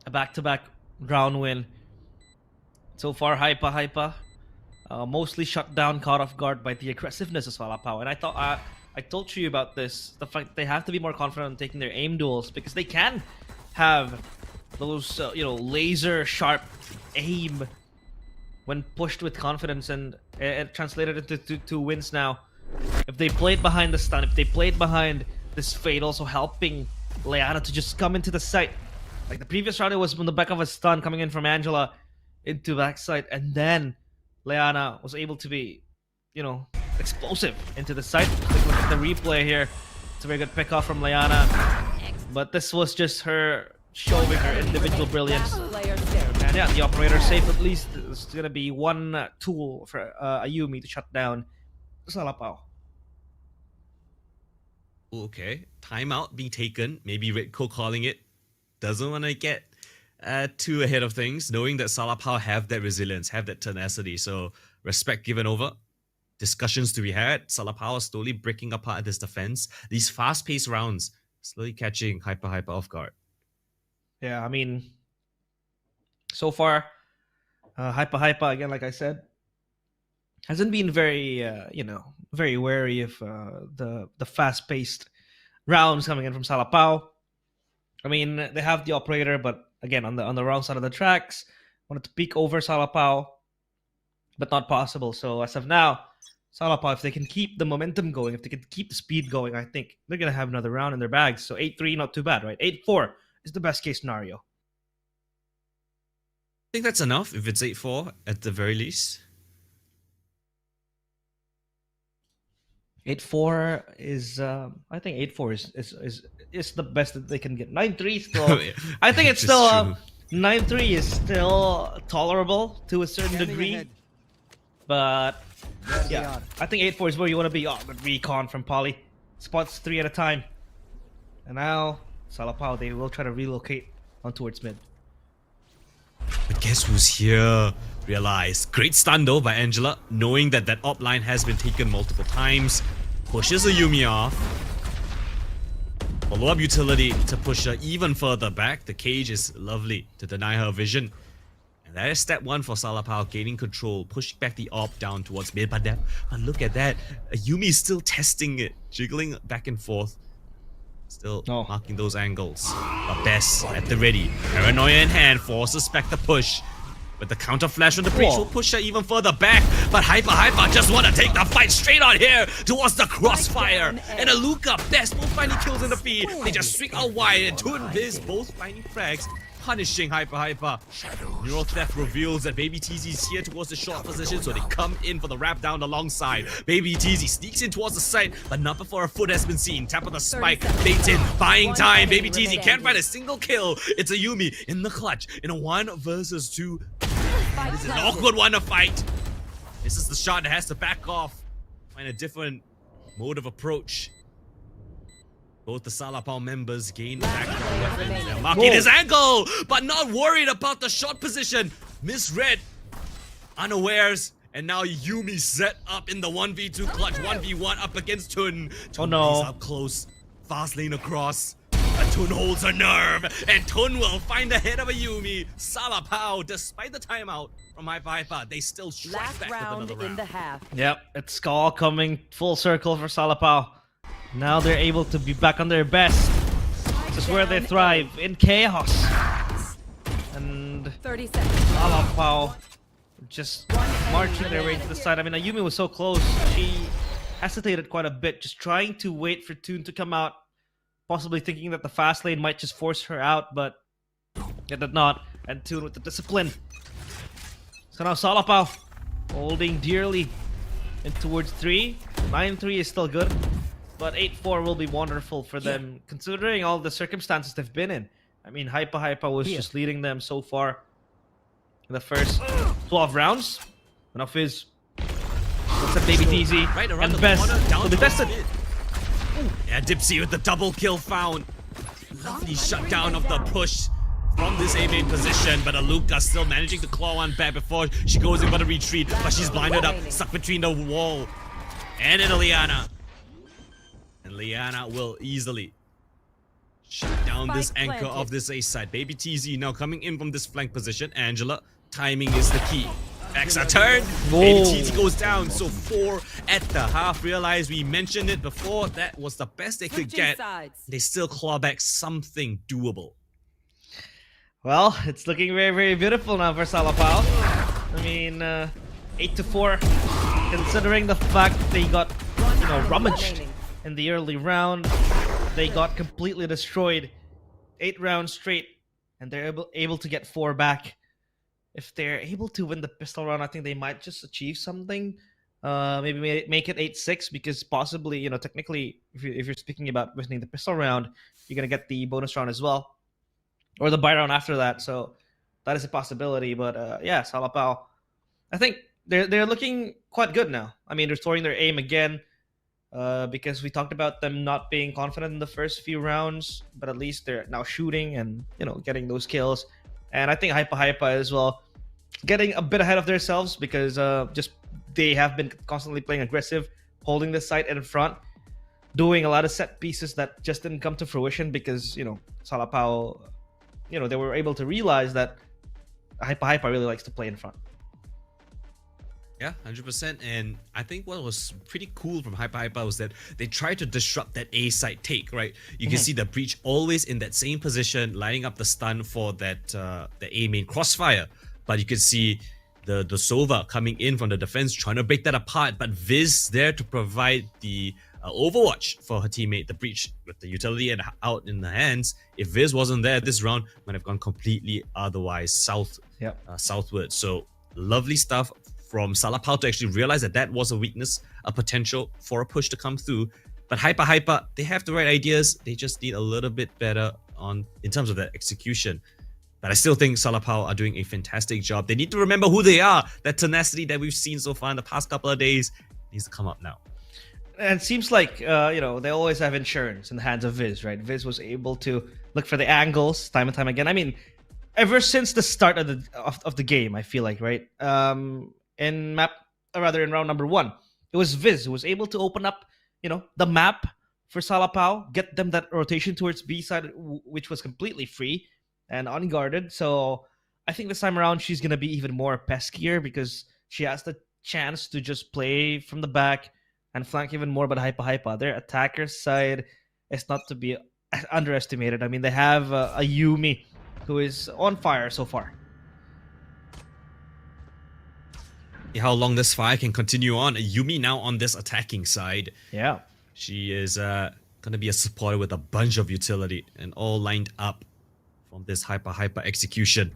a back-to-back round win. So far, HYPA mostly shut down, caught off guard by the aggressiveness of Salapao. And I thought I told you about this. The fact that they have to be more confident in taking their aim duels because they can have those laser sharp aim when pushed with confidence, and it translated into two wins now. If they played behind the stun, if they played behind this fade, also helping Leana to just come into the site. Like the previous round, it was from the back of a stun coming in from Angela into backside, and then Leana was able to be, explosive into the site. Look at the replay here. It's a very good pick off from Leana, but this was just her showing her individual brilliance. And yeah, the operator safe at least. It's gonna be one tool for Ayumi to shut down Salapao. Okay, timeout being taken. Maybe Redco calling it. Doesn't want to get too ahead of things, knowing that Salapao have that resilience, have that tenacity. So respect given over. Discussions to be had. Salapao is slowly breaking apart this defense. These fast-paced rounds slowly catching HYPA off guard. Yeah, I mean, so far, HYPA again, like I said, hasn't been very, very wary of the fast-paced rounds coming in from Salapao. I mean, they have the operator, but again, on the wrong side of the tracks, wanted to peek over Salapao, but not possible. So as of now, Salapao, if they can keep the momentum going, if they can keep the speed going, I think they're gonna have another round in their bags. So 8-3, not too bad, right? 8-4 is the best case scenario. I think that's enough if it's 8-4 at the very least. 8-4 is I think 8-4 is the best that they can get. 9-3 still. I think it's still 9-3 is still tolerable to a certain degree. But yeah, I think 8-4 is where you want to be. Oh, but recon from Poly. Spots 3 at a time. And now Salapao, they will try to relocate on towards mid. But guess who's here? Realize. Great stun though by Angela, knowing that that op line has been taken multiple times. Pushes Ayumi off. Follow-up utility to push her even further back. The cage is lovely to deny her vision. And that is step 1 for Salapao, gaining control, pushing back the op down towards mid. But look at that. Ayumi is still testing it, jiggling back and forth. Still marking those angles. But Best at the ready. Paranoia in hand, forces back the push. But the counter flash on the breach will push her even further back. But HYPA just want to take the fight straight on here towards the crossfire. And Aluka, Best both finding kills in the feed. They just swing out wide, and Toon and Biz both finding frags, punishing HYPA. Neural Theft reveals that Baby TZ is here towards the short position, so they come in for the wrap down alongside. Baby TZ sneaks in towards the site, but not before a foot has been seen. Tap of the spike, baits in, buying time. Baby TZ can't find a single kill. It's Ayumi in the clutch in a 1 versus 2. This is an awkward one to fight. This is the shot that has to back off. Find a different mode of approach. Both the Salapao members gain back their weapons. They're marking his ankle, but not worried about the shot position. Misread, unawares, and now Yumi set up in the 1v2 clutch. 1v1 up against Tun. Oh no. Up close, fast lane across. But Tun holds her nerve, and Tun will find the head of Ayumi. Salapao, despite the timeout from HYPA, they still strike back with another round. In the half. Yep, it's all coming full circle for Salapao. Now they're able to be back on their best. This is where they thrive, in chaos. And 30 seconds. Salapao just marching their way to the side. I mean, Ayumi was so close. She hesitated quite a bit, just trying to wait for Toon to come out. Possibly thinking that the fast lane might just force her out, but It did not. And Tune with the discipline. So now Salapao holding dearly in towards 3. 9-3 is still good, but 8-4 will be wonderful for them, considering all the circumstances they've been in. I mean, HYPA was just leading them so far in the first 12 rounds. Now Fizz looks at Baby TZ Right around and the Best corner, down will be to tested. Yeah, Dipsy with the double kill found. Lovely shutdown of the push from this A main position, but Aluka still managing to claw one back before she goes in for the retreat, but she's blinded up, stuck between the wall and in Liana. And Liana will easily shut down this anchor of this A side. Baby TZ now coming in from this flank position. Angela, timing is the key. Backs are turned. Baby TZ goes down. So 4 at the half. Realize we mentioned it before. That was the best they could get. They still claw back something doable. Well, it's looking very, very beautiful now for Salapao. I mean, 8-4, considering the fact they got, rummaged in the early round. They got completely destroyed 8 rounds straight, and they're able to get 4 back. If they're able to win the pistol round, I think they might just achieve something. Maybe make it 8-6, because possibly, technically, if you're speaking about winning the pistol round, you're gonna get the bonus round as well. Or the buy round after that, so that is a possibility. But yeah, Salapao, I think they're looking quite good now. I mean, restoring their aim again, because we talked about them not being confident in the first few rounds, but at least they're now shooting and getting those kills. And I think HYPA as well, getting a bit ahead of themselves, because just they have been constantly playing aggressive, holding the site in front, doing a lot of set pieces that just didn't come to fruition because Salapao. They were able to realize that HYPA really likes to play in front. Yeah, 100%. And I think what was pretty cool from HYPA was that they tried to disrupt that A side take, right? You can see the Breach always in that same position, lining up the stun for that the A main crossfire. But you can see the Sova coming in from the defense, trying to break that apart. But Viz there to provide the overwatch for her teammate, the Breach, with the utility and out in the hands. If Viz wasn't there this round, might have gone completely otherwise southward. So lovely stuff from Salapao to actually realize that was a weakness, a potential for a push to come through. But HYPA, they have the right ideas. They just need a little bit better in terms of their execution. But I still think Salapao are doing a fantastic job. They need to remember who they are. That tenacity that we've seen so far in the past couple of days needs to come up now. And it seems like, they always have insurance in the hands of Viz, right? Viz was able to look for the angles time and time again. I mean, ever since the start of the game, I feel like, right? In round number 1, it was Viz who was able to open up, the map for Salapao, get them that rotation towards B side, which was completely free and unguarded. So I think this time around, she's going to be even more peskier because she has the chance to just play from the back and flank even more. But HYPA, their attacker side is not to be underestimated. I mean, they have a Yumi who is on fire so far. How long this fire can continue on. Yumi now on this attacking side. Yeah. She is going to be a supporter with a bunch of utility and all lined up from this HYPA execution.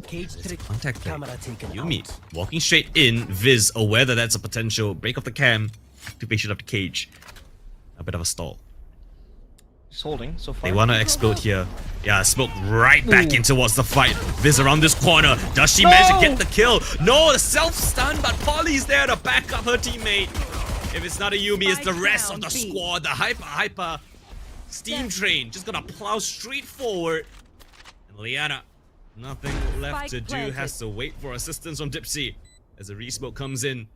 Cage trick. Contact play. Camera taken Yumi out. walking straight in. Viz aware that that's a potential break of the cam. Activation of the cage. A bit of a stall. Just holding so far. They want to explode here. Yeah, smoke right back in towards the fight. Viz around this corner. Does she manage to get the kill? No, the self-stun, but Polly's there to back up her teammate. If it's not a Yumi, it's the rest of the squad. The HYPA steam train just gonna plow straight forward. And Liana, nothing left to do. Has to wait for assistance from Dipsy as the re-smoke comes in.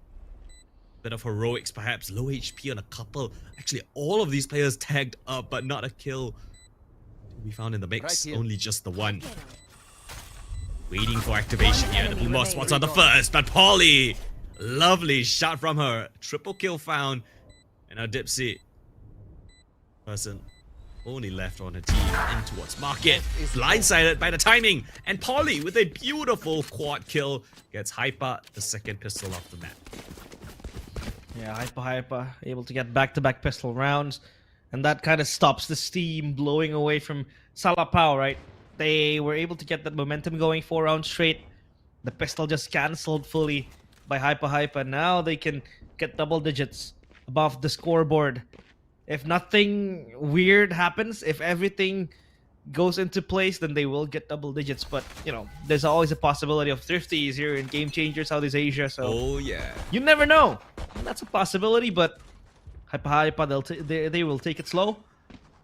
Bit of heroics, perhaps. Low HP on a couple. Actually, all of these players tagged up, but not a kill to be found in the mix. Right, only just the one. Waiting for activation here. The Boomer spots on the first, but Polly, lovely shot from her. Triple kill found. And now Dipsy, person only left on her team in towards Market. Blindsided by the timing. And Polly with a beautiful quad kill gets HYPA the second pistol off the map. Yeah, HYPA able to get back-to-back pistol rounds, and that kind of stops the steam blowing away from Salapao, right? They were able to get that momentum going 4 rounds straight. The pistol just cancelled fully by HYPA. Now they can get double digits above the scoreboard. If nothing weird happens, if everything goes into place, then they will get double digits. But, you know, there's always a possibility of thrifties here in Game Changer Southeast Asia. So Oh yeah. you never know. That's a possibility, but HYPA, they will take it slow.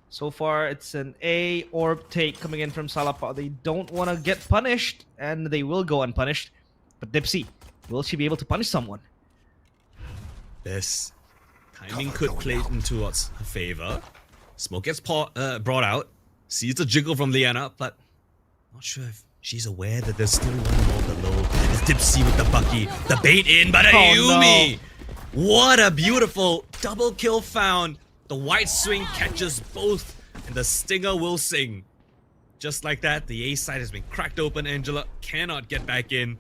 So far, it's an A orb take coming in from Salapao. They don't want to get punished, and they will go unpunished. But Dipsy, will she be able to punish someone? This timing could play into her favor. Smoke gets brought out. Sees the jiggle from Liana, but not sure if she's aware that there's still one more below. It's Dipsy with the Bucky. The bait in, but Ayumi! What a beautiful double kill found. The white swing catches both, and the stinger will sing. Just like that, the A side has been cracked open. Angela cannot get back in.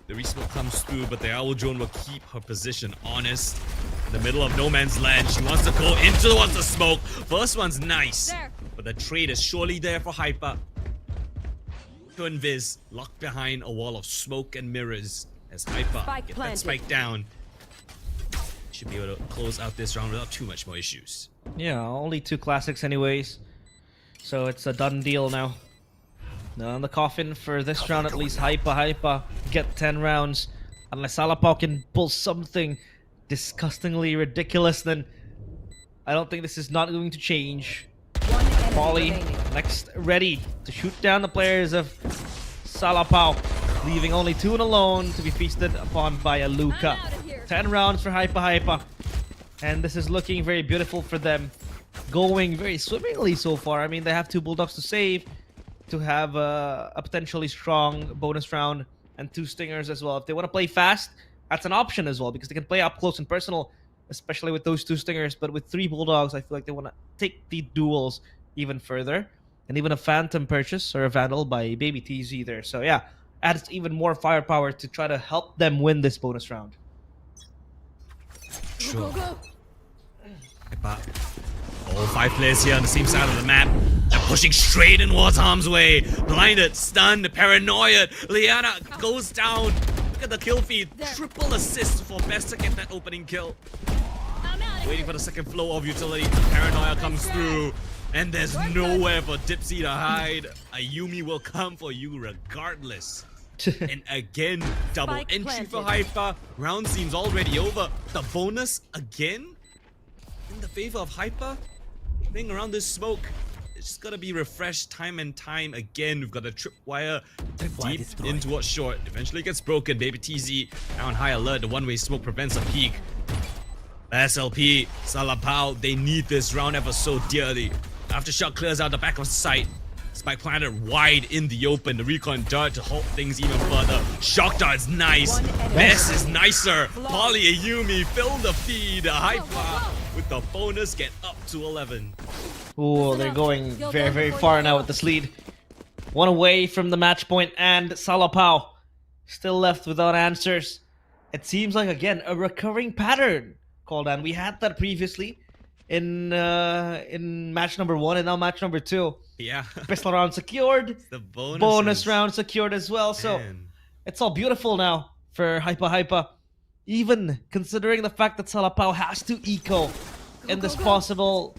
The resmoke comes through, but the Owl Drone will keep her position honest. In the middle of no man's land, she wants to go into the smoke. First one's nice, but the trade is surely there for HYPA. Twin Viz locked behind a wall of smoke and mirrors as HYPA get that spike down. Should be able to close out this round without too much more issues. Yeah, only 2 classics anyways. So it's a done deal now. Now in the coffin for this round, at least HYPA get 10 rounds. Unless Salapao can pull something disgustingly ridiculous, then I don't think this is not going to change. Polly next ready to shoot down the players of Salapao, leaving only 2 alone to be feasted upon by a Luca. 10 rounds for HYPA. And this is looking very beautiful for them. Going very swimmingly so far. I mean, they have 2 Bulldogs to save, to have a potentially strong bonus round, and 2 Stingers as well. If they want to play fast, that's an option as well, because they can play up close and personal, especially with those 2 Stingers. But with 3 Bulldogs, I feel like they want to take the duels even further. And even a Phantom purchase or a Vandal by Baby TZ there. So yeah, adds even more firepower to try to help them win this bonus round. Sure. All 5 players here on the same side of the map. They're pushing straight in War's harm's way. Blinded, stunned, paranoid. Liana goes down. Look at the kill feed. Triple assist for Best to get that opening kill. Waiting for the second flow of utility. The paranoia comes through. And there's nowhere for Dipsy to hide. Ayumi will come for you regardless. And again, double Spike entry for planted. HYPA. Round seems already over. The bonus again in the favor of HYPA. Playing around this smoke. It's just gotta be refreshed time and time again. We've got a tripwire deep in towards short. Eventually gets broken. Baby TZ now on high alert. The one-way smoke prevents a peek. SLP, Salapao, they need this round ever so dearly. Aftershock clears out the back of sight. Spike planted wide in the open. The recon dart to halt things even further. Shock dart's nice. Best is nicer. Polly Ayumi fill the feed. HYPA with the bonus get up to 11. Ooh, they're going very, very far now with this lead. 1 away from the match point, and Salapao still left without answers. It seems like, again, a recurring pattern, Coldan. We had that previously in match number 1 and now match number 2. Yeah. Pistol round secured. The Bonus round secured as well. So Man. it's all beautiful now for HYPA. Even considering the fact that Salapao has to eco in this possible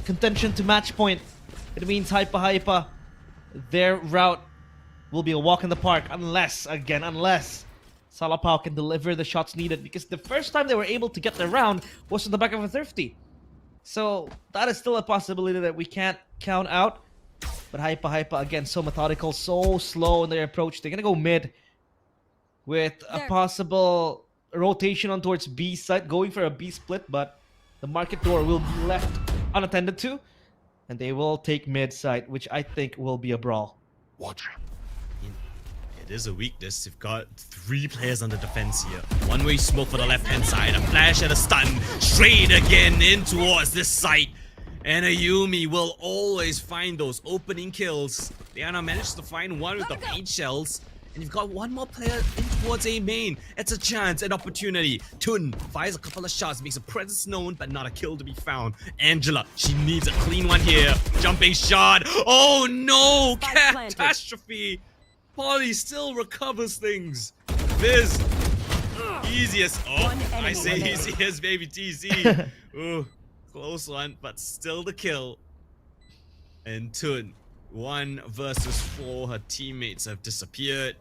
contention to match point. It means HYPA, their route will be a walk in the park unless Salapao can deliver the shots needed, because the first time they were able to get the round was on the back of a thrifty. So that is still a possibility that we can't count out. But HYPA again, so methodical, so slow in their approach. They're gonna go mid with a possible rotation on towards B side, going for a B split, but the market door will be left unattended to, and they will take mid side, which I think will be a brawl. Watch. It is a weakness. You've got 3 players on the defense here. One-way smoke for the left-hand side. A flash and a stun. Straight again in towards this site. And Ayumi will always find those opening kills. Liana managed to find one with the paint shells. And you've got one more player in towards A main. It's a chance, an opportunity. Tun fires a couple of shots, makes a presence known, but not a kill to be found. Angela, she needs a clean one here. Jumping shot. Oh no! Spike planted. Catastrophe! Polly still recovers things. Viz, easiest. Oh, One I enemy say remaining. easiest, baby TZ. Ooh, close one, but still the kill. And Tun, 1 versus 4. Her teammates have disappeared.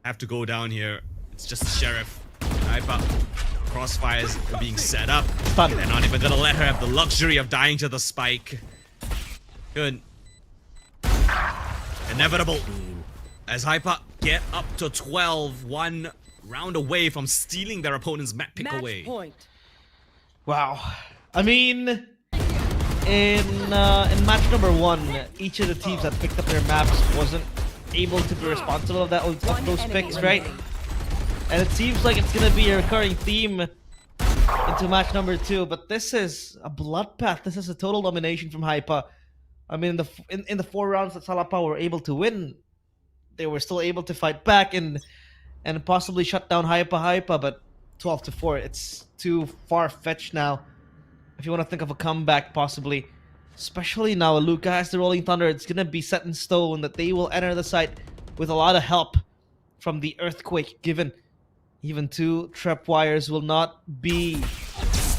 Have to go down here. It's just the sheriff. HYPA. Crossfires are being set up. Stun. They're not even gonna let her have the luxury of dying to the spike. Good. Inevitable. As HYPA get up to 12, 1 round away from stealing their opponent's map pick Match away. point. Wow. I mean, in match number 1, each of the teams that picked up their maps wasn't able to be responsible of those enemy picks, right? remaining. And it seems like it's gonna be a recurring theme into match number 2. But this is a bloodbath. This is a total domination from HYPA. I mean, in the 4 rounds that Salapao were able to win, they were still able to fight back and possibly shut down HYPA. But 12-4, it's too far-fetched now. If you want to think of a comeback, possibly, especially now Luca has the Rolling Thunder, it's gonna be set in stone that they will enter the site with a lot of help from the Earthquake. Given even 2 tripwires will not be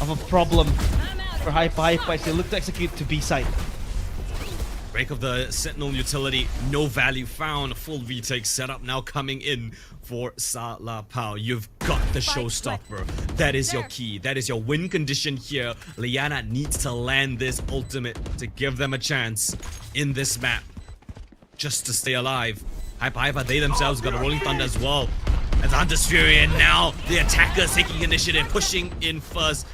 of a problem for HYPA as they look to execute to B site. Break of the Sentinel utility, no value found. Full retake setup now coming in for Salapao. You've got the showstopper. That is your key. That is your win condition here. Liana needs to land this ultimate to give them a chance in this map. Just to stay alive. HYPA, they themselves got a Rolling Thunder as well. As Hunter's Fury, and now the attackers taking initiative, pushing in first.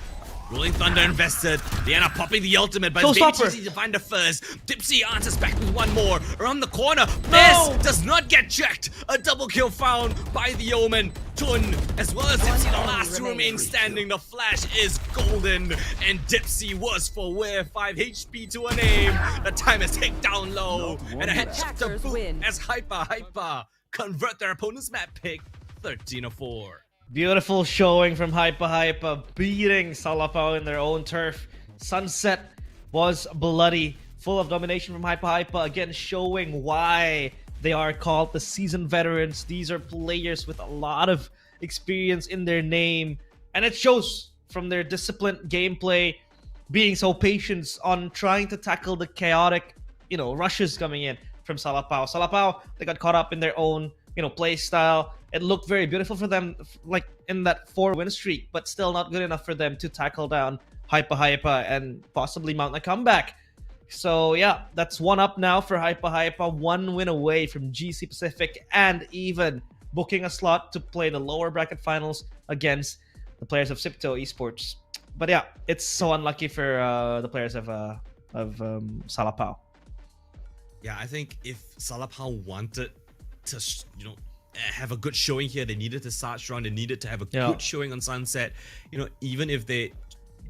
Rolling Thunder invested. Liana popping the ultimate, but it's Showstopper. easy to find the first. Dipsy answers back with 1 more. Around the corner. No! This does not get checked. A double kill found by the Omen. Tun, as well as Dipsy, the last to remain standing. The flash is golden. And Dipsy was for wear. 5 HP to a name. The time is ticked down low. And a headshot to Attackers boot win. as HYPA convert their opponent's map pick. 13-4. Beautiful showing from HYPA, beating Salapao in their own turf. Sunset was bloody, full of domination from HYPA, again showing why they are called the seasoned veterans. These are players with a lot of experience in their name, and it shows from their disciplined gameplay, being so patient on trying to tackle the chaotic, rushes coming in from Salapao. Salapao, they got caught up in their own, play style. It looked very beautiful for them, like in that 4-win streak, but still not good enough for them to tackle down HYPA and possibly mount a comeback. So yeah, that's 1 up now for HYPA. 1 win away from GC Pacific and even booking a slot to play the lower bracket finals against the players of Xipto Esports. But yeah, it's so unlucky for the players of Salapao. Yeah, I think if Salapao wanted to, have a good showing here, they needed to start strong. They needed to have a good showing on Sunset. Even if they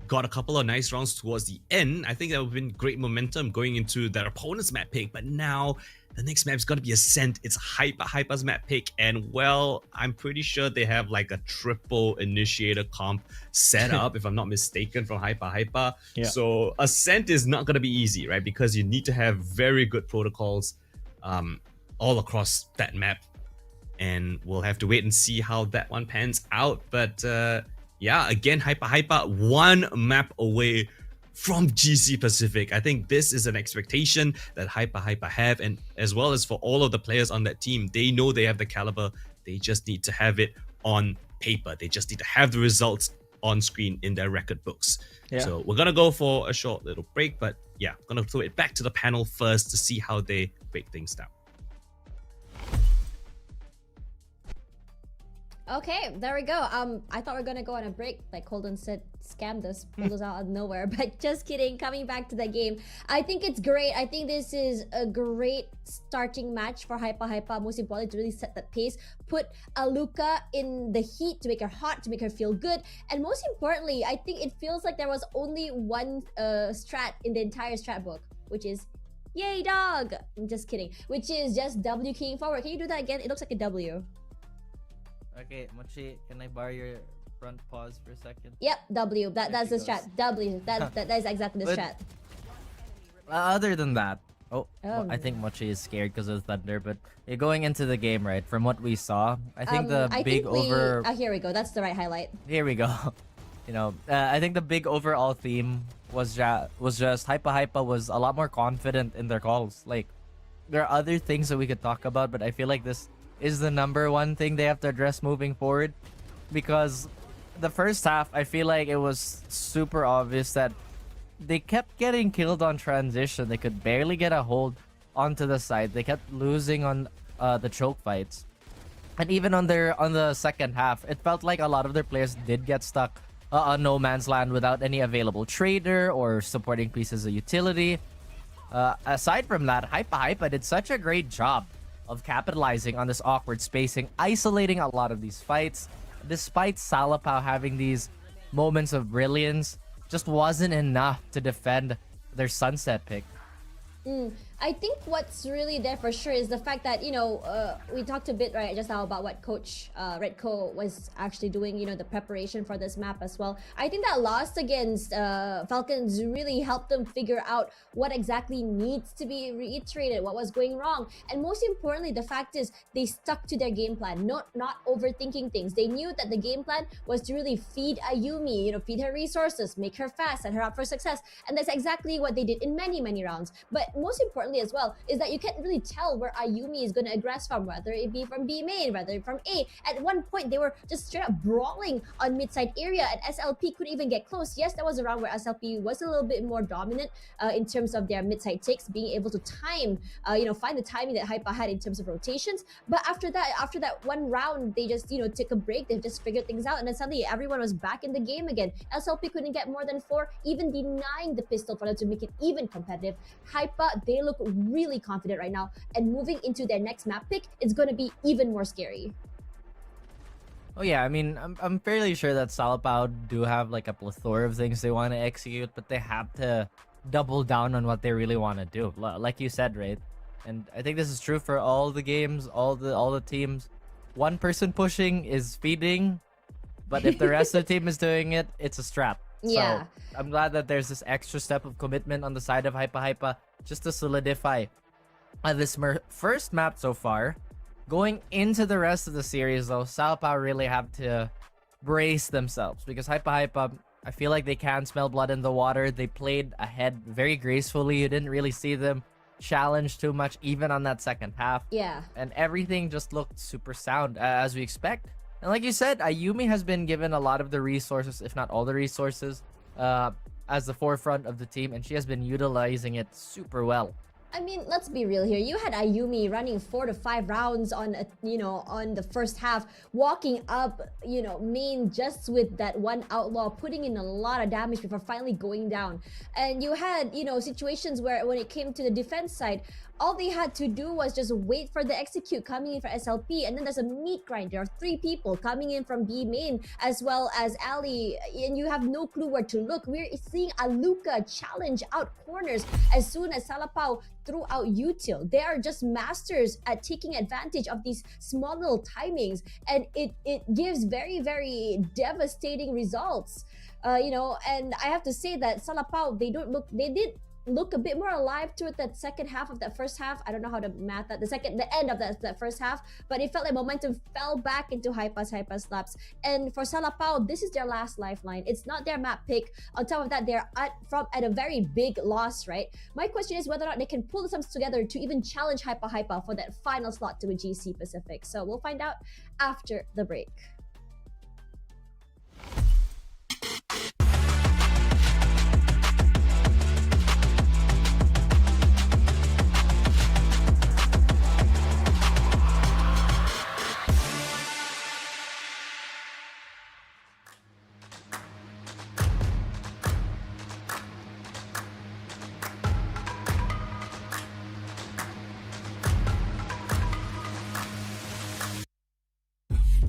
got a couple of nice rounds towards the end, I think that would have been great momentum going into their opponent's map pick. But now the next map's got to be Ascent. It's HYPA's map pick, and well, I'm pretty sure they have like a triple initiator comp set up, if I'm not mistaken, from HYPA. Yeah. So Ascent is not going to be easy, right? Because you need to have very good protocols all across that map. And we'll have to wait and see how that one pans out. But yeah, again, HYPA 1 map away from GC Pacific. I think this is an expectation that HYPA have, and as well as for all of the players on that team. They know they have the caliber. They just need to have it on paper. They just need to have the results on screen in their record books. Yeah. So we're gonna go for a short little break, but yeah, I'm gonna throw it back to the panel first to see how they break things down. Okay, there we go. I thought we were gonna go on a break, like Coldan said, scammed us, pulled us out of nowhere. But just kidding. Coming back to the game, I think it's great. I think this is a great starting match for HYPA. Most importantly, to really set the pace, put Aluka in the heat to make her hot, to make her feel good, and most importantly, I think it feels like there was only one strat in the entire strat book, which is Yay, dog! I'm just kidding. Which is just W keying forward. Can you do that again? It looks like a W. Okay, Mochi, can I borrow your front pause for a second? Yep, W. That's the she strat. W. That is exactly the But- strat. Other than that, well, I Oh. think Mochi is scared because of Thunder, but going into the game, right, from what we saw, I think the big over... here we go. That's the right highlight. Here we go. I think the big overall theme was just HYPA was a lot more confident in their calls. Like, there are other things that we could talk about, but I feel like this is the number one thing they have to address moving forward. Because the first half, I feel like it was super obvious that they kept getting killed on transition. They could barely get a hold onto the side. They kept losing on the choke fights. And even on the second half, it felt like a lot of their players did get stuck on no man's land without any available trader or supporting pieces of utility. Aside from that, HYPA did such a great job of capitalizing on this awkward spacing, isolating a lot of these fights. Despite Salapao having these moments of brilliance, just wasn't enough to defend their sunset pick. I think what's really there for sure is the fact that, we talked a bit right just now about what Coach Redco was actually doing, the preparation for this map as well. I think that loss against Falcons really helped them figure out what exactly needs to be reiterated, what was going wrong. And most importantly, the fact is they stuck to their game plan, not overthinking things. They knew that the game plan was to really feed Ayumi, feed her resources, make her fast, set her up for success. And that's exactly what they did in many, many rounds. But most importantly as well is that you can't really tell where Ayumi is going to aggress from, whether it be from B main, whether from A. At one point, they were just straight up brawling on mid-side area, and SLP couldn't even get close. Yes, that was a round where SLP was a little bit more dominant in terms of their mid-side takes, being able to time, find the timing that HYPA had in terms of rotations. But after that one round, they just, took a break. They just figured things out, and then suddenly everyone was back in the game again. SLP couldn't get more than 4, even denying the pistol for them to make it even competitive. HYPA, they look really confident right now, and moving into their next map pick, it's going to be even more scary. Oh yeah, I mean, I'm fairly sure that Salapao do have like a plethora of things they want to execute, but they have to double down on what they really want to do. Like you said, right? And I think this is true for all the games, all the teams. One person pushing is feeding, but if the rest of the team is doing it, it's a strat. Yeah. So I'm glad that there's this extra step of commitment on the side of HYPA just to solidify this first map so far. Going into the rest of the series, though, Salapao really have to brace themselves because HYPA, I feel like they can smell blood in the water. They played ahead very gracefully. You didn't really see them challenge too much, even on that second half. Yeah. And everything just looked super sound, as we expect. And like you said, Ayumi has been given a lot of the resources, if not all the resources, as the forefront of the team, and she has been utilizing it super well. I mean, let's be real here. You had Ayumi running 4 to 5 rounds on the first half, walking up, main just with that one outlaw, putting in a lot of damage before finally going down. And you had, situations where when it came to the defense side, all they had to do was just wait for the execute coming in for SLP, and then there's a meat grind. There are 3 people coming in from B main as well as Ali, and you have no clue where to look. We're seeing Aluka challenge out corners as soon as Salapao threw out util. They are just masters at taking advantage of these small little timings, and it gives very, very devastating results. And I have to say that Salapao, they did look a bit more alive to it that second half of that first half. I don't know how to math that. The end of that first half, but it felt like momentum fell back into HYPA's laps. And for Salapao, this is their last lifeline. It's not their map pick. On top of that, they're at a very big loss, right? My question is whether or not they can pull themselves together to even challenge HYPA for that final slot to a GC Pacific. So we'll find out after the break.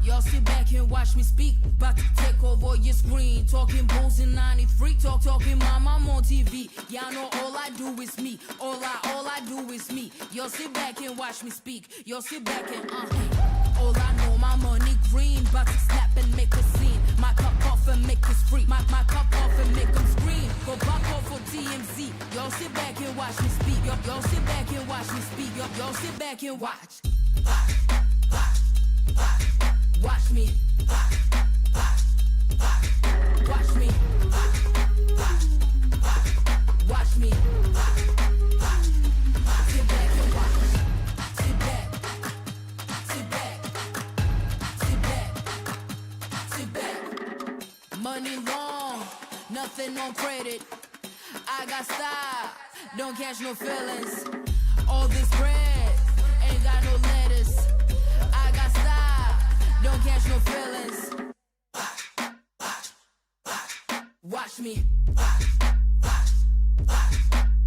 Y'all sit back back and watch me speak. About to take over your screen. Talking bulls in 93. Talking mama, I'm on TV. Y'all know all I do is me. All I do is me. Y'all sit back and watch me speak. Y'all sit back and all I know, my money green. About to snap and make a scene. My cup off and make us free. My cup off and make them scream. Go back off for TMZ. Y'all sit back and watch me speak. Y'all sit back and watch me speak. Y'all sit back and watch. Watch me. Watch me. Watch me. Sit back and watch. Sit back. Sit back. Sit back. Sit back. Money long, nothing on credit. I got style, don't catch no feelings. All this bread ain't got no lettuce. I got style, don't catch no feelings. Watch me.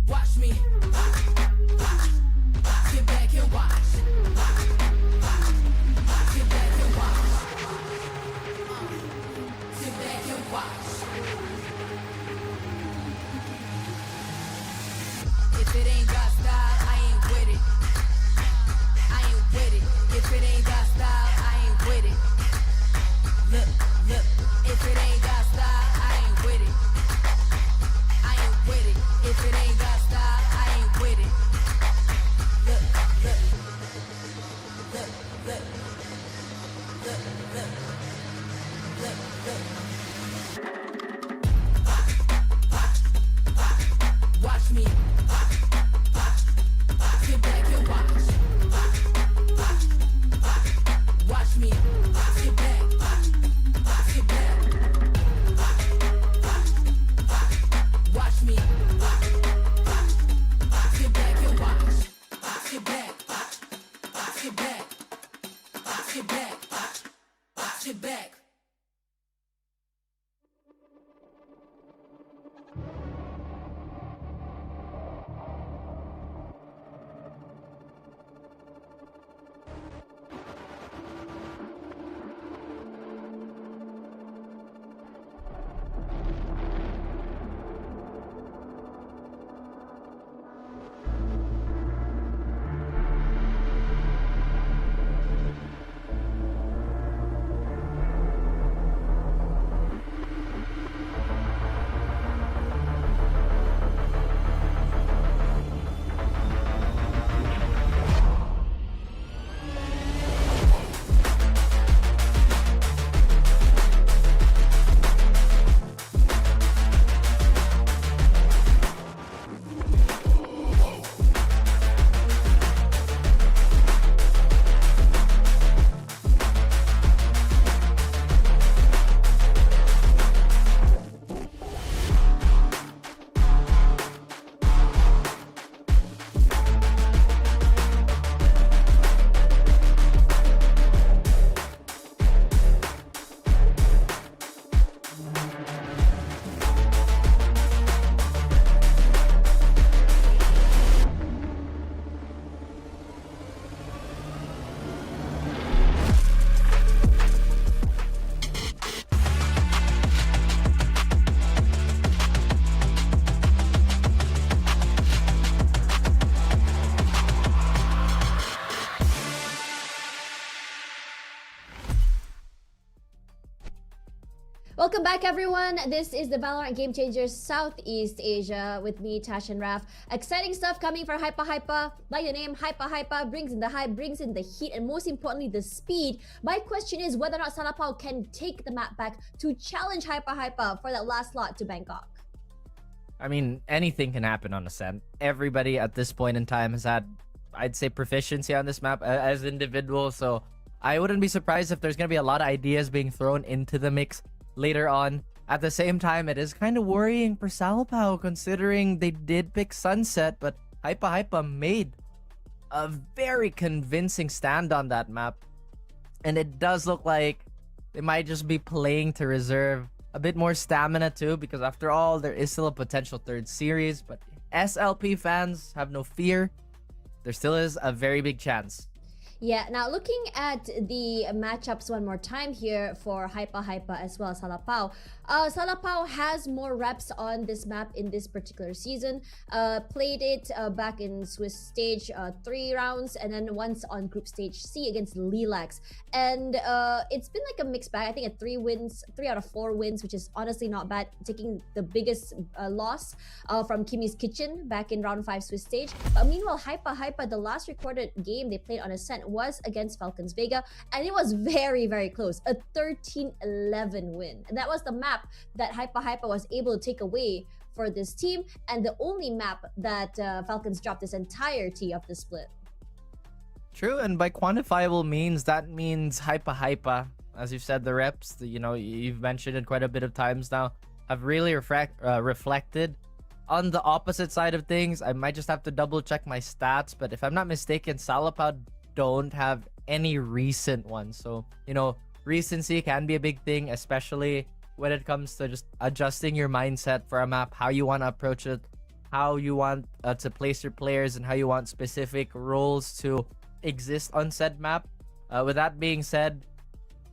Watch me. Sit back and watch. Sit back and watch. Sit back and watch. If it ain't got style, I ain't with it. I ain't with it. If it ain't got style, I ain't with it. Look, look. If it ain't got style, I ain't with it. I ain't with it. If it ain't got style, I ain't with it. Look, look. Look, look. Look, look. Look, look. Watch me. Sit back and watch. Watch me. Sit back. Sit back. Watch me. Sit back and watch. Sit back. Sit back. Sit back. Sit back. Welcome back, everyone. This is the Valorant Game Changers Southeast Asia with me, Tash and Raf. Exciting stuff coming for HYPA. Like the name, HYPA brings in the hype, brings in the heat, and most importantly, the speed. My question is whether or not Salapao can take the map back to challenge HYPA for that last slot to Bangkok. I mean, anything can happen on Ascent. Everybody at this point in time has had, I'd say, proficiency on this map as individuals. So I wouldn't be surprised if there's going to be a lot of ideas being thrown into the mix later on. At the same time, it is kind of worrying for Salapao considering they did pick Sunset, but HYPA made a very convincing stand on that map. And it does look like they might just be playing to reserve a bit more stamina too, because after all, there is still a potential third series. But SLP fans have no fear. There still is a very big chance. Yeah, now looking at the matchups one more time here for HYPA as well as Salapao. Salapao has more reps on this map in this particular season. Played it back in Swiss stage 3 rounds and then once on group stage C against Lilacs. And it's been like a mixed bag. I think at 3 out of 4 wins, which is honestly not bad. Taking the biggest loss from Kimi's Kitchen back in round 5 Swiss stage. But meanwhile, HYPA, the last recorded game they played on Ascent was against Falcons Vega, and it was very, very close. A 13-11 win. And that was the map that HYPA was able to take away for this team, and the only map that Falcons dropped this entirety of the split. True, and by quantifiable means, that means HYPA, as you've said, the reps, you've mentioned it quite a bit of times now, have really reflected. On the opposite side of things, I might just have to double check my stats, but if I'm not mistaken, Salapao don't have any recent ones. So, recency can be a big thing, especially when it comes to just adjusting your mindset for a map, how you want to approach it, how you want to place your players, and how you want specific roles to exist on said map. With that being said,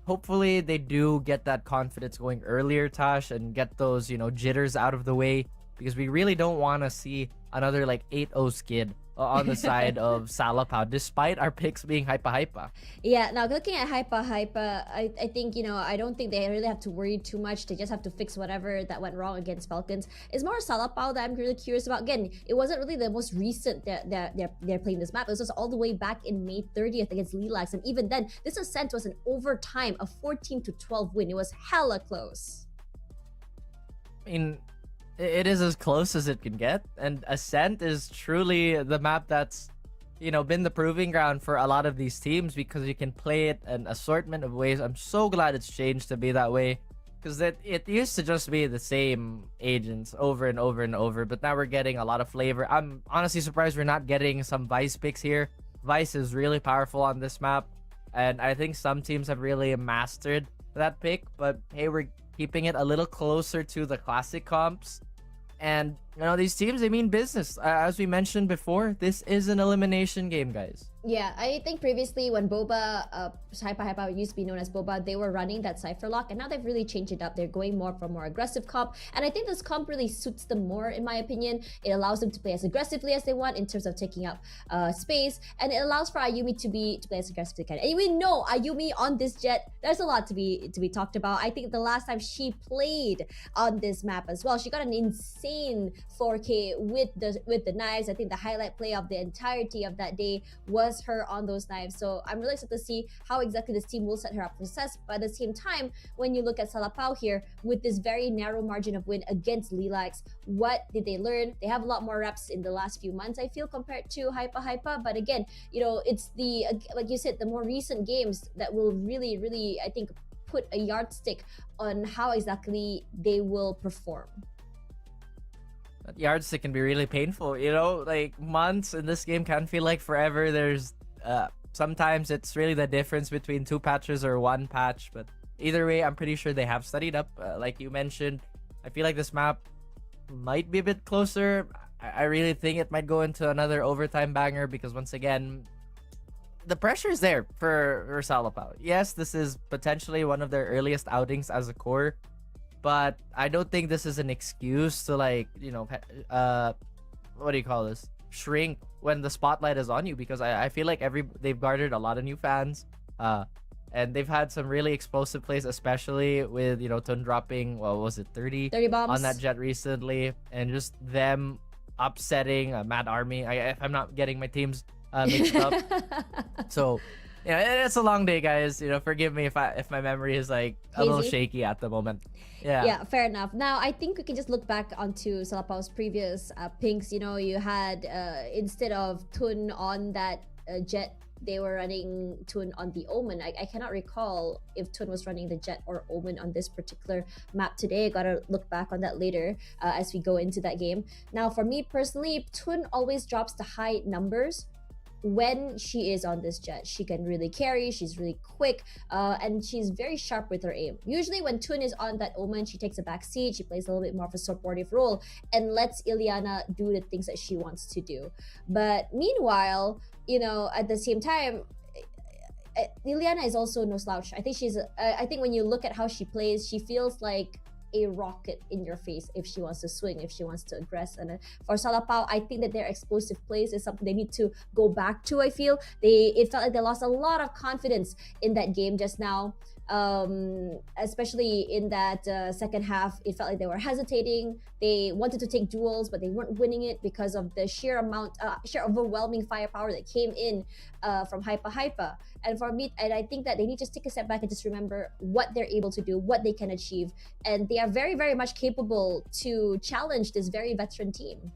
hopefully they do get that confidence going earlier, Tash, and get those, jitters out of the way, because we really don't want to see another 8-0 skid on the side of Salapao, despite our picks being HYPA. Yeah, now looking at HYPA, I think, I don't think they really have to worry too much. They just have to fix whatever that went wrong against Falcons. It's more Salapao that I'm really curious about. Again, it wasn't really the most recent that they're playing this map. It was just all the way back in May 30th against Lilacs. And even then, this Ascent was an overtime, a 14-12 win. It was hella close. I mean, it is as close as it can get, and Ascent is truly the map that's been the proving ground for a lot of these teams, because you can play it an assortment of ways. I'm so glad it's changed to be that way, because it used to just be the same agents over and over and over, but now we're getting a lot of flavor. I'm honestly surprised we're not getting some Vice picks here. Vice is really powerful on this map, and I think some teams have really mastered that pick, but hey, we're keeping it a little closer to the classic comps. And, these teams, they mean business. As we mentioned before, this is an elimination game, guys. Yeah, I think previously when Boba, HYPA used to be known as Boba, they were running that Cypher Lock, and now they've really changed it up. They're going more for more aggressive comp, and I think this comp really suits them more, in my opinion. It allows them to play as aggressively as they want in terms of taking up space, and it allows for Ayumi to play as aggressively as they can. And we know Ayumi on this jet, there's a lot to be talked about. I think the last time she played on this map as well, she got an insane 4K with the knives. I think the highlight play of the entirety of that day was her on those knives. So I'm really excited to see how exactly this team will set her up for success. But at the same time, when you look at Salapao here with this very narrow margin of win against Lilacs, what did they learn? They have a lot more reps in the last few months, I feel, compared to HYPA. But again, it's the, like you said, the more recent games that will really, really, I think, put a yardstick on how exactly they will perform. Yardstick can be really painful, months in this game can feel like forever. There's sometimes it's really the difference between 2 patches or 1 patch, but either way, I'm pretty sure they have studied up. Like you mentioned, I feel like this map might be a bit closer. I really think it might go into another overtime banger, because once again, the pressure is there for Salapao. Yes, this is potentially one of their earliest outings as a core, but I don't think this is an excuse to what do you call this? Shrink when the spotlight is on you, because I feel like they've garnered a lot of new fans, and they've had some really explosive plays, especially with Tun dropping 30 bombs on that jet recently, and just them upsetting Mad Army. If I'm not getting my teams mixed up, so. Yeah, it's a long day, guys. Forgive me if my memory is a little shaky at the moment. Yeah, fair enough. Now, I think we can just look back onto Salapao's previous pinks. You had instead of Tun on that jet, they were running Tun on the Omen. I cannot recall if Tun was running the jet or Omen on this particular map today. I gotta look back on that later as we go into that game. Now, for me personally, Tun always drops the high numbers when she is on this jet. She can really carry, she's really quick, and she's very sharp with her aim. Usually when Tun is on that Omen, she takes a back seat, she plays a little bit more of a supportive role and lets Ileana do the things that she wants to do. But meanwhile, at the same time, Liliana is also no slouch. I think I think when you look at how she plays, she feels like a rocket in your face if she wants to swing, if she wants to aggress. And for Salapao, I think that their explosive plays is something they need to go back to. I feel it felt like they lost a lot of confidence in that game just now. Especially in that second half, it felt like they were hesitating. They wanted to take duels, but they weren't winning it because of the sheer overwhelming firepower that came in from HYPA. And for me, and I think that they need to take a step back and just remember what they're able to do, what they can achieve, and they are very, very much capable to challenge this very veteran team.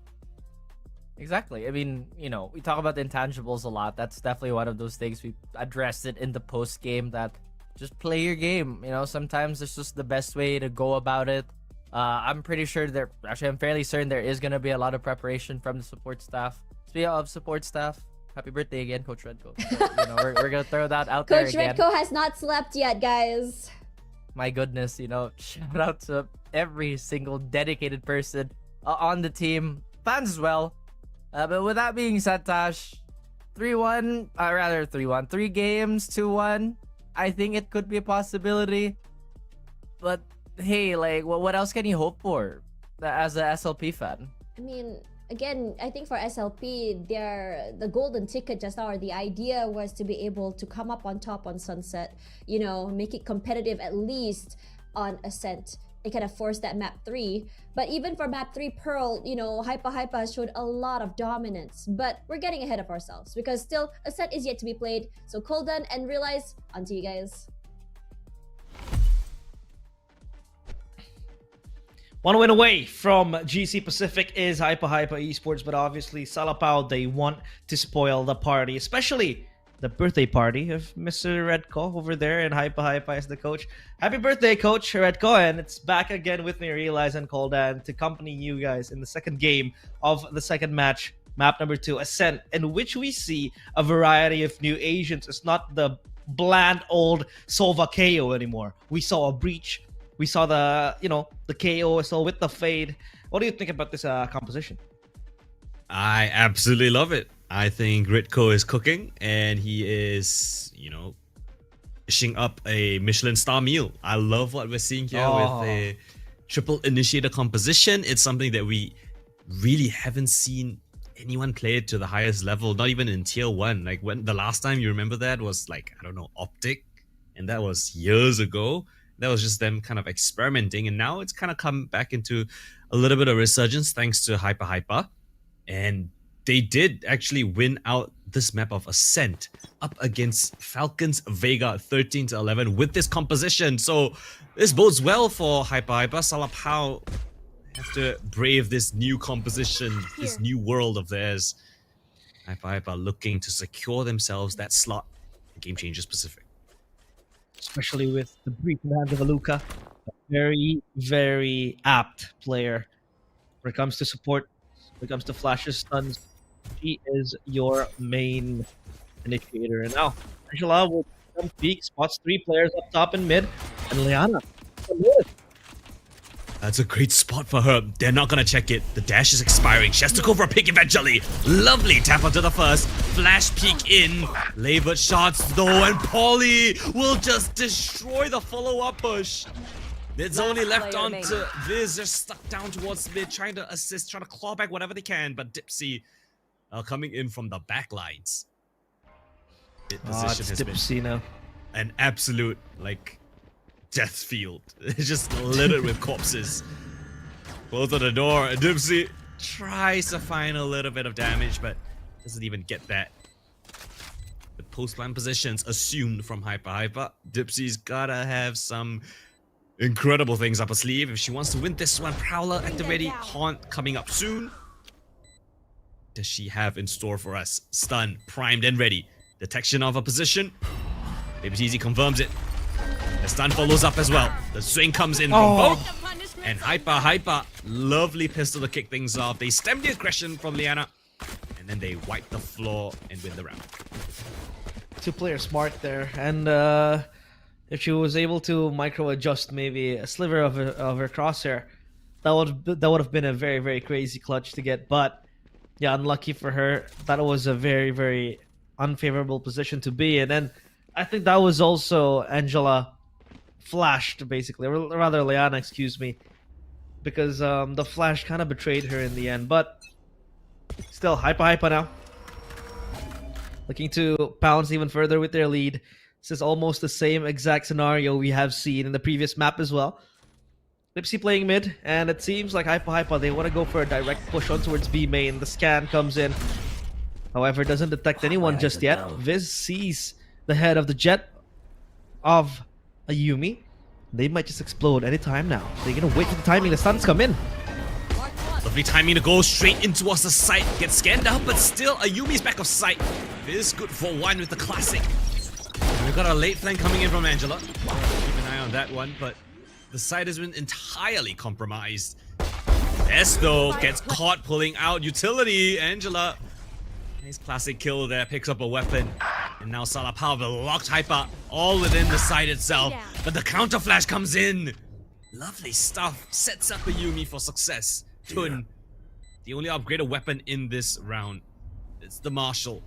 Exactly. I mean, we talk about the intangibles a lot. That's definitely one of those things. We addressed it in the post game, that just play your game. Sometimes it's just the best way to go about it. I'm pretty sure I'm fairly certain there is going to be a lot of preparation from the support staff. Speaking of support staff, happy birthday again, Coach Redco. So, we're going to throw that out there again. Coach Redco has not slept yet, guys. My goodness, shout out to every single dedicated person on the team, fans as well. But with that being said, Tash, 3-1, 3 games, 2-1. I think it could be a possibility, but hey, what else can you hope for as a SLP fan? I mean, again, I think for SLP, the golden ticket just now, or the idea was to be able to come up on top on Sunset, make it competitive at least on Ascent. They kind of forced that map 3, but even for map 3 Pearl, HYPA has showed a lot of dominance, but we're getting ahead of ourselves because still Ascent is yet to be played. So Coldan and Realize, on to you guys. One win away from GC Pacific is HYPA Esports, but obviously Salapao, they want to spoil the party, especially the birthday party of Mr. Redco over there, and HYPA is the coach. Happy birthday, Coach Redco, and it's back again with me, Realize and Coldan, to accompany you guys in the second game of the second match, map number 2, Ascent, in which we see a variety of new agents. It's not the bland old Sova KO anymore. We saw a Breach. We saw the KO as well with the Fade. What do you think about this composition? I absolutely love it. I think Ritko is cooking, and he is, dishing up a Michelin star meal. I love what we're seeing here with a triple initiator composition. It's something that we really haven't seen anyone play it to the highest level, not even in tier 1. Like, when the last time you remember that was Optic, and that was years ago. That was just them kind of experimenting, and now it's kind of come back into a little bit of resurgence thanks to HYPA. And they did actually win out this map of Ascent up against Falcons Vega 13-11 with this composition. So this bodes well for HYPA. Salapao have to brave this new composition, this new world of theirs. HYPA looking to secure themselves that slot in Game Changers Pacific. Especially with the Breach in the hands of Aluka. A very, very apt player when it comes to support, when it comes to flashes, stuns. She is your main initiator. And now, Angela will come peek, spots 3 players up top and mid, and Liana. That's a great spot for her. They're not gonna check it. The dash is expiring. She has to go for a pick eventually. Lovely tap onto the first. Flash peek in. Laboured shots though, and Polly will just destroy the follow-up push. It's only left on to Viz. They're stuck down towards mid, trying to assist, trying to claw back whatever they can, but Dipsy coming in from the back lines. Position has Dipsy now. An absolute, death field. It's just littered with corpses. Both on the door. Dipsy tries to find a little bit of damage, but doesn't even get that. The post-plan positions assumed from HYPA. Dipsy's gotta have some incredible things up her sleeve if she wants to win this one. Prowler at the ready. Haunt coming up soon. Does she have in store for us? Stun, primed and ready. Detection of a position. Baby Teasy confirms it. The stun follows up as well. The swing comes in from both. And HYPA, lovely pistol to kick things off. They stem the aggression from Liana. And then they wipe the floor and win the round. 2-player smart there. And if she was able to micro-adjust maybe a sliver of her crosshair, that would have been a very, very crazy clutch to get. But yeah, unlucky for her. That was a very, very unfavorable position to be in. And I think that was also Angela flashed, basically, or rather Liana, excuse me, because the flash kind of betrayed her in the end. But still, HYPA now looking to pounce even further with their lead. This is almost the same exact scenario we have seen in the previous map as well. Lipsy playing mid, and it seems like HYPA, they want to go for a direct push on towards B main. The scan comes in, however, doesn't detect anyone just yet. Viz sees the head of the jet of a Yumi. They might just explode anytime now. They're gonna wait for the timing. The stuns come in. Lovely timing to go straight in towards the site. Get scanned out, but still a Yumi's back of sight. Viz good for one with the classic. And we've got a late flank coming in from Angela. Keep an eye on that one, but the site has been entirely compromised. Esto gets caught pulling out utility. Angela, nice classic kill there, picks up a weapon. And now Salapao locked HYPA all within the site itself. But the counter flash comes in. Lovely stuff. Sets up a Yumi for success. Tun, the only upgraded weapon in this round. It's the Marshal.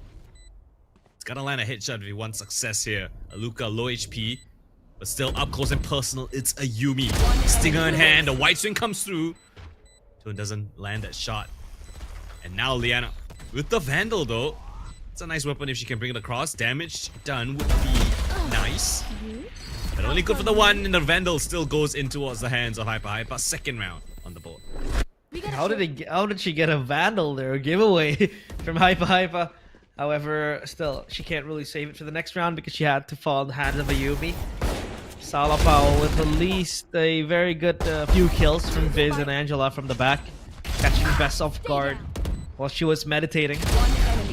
It's gotta land a headshot if he wants success here. Aluka low HP, but still up close and personal. It's a Yumi. Stinger in hand, a white swing comes through. Tun doesn't land that shot. And now Liana with the Vandal though. It's a nice weapon if she can bring it across. Damage done would be nice. But only good for the one, and the Vandal still goes in towards the hands of HYPA. Second round on the board. How did she get a Vandal there? A giveaway from HYPA. However, still, she can't really save it for the next round because she had to fall in the hands of a Yumi. Salapao with at least a very good few kills from Viz and Angela from the back, catching Bess off guard while she was meditating.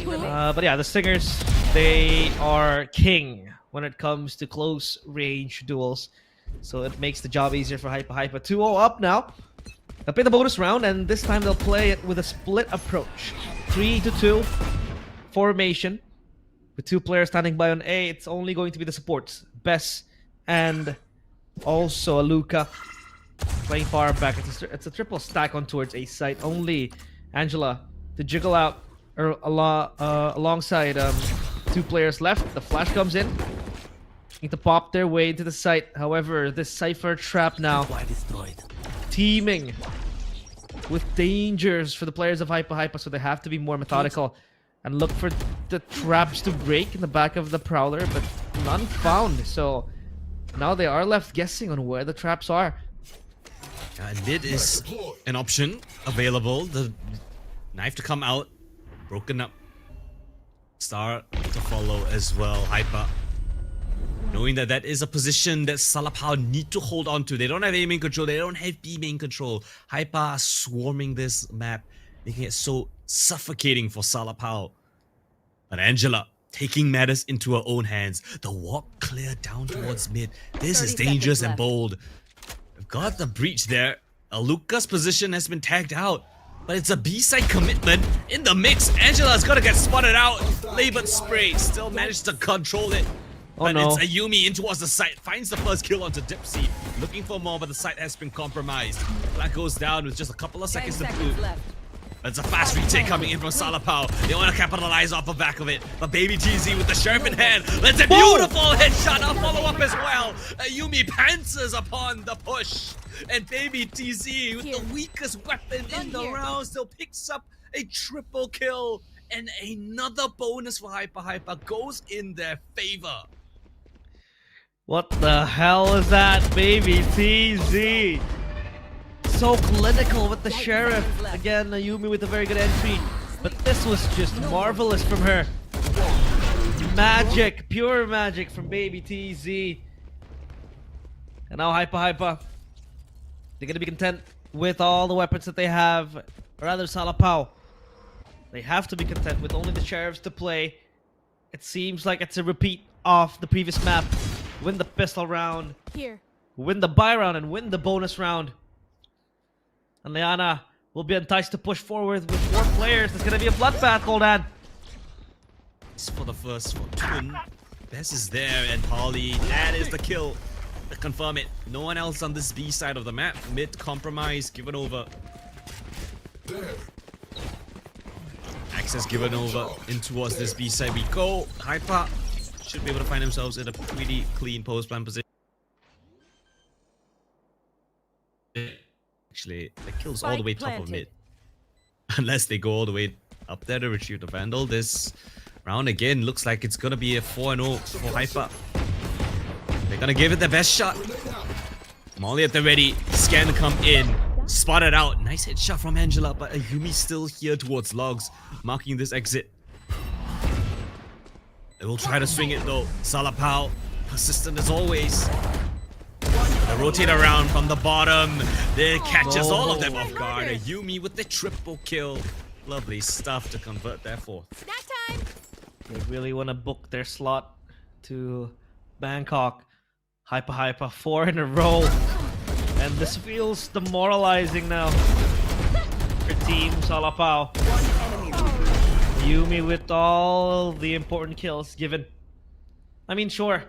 But yeah, the Stingers, they are king when it comes to close range duels. So it makes the job easier for HYPA. 2-0 up now. They'll play the bonus round, and this time they'll play it with a split approach. 3-2 formation. With 2 players standing by on A, it's only going to be the supports. Bess and also Aluka playing far back. It's a triple stack on towards A site. Only Angela to jiggle out alongside 2 players left. The flash comes in. Need to pop their way into the site. However, this Cypher trap now teaming with dangers for the players of HYPA, so they have to be more methodical and look for the traps to break in the back of the Prowler, but none found. So now they are left guessing on where the traps are. Mid is an option available. The knife to come out, broken up. Star to follow as well. HYPA, knowing that that is a position that Salapao need to hold on to. They don't have A main control. They don't have B main control. HYPA are swarming this map, making it so suffocating for Salapao. And Angela taking matters into her own hands. The walk clear down towards mid. This is dangerous and bold. We've got the breach there. Aluka's position has been tagged out, but it's a B-side commitment in the mix. Angela's got to get spotted out. Labored spray, still managed to control it. Oh, but no. it's a Yumi in towards the site. Finds the first kill onto Dipsy. Looking for more, but the site has been compromised. Black goes down with just a couple of seconds to boot. It's a fast retake coming in from Salapao. They want to capitalize off the back of it. But Baby TZ with the Sheriff in hand. That's a beautiful headshot. A follow-up as well. Yumi pantsers upon the push. And Baby TZ with the weakest weapon in the round still picks up a triple kill. And another bonus for HYPA goes in their favor. What the hell is that, Baby TZ? So clinical with the Sheriff. Again, Yumi with a very good entry. But this was just marvelous from her. Magic, pure magic from Baby TZ. And now HYPA. They're gonna be content with all the weapons that they have. Or rather, Salapao. They have to be content with only the Sheriffs to play. It seems like it's a repeat of the previous map. Win the pistol round. Win the buy round and win the bonus round. And Liana will be enticed to push forward with 4 players. It's gonna be a bloodbath, Coldan. It's for the first for Tun. Bess is there and Polly. That is the kill. To confirm it. No one else on this B side of the map. Mid compromise given over. Access given over in towards this B side we go. HYPA should be able to find themselves in a pretty clean post-plan position. Actually, the kill's all the way top of mid. Unless they go all the way up there to retrieve the Vandal. This round again looks like it's gonna be a 4-0 for HYPA. They're gonna give it their best shot. Molly at the ready. Scan to come in. Spotted out. Nice headshot from Angela, but Ayumi still here towards logs, marking this exit. They will try to swing it though. Salapao, persistent as always. They rotate around from the bottom. They catches all of them off guard. Ayumi with the triple kill. Lovely stuff to convert there for. Snack time. They really want to book their slot to Bangkok. HYPA 4 in a row. And this feels demoralizing now for Team Salapao. Yumi with all the important kills given. I mean, sure,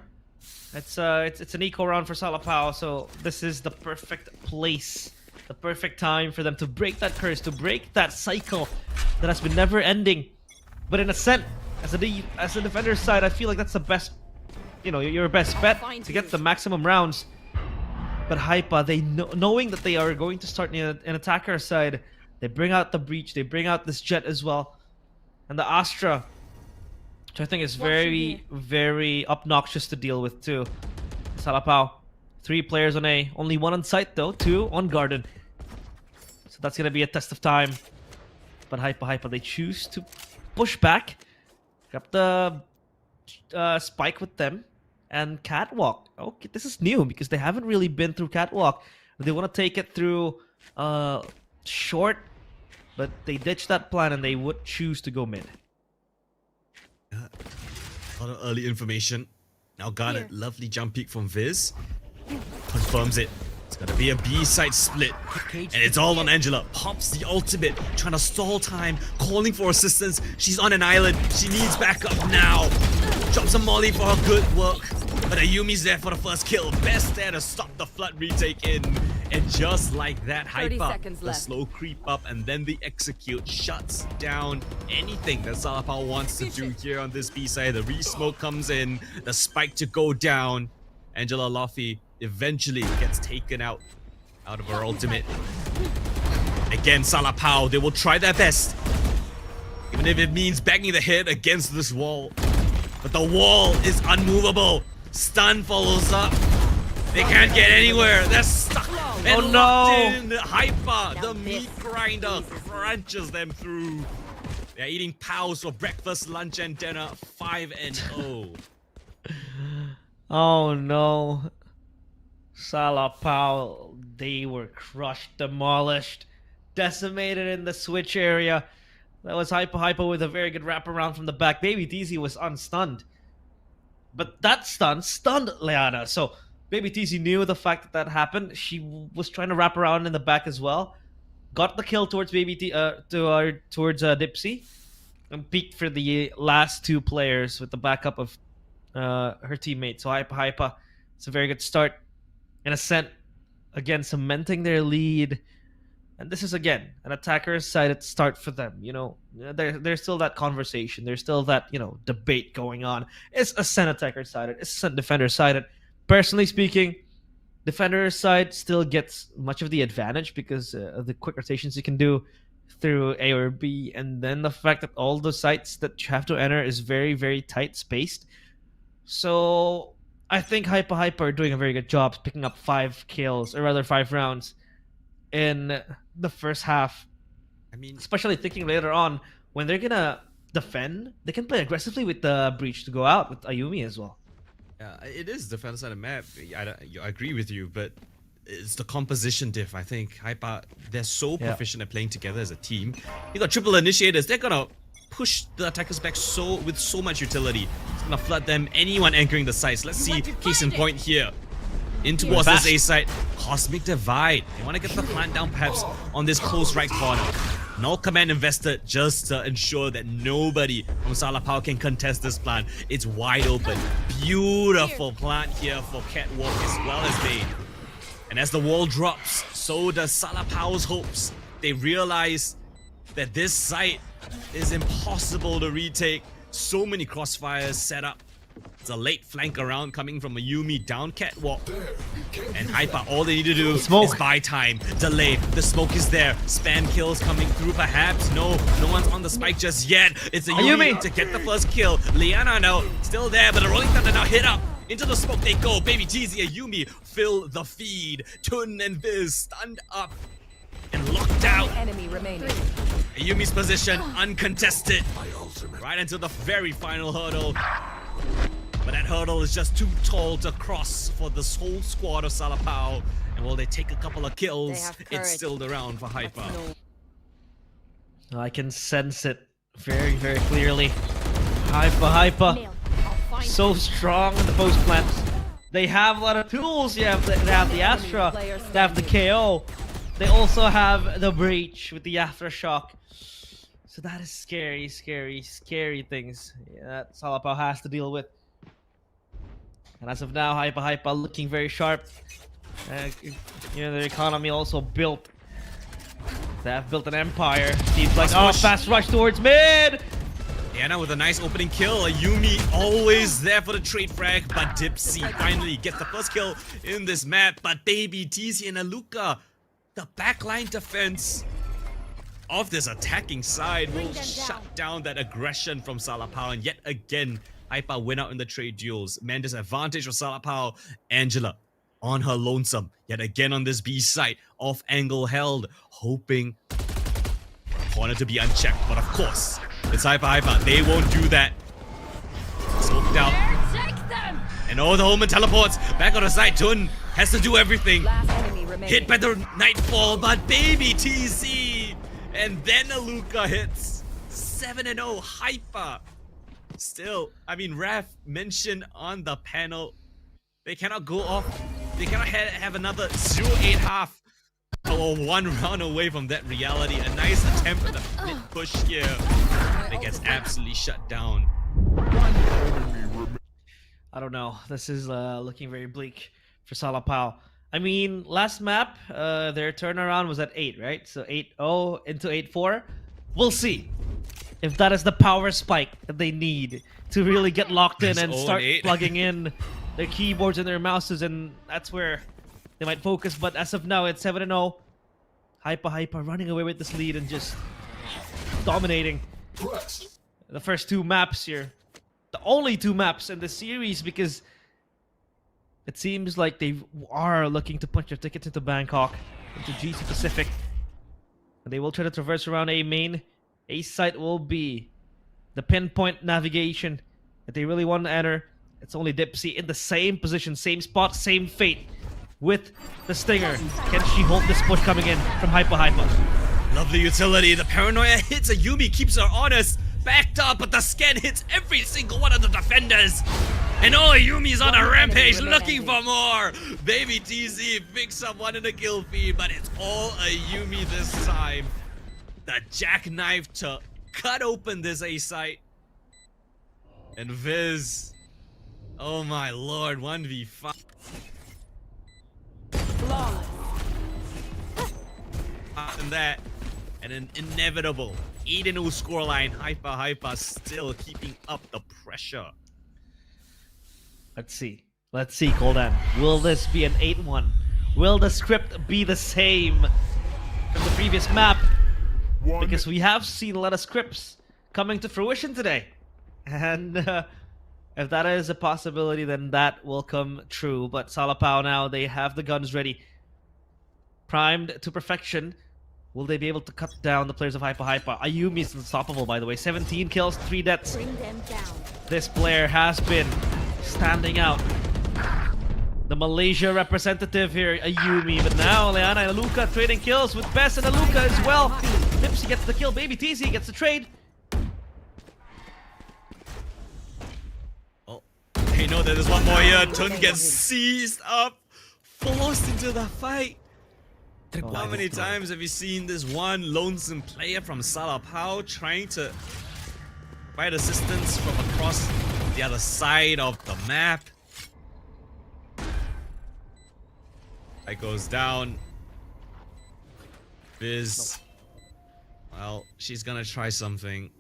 it's an eco round for Salapao, so this is the perfect place, the perfect time for them to break that curse, to break that cycle that has been never ending. But in a sense, as a defender's side, I feel like that's the best, your best bet to get the maximum rounds. But HYPA, they knowing that they are going to start in an attacker side, they bring out the breach, they bring out this jet as well. And the Astra, which I think is very, very obnoxious to deal with too. Salapao, 3 players on A, only 1 on site though, 2 on Garden. So that's gonna be a test of time. But HYPA, they choose to push back, grab the spike with them, and catwalk. Okay, this is new because they haven't really been through catwalk. They want to take it through short. But they ditched that plan and they would choose to go mid. A lot of early information. Now got a lovely jump peek from Viz. Confirms it. It's gonna be a B-side split. And it's all on Angela. Pops the ultimate. Trying to stall time. Calling for assistance. She's on an island. She needs backup now. Drops a molly for her good work. But Ayumi's there for the first kill. Best there to stop the flood retake in. And just like that, HYPA, the slow creep up and then the execute shuts down anything that Salapao wants to do here on this B side. The re-smoke comes in, the spike to go down. Angela Luffy eventually gets taken out of her ultimate. Again, Salapao, they will try their best. Even if it means banging the head against this wall. But the wall is unmovable. Stun follows up. They can't get anywhere. They're stuck and locked in. HYPA, the meat grinder, crunches them through. They're eating pows for breakfast, lunch, and dinner. 5-0. Oh no. Salapao, they were crushed, demolished, decimated in the switch area. That was HYPA with a very good wraparound from the back. Baby DZ was unstunned. But that stun stunned Leana. So Baby TZ knew the fact that happened. She was trying to wrap around in the back as well. Got the kill towards towards Dipsy, and peeked for the last 2 players with the backup of her teammate. So HYPA, it's a very good start. In Ascent, again cementing their lead. And this is again an attacker's sided start for them. There's still that conversation. There's still that debate going on. Is Ascent attacker sided? Is Ascent defender sided? Personally speaking, defender side still gets much of the advantage because of the quick rotations you can do through A or B, and then the fact that all the sites that you have to enter is very, very tight spaced. So I think HYPA are doing a very good job picking up 5 kills, or rather 5 rounds in the first half. I mean, especially thinking later on when they're gonna defend, they can play aggressively with the breach to go out with Ayumi as well. Yeah, it is the defense side of the map. I agree with you, but it's the composition diff. I think HYPA, they're so proficient at playing together as a team. You got triple initiators. They're gonna push the attackers back with so much utility. It's gonna flood them. Anyone anchoring the sites. Let's see. Case in point here. In towards this A site. Cosmic Divide. They want to get the plant down perhaps on this close right corner. No command invested just to ensure that nobody from Salapao can contest this plant. It's wide open. Beautiful plant here for Catwalk as well as Bane. And as the wall drops, so does Salapao's hopes. They realize that this site is impossible to retake. So many crossfires set up. It's a late flank around coming from a Yumi down catwalk. And HYPA, all they need to do is buy time, delay. The smoke is there. Spam kills coming through perhaps. No one's on the spike just yet. It's a Yumi to get the first kill. Liana now still there, but the Rolling Thunder now hit up. Into the smoke they go. Baby Teasy, a Yumi fill the feed. Tun and Viz stunned up and locked out. Enemy remaining. A Yumi's position uncontested. Right into the very final hurdle. But that hurdle is just too tall to cross for this whole squad of Salapao. And while they take a couple of kills, it's still the round for HYPA. I can sense it very, very clearly. HYPA. So strong in the post plants. They have a lot of tools. They have the Astra, they have the KO. They also have the breach with the aftershock. So that is scary things that Salapao has to deal with. And as of now, HYPA looking very sharp. Their economy also built. They have built an empire. Seems like fast rush towards mid. Diana with a nice opening kill. A Yumi always there for the trade frag, but Dipsy finally gets the first kill in this map. But Baby TC and Aluka, the backline defense of this attacking side will shut down that aggression from Salapao. And yet again, HYPA win out in the trade duels. Man disadvantage for Salapao. Angela on her lonesome. Yet again on this B site. Off angle held. Hoping corner to be unchecked. But of course, it's HYPA. They won't do that. Smoked out. And the Omen teleports back on the side. Tun has to do everything. Hit by the Nightfall, but Baby TC. And then Aluka hits. 7-0 HYPA. Still, I mean, Raf mentioned on the panel, they cannot go off. They cannot have another 0-8 half. Or one round away from that reality. A nice attempt at a mid push here. It gets absolutely shut down. I don't know. This is looking very bleak for Salapao. I mean, last map, their turnaround was at 8, right? So 8-0 into 8-4. We'll see if that is the power spike that they need to really get locked in and start plugging in their keyboards and their mouses, and that's where they might focus. But as of now, it's 7-0. HYPA running away with this lead and just dominating the first 2 maps here. The only 2 maps in the series, because it seems like they are looking to punch their ticket into Bangkok, into GC Pacific. And they will try to traverse around A main. A site will be the pinpoint navigation that they really want to enter. It's only Dipsy in the same position, same spot, same fate with the Stinger. Can she hold this push coming in from HYPA? Lovely utility. The paranoia hits a Yumi, keeps her honest. Backed up, but the scan hits every single one of the defenders. And Yumi's on a rampage looking for more. Baby TZ picks up one in the kill feed, but it's all a Yumi this time. The jackknife to cut open this A site. And Viz. Oh my lord, 1v5. And that. And an inevitable 8-0 scoreline. HYPA still keeping up the pressure. Let's see, Coldan. Will this be an 8-1? Will the script be the same from the previous map? Because we have seen a lot of scripts coming to fruition today. And if that is a possibility, then that will come true. But Salapao now, they have the guns ready. Primed to perfection. Will they be able to cut down the players of HYPA? Ayumi is unstoppable, by the way. 17 kills, 3 deaths. Bring them down. This player has been standing out. The Malaysia representative here, Ayumi. But now, Leana and Aluka trading kills with Bess and Aluka as well. Dipsy gets the kill. Baby TC gets the trade. Oh, they know that there's one more here. Tun gets seized up, forced into the fight. How many times have you seen this one lonesome player from Salapao trying to find assistance from across the other side of the map? That goes down. Viz. Well, she's gonna try something.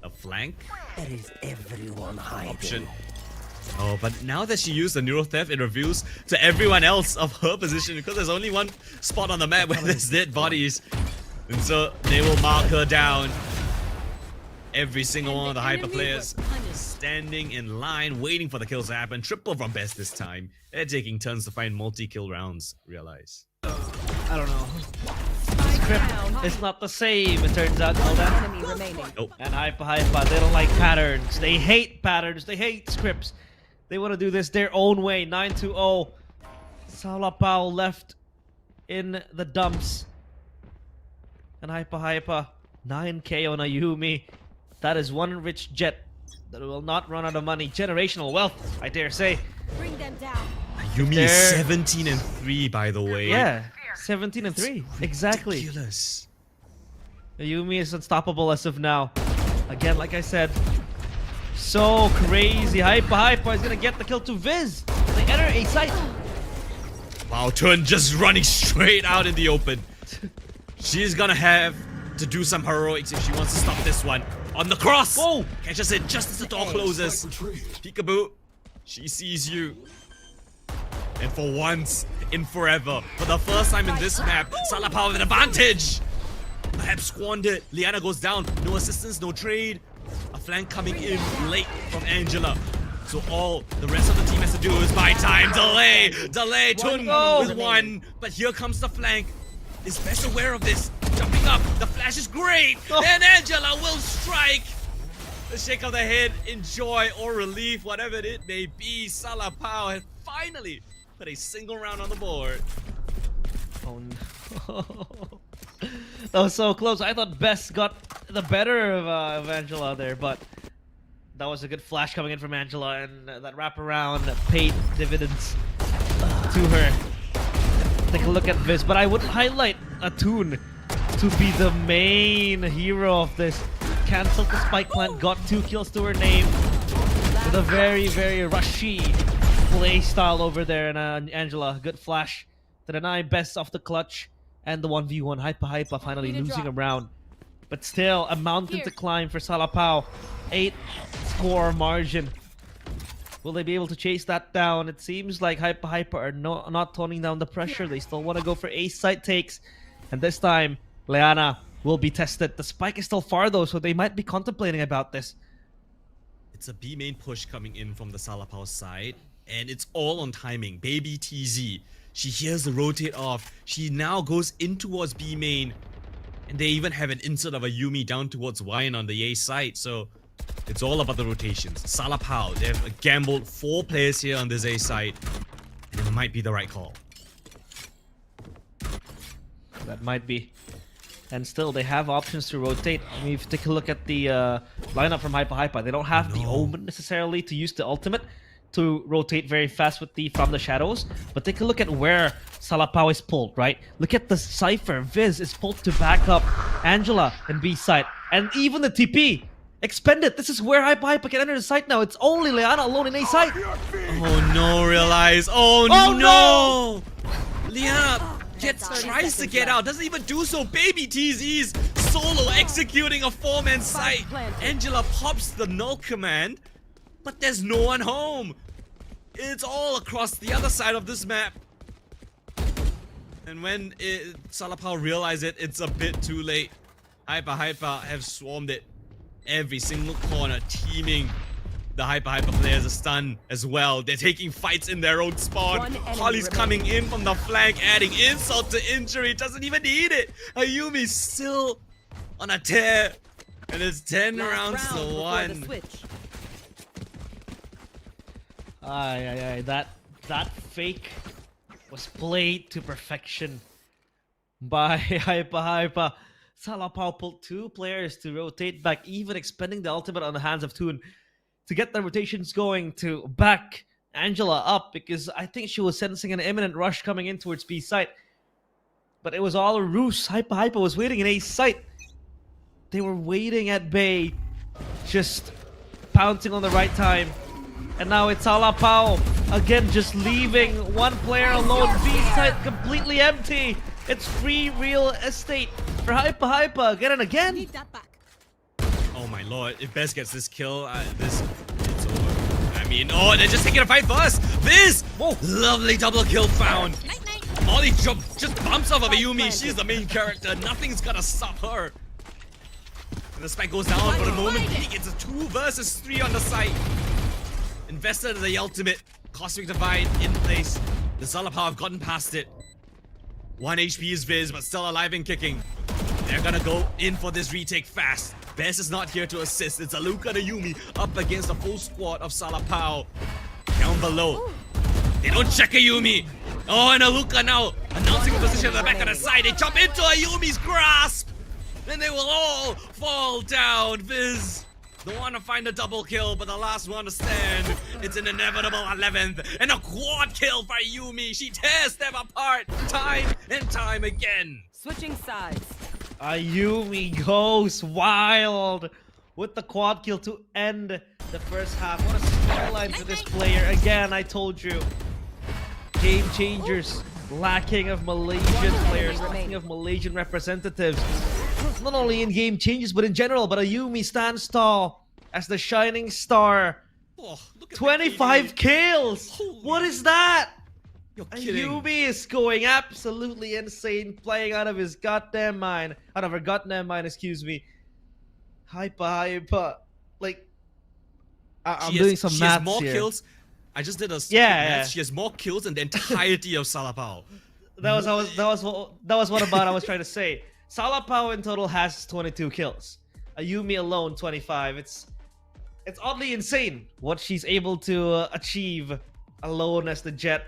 A flank? There is everyone hiding. Option. Oh, but now that she used the Neuro Theft, it reveals to everyone else of her position because there's only one spot on the map where there's dead bodies. And so they will mark her down. Every single one of the HYPA players standing in line, waiting for the kills to happen. Triple from best this time. They're taking turns to find multi-kill rounds, realize. I don't know. Script is not the same, it turns out, Coldan. Enemy remaining. Nope. And HYPA, they don't like patterns. They hate patterns. They hate scripts. They want to do this their own way. 9-0. Salapao left in the dumps. And HYPA, 9k on a Yumi. That is one rich jet that will not run out of money. Generational wealth, I dare say. Bring them down. Yumi is 17-3, by the way. Yeah, 17-3. Exactly. Ridiculous. Yumi is unstoppable as of now. Again, like I said, so crazy. HYPA is gonna get the kill to Viz. They enter a site. Wow, Tun just running straight out in the open. She's gonna have to do some heroics if she wants to stop this one. On the cross! Whoa! Catches it just as the door closes. Peekaboo, she sees you. And for once in forever, for the first time in this map, Salapao with an advantage! Perhaps squandered. Liana goes down. No assistance, no trade. A flank coming in late from Angela. So all the rest of the team has to do is buy time. Delay! Delay! Tun with one. But here comes the flank. Is best aware of this. Jumping up. The flash is great. And Angela will strike. The shake of the head in joy or relief, whatever it may be. Salapao has finally put a single round on the board. Oh no. That was so close. I thought Best got the better of Angela there, but that was a good flash coming in from Angela, and that wraparound paid dividends to her. Take a look at this, but I would highlight Atun to be the main hero of this. Cancelled the spike plant, got 2 kills to her name with a very, very rushy play style over there. And Angela, good flash to deny Best off the clutch. And the 1v1, HYPA finally losing a round. But still, a mountain to climb for Salapao. 8 score margin. Will they be able to chase that down? It seems like HYPA are not toning down the pressure. They still want to go for ace side takes. And this time, Liana will be tested. The spike is still far though, so they might be contemplating about this. It's a B main push coming in from the Salapao side. And it's all on timing. Baby TZ. She hears the rotate off. She now goes in towards B main. And they even have an insert of a Yumi down towards Wine on the A side. So it's all about the rotations. Salapao, they've gambled 4 players here on this A side. And it might be the right call. That might be. And still, they have options to rotate. I mean, if you take a look at the lineup from HYPA, they don't have the Omen necessarily to use the ultimate to rotate very fast with the from the shadows. But take a look at where Salapao is pulled, right? Look at the Cypher. Viz is pulled to back up Angela in B side. And even the TP. Expended. This is where HYPA can enter the site now. It's only Liana alone in A site. Oh no, realize. Oh no! Liana tries to get out. Doesn't even do so. Baby TZ's solo executing a 4-man site. Angela pops the null command. But there's no one home. It's all across the other side of this map. And when Salapao realizes it, it's a bit too late. HYPA have swarmed it. Every single corner teaming. The HYPA players are stunned as well. They're taking fights in their own spawn. Holly's coming in from the flank, adding insult to injury. Doesn't even need it. Ayumi's still on a tear. And it's 10 rounds to 1. That fake was played to perfection by HYPA. Salapao pulled 2 players to rotate back, even expending the ultimate on the hands of Toon to get the rotations going to back Angela up, because I think she was sensing an imminent rush coming in towards B site. But it was all a ruse. HYPA was waiting in A site. They were waiting at Bay, just pouncing on the right time. And now it's Salapao again, just leaving one player alone. B site completely empty. It's free real estate for HYPA again and again. Oh my lord, if Best gets this kill, it's over. I mean, Yumi. No, they're just taking a fight first. This lovely double kill found. Molly just bumps off of Yumi. She's the main character. Nothing's gonna stop her. And the spike goes down for the moment. He gets a 2 versus 3 on the site. Invested in the ultimate. Cosmic Divide in place. The Salapao have gotten past it. 1 HP is Viz, but still alive and kicking. They're gonna go in for this retake fast. Bess is not here to assist. It's Aluka and Yumi up against the full squad of Salapao. Down below. They don't check a Yumi. Oh, and Aluka now announcing a position at the back of the side. They jump into a Yumi's grasp. Then they will all fall down. Viz, the one to find a double kill, but the last one to stand. It's an inevitable 11th and a quad kill for Yumi. She tears them apart time and time again. Switching sides. Ayumi goes wild with the quad kill to end the first half. What a storyline for this player. Again, I told you. Game changers, lacking of Malaysian players, lacking of Malaysian representatives. Not only in game changes, but in general. But Ayumi stands tall as the shining star. Oh, look at 25 kills! Holy, what is that? You're kidding. Ayumi is going absolutely insane, playing out of his goddamn mind. Out of her goddamn mind, excuse me. HYPA. Like, I'm doing some she maths has more here. kills. I just did a Yeah. She has more kills than the entirety of Salapao. That was what about I was trying to say. Salapao in total has 22 kills. Ayumi alone 25. It's oddly insane what she's able to achieve alone as the Jet.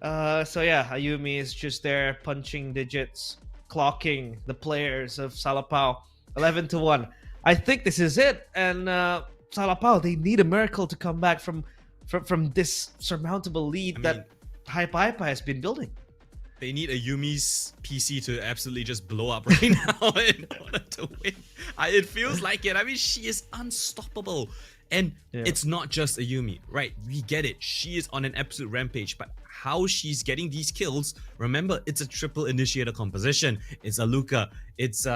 So yeah, Ayumi is just there punching digits, clocking the players of Salapao 11-1. I think this is it, and Salapao, they need a miracle to come back from this surmountable lead that HYPA has been building. They need a Yumi's PC to absolutely just blow up right now in order to win. It feels like it. I mean, she is unstoppable. And it's not just a Yumi, right? We get it. She is on an absolute rampage, but how she's getting these kills, remember, it's a triple initiator composition. It's Aluka, it's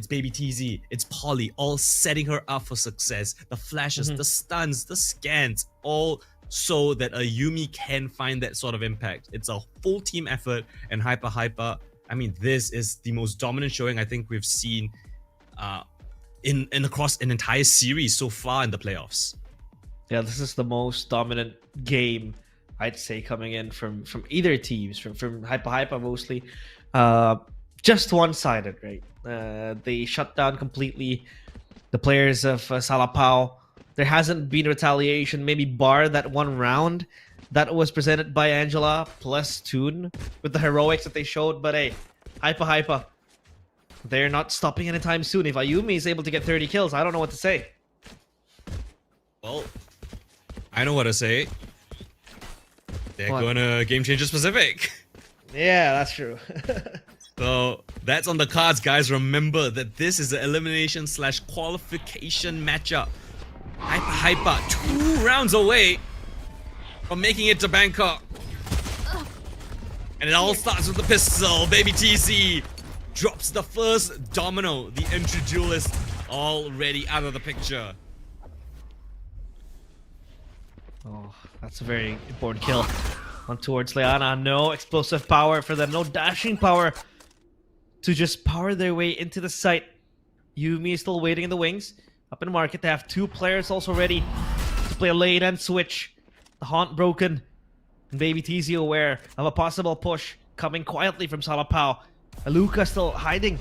Baby TZ, it's Polly, all setting her up for success. The flashes, the stuns, the scans, all so that a Yumi can find that sort of impact. It's a full team effort, and HYPA, I mean, this is the most dominant showing I think we've seen in across an entire series so far in the playoffs. Yeah, this is the most dominant game, I'd say, coming in from either teams, from HYPA mostly. Just one-sided, right? They shut down completely the players of Salapao. There hasn't been retaliation, maybe bar that one round that was presented by Angela plus Toon with the heroics that they showed. But hey, HYPA, they're not stopping anytime soon. If Ayumi is able to get 30 kills, I don't know what to say. Well, I know what to say. They're going to Game Changer Pacific. Yeah, that's true. So that's on the cards, guys. Remember that this is the elimination / qualification matchup. HYPA 2 rounds away from making it to Bangkok. And it all starts with the pistol. Baby TC drops the first domino. The entry duelist already out of the picture. Oh, that's a very important kill. On towards Leana. No explosive power for them. No dashing power to just power their way into the site. Yumi is still waiting in the wings. Up in the market, they have 2 players also ready to play a lane and switch. The haunt broken. And Baby TZ aware of a possible push coming quietly from Salapao. Aluka still hiding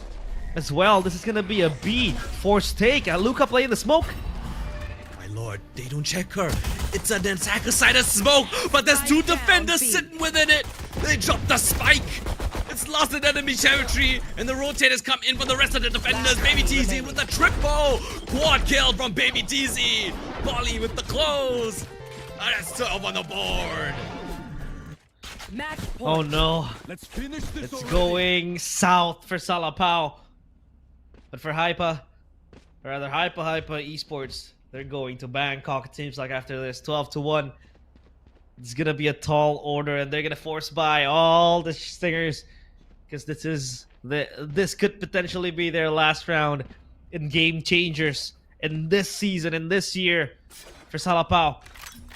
as well. This is going to be a B forced take. Aluka playing the smoke. My lord, they don't check her. It's an attacker side of smoke, but there's 2 defenders sitting within it. They drop the spike. It's lost in enemy territory, and the rotators come in for the rest of the defenders. Baby TZ with the triple quad kill from Baby TZ. Polly with the close. That's 12 on the board. Match point. Oh no. Let's finish this. It's going south for Salapao. But for HYPA, or rather HYPA Esports, they're going to Bangkok. It seems like after this 12-1. It's gonna be a tall order, and they're gonna force by all the stingers, because this could potentially be their last round in game changers in this season, in this year for Salapao.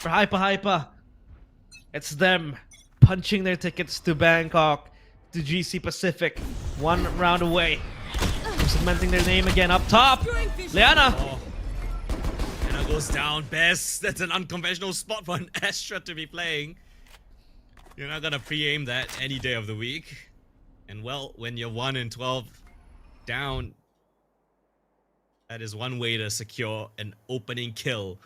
for HYPA. It's them punching their tickets to Bangkok, to GC Pacific, 1 round away from cementing their name again up top. Liana. Oh. Anna goes down. Best. That's an unconventional spot for an Astra to be playing. You're not gonna pre-aim that any day of the week. And well, when you're 1 in 12 down, that is one way to secure an opening kill.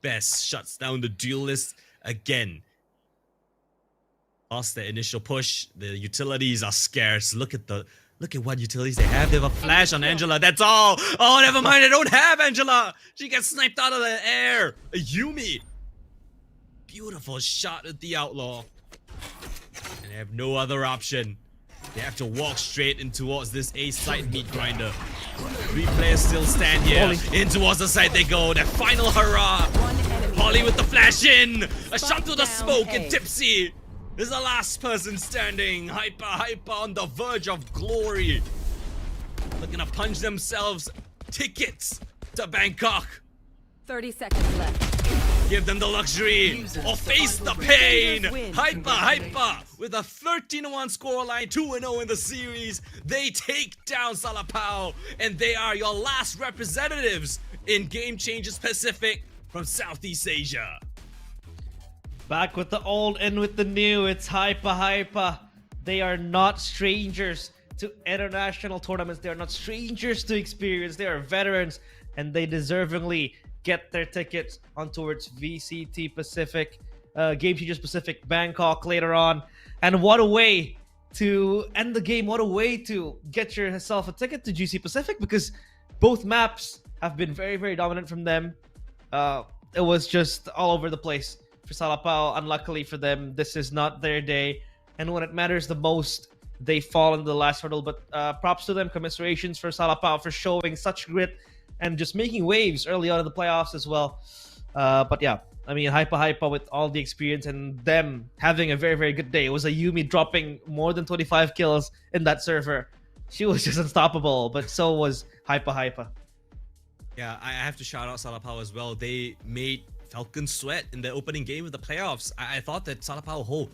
Best shuts down the duelist again. Lost the initial push. The utilities are scarce. Look at what utilities they have. They have a flash on Angela. That's all. Oh, never mind. I don't have Angela. She gets sniped out of the air. A Yumi. Beautiful shot at the outlaw. And they have no other option. They have to walk straight in towards this A site meat grinder. 3 players still stand here. In towards the site they go. Their final hurrah. Polly with the flash in. A shot to the smoke and Tipsy is the last person standing. HYPA on the verge of glory. Looking to punch themselves tickets to Bangkok. 30 seconds left. Give them the luxury or face the pain. HYPA with a 13-1 scoreline, 2-0 in the series. They take down Salapao, and they are your last representatives in Game Changers Pacific from Southeast Asia. Back with the old and with the new. It's HYPA. They are not strangers to international tournaments. They are not strangers to experience. They are veterans, and they deservingly get their tickets on towards VCT Pacific, Game Changers Pacific Bangkok later on. And what a way to end the game. What a way to get yourself a ticket to GC Pacific, because both maps have been very, very dominant from them. It was just all over the place for Salapao. Unluckily for them, this is not their day. And when it matters the most, they fall in the last hurdle. But props to them. Commiserations for Salapao for showing such grit and just making waves early on in the playoffs as well. But yeah, I mean, HYPA with all the experience and them having a very, very good day. It was a Yumi dropping more than 25 kills in that server. She was just unstoppable, but so was HYPA. Yeah, I have to shout out Salapao as well. They made Falcons sweat in the opening game of the playoffs. I thought that Salapao,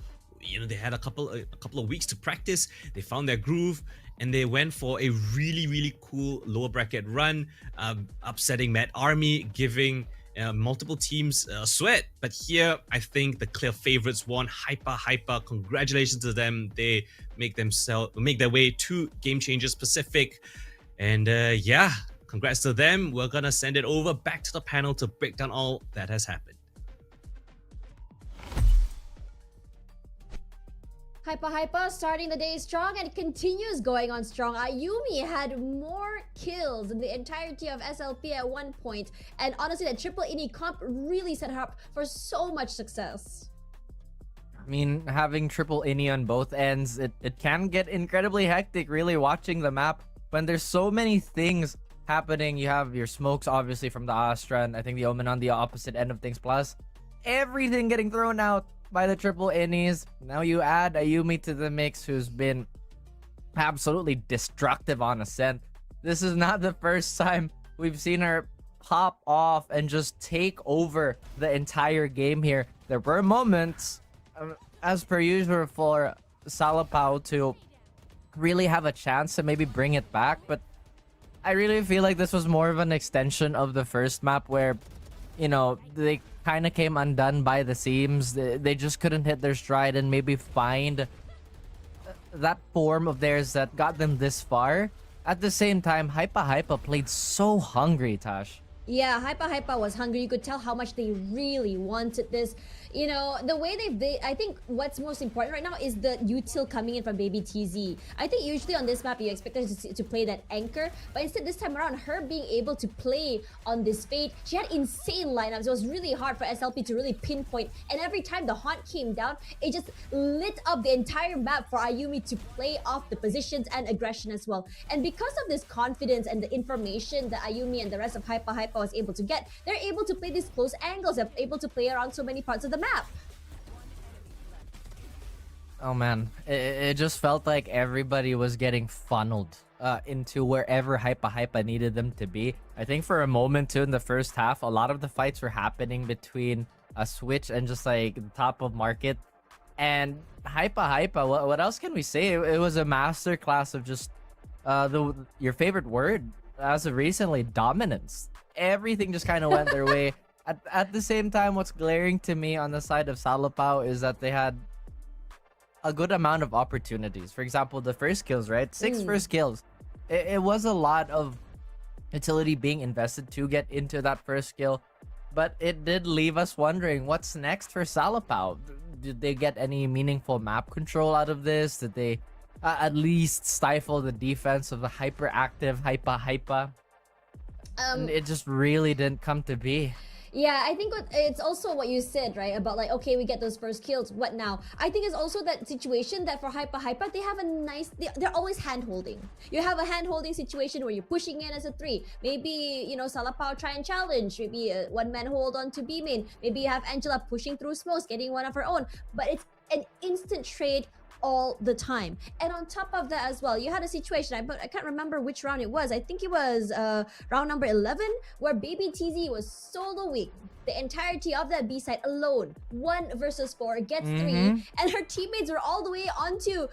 they had a couple of weeks to practice. They found their groove, and they went for a really, really cool lower bracket run, upsetting Mad Army, giving multiple teams sweat. But here, I think the clear favorites won. HYPA. Congratulations to them. They make their way to Game Changers Pacific, and yeah, congrats to them. We're gonna send it over back to the panel to break down all that has happened. HYPA starting the day strong and continues going on strong. Ayumi had more kills in the entirety of SLP at one point, and honestly that triple ini comp really set her up for so much success. I mean, having triple ini on both ends, it can get incredibly hectic really watching the map when there's so many things happening. You have your smokes obviously from the Astra, and I think the Omen on the opposite end of things, plus everything getting thrown out by the triple innies. Now you add Ayumi to the mix, who's been absolutely destructive on Ascent. This is not the first time we've seen her pop off and just take over the entire game here. There were moments, as per usual, for Salapao to really have a chance to maybe bring it back, but I really feel like this was more of an extension of the first map where, they kind of came undone by the seams. They just couldn't hit their stride and maybe find that form of theirs that got them this far. At the same time, HYPA played so hungry, Tash. Yeah, HYPA was hungry. You could tell how much they really wanted this. The way I think what's most important right now is the util coming in from Baby TZ. I think usually on this map you expect her to play that anchor, but instead this time around, her being able to play on this Fate, she had insane lineups. It was really hard for SLP to really pinpoint, and every time the haunt came down, it just lit up the entire map for Ayumi to play off the positions and aggression as well. And because of this confidence and the information that Ayumi and the rest of HYPA was able to get, they're able to play these close angles, they're able to play around so many parts of the map. Oh man, it just felt like everybody was getting funneled into wherever HYPA needed them to be. I think for a moment too in the first half, a lot of the fights were happening between a switch and just like top of market. And HYPA, what else can we say? It was a masterclass of just your favorite word as of recently, dominance. Everything just kind of went their way. At the same time, what's glaring to me on the side of Salapao is that they had a good amount of opportunities. For example, the first kills, right? 6 first kills. It was a lot of utility being invested to get into that first kill, but it did leave us wondering what's next for Salapao. Did they get any meaningful map control out of this? Did they at least stifle the defense of the hyperactive HYPA? And it just really didn't come to be. Yeah, I think it's also what you said, right? About like, okay, we get those first kills, what now? I think it's also that situation that for HYPA, they have a nice, they're always hand-holding. You have a hand-holding situation where you're pushing in as a 3. Maybe, you know, Salapao try and challenge. Maybe a one-man hold on to B main. Maybe you have Angela pushing through smokes, getting one of her own. But it's an instant trade all the time. And on top of that as well, you had a situation, but I can't remember which round it was. I think it was round number 11, where Baby TZ was soloing the entirety of that B side alone. 1 versus 4, gets 3, and her teammates were all the way onto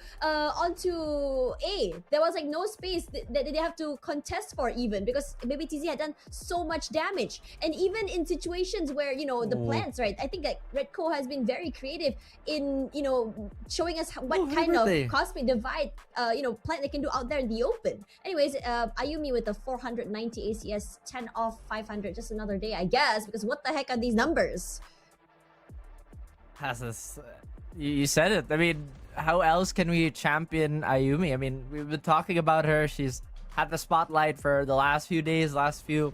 A. There was like no space that they have to contest for, even because Baby TZ had done so much damage. And even in situations where, you know, the plants, right? I think like Redco has been very creative in, you know, showing us what kind of cosmic divide, you know, plant they can do out there in the open. Anyways, Ayumi with the 490 ACS, 10 off 500, just another day, I guess, because what the heck are these numbers? You said it. I mean, how else can we champion Ayumi? I mean, we've been talking about her. She's had the spotlight for the last few days, last few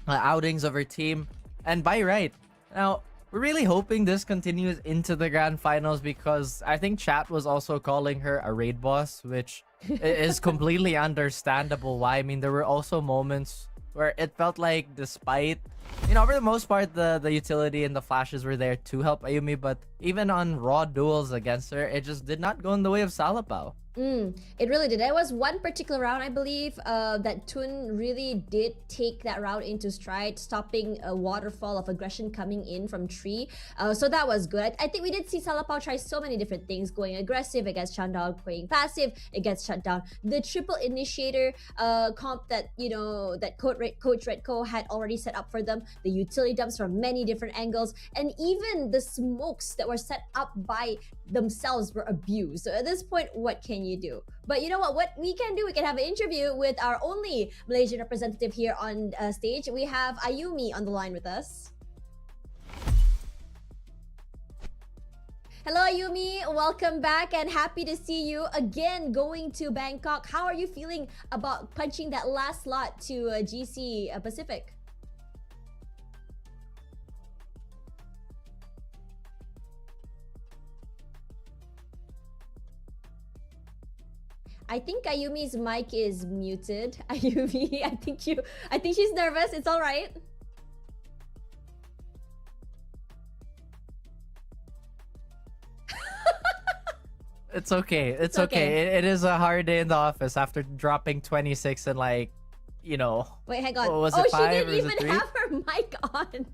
outings of her team, and by right. Now, we're really hoping this continues into the grand finals, because I think chat was also calling her a raid boss, which is completely understandable why. I mean, there were also moments where it felt like, despite, you know, for the most part, the utility and the flashes were there to help Ayumi, but even on raw duels against her, it just did not go in the way of Salapao. It really did. There was one particular round, I believe, that Tun really did take that round into stride, stopping a waterfall of aggression coming in from Tree. So that was good. I think we did see Salapao try so many different things, going aggressive against shutdown, playing passive against shutdown. The triple initiator comp that, you know, that Coach Redco had already set up for them, the utility dumps from many different angles, and even the smokes that were set up by themselves were abused. So at this point, what can you do? But you know what we can do, we can have an interview with our only Malaysian representative here on stage. We have Ayumi on the line with us. Hello Ayumi, welcome back and happy to see you again going to Bangkok. How are you feeling about punching that last slot to GC Pacific? I think Ayumi's mic is muted. Ayumi, I think she's nervous. It's all right. It's okay. It's okay. It is a hard day in the office after dropping 26 and, like, you know. Wait, hang on. Was it 5 she didn't or even have her mic on.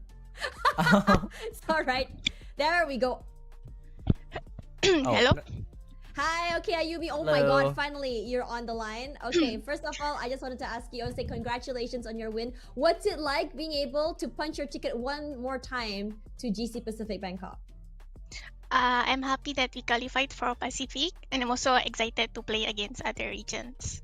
It's all right. There we go. Hello. Hi, okay, Ayumi. Oh Hello. my god, finally you're on the line. Okay, first of all, I just wanted to ask you, I want to say congratulations on your win. What's it like being able to punch your ticket one more time to GC Pacific Bangkok? I'm happy that we qualified for Pacific, and I'm also excited to play against other regions.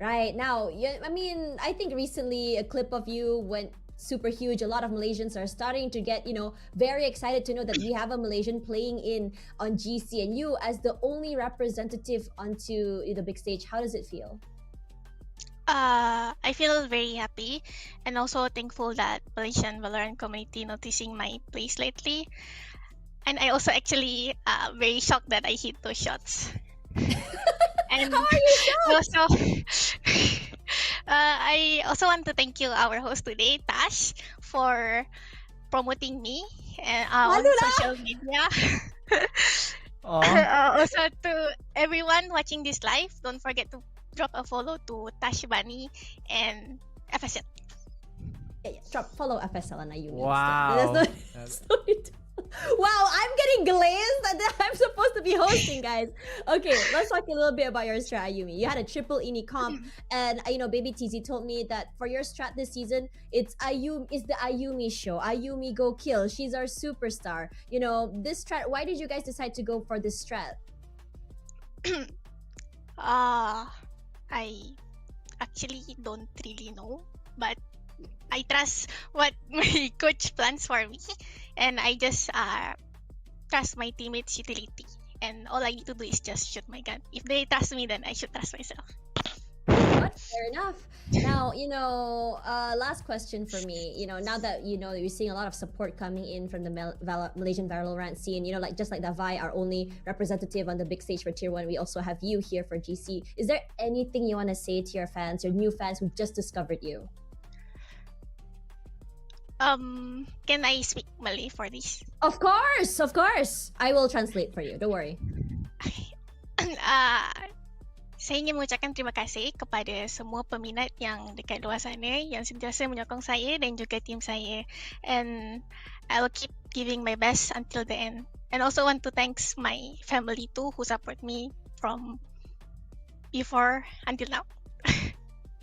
Right, now, I mean, I think recently a clip of you went super huge. A lot of Malaysians are starting to get, you know, very excited to know that we have a Malaysian playing in on GC, and you as the only representative onto the big stage. How does it feel? I feel very happy and also thankful that Malaysian Valorant community noticing my plays lately. And I also actually very shocked that I hit those shots. And how are you shocked? Also, I also want to thank you, our host today, Tash, for promoting me on social media. Also to everyone watching this live, don't forget to drop a follow to Tashbunny and FSL. Follow FSL and Ayumi. Wow. There's no need to- Wow, I'm getting glazed and then I'm supposed to be hosting, guys. Okay, let's talk a little bit about your strat, Ayumi. You had a triple ini comp, and Baby TZ told me that for your strat this season, it's the Ayumi show. Ayumi go kill. She's our superstar. This strat. Why did you guys decide to go for this strat? I actually don't really know, but I trust what my coach plans for me, and I just trust my teammates' utility. And all I need to do is just shoot my gun. If they trust me, then I should trust myself. What? Fair enough. Now, last question for me. Now that you're seeing a lot of support coming in from the Malaysian Valorant scene. Just like Davai, our only representative on the big stage for Tier 1, we also have you here for GC. Is there anything you want to say to your fans, your new fans who just discovered you? Can I speak Malay for this? Of course. I will translate for you. Don't worry. Saya ingin mengucapkan terima kasih kepada semua peminat yang dekat luar sana yang sentiasa menyokong saya dan juga tim saya. And I will keep giving my best until the end. And also want to thanks my family too, who support me from before until now.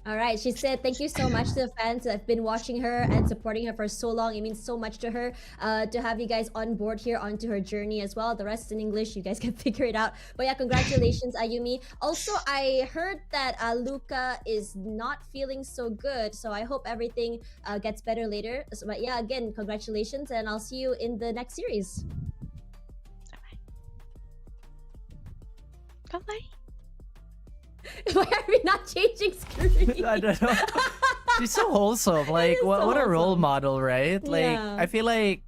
All right, she said thank you so much to the fans that have been watching her and supporting her for so long. It means so much to her to have you guys on board here onto her journey as well. The rest in English, you guys can figure it out. But yeah, congratulations, Ayumi. Also, I heard that Luca is not feeling so good, so I hope everything gets better later. But yeah, again, congratulations, and I'll see you in the next series. Bye-bye. Why are we not changing screen? I don't know. She's so wholesome. Like, what a role model, right? Like, Yeah. I feel like,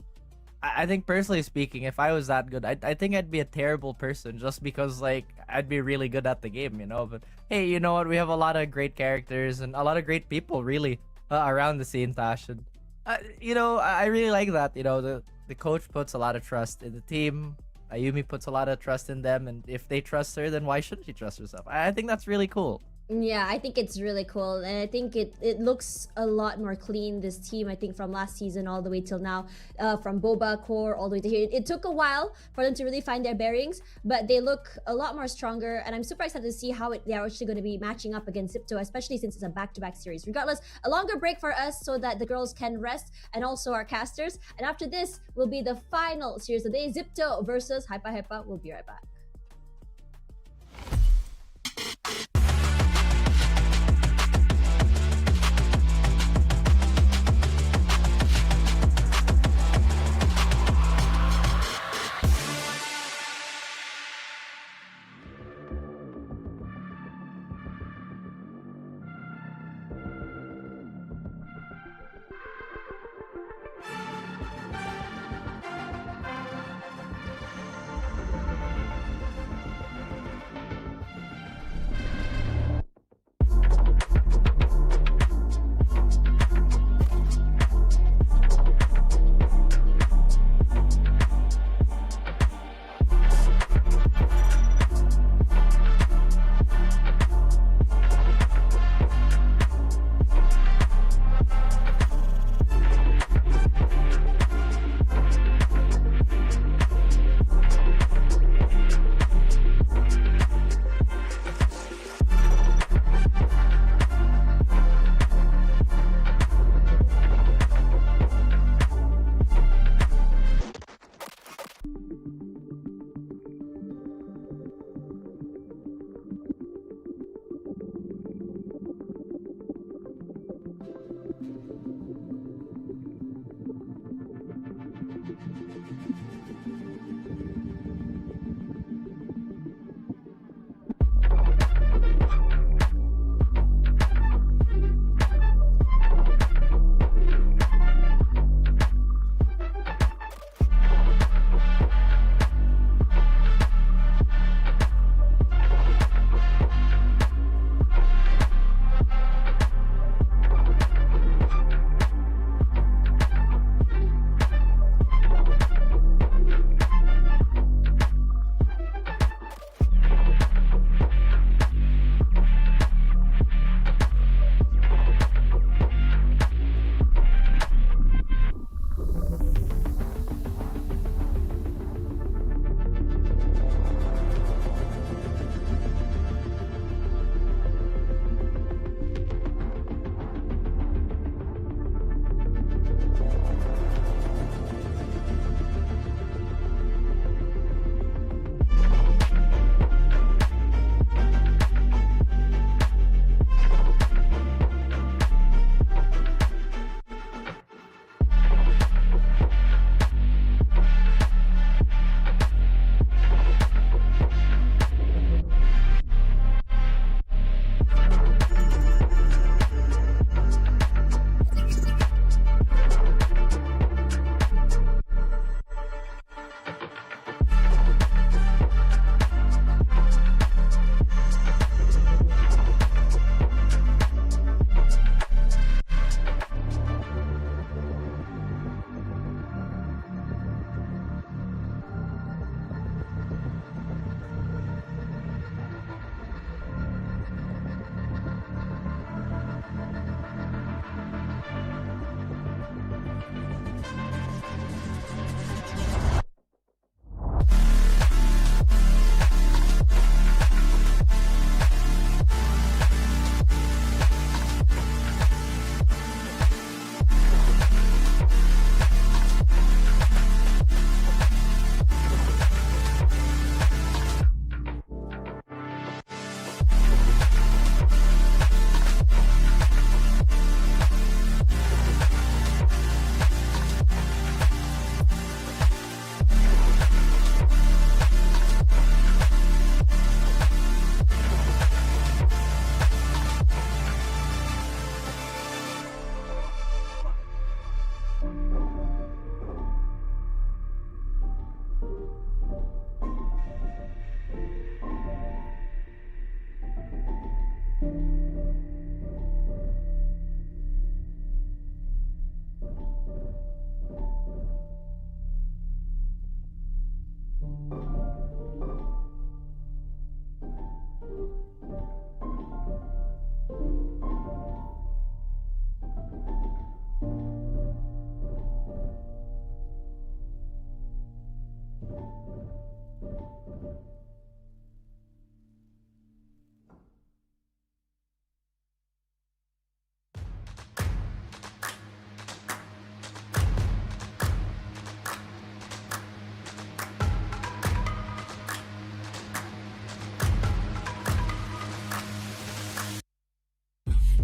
I think personally speaking, if I was that good, I think I'd be a terrible person just because, like, I'd be really good at the game, But hey, you know what? We have a lot of great characters and a lot of great people, really, around the scene, Tash. And, I really like that. The coach puts a lot of trust in the team. Ayumi puts a lot of trust in them, and if they trust her, then why shouldn't she trust herself? I think that's really cool. Yeah, I think it's really cool, and I think it looks a lot more clean, this team. I think from last season all the way till now, from Boba core all the way to here, it took a while for them to really find their bearings, but they look a lot more stronger, and I'm super excited to see how they are actually going to be matching up against Xipto, especially since it's a back-to-back series. Regardless, a longer break for us so that the girls can rest, and also our casters, and after this will be the final series of the day, Xipto versus HYPA. We'll be right back.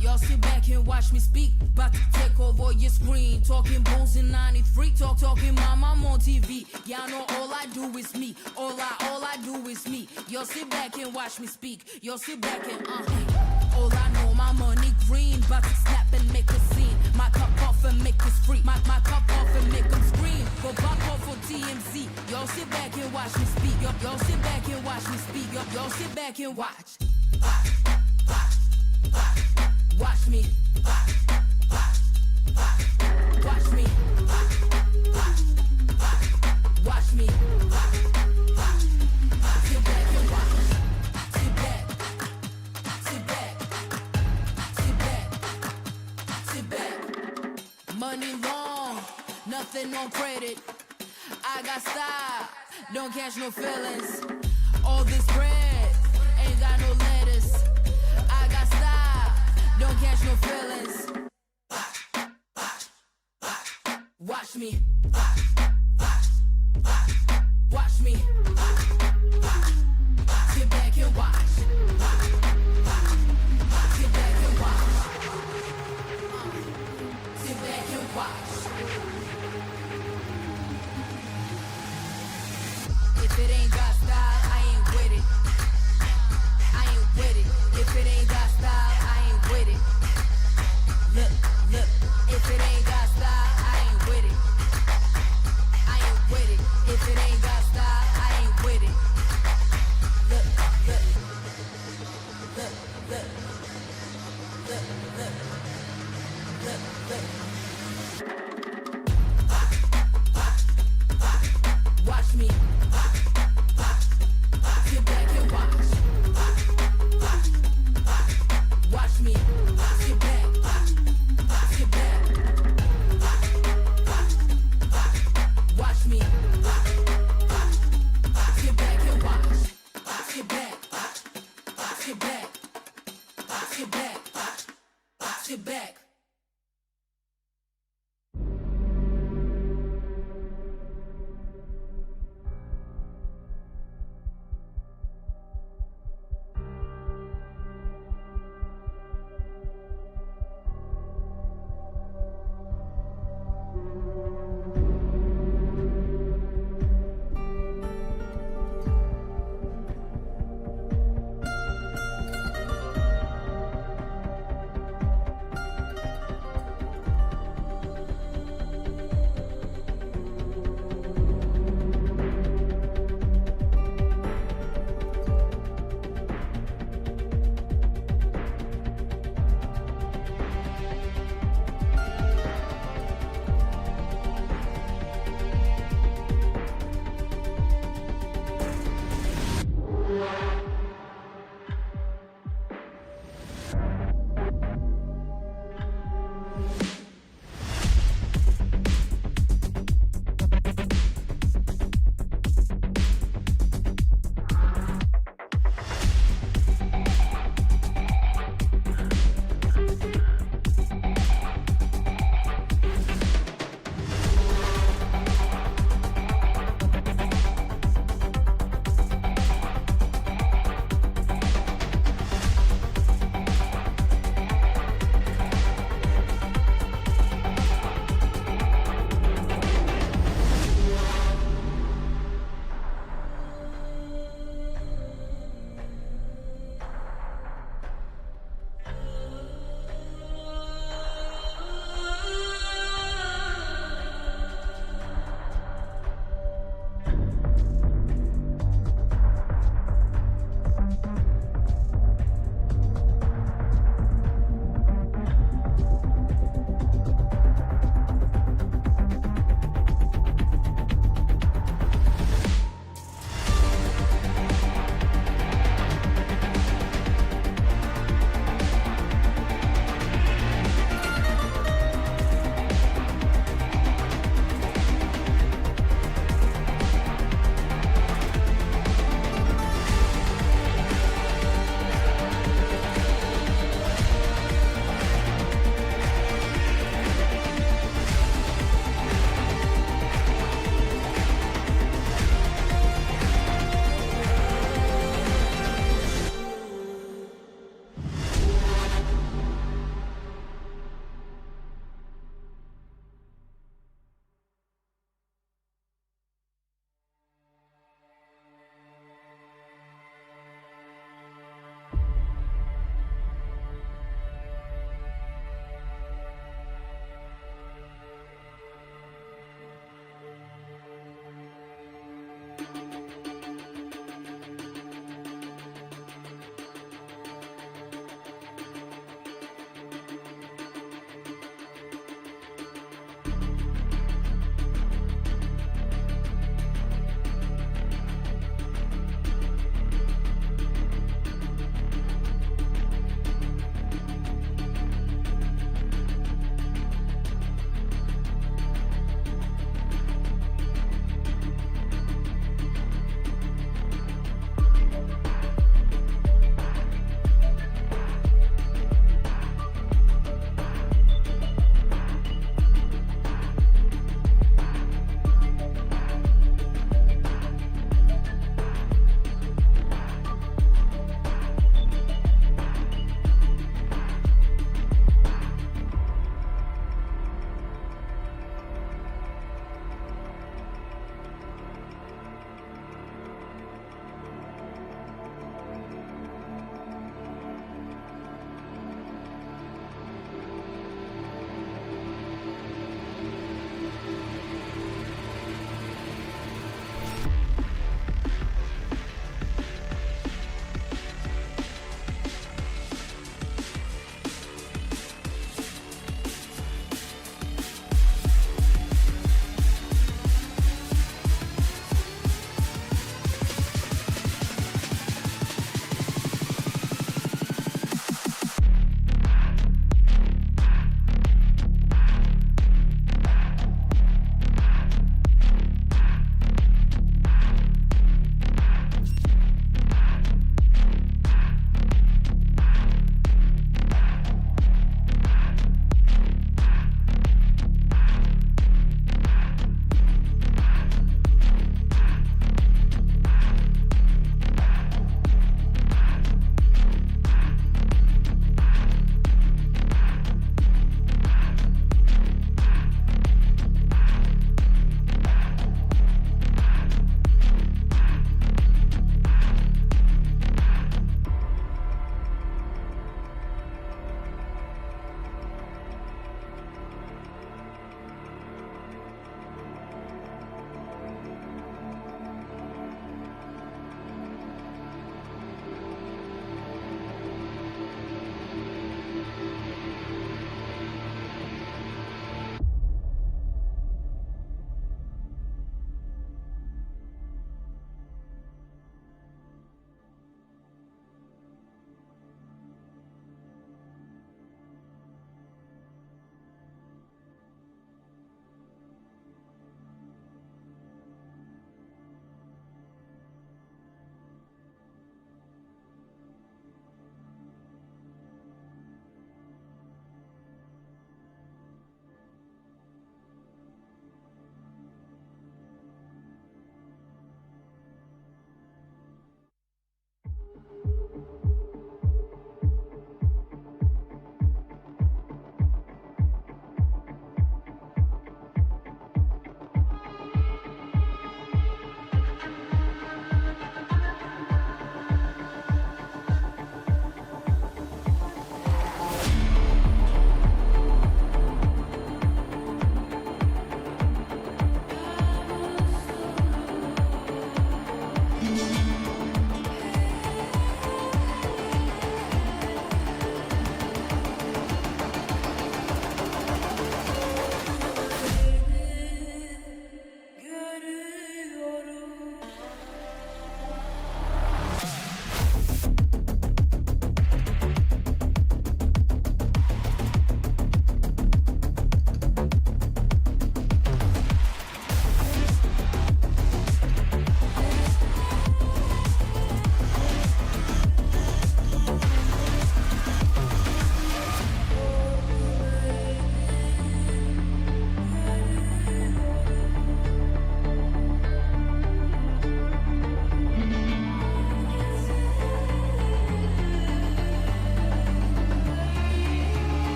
Y'all sit back and watch me speak. About to take over your screen. Talking bulls in 93. Talking mom, I'm on TV. Y'all know all I do is me. All I do is me. Y'all sit back and watch me speak. Y'all sit back and all I know, my money green. About to snap and make a scene. My cup off and make this free. My cup off and make them scream. Go back off for TMZ. Y'all sit back and watch me speak. Y'all sit back and watch me speak. Y'all sit back and watch. Watch me. Watch me. Watch me. Sit back and watch. Sit back. Sit back. Sit back. Sit back. Money long, nothing on credit. I got style, don't catch no feelings. All this bread ain't got no lettuce. I got style, don't catch no feelings. Watch me. Watch me. Sit back and watch. Sit back and watch. Sit back and watch. If it ain't got style, I ain't with it. I ain't with it. If it ain't got style, I ain't with it. Look, look. If it ain't got style, I ain't with it. I ain't with it. If it ain't got style, I ain't with it. Look, look. Look, look. Look, look. Look, look. Watch me.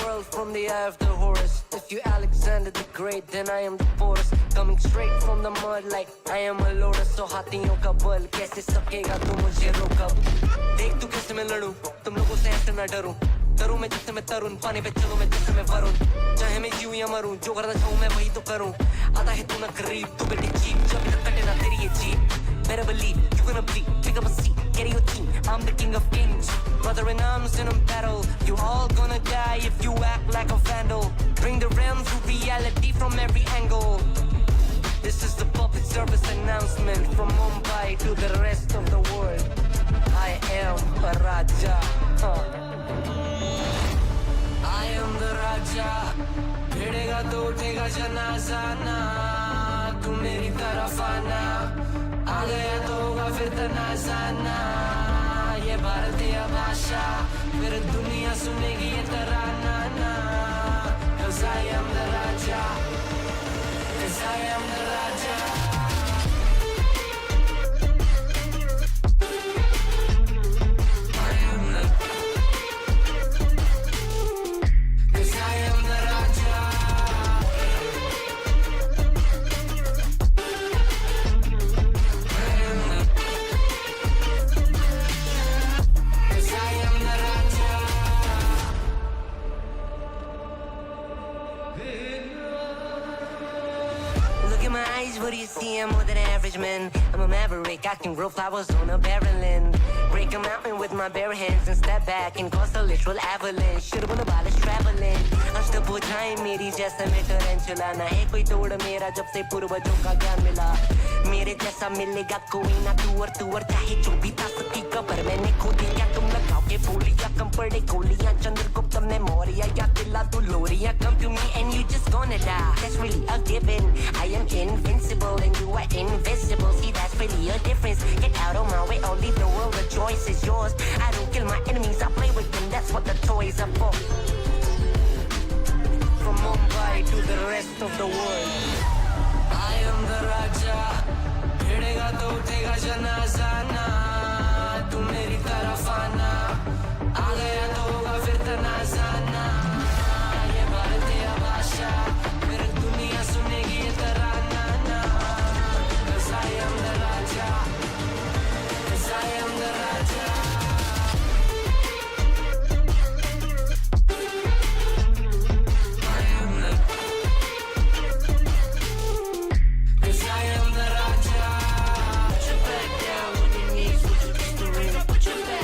world from the eye of the Horus. If you Alexander the Great, then I am the Porus. Coming straight from the mud like I am a lotus. So हाथियों का बल कैसे सकेगा तू मुझे रोका? देख तू कैसे मैं लड़ूं, तुम लोगों से ऐसे ना डरूं. डरूं मैं जिससे मैं तरुण, पानी पे चलूं मैं जिससे मैं वरुण. चाहे मैं जीऊं या मरूं, जो करना चाहूं मैं वही तो करूं. आता है तू ना गरीब, तू बेटी चीप, जब तक कटे ना तेरी ये jeep. Better believe you're gonna bleed. Pick up a seat, get your team. I'm the king of kings. Brother in arms in a battle. You all gonna die if you act like a vandal. Bring the realm to reality from every angle. This is the public service announcement from Mumbai to the rest of the world. I am a Raja. I am the Raja. भिड़ेगा तो उठेगा जनाजा ना. तू मेरी तरफ आना. आ गया तो होगा फिर तनाजा ना. ये भारतीय भाषा फिर दुनिया सुनेगी ये तराना ना. 'Cause I am the Raja. 'Cause I am the Raja. I am the. 'Cause I am the Raja. I am the. 'Cause I am the Raja. Look at my eyes, what do you see? I'm more than average, man. I'm a maverick, I can grow flowers on a barren land. Break a mountain with my bare hands and step back and cause a literal avalanche. Should've been about us traveling. अष्टभुजाएं मेरी जैसे मैं tarantula. ना है कोई तोड़ मेरा जब से पूर्वजों का ज्ञान मिला. मेरे जैसा मिलेगा कोई ना. तू और चाहे जो भी था सबकी कबर मैंने खोदी. क्या तुम लगाओगे बोलियां, कम पड़े गोलियां. चंद्रगुप्त ने मौर्य या दिला तू लोरियां. Come to me and you just gonna die. That's really a given. I am invincible and you are invisible. See, that's really a difference. Get out of my way, I'll leave the world. The choice is yours. I don't kill my enemies, I play with them. That's what the toys are for. From Mumbai to the rest of the world, I am the Raja. भिड़ेगा तो उठेगा जनाजा ना. तू मेरी तरफ आना. आ गया तो होगा फिर तनाजा ना. ये भारतीय भाषा फिर दुनिया सुनेगी ये तराना ना. 'Cause I am the Raja. 'Cause I am the Raja. I am the. 'Cause I am the Raja. Put your back down on your knees. Would you just surrender? Put your back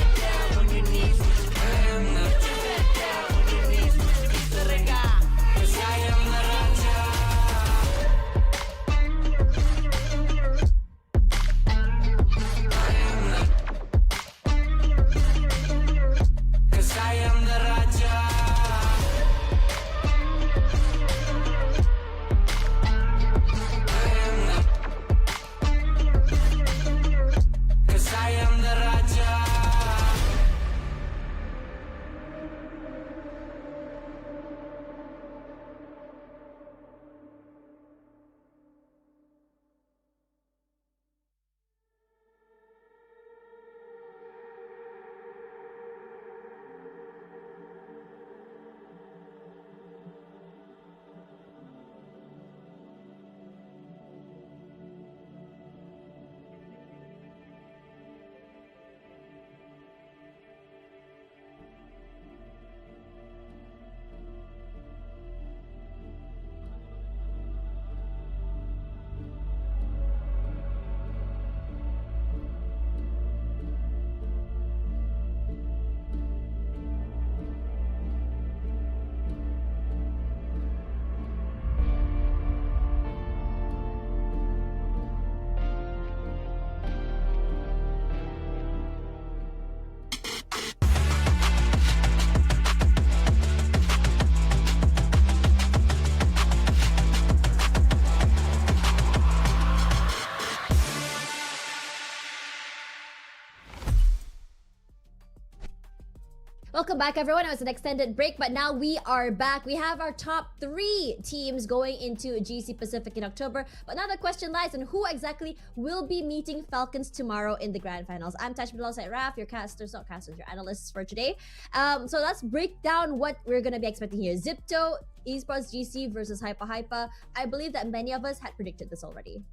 Welcome back, everyone. It was an extended break, but now we are back. We have our top 3 teams going into GC Pacific in October. But now the question lies on who exactly will be meeting Falcons tomorrow in the grand finals. I'm Tashbunny alongside Raf, your your analysts for today. So let's break down what we're going to be expecting here. Xipto, Esports GC versus HYPA. I believe that many of us had predicted this already.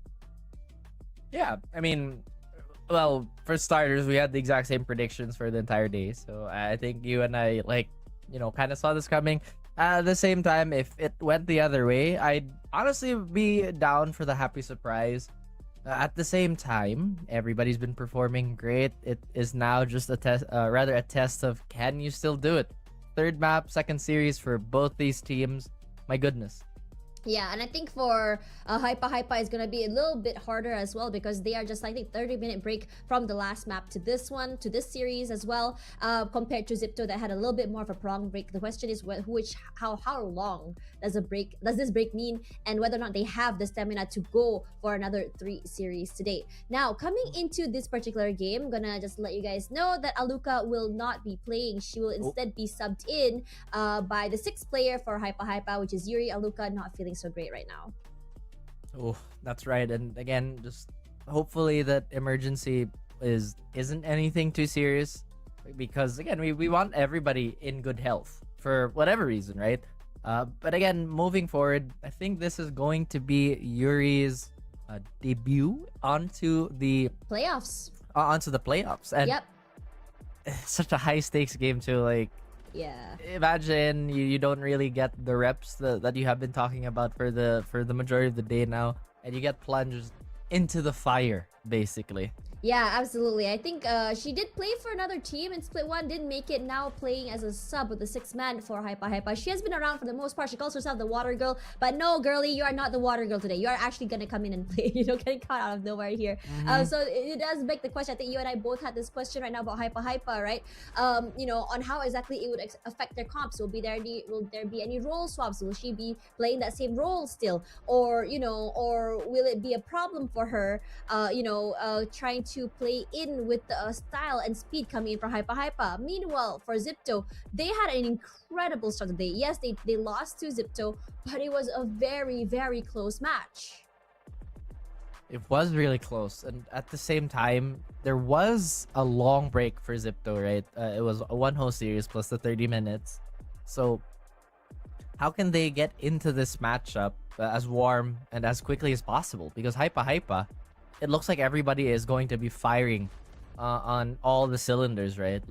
Yeah, I mean, well, for starters, we had the exact same predictions for the entire day. So I think you and I, kind of saw this coming. At the same time, if it went the other way, I'd honestly be down for the happy surprise. At the same time, everybody's been performing great. It is now just a test, a test of can you still do it? Third map, second series for both these teams. My goodness. Yeah, and I think for HYPA is going to be a little bit harder as well because they are just, I think, 30-minute break from the last map to this one, to this series as well, compared to Xipto that had a little bit more of a prolonged break. The question is how long does this break mean, and whether or not they have the stamina to go for another 3 series today. Now, coming into this particular game, I'm gonna just let you guys know that Aluka will not be playing. She will instead be subbed in by the 6th player for HYPA, which is Yuri. Aluka not feeling so great right now. Oh, that's right. And again, just hopefully that emergency isn't anything too serious, because again, we want everybody in good health for whatever reason, right? But again, moving forward, I think this is going to be Yuri's debut onto the playoffs. And yep, such a high stakes game too. Yeah. Imagine you don't really get the reps that you have been talking about for the majority of the day now, and you get plunged into the fire, basically. Yeah, absolutely. I think she did play for another team in Split 1, didn't make it, now playing as a sub with the 6th man for HYPA. She has been around for the most part. She calls herself the water girl, but no, girlie, you are not the water girl today. You are actually gonna come in and play. Getting caught out of nowhere here. So it does beg the question. I think you and I both had this question right now about HYPA, right? On how exactly it would affect their comps. Will there be any role swaps? Will she be playing that same role still? Or will it be a problem for her, trying to play in with the style and speed coming in from HYPA. Meanwhile, for Xipto, they had an incredible start of the day. Yes, they lost to Xipto, but it was a very, very close match. It was really close, and at the same time, there was a long break for Xipto, right? It was a 1 whole series plus the 30 minutes. So how can they get into this matchup as warm and as quickly as possible? Because HYPA, it looks like everybody is going to be firing on all the cylinders, right?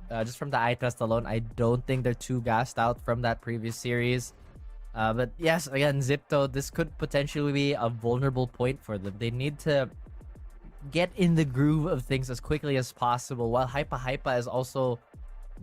Just from the eye test alone, I don't think they're too gassed out from that previous series. But yes, again, Xipto, this could potentially be a vulnerable point for them. They need to get in the groove of things as quickly as possible, while HYPA is also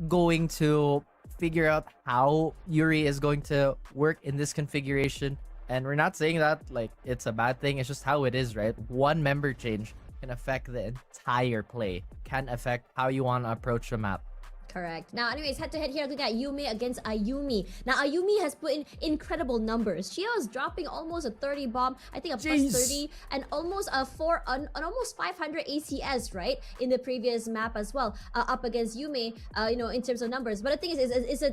going to figure out how Yuri is going to work in this configuration. And we're not saying that it's a bad thing. It's just how it is, right? One member change can affect the entire play, can affect how you want to approach the map. Correct. Now, anyways, head-to-head here, looking at Yume against Ayumi. Now, Ayumi has put in incredible numbers. She was dropping almost a 30 bomb, I think a plus 30, and almost almost 500 ACS, right, in the previous map as well, up against Yume, in terms of numbers. But the thing is,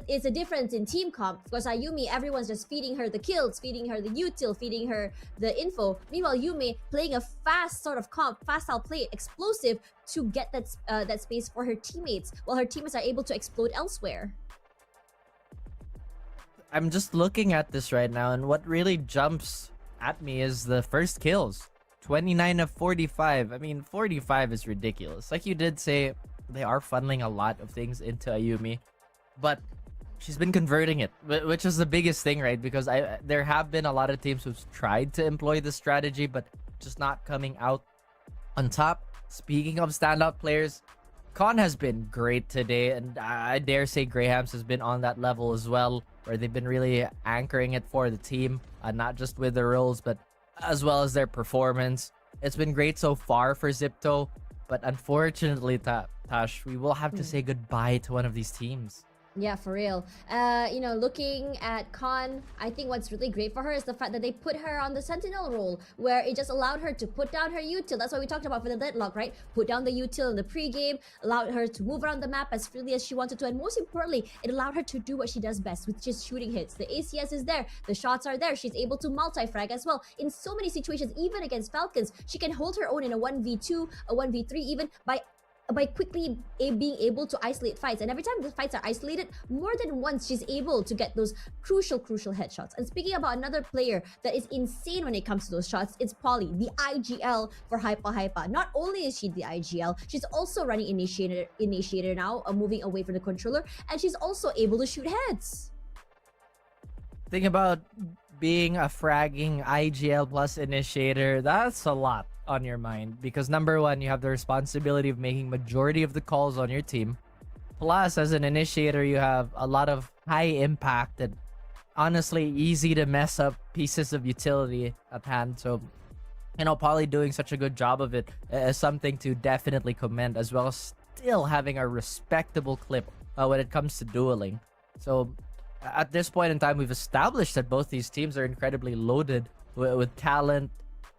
it's a difference in team comp, because Ayumi, everyone's just feeding her the kills, feeding her the util, feeding her the info. Meanwhile, Yume playing a fast sort of comp, fast style play, explosive, to get that space for her teammates, while her teammates are able to explode elsewhere. I'm just looking at this right now, and what really jumps at me is the first kills. 29 of 45. I mean, 45 is ridiculous. Like you did say, they are funneling a lot of things into Ayumi, but she's been converting it, which is the biggest thing, right? Because there have been a lot of teams who've tried to employ this strategy, but just not coming out on top. Speaking of standout players, Con has been great today, and I dare say Grahams has been on that level as well, where they've been really anchoring it for the team, not just with their roles, but as well as their performance. It's been great so far for Xipto, but unfortunately, Tash, we will have to say goodbye to one of these teams. Yeah, for real. Looking at Khan, I think what's really great for her is the fact that they put her on the Sentinel role, where it just allowed her to put down her util. That's what we talked about for the deadlock, right? Put down the util in the pregame, allowed her to move around the map as freely as she wanted to, and most importantly, it allowed her to do what she does best, which is shooting hits. The ACS is there, the shots are there, she's able to multi-frag as well. In so many situations, even against Falcons, she can hold her own in a 1v2, a 1v3 even, by quickly being able to isolate fights. And every time the fights are isolated, more than once she's able to get those crucial headshots. And speaking about another player that is insane when it comes to those shots, it's Polly, the IGL for HYPA. Not only is she the IGL, she's also running initiator now, moving away from the controller, and she's also able to shoot heads. Think about being a fragging IGL plus initiator. That's a lot on your mind, because number one, you have the responsibility of making majority of the calls on your team, plus as an initiator you have a lot of high impact and honestly easy to mess up pieces of utility at hand. So Polly doing such a good job of it is something to definitely commend, as well as still having a respectable clip when it comes to dueling. So at this point in time, we've established that both these teams are incredibly loaded with talent.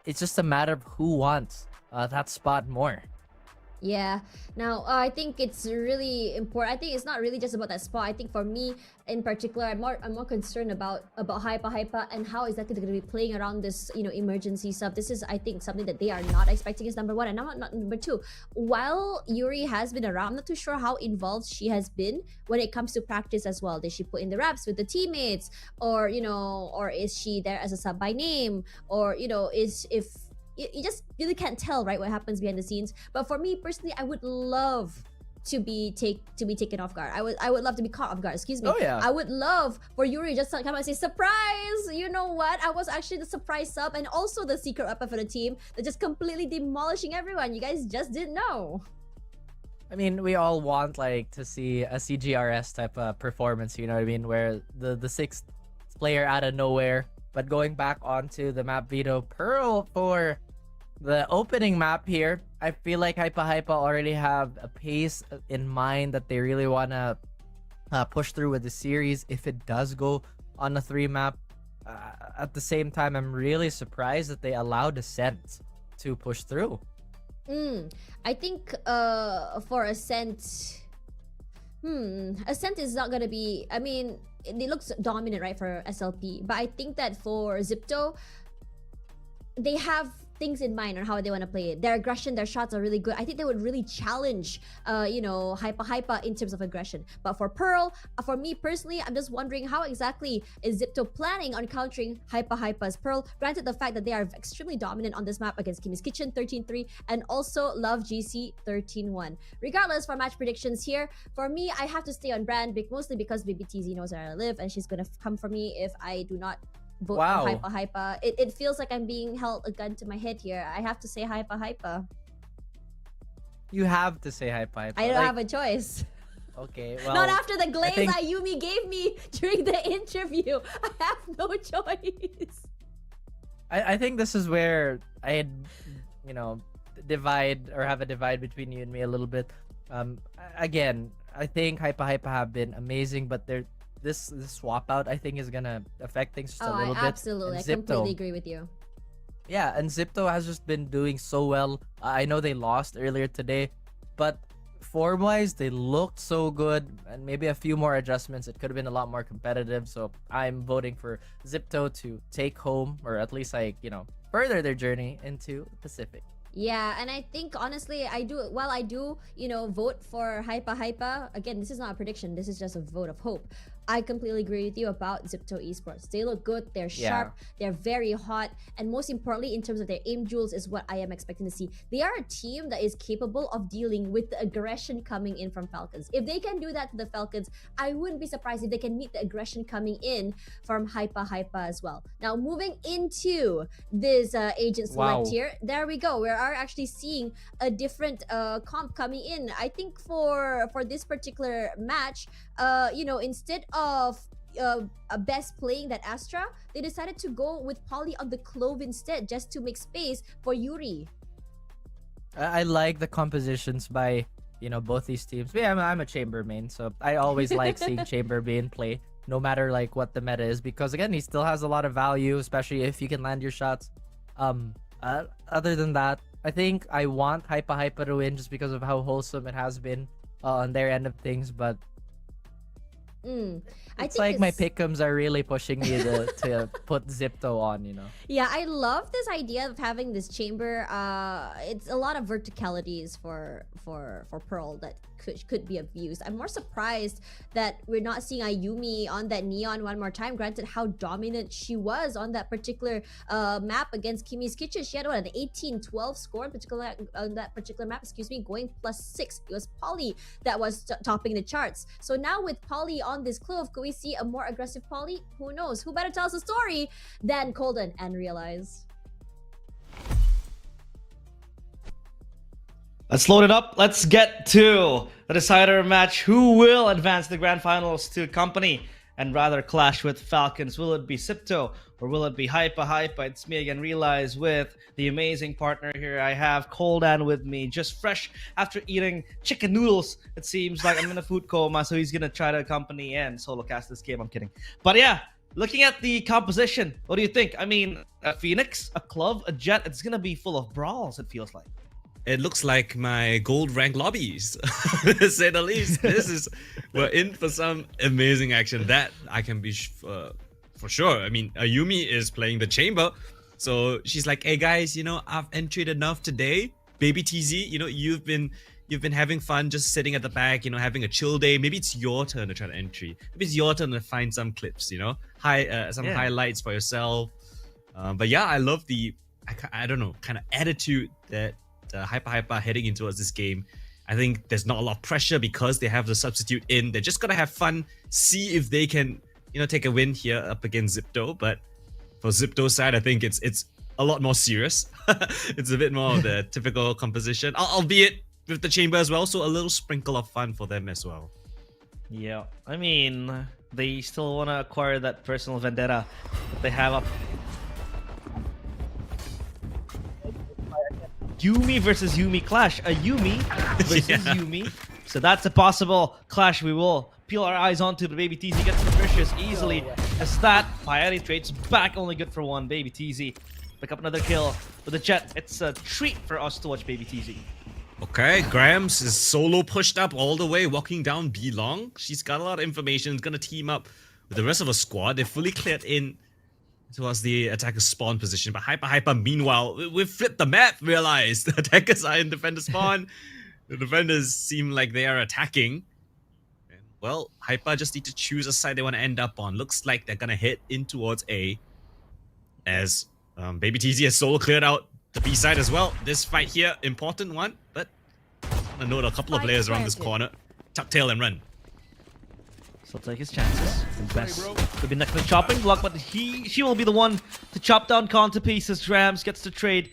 It's just a matter of who wants that spot more. Yeah. Now, I think it's really important. I think it's not really just about that spot. I think for me, in particular, I'm more concerned about HYPA and how exactly they're going to be playing around this, emergency stuff. This is, I think, something that they are not expecting is number one, and not number two. While Yuri has been around, I'm not too sure how involved she has been when it comes to practice as well. Did she put in the reps with the teammates, or or is she there as a sub by name, or you just really can't tell, right, what happens behind the scenes. But for me personally, I would love to be taken off guard. I would love to be caught off guard. Excuse me. Oh yeah. I would love for Yuri just to come and say, surprise! You know what? I was actually the surprise sub and also the secret weapon for the team. They're just completely demolishing everyone. You guys just didn't know. I mean, we all want to see a CGRS type of performance, you know what I mean, where the sixth player out of nowhere. But going back onto the map, Veto, Pearl for the opening map here, I feel like HYPA already have a pace in mind that they really want to push through with the series if it does go on a 3 map. At the same time, I'm really surprised that they allowed Ascent to push through. I think for Ascent, Ascent is not going to be, I mean, it looks dominant, right, for SLP. But I think that for Xipto, they have things in mind on how they want to play it. Their aggression, their shots are really good. I think they would really challenge, HYPA in terms of aggression. But for Pearl, for me personally, I'm just wondering how exactly is Xipto planning on countering HYPA's Pearl. Granted, the fact that they are extremely dominant on this map against Kimmy's Kitchen 13-3 and also Love GC 13-1. Regardless, for match predictions here, for me, I have to stay on brand, mostly because BBTZ knows where I live and she's gonna come for me if I do not vote for HYPA. It feels like I'm being held a gun to my head here. I have to say HYPA. You have to say HYPA. I don't have a choice. Okay, well, not after the glaze think... Ayumi gave me during the interview. I have no choice. I think this is where I divide or have a divide between you and me a little bit. Again, I think HYPA have been amazing, but this swap out I think is gonna affect things just a little bit. Absolutely, I completely agree with you. Yeah, and Xipto has just been doing so well. I know they lost earlier today, but form-wise they looked so good, and maybe a few more adjustments, it could have been a lot more competitive. So I'm voting for Xipto to take home, or at least further their journey into Pacific. Yeah, and I think honestly, I do vote for HYPA. Again, this is not a prediction, this is just a vote of hope. I completely agree with you about Xipto Esports. They look good, they're sharp, they're very hot, and most importantly, in terms of their aim jewels is what I am expecting to see. They are a team that is capable of dealing with the aggression coming in from Falcons. If they can do that to the Falcons, I wouldn't be surprised if they can meet the aggression coming in from HYPA as well. Now, moving into this agent select here, there we go. We are actually seeing a different comp coming in. I think for this particular match, instead of a best playing that Astra, they decided to go with Polly on the Clove instead, just to make space for Yuri. I like the compositions by both these teams. Yeah, I'm a Chamber main, so I always like seeing Chamber be in play, no matter like what the meta is, because again, he still has a lot of value, especially if you can land your shots. Other than that, I think I want HYPA to win just because of how wholesome it has been on their end of things, but it's like my pick'ems are really pushing me to put Xipto on, Yeah, I love this idea of having this chamber. It's a lot of verticalities for Pearl that could be abused. I'm more surprised that we're not seeing Ayumi on that Neon one more time. Granted, how dominant she was on that particular map against Kimi's Kitchen. She had an 18-12 score on that particular map, going +6. It was Polly that was topping the charts. So now with Polly on this Clove, could we see a more aggressive Polly? Who knows? Who better tell us a story than Coldan and Realize? Let's load it up. Let's get to the decider match. Who will advance the grand finals to Company and rather clash with Falcons? Will it be Xipto or will it be HYPA? It's me again, Realize, with the amazing partner here. I have Coldan with me, just fresh after eating chicken noodles. It seems like I'm in a food coma, so he's gonna try to accompany and solo cast this game. I'm kidding. But yeah, looking at the composition, what do you think? I mean, a Phoenix, a Clove, a Jet, it's gonna be full of brawls, it feels like. It looks like my gold rank lobbies, to say the least. We're in for some amazing action. That I can be for sure. I mean, Ayumi is playing the chamber, so she's like, "Hey guys, I've entered enough today. Baby TZ, you've been having fun just sitting at the back, having a chill day. Maybe it's your turn to try to entry. Maybe it's your turn to find some clips, highlights for yourself." But yeah, I love the I don't know, kind of attitude that HYPA heading in towards this game. I think there's not a lot of pressure because they have the substitute in. They're just gonna have fun, see if they can, take a win here up against Xipto. But for Xipto's side, I think it's a lot more serious. It's a bit more of the typical composition, albeit with the chamber as well. So a little sprinkle of fun for them as well. Yeah, I mean, they still want to acquire that personal vendetta that they have up. Yumi versus Yumi clash. A Yumi versus Yumi. So that's a possible clash we will peel our eyes onto. But Baby TZ gets Capricious easily. As that Piety trades back, only good for one. Baby TZ pick up another kill with the Jet. It's a treat for us to watch Baby TZ. Okay, Grams is solo pushed up all the way, walking down B long. She's got a lot of information. Is gonna team up with the rest of her squad. They're fully cleared in towards the attacker's spawn position, but HYPA meanwhile, we've flipped the map, realized. The attackers are in defender spawn. The defenders seem like they are attacking. And, well, HYPA just need to choose a side they want to end up on. Looks like they're gonna hit in towards A, as Baby TZ has solo cleared out the B side as well. This fight here, important one, but I note a couple of players around this corner. Tuck tail and run. So take his chances. The best could be next to the chopping block, but she will be the one to chop down Con to pieces. Rams gets to trade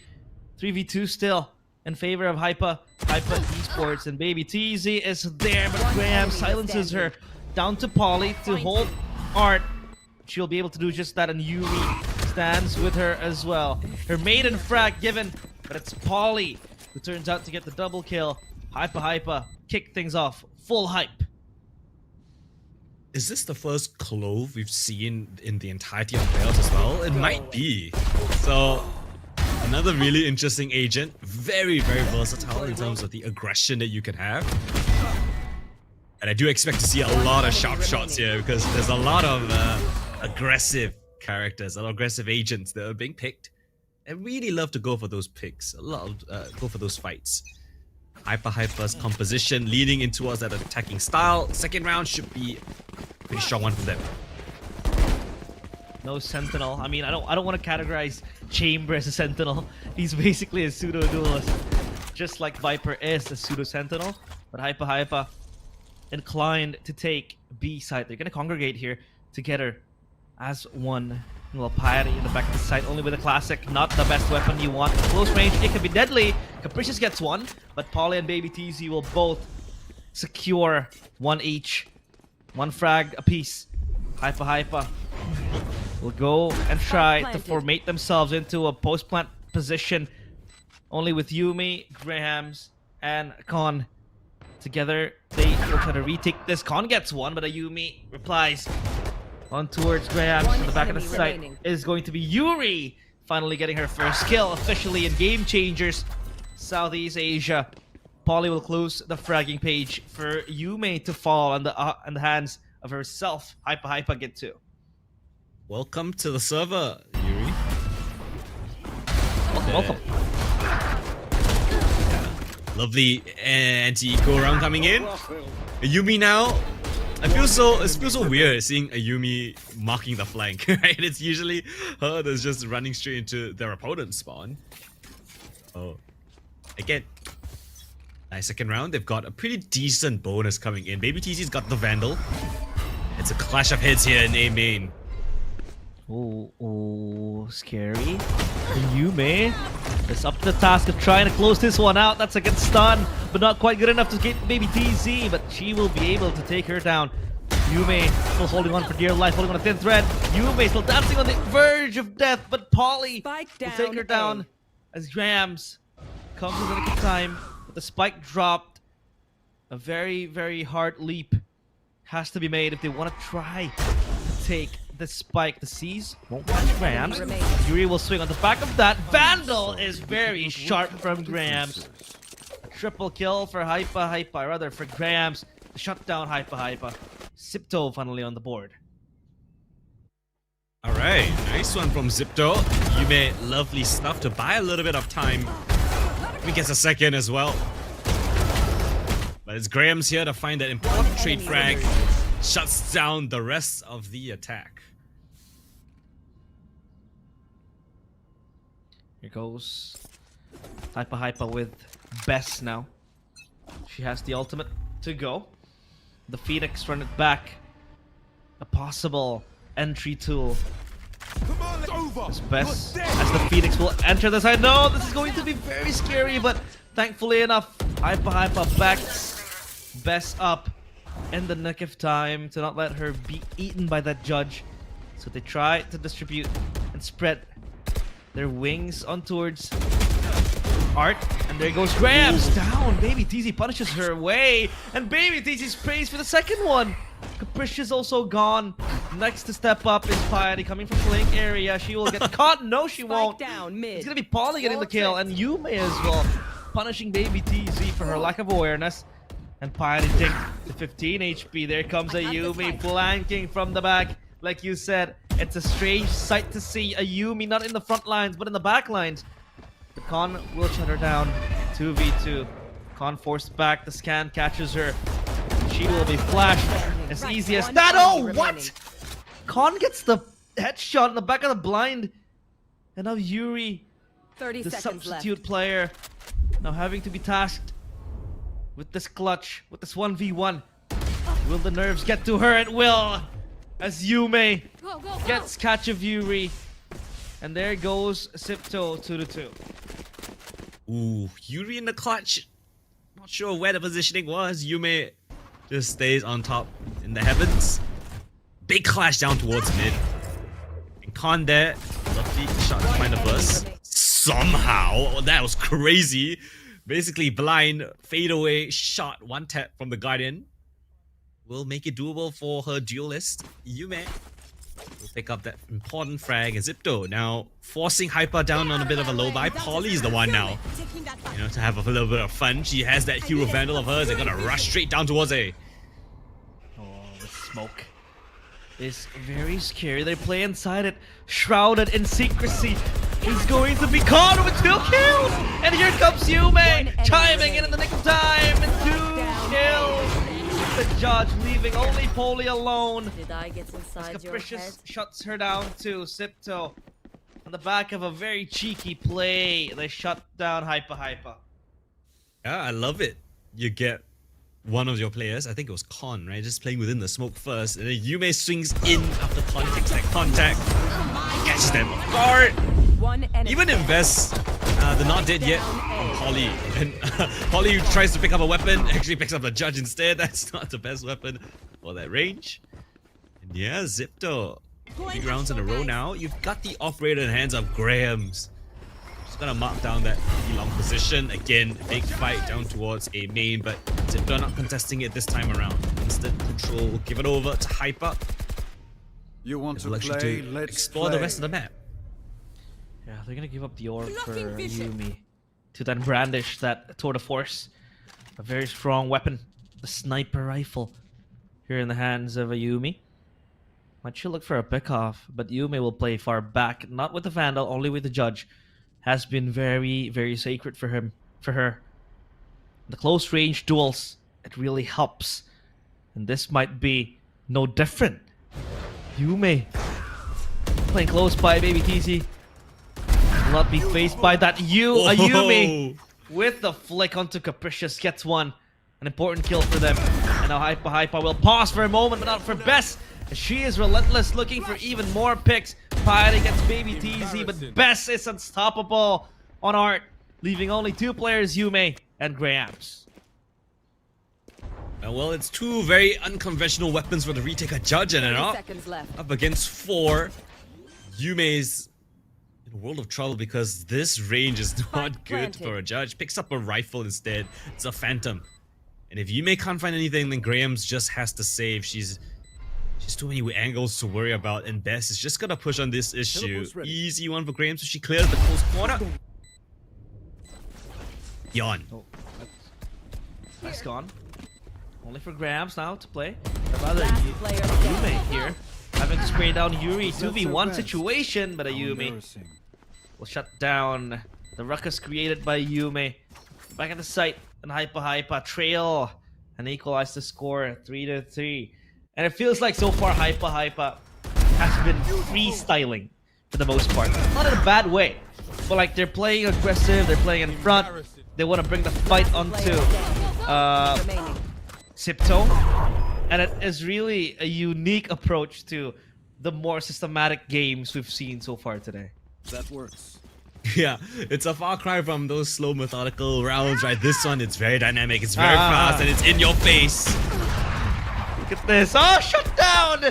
3v2 still in favor of HYPA Esports, and Baby TZ is there, but Graham silences her. Down to Polly to hold Art. She'll be able to do just that, and Yumi stands with her as well. Her maiden frag given, but it's Polly who turns out to get the double kill. HYPA kick things off. Full hype. Is this the first Clove we've seen in the entirety of playoffs as well? It might be. So, another really interesting agent. Very, very versatile in terms of the aggression that you can have. And I do expect to see a lot of sharp shots here because there's a lot of aggressive characters, a lot of aggressive agents that are being picked. I really love to go for those picks, go for those fights. HYPA's composition leading in towards that attacking style. Second round should be a pretty strong one for them. No Sentinel. I mean, I don't want to categorize Chamber as a Sentinel. He's basically a pseudo duelist, just like Viper is a pseudo Sentinel. But HYPA inclined to take B side. They're gonna congregate here together as one. Little Piety in the back of the site, only with a classic. Not the best weapon you want. Close range, it could be deadly. Capricious gets one, but Polly and Baby TZ will both secure one each. One frag apiece. HYPA will go and try to formate themselves into a post-plant position. Only with Yumi, Grahams, and Con Together, they will try to retake this. Con gets one, but Ayumi replies on towards Graham. In the back of the site remaining. is going to be Yuri, finally getting her first kill officially in Game Changers Southeast Asia. Polly will close the fragging page for Yume to fall in the hands of herself. HYPA get 2. Welcome to the server, Yuri. Welcome. Lovely anti-eco round coming in. Ayumi now. It feels so weird seeing Ayumi marking the flank, right? It's usually her that's just running straight into their opponent's spawn. Oh. Again. Nice second round. They've got a pretty decent bonus coming in. Baby TC's got the Vandal. It's a clash of heads here in A main. Oh, scary. Yume is up to the task of trying to close this one out. That's a good stun, but not quite good enough to get Baby TZ, but she will be able to take her down. Yume still holding on for dear life, holding on a thin thread. Yume still dancing on the verge of death, but Polly will take her down as Grams comes in the nick of time with the spike dropped. A very, very hard leap has to be made if they want to try to take the spike. The C's won't watch Grams. Yuri will swing on the back of that. Vandal is very sharp from Grams. A triple kill for HYPA, rather for Grams to shut down HYPA. Xipto finally on the board. Alright, nice one from Xipto. Yume, lovely stuff to buy a little bit of time. He gets a second as well. But it's Graham's here to find that important trade frag. Shuts down the rest of the attack. Here goes HYPA with Bess now. She has the ultimate to go. The Phoenix run it back. A possible entry tool. As Bess, as the Phoenix will enter this. I know this is going to be very scary, but thankfully enough, HYPA backs Bess up in the nick of time to not let her be eaten by that judge. So they try to distribute and spread their wings on towards Art, and there goes Grams down. Baby TZ punishes her away, and Baby TZ sprays for the second one. Capricious also gone. Next to step up is Piety coming from flank area. She will get caught. No, she won't. It's gonna be Polly getting the kill, and Yume as well, punishing Baby TZ for her lack of awareness. And Piety dinked to 15 HP. There comes a Yume flanking from the back. Like you said, it's a strange sight to see a Yume not in the front lines, but in the back lines. The Con will shut her down. 2v2. Con forced back. The scan catches her. She will be flashed as easy as that. Oh, what? Con gets the headshot in the back of the blind. And now Yuri, the substitute player, now having to be tasked with this clutch, with this 1v1. Will the nerves get to her? It will. As Yume gets catch of Yuri. And there goes Xipto 2-2. Ooh, Yuri in the clutch. Not sure where the positioning was. Yume just stays on top in the heavens. Big clash down towards mid. And Con there. Lovely shot to find the burst. Somehow, that was crazy. Basically blind, fade away, shot, one tap from the Guardian. Will make it doable for her duelist. Yume will pick up that important frag, and Xipto now forcing HYPA down on a bit of a low buy. Polly is the one now, you know, to have a little bit of fun. She has that hero vandal of hers. They're gonna rush straight down towards A. Oh, the smoke is very scary. They play inside it, shrouded in secrecy. He's going to be caught with 2 kills, and here comes Yume chiming in the nick of time, and 2 kills. The judge leaving only Polly alone. Did I get inside your head? Capricious shuts her down to Xipto. On the back of a very cheeky play, they shut down HYPA. Yeah, I love it. You get one of your players, I think it was Con, right? Just playing within the smoke first, and then Yume swings in after Con takes that contact, catches them off guard. Even invests the not dead yet on Polly, and Polly tries to pick up a weapon, actually picks up the judge instead. That's not the best weapon for that range. And yeah, Xipto, 3 rounds in a row now. You've got the operator in the hands of Grahams. Just gonna mark down that long position. Again, big fight down towards a main, but Xipto not contesting it this time around. Instant control, give it over to HYPA. You want to Selection play? to Let's explore play. the rest of the map. Yeah, they're gonna give up the orb for Blocking vision. Yumi to then brandish that tour de force. A very strong weapon, the sniper rifle, here in the hands of a Yumi. Might she look for a pickoff, but Yumi will play far back, not with the Vandal, only with the Judge. Has been very, very sacred for her. The close range duels, it really helps. And this might be no different. Yumi playing close by baby TC. Will not be faced by that Yumi with the flick onto Capricious, gets one. An important kill for them. And now HYPA will pause for a moment, but not for Bess. She is relentless, looking for even more picks. Fighting against baby TZ, but Bess is unstoppable on Art, leaving only 2 players, Yumi and Grams. Well, it's 2 very unconventional weapons for the retaker Judge, and 30 up, seconds left. up against 4. Yume's in a world of trouble because this range is not good planted. for a Judge. Picks up a rifle instead. It's a Phantom. And if Yume can't find anything, then Grams just has to save. She's too many angles to worry about, and Bess is just gonna push on this issue. Easy one for Grams, so she clears the close corner. Yawn. Oh, that's gone. Only for Grams now to play. Or rather, Player Yumi here, having to spray down Yuri. 2v1 situation, but a Yumi will shut down the ruckus created by Yumi. Back at the site, and HYPA trail and equalize the score 3-3. And it feels like so far HYPA has been freestyling for the most part. Not in a bad way, but like they're playing aggressive, they're playing in front. They want to bring the fight onto remaining. Xipto. And it is really a unique approach to the more systematic games we've seen so far today. That works. Yeah, it's a far cry from those slow methodical rounds, right? This one, it's very dynamic, it's very fast, and it's in your face. Look at this. Oh, shut down!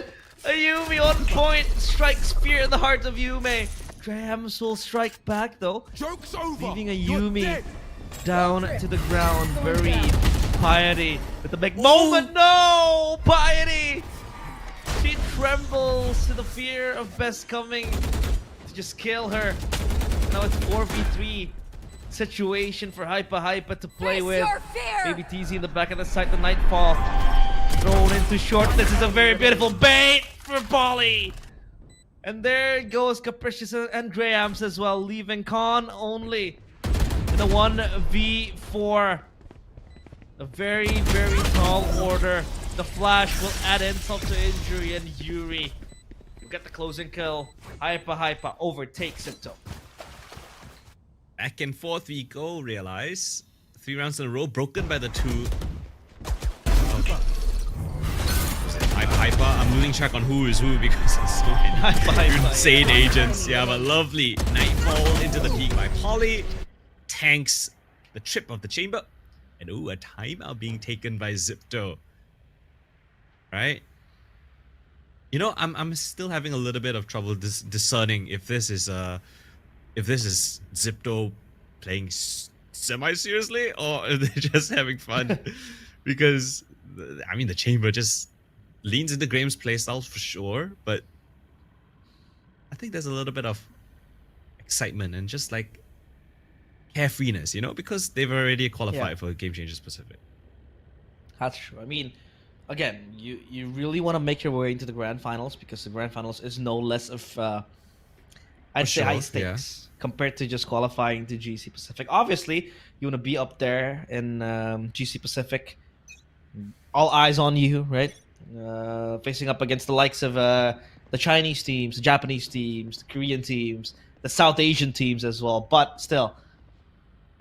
A Yumi on point. Strikes fear in the heart of Yumi. Grams will strike back though. Joke's over. Leaving a Yumi down to the ground. Buried. Piety with the big moment. No! Piety! She trembles to the fear of Bess coming to just kill her. Now it's 4v3 situation for HYPA to play with. Baby TZ in the back of the site, the Nightfall. Thrown into short. This is a very beautiful bait for Polly. And there goes Capricious and Grams as well, leaving Khan only in a 1v4. A very, very tall order. The flash will add insult to injury, and Yuri will get the closing kill. HYPA overtakes Xipto. Back and forth we go, realize. 3 rounds in a row, broken by the 2. HYPA, I'm losing track on who is who because it's so many insane agents. Yeah, but lovely Nightfall into the peak by Polly. Tanks the trip of the chamber. And ooh, a timeout being taken by Xipto. Right? You know, I'm still having a little bit of trouble discerning if this is Xipto playing semi-seriously or if they're just having fun. Because I mean, the chamber just leans into Graham's playstyle for sure, but I think there's a little bit of excitement and just like carefreeness, you know, because they've already qualified for Game Changers Pacific. That's true. I mean, again, you really want to make your way into the grand finals because the grand finals is no less of I'd say high stakes compared to just qualifying to GC Pacific. Obviously, you want to be up there in GC Pacific. All eyes on you, right? Facing up against the likes of the Chinese teams, the Japanese teams, the Korean teams, the South Asian teams as well. But still,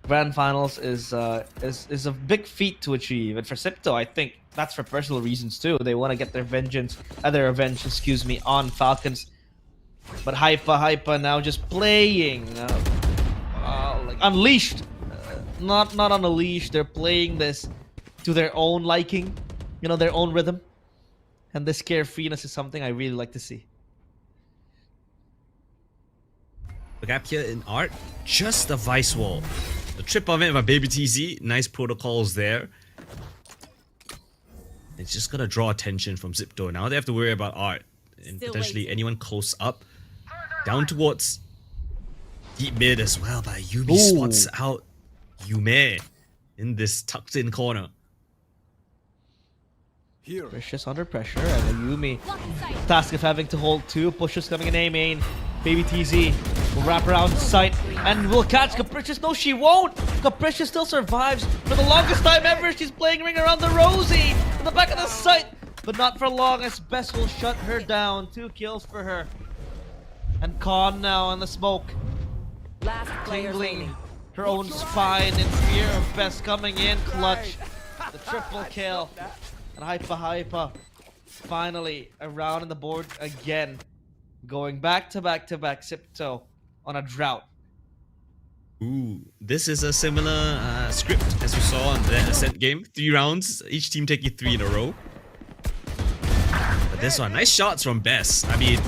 grand finals is a big feat to achieve. And for Xipto, I think that's for personal reasons too. They want to get their revenge, on Falcons. But HYPA now just playing like unleashed, not on a leash. They're playing this to their own liking, you know, their own rhythm. And this carefreeness is something I really like to see. The gap here in art, just the vice wall. The trip of it by Baby TZ, nice protocols there. It's just gonna draw attention from Xipto. Now they have to worry about art and potentially anyone close up. Down towards deep mid as well, but Yumi spots out Yume in this tucked in corner. Here. Precious under pressure, and Ayumi task of having to hold two. Pushes coming in A main. Baby TZ will wrap around sight and will catch Capricious. No, she won't. Capricious still survives for the longest time ever. She's playing ring around the Rosie in the back of the sight, but not for long as Best will shut her down. 2 kills for her. And Khan now on the smoke, Last player tingling remaining. her own spine in fear of Best coming in clutch. The triple kill. And HYPA finally around on the board again. Going back to back to back Xipto on a drought. Ooh, this is a similar script as we saw in the Ascent game. 3 rounds, each team taking 3 in a row. But this one, nice shots from Bess. I mean,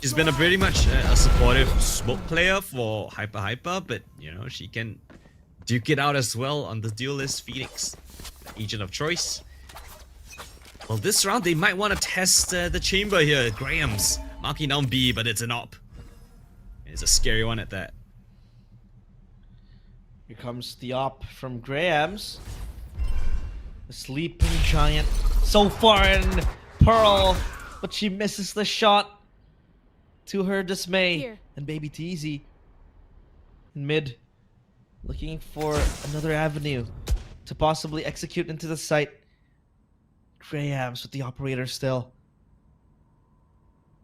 she's been pretty much a supportive smoke player for HYPA, but you know, she can duke it out as well on the duelist Phoenix, the agent of choice. Well, this round they might want to test the chamber here. Graham's marking down B, but it's an op. It's a scary one at that. Here comes the op from Graham's. The sleeping giant so far in Pearl, but she misses the shot to her dismay. Here. And Baby TZ in mid, looking for another avenue to possibly execute into the site. Graham's with the operator still.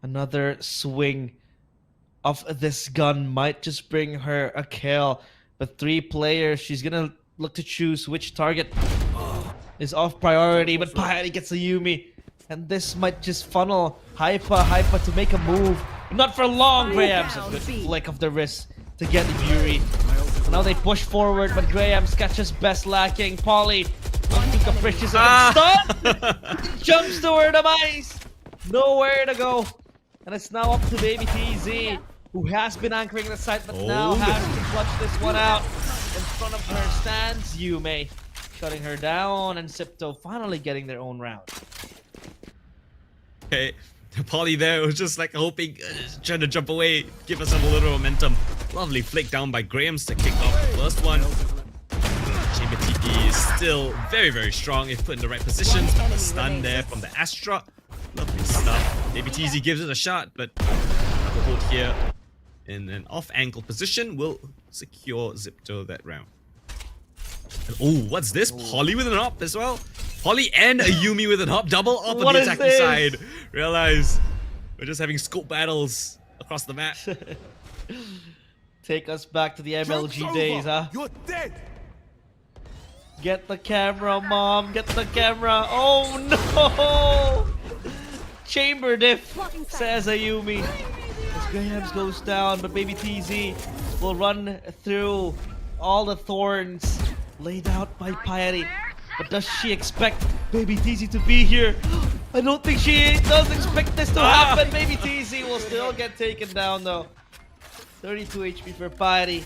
Another swing of this gun might just bring her a kill. But 3 players, she's gonna look to choose which target is off priority. But Piety gets a Yumi. And this might just funnel HYPA to make a move. Not for long. Graham's a good flick of the wrist to get Yuri. Now they push forward, but Graham's catches Best lacking. Polly onto Capricious and stun! Jumps to her demise! Nowhere to go. And it's now up to Baby TZ, who has been anchoring the site, but now has to clutch this one out. In front of her stands Yume, shutting her down, and Xipto finally getting their own round. Okay, Polly there was just like hoping, trying to jump away, give herself a little momentum. Lovely flick down by Graham's to kick off the first one. Chamber TP is still very, very strong if put in the right position. Stun there from the Astra. Lovely stuff. Maybe TZ gives it a shot, but the hold here in an off-ankle position will secure Xipto that round. And, oh, what's this? Polly with an op as well? Polly and a Yumi with an op. Double up on the attacking side. Realize we're just having scope battles across the map. Take us back to the MLG days, huh? You're dead. Get the camera, Mom. Get the camera. Oh no! Chamber diff, says Ayumi. As Graham's goes down, but Baby TZ will run through all the thorns laid out by Piety. But does she expect Baby TZ to be here? I don't think she does expect this to happen. Baby TZ will still get taken down though. 32 HP for Piety,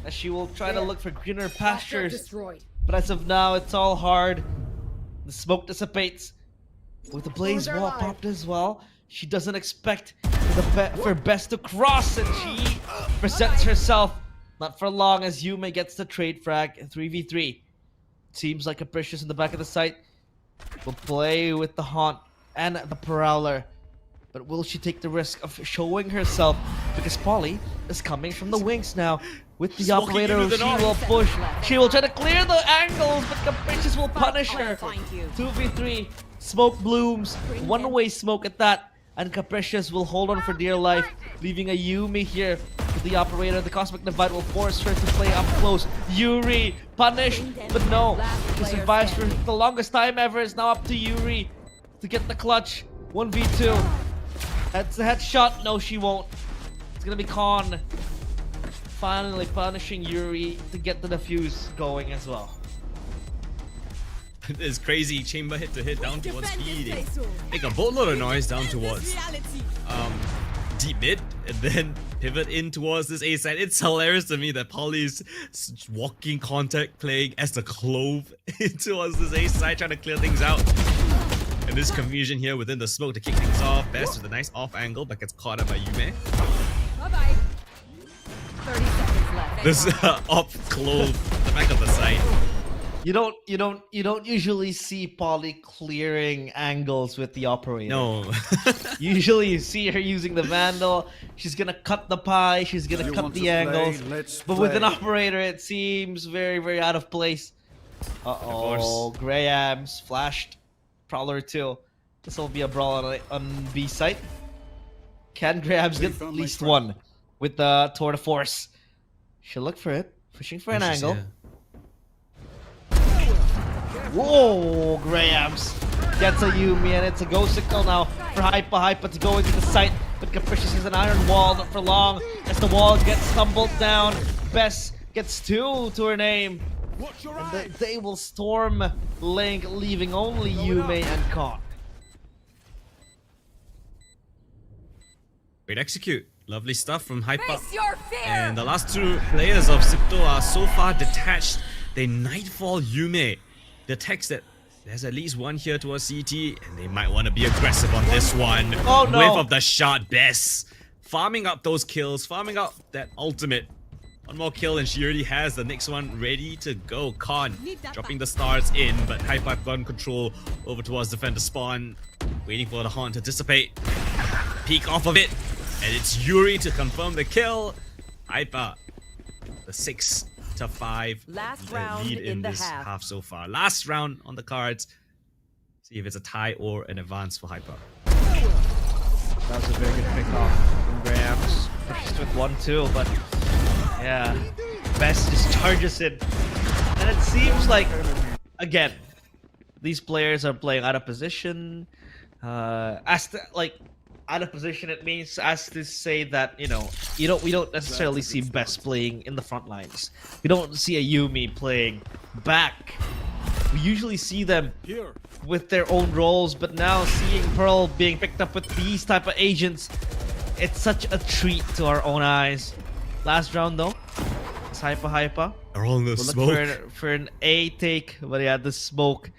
as she will try to look for greener pastures. But as of now, it's all hard. The smoke dissipates. With the blaze wall popped as well, she doesn't expect for Best to cross, and she presents herself. Not for long as Yume gets the trade frag 3v3. Seems like Capricious in the back of the site will play with the Haunt and the Prowler. But will she take the risk of showing herself? Because Polly is coming from the wings now. With the operator, she will push. She will try to clear the angles, but Capricious will punish her. 2v3. Smoke blooms. One-way smoke at that. And Capricious will hold on for dear life, leaving a Yumi here with the operator. The Cosmic Divide will force her to play up close. Yuri punished, but no. She survives for the longest time ever. It's now up to Yuri to get the clutch. 1v2. That's a headshot. No, she won't. It's gonna be Khan finally punishing Yuri to get the defuse going as well. This crazy chamber hit to hit down towards speed. Make a boatload of noise down towards deep mid and then pivot in towards this A side. It's hilarious to me that Polly's walking contact playing as the clove towards this A side, trying to clear things out. And this confusion here within the smoke to kick things off. Best with a nice off angle, but gets caught up by Yume. Bye-bye. 30 seconds left. This up clove, the back of the side. You don't usually see Polly clearing angles with the operator. No. Usually you see her using the Vandal. She's gonna cut the pie. She's gonna You cut want the to play? angles. Let's But with an play. operator, it seems very, very out of place. Uh-oh, Graham's flashed. Prowler 2. This will be a brawl on B site. Can Graham's They get found at my least trap. one with the Tour de Force? She'll look for it. Fishing for an angle. Whoa, Graham's gets a Yumi, and it's a go signal now for HYPA. HYPA to go into the site, but Capricious is an iron wall, not for long. As the wall gets stumbled down, Bess gets 2 to her name. Watch your And eyes. they will storm Link, leaving only Yume and Con. Great execute. Lovely stuff from HYPA. Face your fear! And the last 2 players of Xipto are so far detached. They Nightfall Yume. Detects that there's at least one here towards CT, and they might want to be aggressive on this one. Oh, no. Whiff of the shot, Bess. Farming up those kills, farming up that ultimate. One more kill and she already has the next one ready to go. Con dropping the stars in, but HYPA have gotten control over towards defender spawn. Waiting for the haunt to dissipate. Peek off of it. And it's Yuri to confirm the kill. HYPA, the 6-5 Last round lead in in the this half. half so far. Last round on the cards. See if it's a tie or an advance for HYPA. That was a very good pick off from Graham's. Pushes with 1-2, but yeah, Best just charges in. And it seems like, again, these players are playing out of position. Out of position, it means as to say that, you know, we don't necessarily see Best playing in the front lines. We don't see a Yume playing back. We usually see them Here. with their own roles, but now seeing Pearl being picked up with these type of agents, it's such a treat to our own eyes. Last round though, it's HYPA. Are all in the We'll smoke. look for an A take, but yeah, the smoke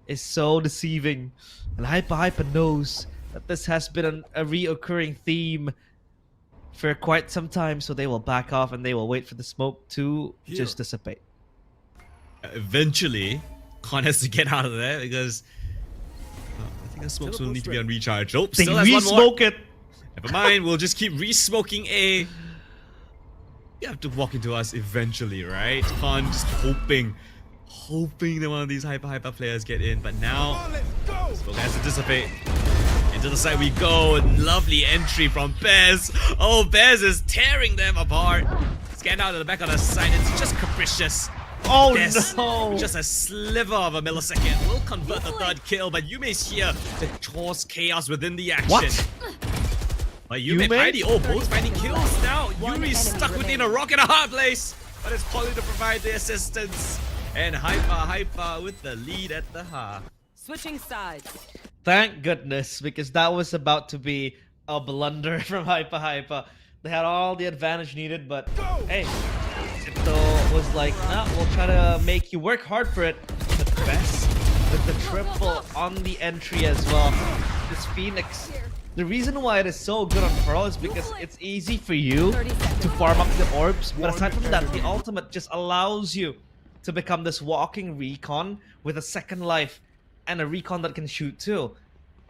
is so deceiving. And HYPA knows that this has been a reoccurring theme for quite some time, so they will back off and they will wait for the smoke to just dissipate. Eventually, Con has to get out of there because I think the smokes will need to be on recharge. Oh, They still has one more. re-smoke it! Never mind, we'll just keep re-smoking A. You have to walk into us eventually, right? Con just hoping that one of these HYPA players get in, but now smoke has to dissipate. Into the side we go, and lovely entry from Bez. Oh, Bez is tearing them apart. Scan out to the back of the side, it's just Capricious. Oh Yes, no! just a sliver of a millisecond will convert the 3rd kill, but Yume's here to cause chaos within the action. What? But Yume Yume? finding, both finding kills now. Yuri's stuck enemy within a rock and a hard place, but it's Polly to provide the assistance. And HYPA with the lead at the half. Switching sides. Thank goodness, because that was about to be a blunder from HYPA. They had all the advantage needed, but hey, Xipto was like, nah, we'll try to make you work hard for it. But Best with the triple on the entry as well. This Phoenix. The reason why it is so good on Pearl is because it's easy for you to farm up the orbs, but aside from that, the ultimate just allows you to become this walking recon with a second life and a recon that can shoot too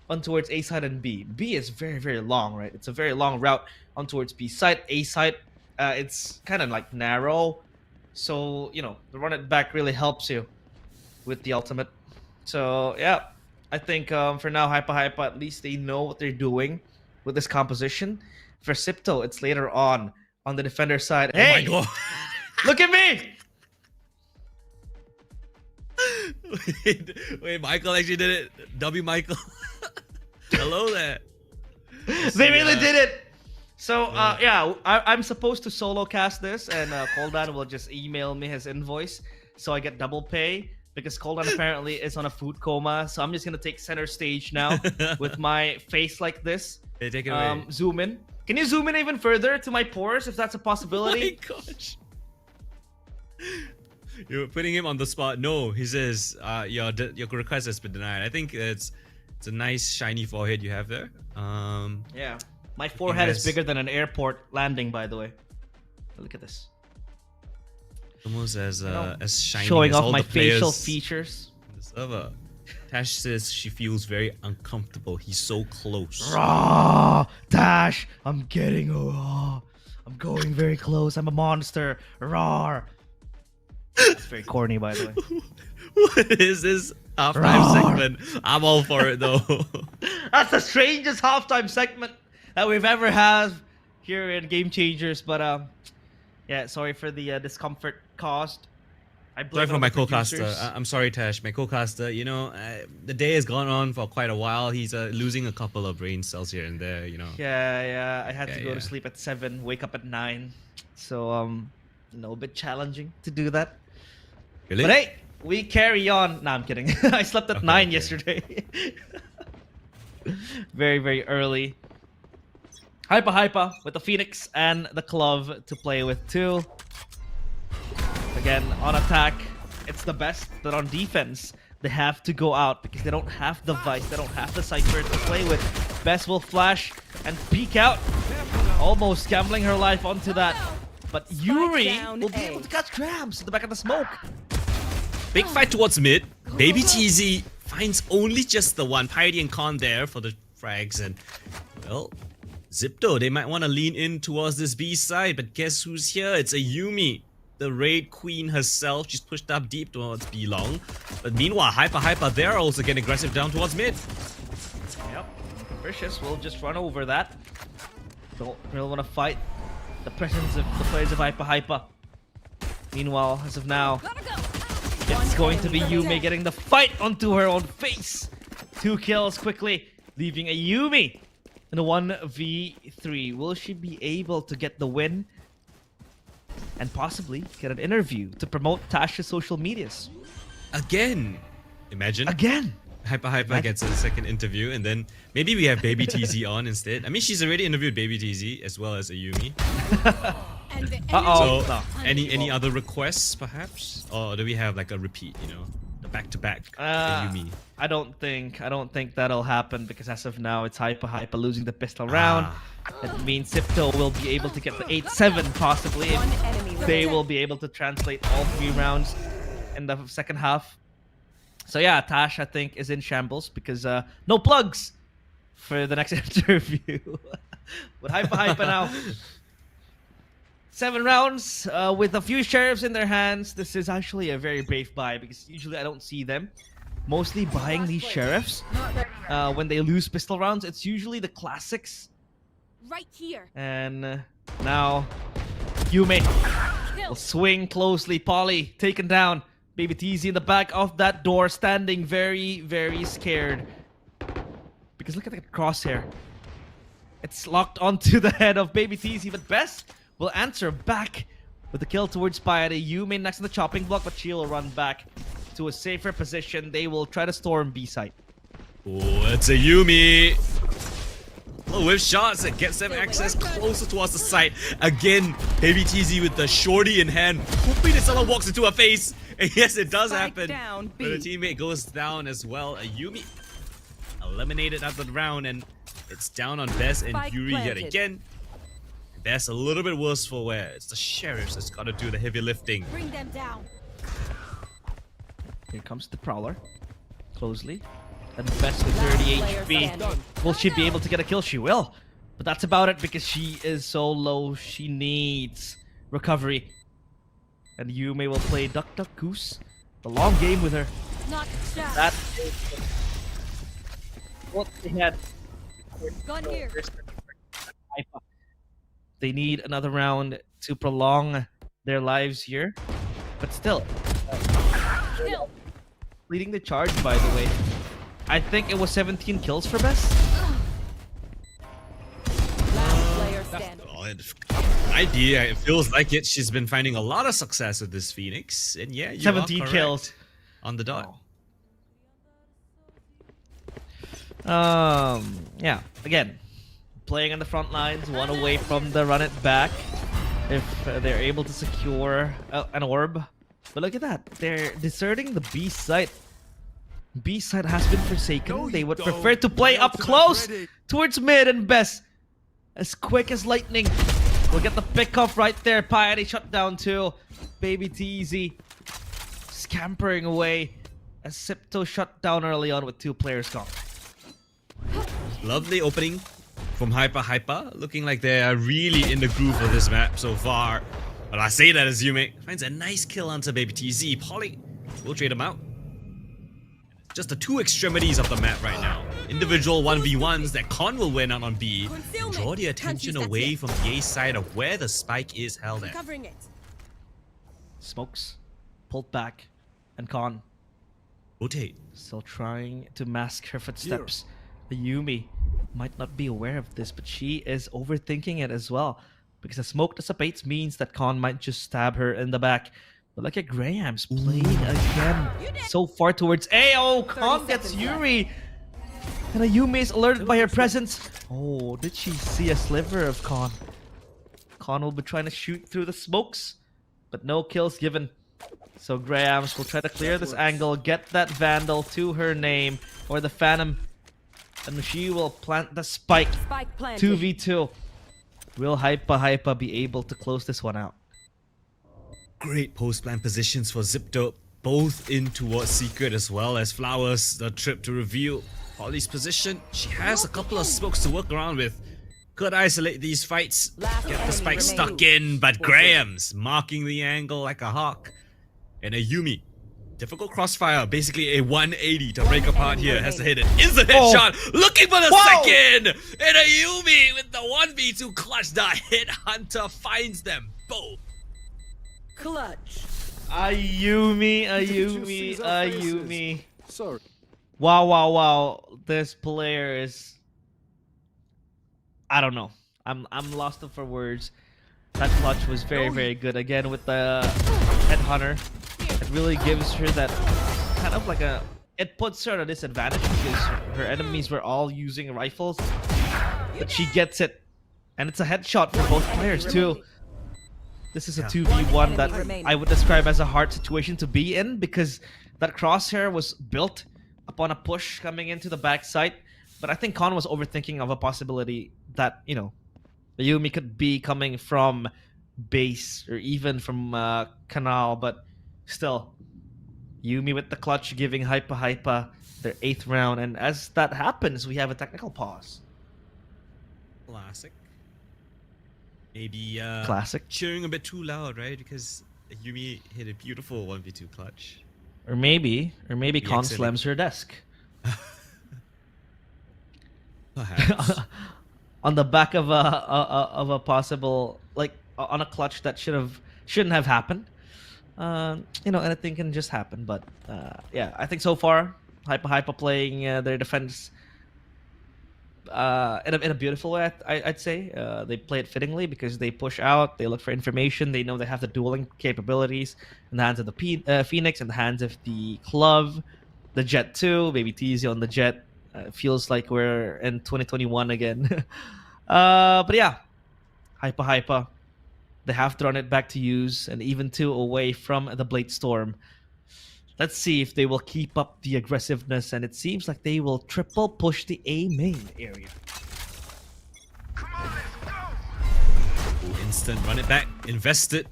on towards A side and B. B is very, very long, right? It's a very long route on towards B side. A side, it's kind of like narrow, so you know the run it back really helps you with the ultimate. So yeah, I think for now HYPA at least they know what they're doing with this composition. For Xipto, it's later on the defender side. Oh my Hey, god. look at me! wait, Michael actually did it. W Michael. Hello there. They really did it. So yeah, I'm supposed to solo cast this, and Coldan will just email me his invoice, so I get double pay because Coldan apparently is on a food coma. So I'm just gonna take center stage now with my face like this. Hey, take it away. Zoom in. Can you zoom in even further to my pores if that's a Oh possibility? my gosh. You're putting him on the spot. No, he says your request has been denied. I think it's a nice shiny forehead you have there. Yeah. My forehead is has- bigger than an airport landing, by the way. Look at this. Almost as shiny Showing as off all my the players facial features. in the server. Tash says she feels very uncomfortable. He's so close. Raw, Dash, I'm getting raw. I'm going very close. I'm a monster. Raw. That's very corny, by the way. What is this halftime segment? I'm all for it though. That's the strangest halftime segment that we've ever had here in Game Changers. But yeah, sorry for the discomfort caused. I blame Sorry it for on my the co-caster. producers. I'm sorry, Tash. My co-caster. You know, the day has gone on for quite a while. He's losing a couple of brain cells here and there. You know. Yeah. I had to go Yeah. to sleep at 7, wake up at 9. So you know, a bit challenging to do that. Really? But hey, we carry on. Nah, I'm kidding. I slept at 9 yesterday. Very, very early. HYPA with the Phoenix and the Glove to play with too. Again, on attack, it's the best, but on defense, they have to go out because they don't have the Vice, they don't have the Cypher to play with. Best will flash and peek out, almost gambling her life onto that. But Yuri down will be A. able to catch grabs at the back of the smoke. Big fight towards mid. Baby TZ finds only just the one. Piety and Con there for the frags, and well, Xipto, they might want to lean in towards this B side, but guess who's here? It's a Yumi, the raid queen herself. She's pushed up deep towards B long. But meanwhile, HYPA, they're also getting aggressive down towards mid. Yep, Precious will just run over that. Don't really want to fight the presence of the players of HYPA. Meanwhile, as of now, it's going to be Yumi getting the fight onto her own face. 2 kills quickly, leaving a Yumi in a 1v3. Will she be able to get the win? And possibly get an interview to promote Tash's social medias. Again. Imagine. Again! HYPA gets a second interview, and then maybe we have Baby TZ on instead. I mean, she's already interviewed Baby TZ as well as a Yumi. Uh-oh. So, No. any other requests, perhaps? Or do we have like a repeat, you know? The back-to-back Yumi. I don't think that'll happen because as of now, it's HYPA losing the pistol round. That means Xipto will be able to get the 8-7 possibly. One enemy They remaining. will be able to translate all 3 rounds in the second half. So yeah, Tash I think is in shambles because no plugs for the next interview. But HYPA now. 7 rounds with a few sheriffs in their hands. This is actually a very brave buy because usually I don't see them mostly buying these sheriffs when they lose pistol rounds. It's usually the classics. Right here. And now Yume will swing closely. Polly taken down. Baby TZ in the back of that door, standing very, very scared. Because look at the crosshair. It's locked onto the head of Baby TZ, but Best will answer back with the kill towards Piety. Yume next to the chopping block, but she'll run back to a safer position. They will try to storm B site. Oh, it's a Yumi. Oh, with shots that gets them access closer towards the site. Again, Baby TZ with the shorty in hand, hoping that someone walks into her face. And yes, it does Spike happen. down, But a B. teammate goes down as well. A Yumi eliminated after the round, and it's down on Bess and Spike Yuri yet planted. again. Bess a little bit worse for wear. It's the sheriffs that's got to do the heavy lifting. Bring them down. Here comes the Prowler. Closely. And Best with 30 player HP. standing. Will she be able to get a kill? She will. But that's about it because she is so low. She needs recovery. And Yume will play Duck Duck Goose. The long game with her. Not shot. That is what they had. Gun here. They need another round to prolong their lives here. But still. Kill. Leading the charge, by the way. I think it was 17 kills for Best. Last player standing. Idea, it feels like it. She's been finding a lot of success with this Phoenix, and yeah, you 17 are correct kills. on the dot. Yeah, again, playing on the front lines, one away from the run it back. If they're able to secure an orb. But look at that. They're deserting the B site. B site has been forsaken. No, They you would don't. prefer to play My up ultimate's close ready. towards mid and best. As quick as lightning. We'll get the pick off right there. Piety shut down too. Baby TZ scampering away as Xipto shut down early on with 2 players gone. Lovely opening from HYPA. Looking like they are really in the groove of this map so far. But I say that as Yume finds a nice kill onto Baby TZ. Polly will trade him out. Just the 2 extremities of the map right now. Individual 1v1s that Con will win out on B. And draw the attention away from the A side of where the spike is held at. Covering it. Smokes pulled back and Con Rotate. still trying to mask her footsteps. The Yumi might not be aware of this, but she is overthinking it as well. Because the smoke dissipates means that Con might just stab her in the back. But look at Graham's playing again. So far towards A. Oh, Con gets Yuri. And a Yumi is alerted by her presence. Oh, did she see a sliver of Con? Con will be trying to shoot through the smokes. But no kills given. So Grahams will try to clear this angle, get that Vandal to her name, or the Phantom. And she will plant the spike. Spike planted. 2v2. Will HYPA be able to close this one out? Great post-plan positions for Xipto, both in towards Secret as well as Flowers, the trip to reveal. Polly's position, she has a couple of smokes to work around with. Could isolate these fights, get the spike stuck in, but Graham's marking the angle like a hawk. And a Yumi, difficult crossfire, basically a 180 to break apart here, has to hit it. Instant headshot, looking for the second! And a Yumi with the 1v2 clutch, the hit hunter finds them both. Clutch. Ayumi. Sorry. Wow. This player is... I don't know. I'm lost for words. That clutch was very good. Again, with the headhunter, it really gives her that kind of like a... It puts her at a disadvantage because her enemies were all using rifles. But she gets it. And it's a headshot for both players too. This is a 2v1 that I would describe as a hard situation to be in because that crosshair was built upon a push coming into the backside. But I think Con was overthinking of a possibility that, you know, the Yumi could be coming from base or even from Canal, but still, Yumi with the clutch giving HYPA their 8th round. And as that happens, we have a technical pause. Classic. Maybe Classic. cheering a bit too loud, right? Because Yumi hit a beautiful 1v2 clutch. Or maybe Con excellent. slams her desk. Perhaps. On the back of a possible, like, on a clutch that shouldn't have happened. You know, anything can just happen. But yeah, I think so far HYPA playing their defense in a beautiful way. I'd say they play it fittingly because they push out, they look for information, they know they have the dueling capabilities in the hands of the Phoenix, in the hands of the Club, the Jet 2, Baby TZ on the Jet. Feels like we're in 2021 again. But yeah, HYPA, they have to run it back to use, and even 2 away from the Blade Storm. Let's see if they will keep up the aggressiveness, and it seems like they will triple push the A main area. Instant run it back, invest it.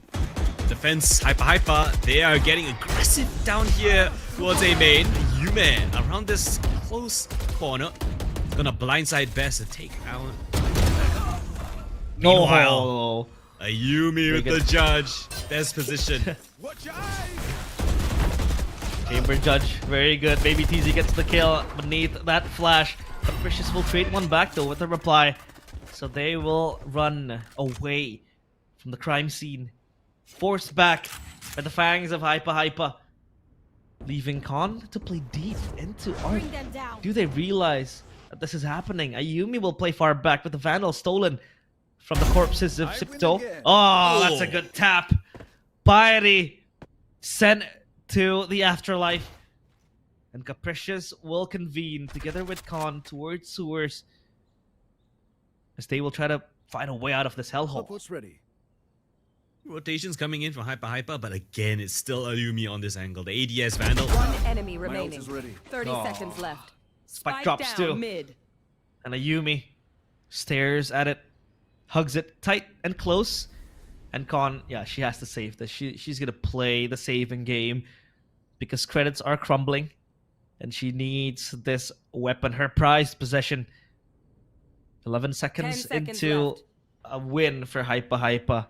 Defense, HYPA, they are getting aggressive down here towards A main. Yume around this close corner, gonna blindside best to take out. Meanwhile, a Yumi with the judge, best position. Watch your eyes. Chamber Judge, very good. Baby TZ gets the kill beneath that flash. Capricious will trade one back though with a reply. So they will run away from the crime scene. Forced back by the fangs of HYPA. Leaving Con to play deep into Arc. Bring them down. Do they realize that this is happening? Ayumi will play far back with the Vandal stolen from the corpses of I win Xipto. again. Oh, that's a good tap. Piety sent to the afterlife. And Capricious will convene together with Con towards sewers. as they will try to find a way out of this hellhole. Outpost ready. Rotations coming in from HYPA, but again, it's still Ayumi on this angle. The ADS Vandal. One enemy My ult remaining. is ready. 30 Aw. seconds left. Spike drops down too. mid. And Ayumi stares at it, hugs it tight and close. And Con, yeah, she has to save this. She's gonna play the saving game because credits are crumbling, and she needs this weapon, her prized possession. 11 seconds, 10 seconds into left. a win for HYPA.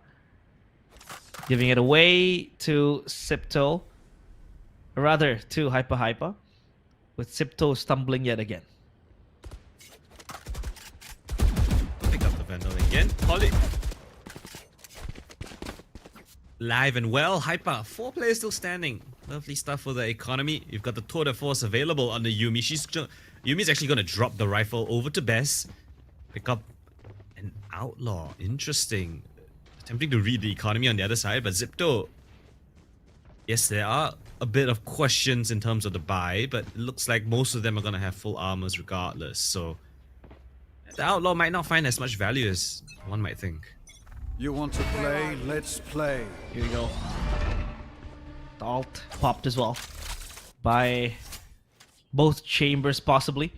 Giving it away to Xipto, or rather to HYPA, with Xipto stumbling yet again. Pick up the Vandal again. Poly. Live and well. HYPA. 4 players still standing. Lovely stuff for the economy. You've got the tour de force available on the Yumi. Yumi's actually going to drop the rifle over to Bess. Pick up an outlaw. Interesting. Attempting to read the economy on the other side, but Xipto. Yes, there are a bit of questions in terms of the buy, but it looks like most of them are going to have full armors regardless. So the outlaw might not find as much value as one might think. You want to play? Let's play. Here we go. The alt popped as well by both chambers possibly,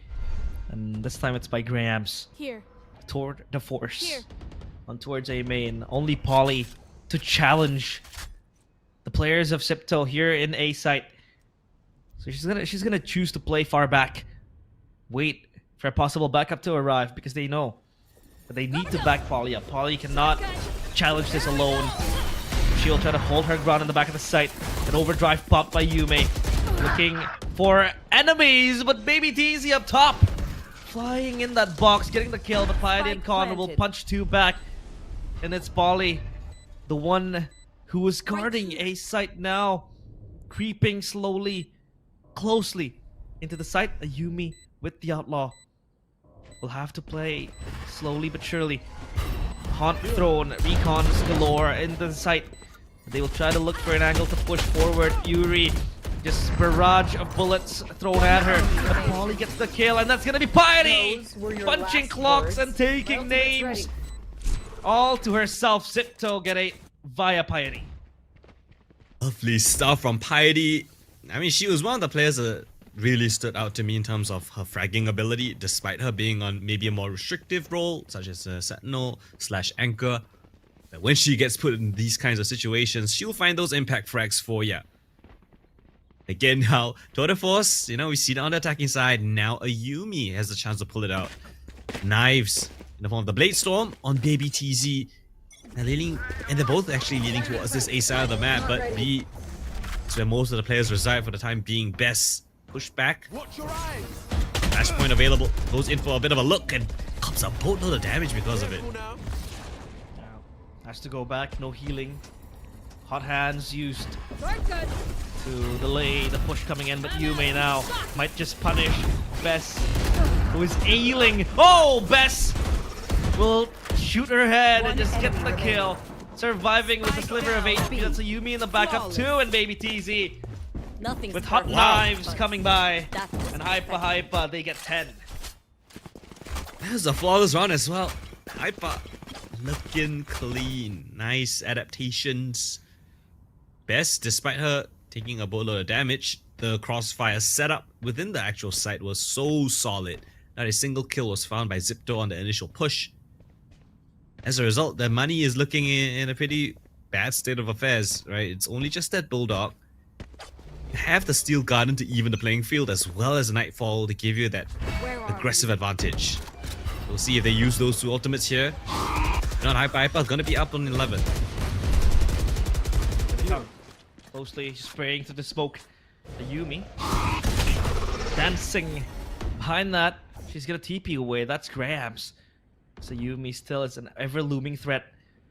and this time it's by Grams. Here. Toward the force. Here. On towards A main. Only Polly to challenge the players of Xipto here in A site. So she's gonna choose to play far back. Wait for a possible backup to arrive because they know that they need to back Polly up. Polly cannot challenge this alone. She'll try to hold her ground in the back of the site. An overdrive pop by Yume. Looking for enemies, but Baby TZ up top. Flying in that box, getting the kill, but Piety and Con will punch 2 back. And it's Polly, the one who was guarding A site now. Creeping slowly, closely into the site. Ayumi with the outlaw will have to play slowly but surely. Haunt thrown, recons galore into the site. They will try to look for an angle to push forward. Yuri, just barrage of bullets thrown at her. But Polly gets the kill, and that's gonna be Piety! Those were your Punching last clocks words. and taking Ultimate's names. ready. All to herself. Xipto get a via Piety. Lovely stuff from Piety. I mean, she was one of the players that really stood out to me in terms of her fragging ability, despite her being on maybe a more restrictive role, such as Sentinel / Anchor. But when she gets put in these kinds of situations, she'll find those impact frags for ya. Again, now, tour de force, we see it on the attacking side. Now, Ayumi has the chance to pull it out. Knives in the form of the Blade Storm on Baby TZ. And they're both actually leading towards this A side of the map, but B is where most of the players reside for the time being. Best push back. Watch your eyes. Flashpoint available. Goes in for a bit of a look and comes a boatload of damage because of it. Has to go back, no healing. Hot hands used to delay the push coming in, but Yume now might just punish Bess, who is ailing. Oh, Bess will shoot her head and just get the kill. Surviving with a sliver of HP. That's a Yumi in the backup too, and Baby TZ Nothing's with hot perfect, knives but coming by. that's And HYPA, they get 10. That was a flawless run as well. HYPA looking clean. Nice adaptations. Best, despite her taking a boatload of damage, the crossfire setup within the actual site was so solid. Not a single kill was found by Xipto on the initial push. As a result, their money is looking in a pretty bad state of affairs, right? It's only just that Bulldog. You have the Steel Garden to even the playing field, as well as Nightfall to give you that aggressive advantage. We'll see if they use those 2 ultimates here. Not HYPA is gonna be up on 11. Closely spraying through the smoke. The Yumi dancing behind that. She's gonna TP away. That's Grams. So Yumi still is an ever-looming threat.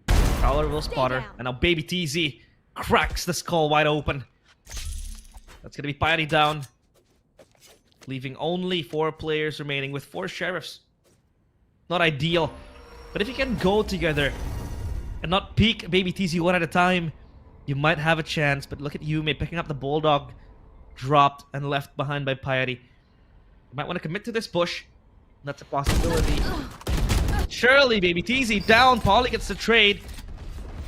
Prowler will spot her. And now Baby TZ cracks the skull wide open. That's gonna be Piety down. Leaving only 4 players remaining with 4 sheriffs. Not ideal. But if you can go together and not peek Baby TZ one at a time, you might have a chance. But look at Yume picking up the Bulldog. Dropped and left behind by Piety. You might want to commit to this push. That's a possibility. surely, baby. TZ down. Polly gets the trade.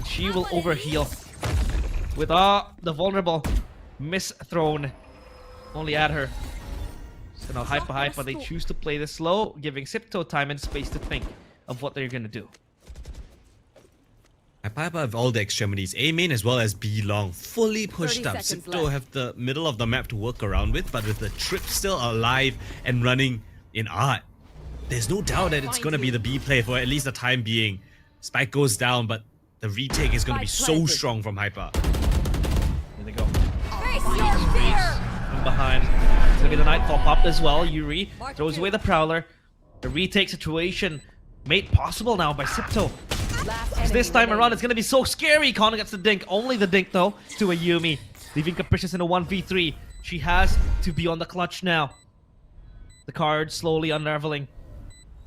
She will overheal with the vulnerable miss thrown only at her. So now HYPA, they choose to play this slow, giving Xipto time and space to think of what they're gonna do. HYPA have all the extremities, A main as well as B long, fully pushed 30 up. seconds Xipto left. have the middle of the map to work around with, but with the trip still alive and running in art, there's no doubt that it's gonna be the B play for at least the time being. Spike goes down, but the retake is gonna be so strong from HYPA. Here they go. From behind. It's gonna be the Nightfall popped as well. Yuri throws away the Prowler. The retake situation made possible now by Xipto. This time around, it's gonna be so scary. Connor gets the dink. Only the dink though to a Yumi, leaving Capricious in a 1v3. She has to be on the clutch now. The card slowly unraveling.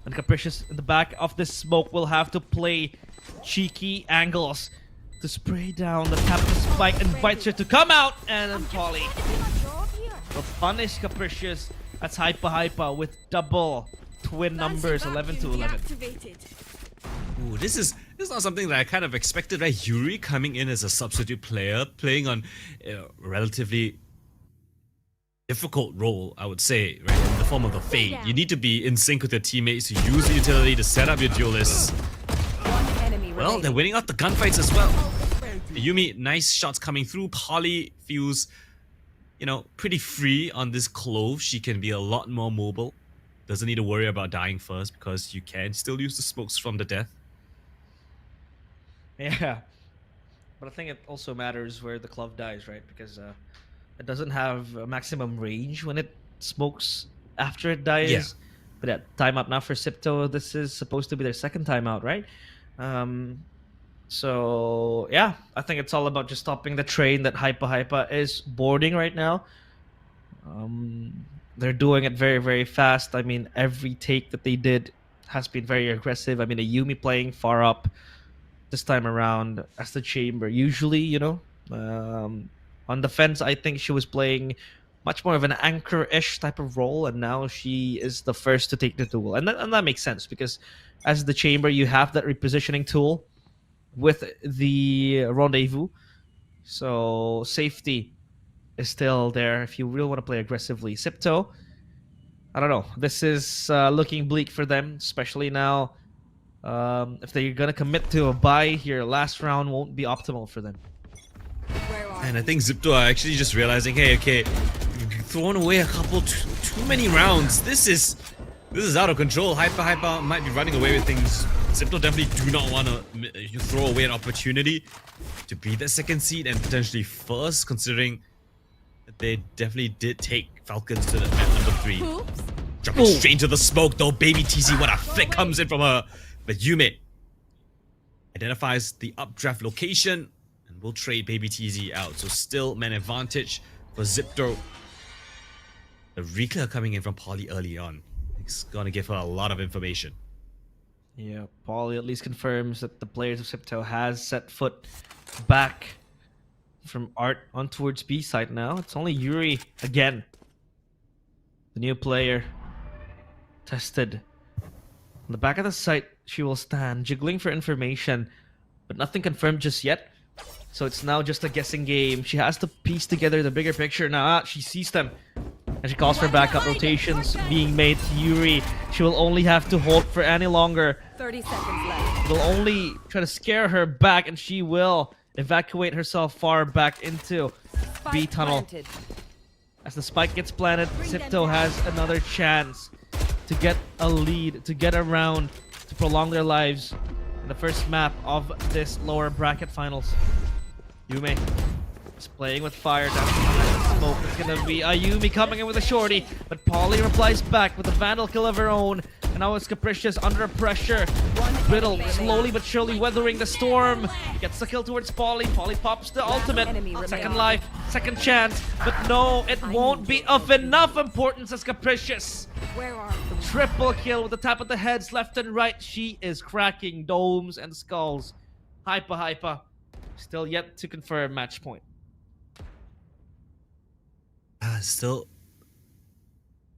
And Capricious in the back of this smoke will have to play cheeky angles to spray down the tap of the spike, invites her to come out, and then Polly will punish Capricious. That's HYPA with double twin numbers, 11 to 11. Ooh, this is not something that I kind of expected, right? Yuri coming in as a substitute player, playing on a relatively difficult role, I would say, right? In the form of the Fade. You need to be in sync with your teammates, to use the utility to set up your duelists. Well, they're winning out the gunfights as well. Yumi, nice shots coming through. Polly feels, you know, pretty free on this clove. She can be a lot more mobile. Doesn't need to worry about dying first because you can still use the smokes from the death. Yeah, but I think it also matters where the glove dies, right? Because it doesn't have a maximum range when it smokes after it dies. Yeah. But yeah, timeout now for Xipto. This is supposed to be their second timeout, right? So yeah, I think it's all about just stopping the train that HYPA is boarding right now. They're doing it very, very fast. I mean, every take that they did has been very aggressive. I mean, a Yumi playing far up this time around as the chamber. Usually, you know, on defense, I think she was playing much more of an anchor-ish type of role, and now she is the first to take the duel. And that makes sense, because as the chamber, you have that repositioning tool with the rendezvous. So safety is still there if you really want to play aggressively. Xipto, I don't know. This is looking bleak for them, especially now. If they're going to commit to a bye here, last round won't be optimal for them. And I think Xipto are actually just realizing, hey, okay, you've thrown away a couple too many rounds. This is out of control. HYPA might be running away with things. Xipto definitely do not want to throw away an opportunity to be the second seed and potentially first, considering that they definitely did take Falcons to the map number 3. Dropping straight into the smoke though. Baby TZ, what a flick comes in from her. But Yume identifies the updraft location and will trade Baby TZ out. So still man advantage for Xipto. The reclear coming in from Polly early on. It's gonna give her a lot of information. Yeah, Polly at least confirms that the players of Xipto has set foot back from Art on towards B side now. It's only Yuri again. The new player tested. On the back of the site, she will stand, jiggling for information, but nothing confirmed just yet. So it's now just a guessing game. She has to piece together the bigger picture now. She sees them, and she calls for backup rotations being made to Yuri. She will only have to hold for any longer. 30 seconds left. They'll only try to scare her back, and she will evacuate herself far back into B tunnel. Planted. As the spike gets planted, Xipto has another chance to get a lead, to get around, to prolong their lives in the first map of this lower bracket finals. Yume is playing with fire down the smoke. It's gonna be Ayumi coming in with a shorty, but Polly replies back with a vandal kill of her own. And now it's Capricious under pressure. Brittle slowly but surely weathering the storm. Gets the kill towards Polly. Polly pops the ultimate. Second life, second chance. But no, it won't be of enough importance as Capricious. Where are the Triple kill with the tap of the heads left and right. She is cracking domes and skulls. HYPA. Still yet to confirm match point. Still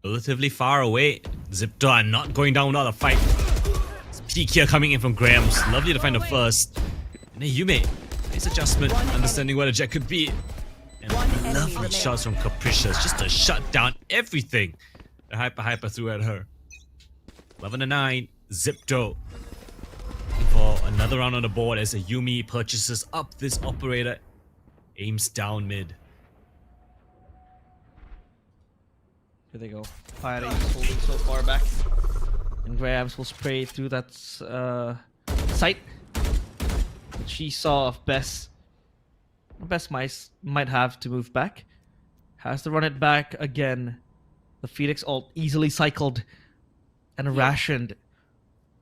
relatively far away. Xipto are not going down without a fight. Some peek here coming in from Grams. Lovely to find the first. And then Yume. Nice adjustment, understanding what a jet could be. And lovely shots from Capricious, just to shut down everything the HYPA threw at her. 11-9, Xipto. Looking for another round on the board as a Yumi purchases up this operator. Aims down mid. Here they go. Fire is holding so far back. And Grams will spray through that sight. Which she saw of Bess. Bess might have to move back. Has to run it back again. The Phoenix ult easily cycled and rationed.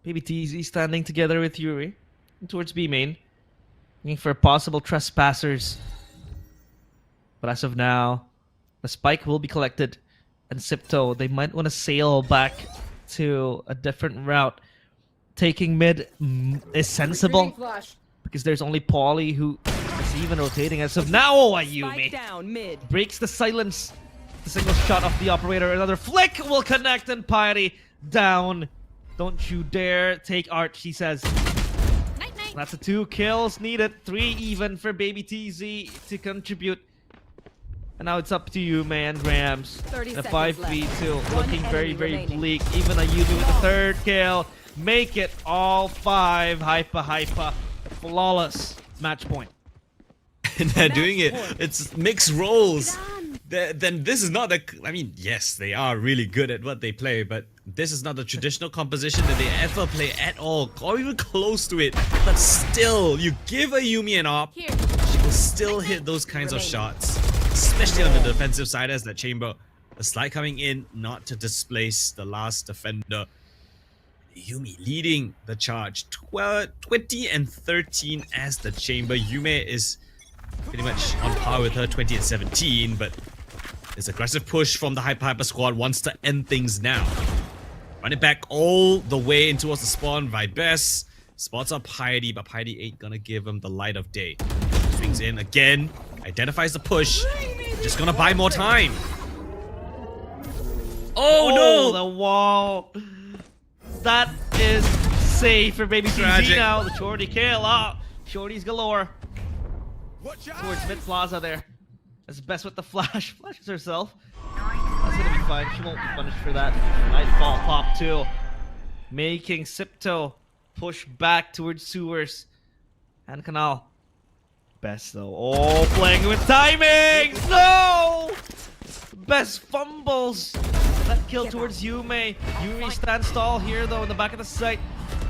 Baby TZ standing together with Yuri towards B main. Looking for possible trespassers. But as of now, the spike will be collected. And Xipto, they might want to sail back to a different route. Taking mid is sensible. Because there's only Paulie who is even rotating as of now. Oh, Ayumi Down mid. breaks the silence. The single shot of the operator. Another flick will connect and Piety down. Don't you dare take art, she says. Night, night. That's a 2 kills needed. 3 even for Baby TZ to contribute. And now it's up to you, man, Grams. 30 The seconds 5v2 left. looking One very, enemy very remaining. bleak. Even Ayumi with the 3rd kill. Make it all 5. HYPA. Flawless match point. And they're doing it. It's mixed roles. Then this is not the. I mean, yes, they are really good at what they play, but this is not the traditional composition that they ever play at all, or even close to it. But still, you give a Yumi an op, she will still hit those kinds of shots, especially on the defensive side as that chamber. The slide coming in, not to displace the last defender. Yumi leading the charge 20 and 13 as the chamber. Yume is pretty much on par with her, 20 and 17, but this aggressive push from the HYPA squad wants to end things now. Run it back all the way in towards the spawn by Bess. Spots up Piety, but Piety ain't gonna give him the light of day. Swings in again, identifies the push. Just gonna buy more time. Oh no! The wall. That is safe for Baby TZ now. The Shorty kill. Shorties galore. Towards mid plaza there. That's Best with the flash. Flashes herself. That's gonna be fine. She won't be punished for that. Nightfall pop too. Making Xipto push back towards sewers. And Canal. Best though. Oh, playing with timing! No! Best fumbles. That kill towards Yume. Yuri stands tall here though in the back of the site.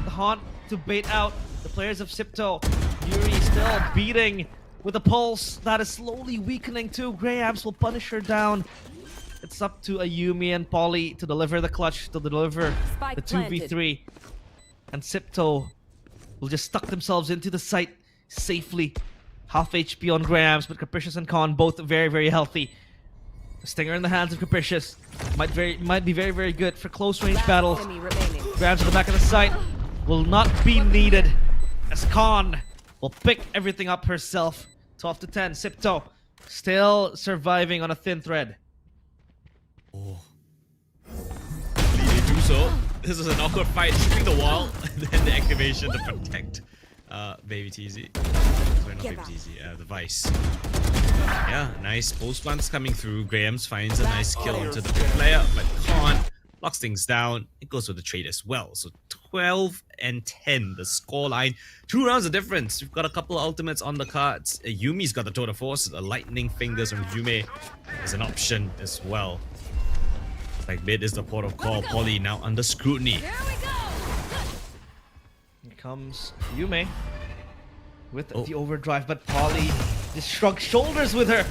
The haunt to bait out the players of Xipto. Yuri still beating with a pulse that is slowly weakening too. Grams will punish her down. It's up to Ayumi and Polly to deliver the clutch, to deliver the 2v3. And Xipto will just stuck themselves into the site safely. Half HP on Grams, but Capricious and Khan both very, very healthy. A stinger in the hands of Capricious might be very, very good for close range battles. Grabs at the back of the site will not be needed as Khan will pick everything up herself. 12 to 10. Xipto still surviving on a thin thread. Oh. They do so. This is an awkward fight, shooting the wall, and then the activation to protect Baby TZ. Sorry, not Baby TZ, the Vice. Yeah, nice post plants coming through. Grams finds a nice kill onto the big player, but Khan locks things down. It goes with the trade as well. So 12 and 10, the scoreline. 2 rounds of difference. We've got a couple of ultimates on the cards. Yumi's got the total force. The lightning fingers from Yume is an option as well. Like mid is the port of call. Polly now under scrutiny. Here comes Yume with the overdrive, but Polly just shrugs shoulders with her.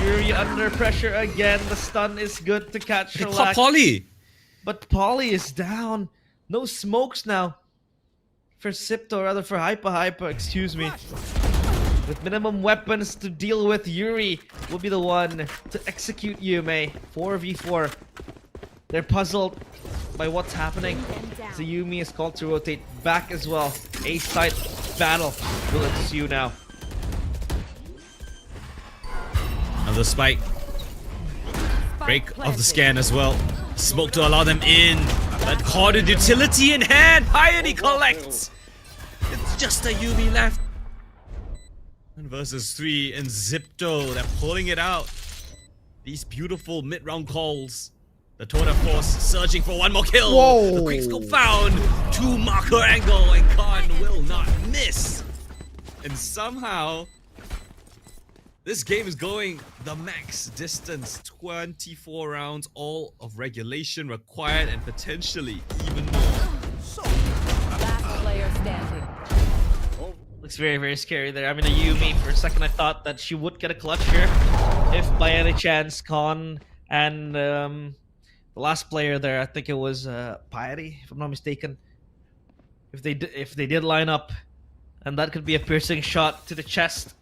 Yuri under pressure again. The stun is good to catch her. Polly! But Polly is down. No smokes now for Xipto, or rather for HYPA, excuse me. With minimum weapons to deal with, Yuri will be the one to execute Yume. 4v4. They're puzzled by what's happening. So Yumi is called to rotate back as well. A-side battle will ensue now. Another spike. Break of the scan as well. Smoke to allow them in. But corded utility in hand, Piety collects. It's just a Yumi left. 1 versus 3 and Xipto, they're pulling it out. These beautiful mid-round calls. The tour de force searching for one more kill. Whoa. The quickscope found. 2 marker angle and Khan will not miss. And somehow, this game is going the max distance. 24 rounds, all of regulation required and potentially even more. Last player standing. Looks very, very scary there. I mean, a Yumi, for a second I thought that she would get a clutch here. If by any chance Khan and the last player there, I think it was Piety, if I'm not mistaken. If they did line up, and that could be a piercing shot to the chest.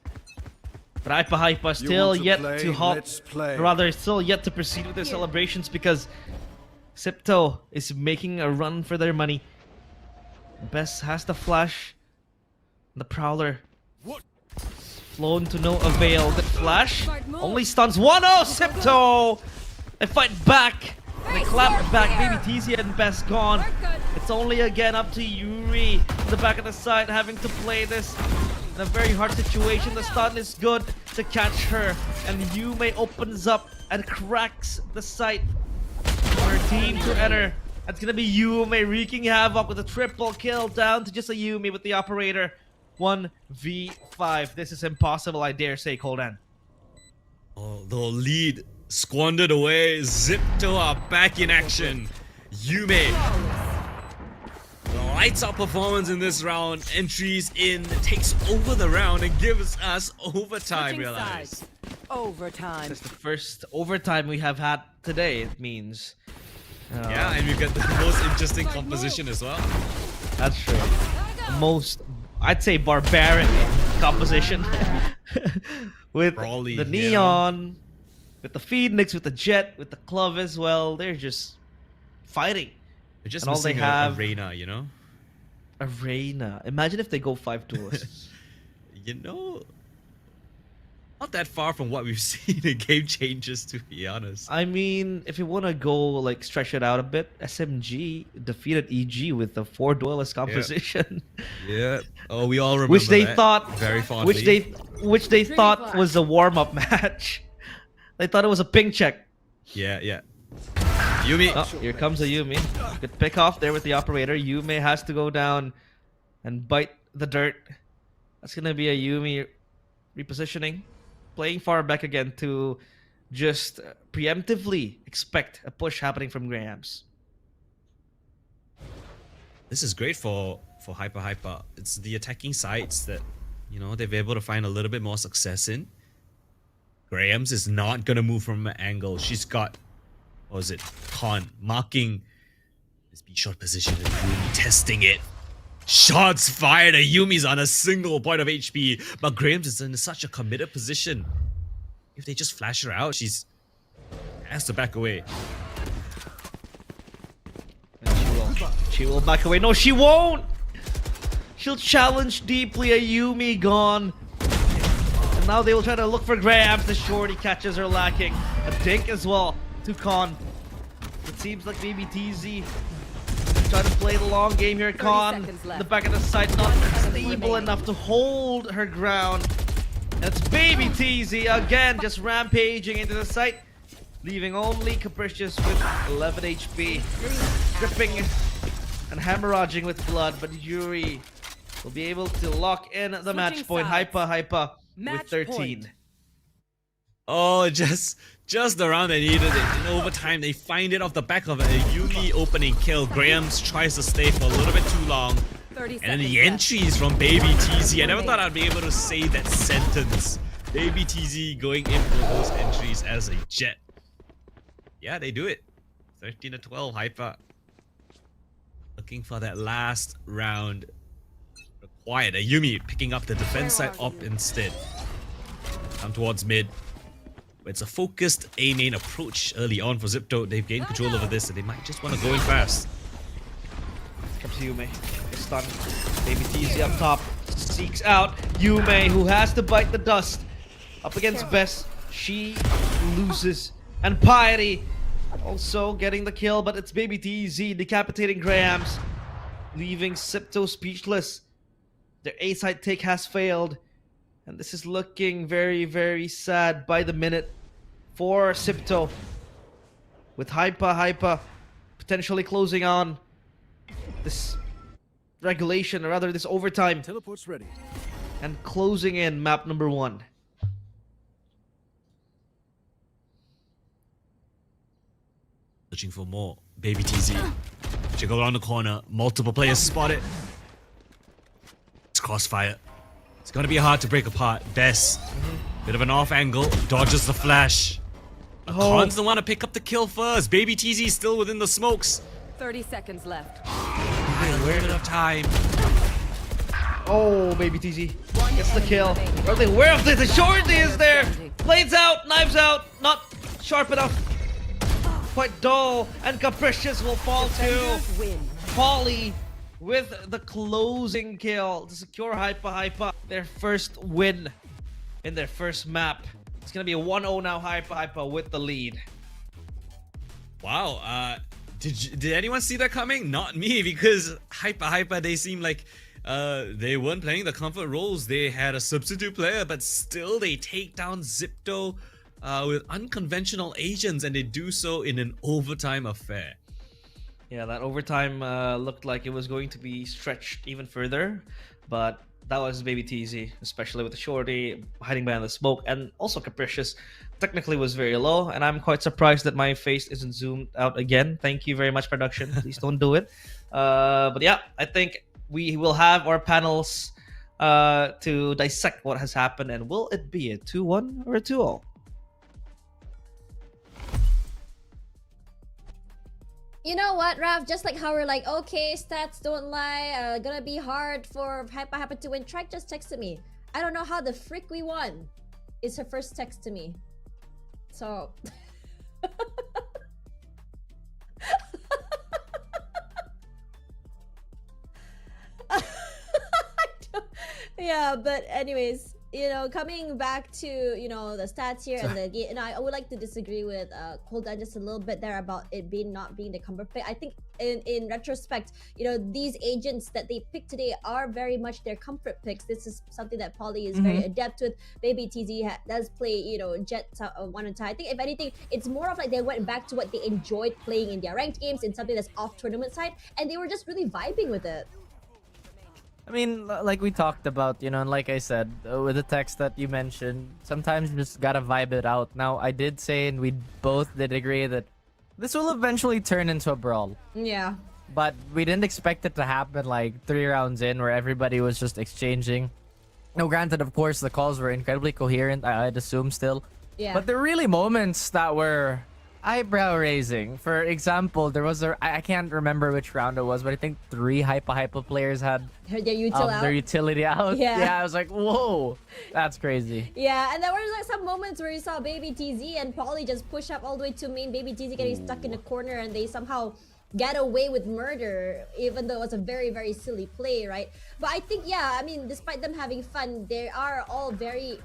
But HYPA still yet to halt, rather still yet to proceed with their celebrations because Xipto is making a run for their money. Best has the flash. The Prowler flown to no avail. The flash only stuns 1-0. Xipto! They fight back. They clap back. Maybe TZ and Best gone. It's only again up to Yuri in the back of the side having to play this in a very hard situation. The stun is good to catch her. And Yume opens up and cracks the sight for her team to enter. That's gonna be Yume wreaking havoc with a triple kill down to just a Yume with the operator. 1v5. This is impossible, I dare say, Coldan. Oh, the lead squandered away. Xipto are back in action. Yume. Lights out performance in this round. Entries in, takes over the round and gives us overtime, realize. Overtime. This is the first overtime we have had today, it means. Yeah, and we've got the most interesting composition as well. That's true. The most, I'd say, barbaric composition. With Brawly, the Neon, with the Phoenix, with the Jet, with the Club as well. They're just fighting. They're just and all they missing have, Arena, you know? Arena. Imagine if they go 5 duelists. You know, not that far from what we've seen in Game Changers, to be honest. I mean, if you want to go like stretch it out a bit, SMG defeated EG with the 4 duelist composition. Yeah. Oh, we all remember which they that thought very fondly. which they thought was a warm-up match. They thought it was a ping check. Yeah. Yumi. Oh, here comes a Yumi. Good pick off there with the operator. Yumi has to go down and bite the dirt. That's gonna be a Yumi repositioning. Playing far back again to just preemptively expect a push happening from Grams. This is great for HYPA. It's the attacking sides that, you know, they've been able to find a little bit more success in. Grams is not gonna move from an angle. She's got, what was it, Khan marking this B shot position and Yumi testing it. Shots fired. Yumi's on a single point of HP, but Grams is in such a committed position. If they just flash her out, she's has to back away. And she will back away. No, she won't. She'll challenge deeply. A Yumi gone. And now they will try to look for Grams. The shorty catches her lacking. A dink as well to Khan. It seems like maybe TZ trying to play the long game here. Khan, the back of the side, not stable enough to hold her ground. And it's baby TZ again, just rampaging into the site, leaving only Capricious with 11 HP, dripping and hemorrhaging with blood. But Yuri will be able to lock in the match point. HYPA with 13. Oh, just the round they needed it. In overtime, they find it off the back of a Yumi opening kill. Grams tries to stay for a little bit too long. And then the entries from Baby TZ. I never thought I'd be able to say that sentence. Baby TZ going in for those entries as a Jet. Yeah, they do it. 13-12, HYPA. Looking for that last round required. A Yumi picking up the defense side up instead. Down towards mid. It's a focused A main approach early on for Xipto. They've gained control over this and they might just want to go in fast. Comes Yume. Stun. Baby TZ up top. Seeks out Yume, who has to bite the dust. Up against Bess. She loses. And Piety Also getting the kill, but it's Baby TZ decapitating Grahams, leaving Xipto speechless. Their A-side take has failed, and this is looking very, very sad by the minute for Xipto. With HYPA potentially closing on this regulation, or rather this overtime, Teleport's ready. and closing in map number 1. Searching for more. Baby TZ. Check around the corner. Multiple players spotted. It's crossfire. It's gonna be hard to break apart. Best. Bit of an off angle. Dodges the flash. Cons don't want to pick up the kill first. Baby TZ is still within the smokes. 30 seconds left. A little bit of time. Oh, Baby TZ gets the kill. Are they aware of this? The shorty is there. Blades out, knives out. Not sharp enough. Quite dull. And Capricious will fall too. Polly with the closing kill to secure HYPA. Their first win in their first map. It's gonna be a 1-0 now. HYPA with the lead. Wow. Did anyone see that coming? Not me, because HYPA they seem like they weren't playing the comfort roles. They had a substitute player, but still they take down Xipto with unconventional agents, and they do so in an overtime affair. Yeah, that overtime looked like it was going to be stretched even further, but that was Baby TZ, especially with the shorty hiding behind the smoke, and also Capricious technically was very low, and I'm quite surprised that my face isn't zoomed out again. Thank you very much, production. Please don't do it. But yeah, I think we will have our panels to dissect what has happened, and will it be a 2-1 or a 2-0? You know what, Raf? Just like how we're like, okay, stats don't lie, gonna be hard for HYPA to win. Trek just texted me. I don't know how the frick we won. Is her first text to me. So... yeah, but anyways, you know, coming back to, you know, the stats here and the game, and I would like to disagree with Coldan just a little bit there about it being not being the comfort play. I think in retrospect, you know, these agents that they picked today are very much their comfort picks. This is something that Polly is very adept with. Baby TZ does play, you know, Jet 1 and 2. I think if anything, it's more of like they went back to what they enjoyed playing in their ranked games, in something that's off tournament side, and they were just really vibing with it. I mean, like we talked about, you know, and like I said, with the text that you mentioned, sometimes you just gotta vibe it out. Now, I did say, and we both did agree, that this will eventually turn into a brawl. Yeah. But we didn't expect it to happen like 3 rounds in, where everybody was just exchanging. No, granted, of course, the calls were incredibly coherent, I'd assume still. Yeah. But there are really moments that were eyebrow raising. For example, there was I can't remember which round it was, but I think 3 HYPA players had their utility out. Yeah. I was like, whoa, that's crazy. Yeah, and there were like some moments where you saw Baby TZ and Polly just push up all the way to main. Baby TZ getting stuck in the corner, and they somehow get away with murder, even though it was a very, very silly play, right? But I think, yeah, I mean, despite them having fun, they are all very,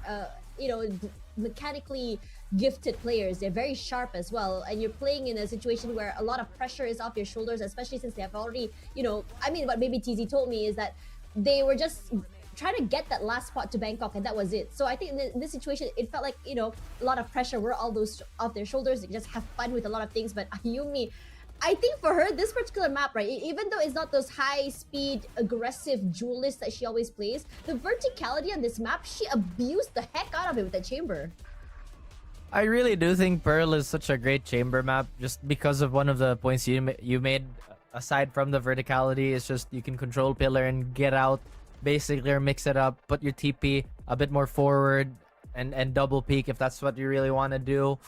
you know, mechanically gifted players. They're very sharp as well, and you're playing in a situation where a lot of pressure is off your shoulders, especially since they have already, you know, I mean, what Baby TZ told me is that they were just trying to get that last spot to Bangkok, and that was it. So I think in this situation, it felt like, you know, a lot of pressure were all those off their shoulders. They just have fun with a lot of things. But Ayumi, I think for her, this particular map, right, even though it's not those high-speed, aggressive duelists that she always plays, the verticality on this map, she abused the heck out of it with that chamber. I really do think Pearl is such a great chamber map, just because of one of the points you made. Aside from the verticality, it's just you can control pillar and get out, basically, or mix it up, put your TP a bit more forward, and double peek if that's what you really want to do.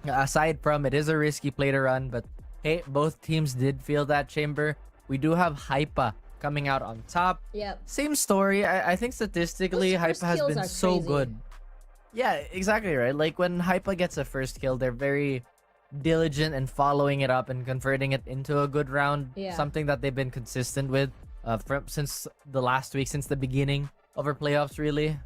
Aside from, it is a risky play to run, but hey, both teams did feel that chamber. We do have HYPA coming out on top. Yep. Same story. I think statistically, Those HYPA has been so crazy. good. Yeah, exactly right. Like when HYPA gets a first kill, they're very diligent in following it up and converting it into a good round. Yeah. Something that they've been consistent with since the last week, since the beginning of our playoffs, really.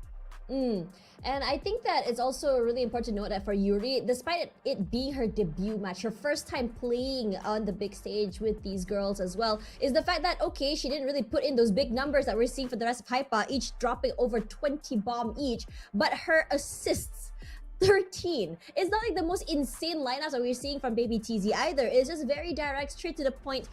And I think that it's also really important to note that for Yuri, despite it being her debut match, her first time playing on the big stage with these girls as well, is the fact that, okay, she didn't really put in those big numbers that we're seeing for the rest of HYPA, each dropping over 20 bomb each, but her assists, 13. It's not like the most insane lineups that we're seeing from Baby TZ either. It's just very direct, straight to the point,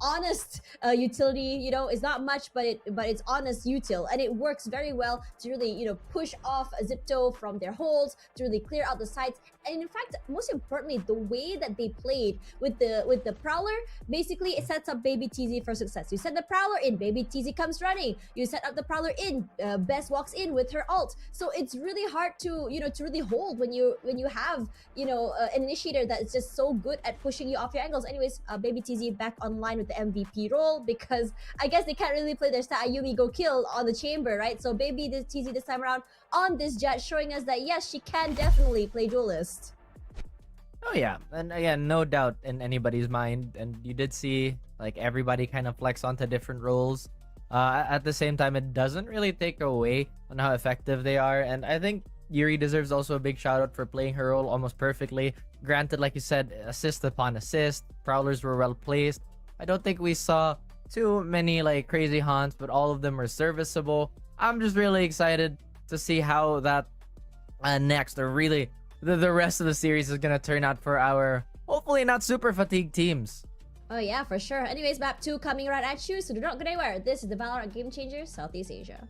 honest utility. It's not much, but it's honest util, and it works very well to really, push off Xipto from their holds, to really clear out the sides. And in fact, most importantly, the way that they played with the Prowler, basically it sets up Baby TZ for success. You set the Prowler in, Baby TZ comes running. You set up the Prowler in, Bess walks in with her ult. So it's really hard to really hold when you have an initiator that's just so good at pushing you off your angles. Anyways, Baby TZ back online with the MVP role, because I guess they can't really play their stat Ayumi go kill on the chamber, right? So Baby TZ this time around on this jet, showing us that yes, she can definitely play duelist. Oh yeah, and again, no doubt in anybody's mind, and you did see like everybody kind of flex onto different roles. At the same time, it doesn't really take away on how effective they are, and I think Yuri deserves also a big shout out for playing her role almost perfectly. Granted, like you said, assist upon assist, Prowlers were well placed. I don't think we saw too many like crazy haunts, but all of them were serviceable. I'm just really excited to see how that next, or really the rest of the series is gonna turn out for our hopefully not super fatigued teams. Oh yeah, for sure. Anyways, map 2 coming right at you, so do not go anywhere. This is the Valorant Game Changers, Southeast Asia.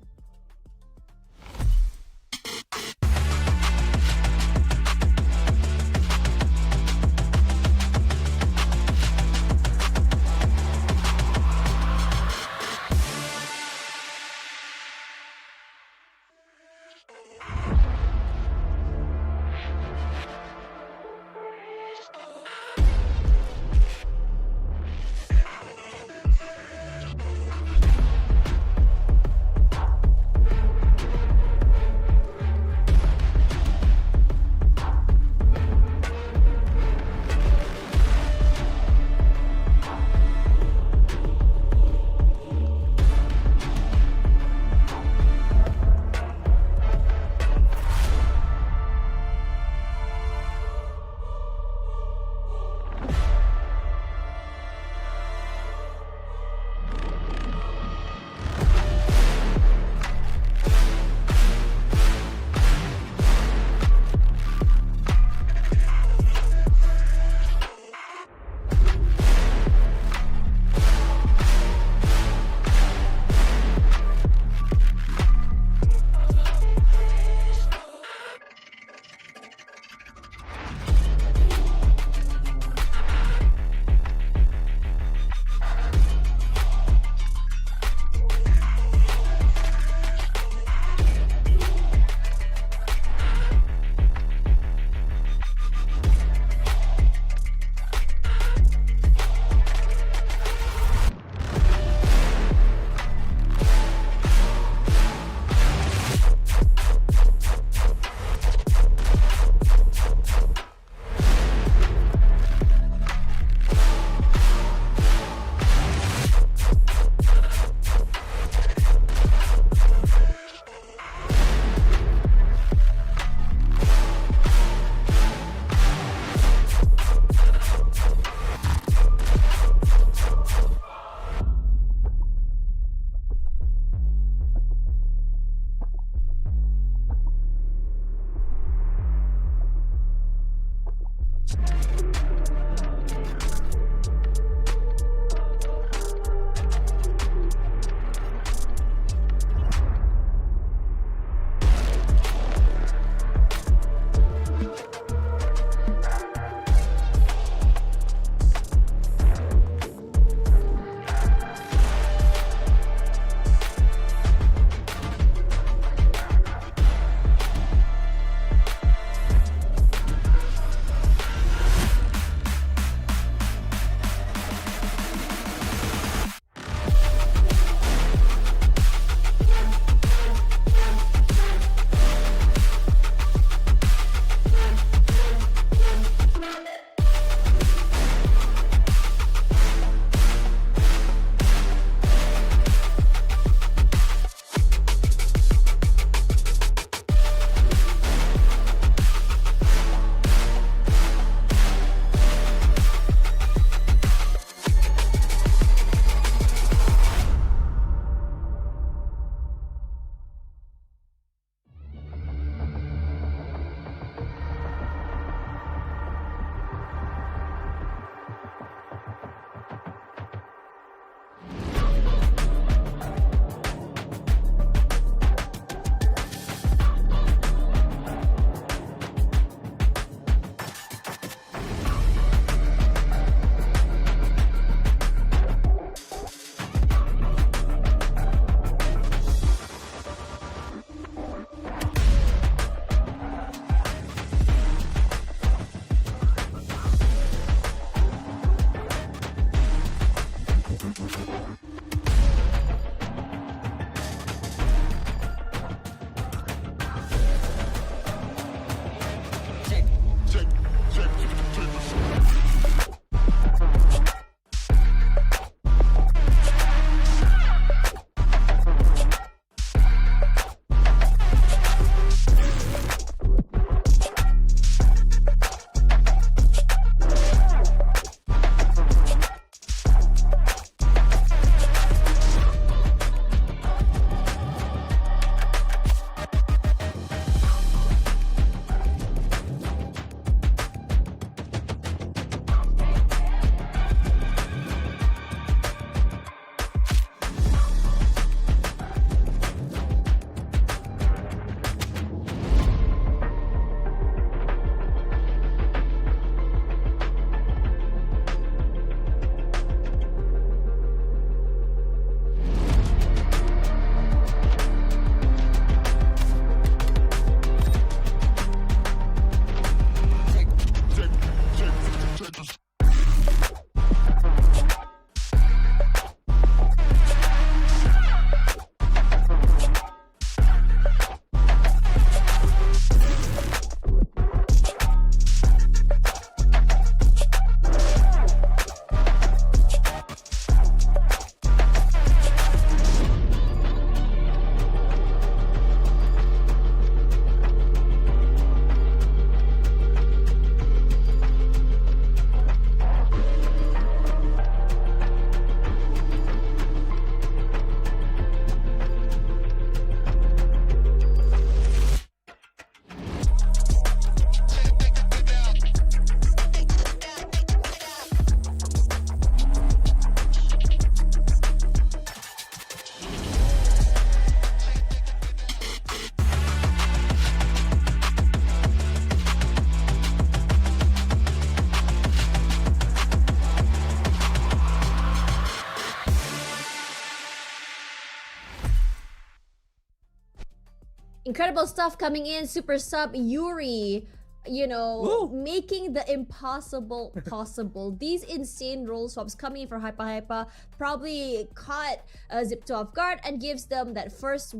Incredible stuff coming in. Super sub Yuri, making the impossible possible. These insane roll swaps coming in for HYPA probably caught Xipto off guard and gives them that first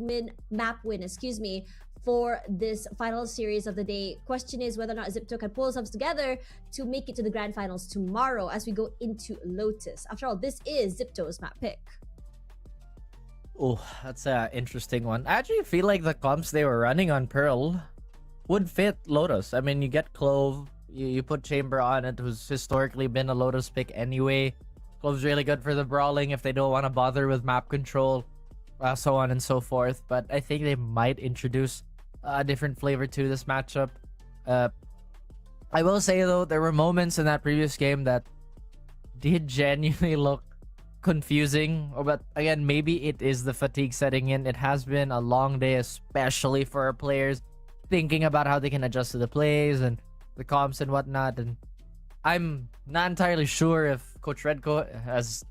map win, for this final series of the day. Question is whether or not Xipto can pull themselves together to make it to the grand finals tomorrow as we go into Lotus. After all, this is Xipto's map pick. Oh, that's an interesting one. I actually feel like the comps they were running on Pearl would fit Lotus. I mean, you get Clove, you put Chamber on it, who's historically been a Lotus pick anyway. Clove's really good for the brawling if they don't want to bother with map control, so on and so forth. But I think they might introduce a different flavor to this matchup. I will say though, there were moments in that previous game that did genuinely look confusing, but again, maybe it is the fatigue setting in. It has been a long day, especially for our players, thinking about how they can adjust to the plays and the comps and whatnot. And I'm not entirely sure if Coach Redco has,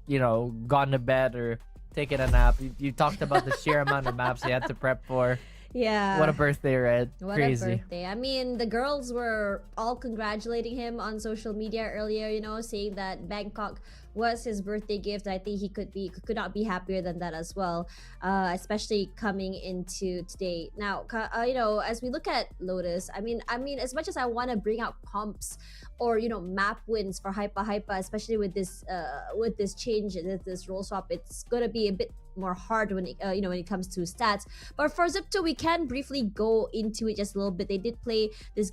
gone to bed or taken a nap. You talked about the sheer amount of maps he had to prep for. Yeah. What a birthday, Red. Crazy. What a birthday. I mean, the girls were all congratulating him on social media earlier, saying that Bangkok was his birthday gift. I think he could not be happier than that as well, especially coming into today. Now, as we look at Lotus, I mean, as much as I want to bring out comps or map wins for HYPA, especially with this change, this roll swap, it's gonna be a bit more hard when it comes to stats. But for Xipto, we can briefly go into it just a little bit. They did play this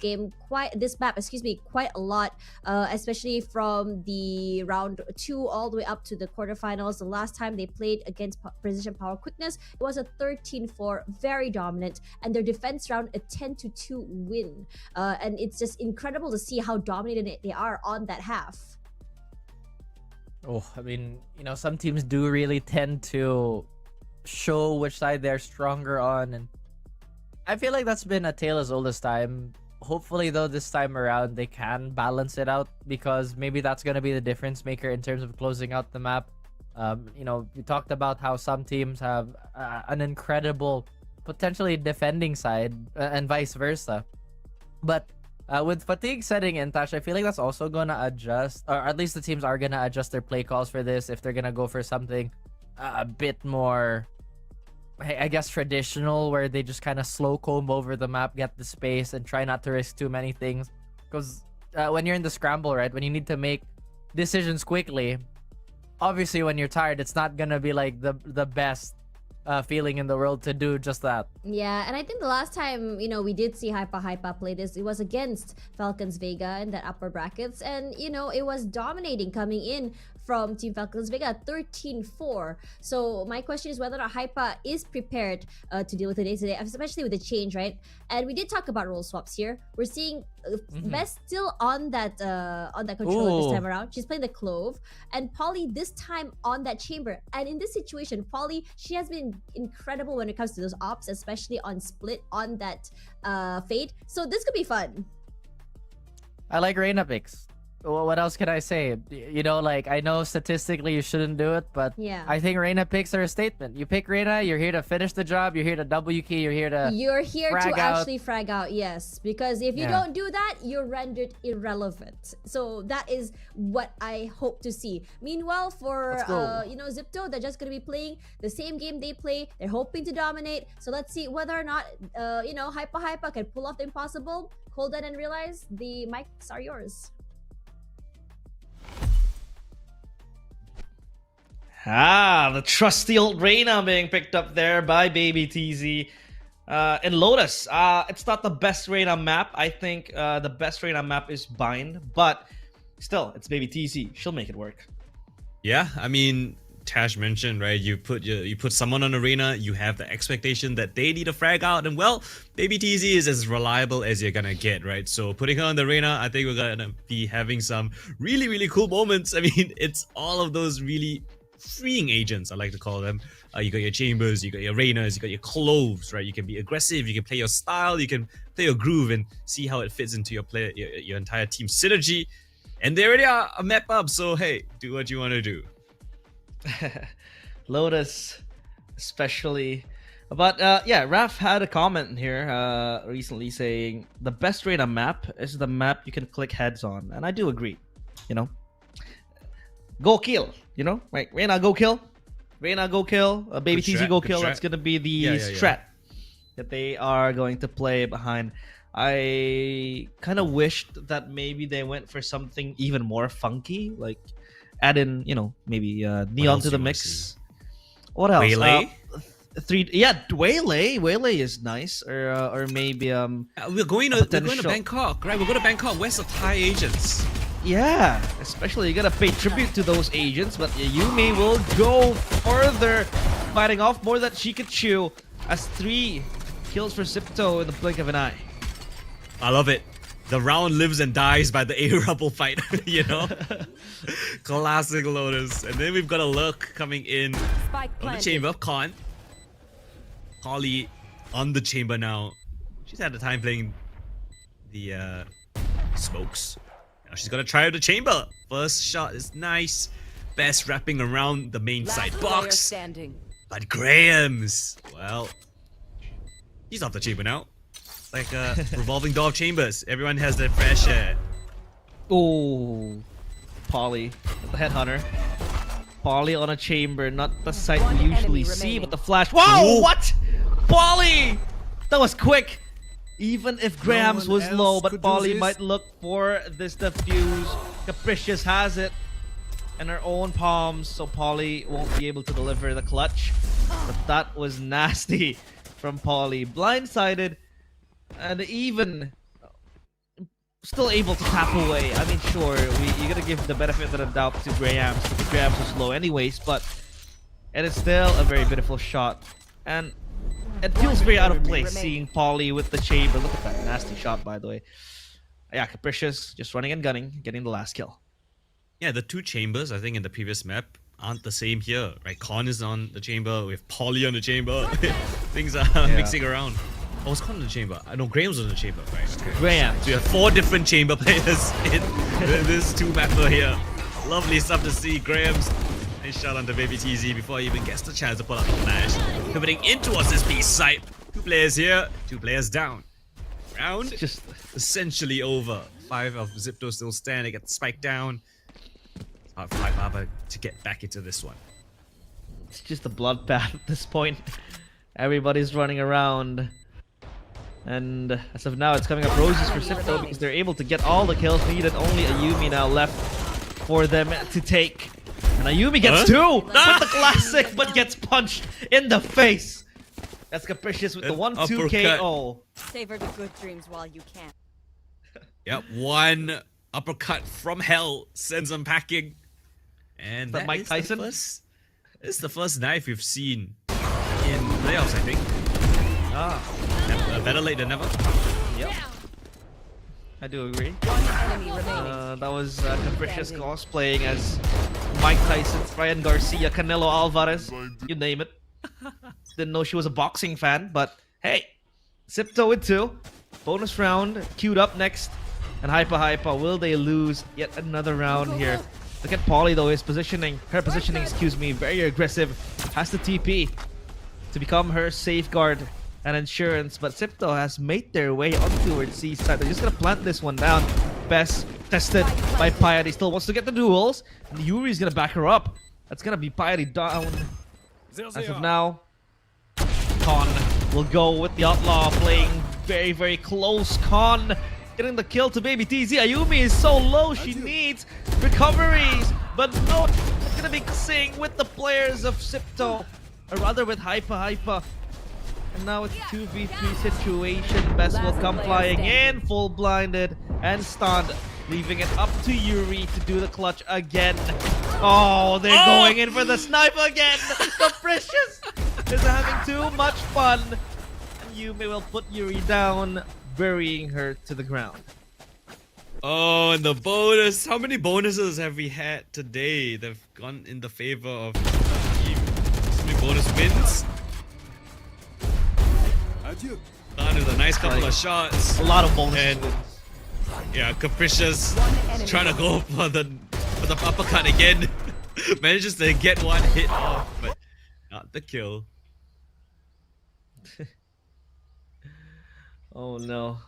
map quite a lot, especially from the round 2 all the way up to the quarterfinals. The last time they played against Precision Power Quickness, it was a 13-4, very dominant, and their defense round a 10-2 win. And it's just incredible to see how dominated they are on that half. Oh, I mean, some teams do really tend to show which side they're stronger on, and I feel like that's been a tale as old as time. Hopefully, though, this time around, they can balance it out, because maybe that's going to be the difference maker in terms of closing out the map. We talked about how some teams have an incredible, potentially defending side, and vice versa. But with fatigue setting in, Tash, I feel like that's also going to adjust, or at least the teams are going to adjust their play calls for this if they're going to go for something a bit more, I guess, traditional, where they just kind of slow comb over the map, get the space, and try not to risk too many things. Because when you're in the scramble, right, when you need to make decisions quickly, obviously when you're tired, it's not going to be like the best feeling in the world to do just that. Yeah, and I think the last time we did see HYPA play this, it was against Falcons Vega in that upper brackets, and it was dominating coming in from Team Falcons Vega, 13-4. So my question is whether or not HYPA is prepared to deal with the day today, especially with the change, right? And we did talk about role swaps here. We're seeing Best still on that controller this time around. She's playing the Clove, and Polly this time on that Chamber. And in this situation, Polly, she has been incredible when it comes to those ops, especially on split on that Fade. So this could be fun. I like Reyna picks. What else can I say? I know statistically you shouldn't do it, but yeah, I think Reyna picks are a statement. You pick Reyna, you're here to finish the job, you're here to W key, you're here to actually frag out, yes. Because if you don't do that, you're rendered irrelevant. So that is what I hope to see. Meanwhile, for Xipto, they're just gonna be playing the same game they play. They're hoping to dominate. So let's see whether or not HYPA can pull off the impossible. Coldan and Realize, the mics are yours. The trusty old Reyna being picked up there by Baby TZ. In Lotus, it's not the best Reyna map. I think the best Reyna map is Bind, but still, it's Baby TZ. She'll make it work. Yeah, I mean, Tash mentioned, right? You put someone on Arena, you have the expectation that they need a frag out, and well, Baby TZ is as reliable as you're gonna get, right? So putting her on the Arena, I think we're gonna be having some really, really cool moments. I mean, it's all of those really freeing agents, I like to call them. You got your Chambers, you got your Reynas, you got your Cloves, right? You can be aggressive, you can play your style, you can play your groove and see how it fits into your entire team synergy. And they already are a map up, so hey, do what you want to do. Lotus, especially But yeah, Raf had a comment here recently saying the best Reyna map is the map you can click heads on, and I do agree. You know, go kill. You know, right? Reyna go kill. Reyna go kill. Baby Good TZ strat, go good kill. strat. That's gonna be the Yeah. strat that they are going to play behind. I kind of wished that maybe they went for something even more funky, like add in, you know, maybe neon else to the you wanna mix. see? What else? Waylay? Waylay is nice, or maybe We're going to potential- Bangkok, right? We're going to Bangkok. Where's the Thai agents? yeah, especially you gotta pay tribute to those agents, but Yumi will go further, biting off more than she could chew, as 3 kills for Xipto in the blink of an eye. I love it. The round lives and dies by the A-Rubble fight, you know? Classic Lotus. And then we've got a Lurk coming in Spike on the planted. chamber. Con. Holly on the chamber now. She's had the time playing the smokes. Now she's gonna try out the chamber. First shot is nice. Best wrapping around the main Last side player box. standing. But Graham's, well, he's off the chamber now. Like a revolving door of chambers. Everyone has their fair share. Oh, Polly, the headhunter. Polly on a chamber, not the sight One we usually enemy see, remaining. but the flash. Whoa, Ooh. what? Polly! That was quick. Even if Graham's one was else low, but could do Polly this. might look for this defuse. Capricious has it in her own palms, so Polly won't be able to deliver the clutch. But that was nasty from Polly. Blindsided, and even still able to tap away. I mean, sure, you gotta give the benefit of the doubt to Graham's, because Graham's was low anyways, but it is still a very beautiful shot. And it feels very out of place seeing Polly with the chamber. Look at that nasty shot, by the way. Yeah, Capricious just running and gunning, getting the last kill. Yeah, the 2 chambers, I think, in the previous map aren't the same here, right? Con is on the chamber, we have Polly on the chamber. Things are mixing around. Oh, was Con in the chamber? I know Graham's on the chamber, right? Okay. Graham. So we have 4 different chamber players in this 2-mapper here. Lovely stuff to see. Graham's nice shot on the Baby TZ before he even gets the chance to pull out the flash. Pivoting in towards this B site. 2 players here, 2 players down. Round It's just essentially over. 5 of Xipto still standing, get the spike down. It's hard for HYPA to get back into this one. It's just a bloodbath at this point. Everybody's running around. And as of now, it's coming up roses for Xipto because they're able to get all the kills needed. Only Ayumi now left for them to take. And Ayumi gets 2 with the classic, but gets punched in the face. That's Capricious with the 1-2 Uppercut. KO. Savor the good dreams while you can. Yep, 1 uppercut from hell sends them packing. And that that Mike is Tyson? It's the first knife we've seen in playoffs, I think. Better late than never. Yep. I do agree. One enemy remaining. That was Capricious cosplaying as Mike Tyson, Ryan Garcia, Canelo Alvarez, you name it. Didn't know she was a boxing fan, but hey, Xipto with 2. Bonus round queued up next. And HYPA, will they lose yet another round here? Look at Polly though, her positioning, excuse me, very aggressive. Has the TP to become her safeguard and insurance, but Xipto has made their way on towards C side. They're just gonna plant this one down. Best tested by Piety, still wants to get the duels. And Yuri's gonna back her up. That's gonna be Piety down. As of now, Con will go with the Outlaw, playing very, very close. Con getting the kill to Baby TZ. Ayumi is so low, she needs recoveries. But no, it's gonna be Sing with the players of Xipto, or rather with HYPA. And now it's 2v3 situation. Best will come flying in, full blinded and stunned, leaving it up to Yuri to do the clutch again. Oh, they're going in for the snipe again. Capricious is having too much fun. And Yumi will put Yuri down, burying her to the ground. Oh, and the bonus. How many bonuses have we had today? They've gone in the favor of the team. So many bonus wins. Adieu. Done with a nice couple of shots. A lot of bonus And wins. yeah, Capricious trying to go for the uppercut again. Manages to get 1 hit off, but not the kill. Oh no.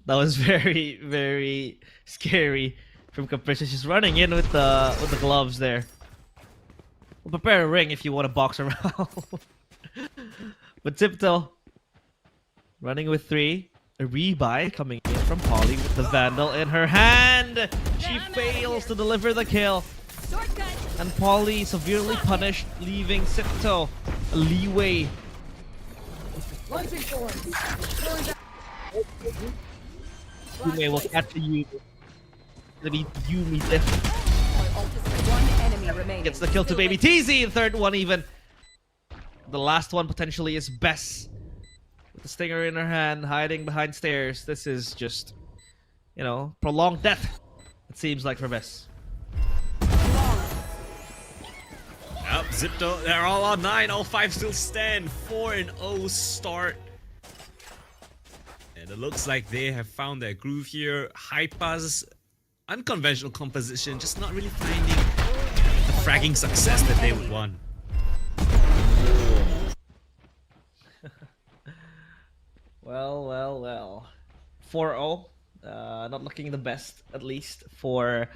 That was very, very scary from Capricious. She's running in with the gloves there. Well, prepare a ring if you want to box around. But Xipto running with 3. A rebuy coming in from Polly with the Vandal in her hand. She fails to deliver the kill. And Polly severely punished, leaving Xipto a leeway. Yume will catch you. Gonna be Yumi lift. One enemy remaining. Gets the kill to Baby TZ. The third one even. The last one potentially is Bess. With the stinger in her hand, hiding behind stairs. This is just, you know, prolonged death. It seems like for Bess. Yep, Xipto, they're all on 9. All 5 still stand. 4-0 start. And it looks like they have found their groove here. HYPA's unconventional composition, just not really finding the fragging success that they would want. Well. 4-0. Not looking the best, at least, for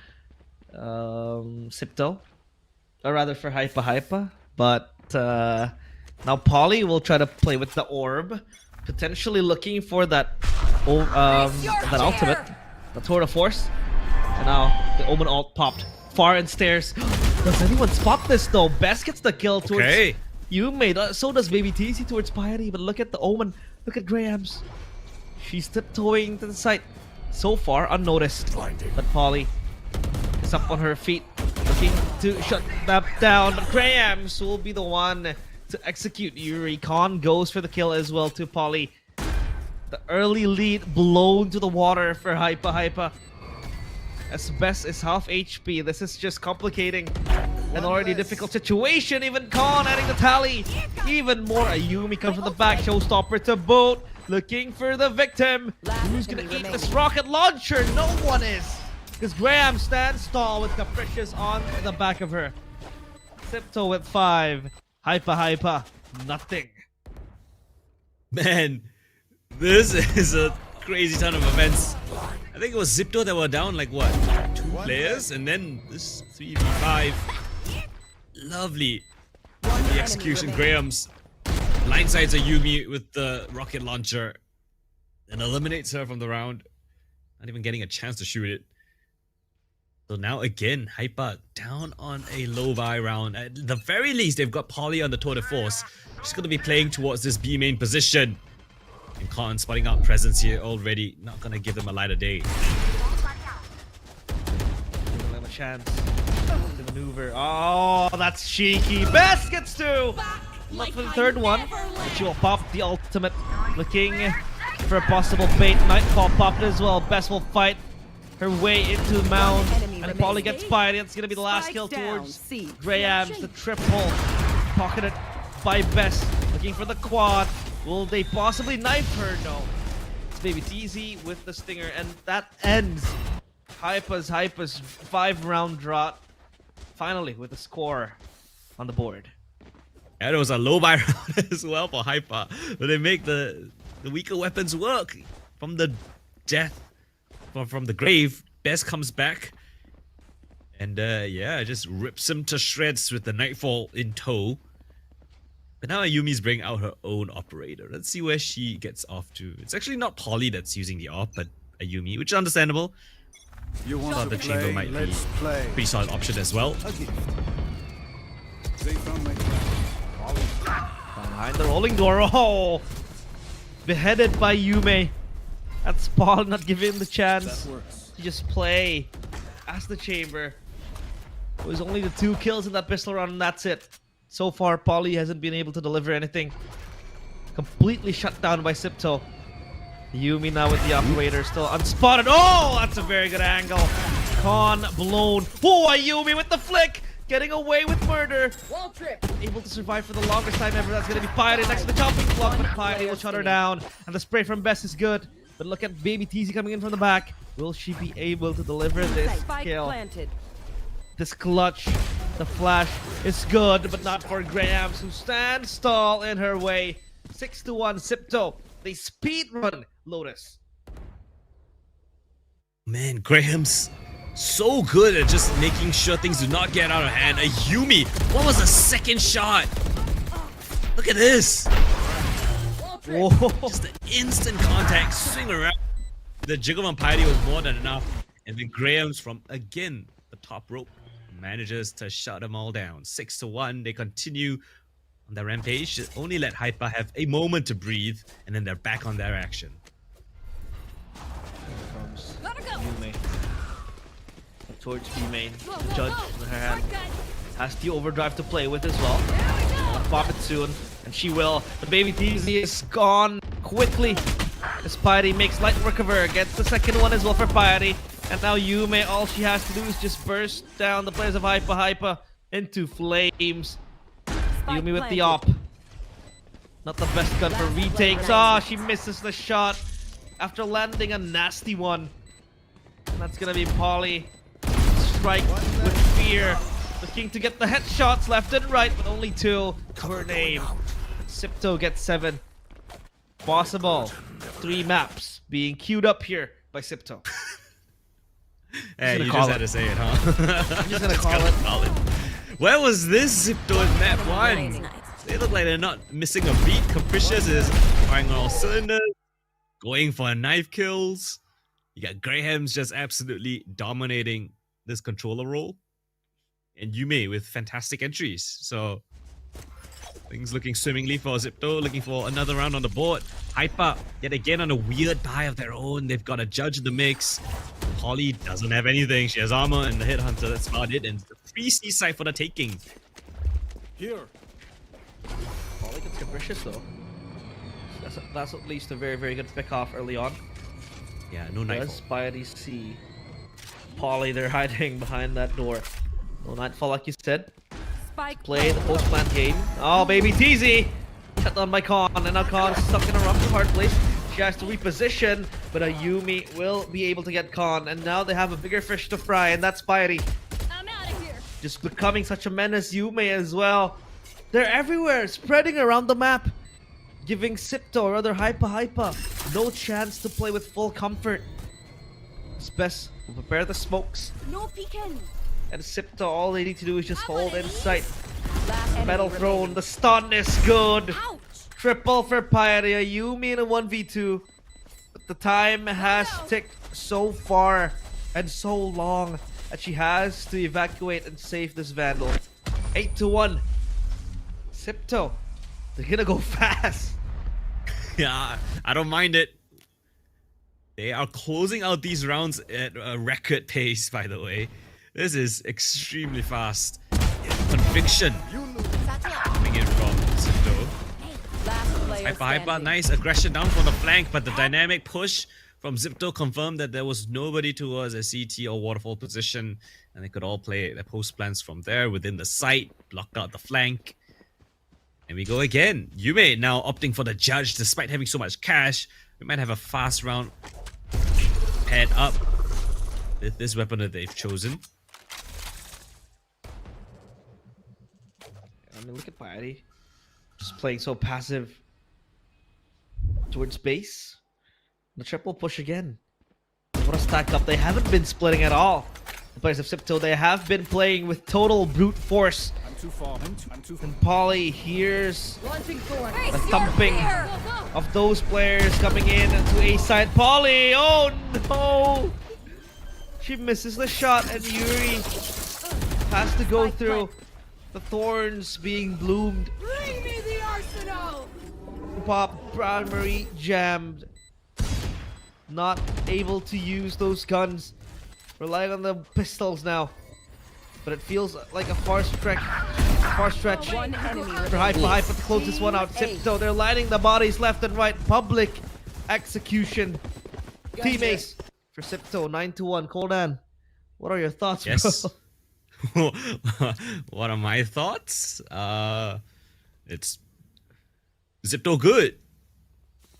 Xipto. Or rather for HYPA. But now Polly will try to play with the orb. Potentially looking for that that ultimate. The Tour de Force. And now the Omen ult popped. Far and stairs. Does anyone spot this though? Bess gets the kill towards Yume. So does Baby TC towards Piety. But look at the Omen. Look at Graham's. She's tiptoeing to the side. So far unnoticed. But Polly is up on her feet. Looking to shut that down. But Graham's will be the one to execute. Yuri Khan goes for the kill as well to Polly. The early lead blown to the water for HYPA. As Bess is half HP, this is just complicating an already difficult situation. Even Khan adding the tally. Even more. Ayumi comes from the back. Showstopper to boot. Looking for the victim. Who's gonna eat this rocket launcher? No one is. Because Graham stands tall with Capricious on the back of her. Xipto with 5. HYPA. Nothing. Man, this is a crazy ton of events. I think it was Xipto that were down like what? 2 players? And then this 3v5. Lovely. The execution. Graham's blindsides Ayumi with the rocket launcher and eliminates her from the round. Not even getting a chance to shoot it. So now again, HYPA down on a low buy round. At the very least, they've got Polly on the Tour de Force. She's going to be playing towards this B main position. And Coldan spotting out presence here already. Not going to give them a light of day. Give them a chance to maneuver. Oh, that's cheeky. Bess gets 2. Not for the third one. She will pop the ultimate. Looking for a possible bait. Nightfall popped as well. Bess will fight her way into the mound. And Polly gets fired. It's going to be the last kill towards Graham's. The triple pocketed by Bess. Looking for the quad. Will they possibly knife her? No. It's Baby TZ with the stinger. And that ends HYPA's 5-round drought. Finally with a score on the board. And it was a low buy round as well for HYPA. But they make the weaker weapons work. From the death, from the grave, Bess comes back. And yeah, just rips him to shreds with the Nightfall in tow. But now Ayumi's bringing out her own operator. Let's see where she gets off to. It's actually not Polly that's using the op, but Ayumi, which is understandable. You want Thought to the chamber might be a pretty solid option as well. Behind the rolling door. Oh! Beheaded by Yume. That's Paul not giving him the chance to just play as the chamber. It was only the 2 kills in that pistol round and that's it. So far, Polly hasn't been able to deliver anything. Completely shut down by Xipto. Yumi now with the operator, still unspotted. Oh, that's a very good angle. Khan blown. Oh, Yumi with the flick. Getting away with murder. Wall trip. Able to survive for the longest time ever. That's going to be Piety next to the chopping block. But Piety will shut her down. And the spray from Bess is good. But look at Baby TZ coming in from the back. Will she be able to deliver this kill? This clutch, the flash is good, but not for Grahams, who stands tall in her way. 6-1 Xipto. They speed run Lotus. Man, Graham's so good at just making sure things do not get out of hand. A Yumi, what was the second shot? Look at this. Whoa. Just the instant contact, swing around. The jiggle on Piety was more than enough. And then Graham's from, again, the top rope manages to shut them all down. 6-1, they continue on their rampage. Just only let HYPA have a moment to breathe, and then they're back on their action. Yume. Towards B main. Judge in her hand. Has the overdrive to play with as well. I'll pop it soon. And she will. The baby TZ is gone quickly. As Piety makes light work of her. Gets the second one as well for Piety. And now Yume, all she has to do is just burst down the players of HYPA into flames. Yume with the op. Not the best gun for retakes. Ah, she misses the shot after landing a nasty one. And that's gonna be Polly. Strike with fear. Looking to get the headshots left and right, but only 2. Cover name. Xipto gets 7. Possible 3 maps being queued up here by Xipto. Hey, you just had to say it, huh? I'm just gonna call it. Where was this Xipto in map 1? They look like they're not missing a beat. Capricious is firing on all cylinders, going for knife kills. You got Graham's just absolutely dominating this controller role. And Yume with fantastic entries. So things looking swimmingly for Xipto, looking for another round on the board. HYPA yet again on a weird buy of their own. They've got a judge in the mix. Holly doesn't have anything. She has armor and the Headhunter. That's about it. And the free seaside for the taking. Here. Polly gets Capricious though. That's at least a very, very good pick off early on. Yeah, no nightfall. Does Piety see Polly? They're hiding behind that door. No nightfall, like you said. Play the post-plant game. Oh, baby TZ! Shut down by Con, and now Con's stuck in a rough hard place. She has to reposition, but a Yume will be able to get Con, and now they have a bigger fish to fry, and that's Piety. I'm out of here. Just becoming such a menace, Yume as well. They're everywhere, spreading around the map, giving Xipto, or rather HYPA, no chance to play with full comfort. Spess will prepare the smokes. No peeking. And Xipto, all they need to do is just hold in sight. Metal thrown, the stun is good. Ouch. Triple for Piety, a Yume in a 1v2. But the time has ticked so far and so long that she has to evacuate and save this Vandal. 8-1. Xipto, they're gonna go fast. Yeah, I don't mind it. They are closing out these rounds at a record pace, by the way. This is extremely fast. Conviction coming in from Xipto. HYPA, nice aggression down from the flank, but the dynamic push from Xipto confirmed that there was nobody towards a CT or waterfall position, and they could all play their post plans from there within the site, blocked out the flank. And we go again. Yume now opting for the judge despite having so much cash. We might have a fast round paired up with this weapon that they've chosen. I mean, look at Piety. Just playing so passive towards base. The triple push again. What a stack up. They haven't been splitting at all. The players of Xipto, they have been playing with total brute force. I'm too far. I'm too far. And Polly hears the thumping of those players coming in to A side. Polly, oh no! She misses the shot, and Yuri has to go through the thorns being bloomed. Bring me the arsenal. Pop primary jammed. Not able to use those guns. Relying on the pistols now. But it feels like a far stretch. One enemy For HYPA to close this one out. Xipto, they're lining the bodies left and right. Public execution. Team ace for Xipto, 9-1. Coldan, what are your thoughts, Yes. bro? What are my thoughts? It's Xipto good.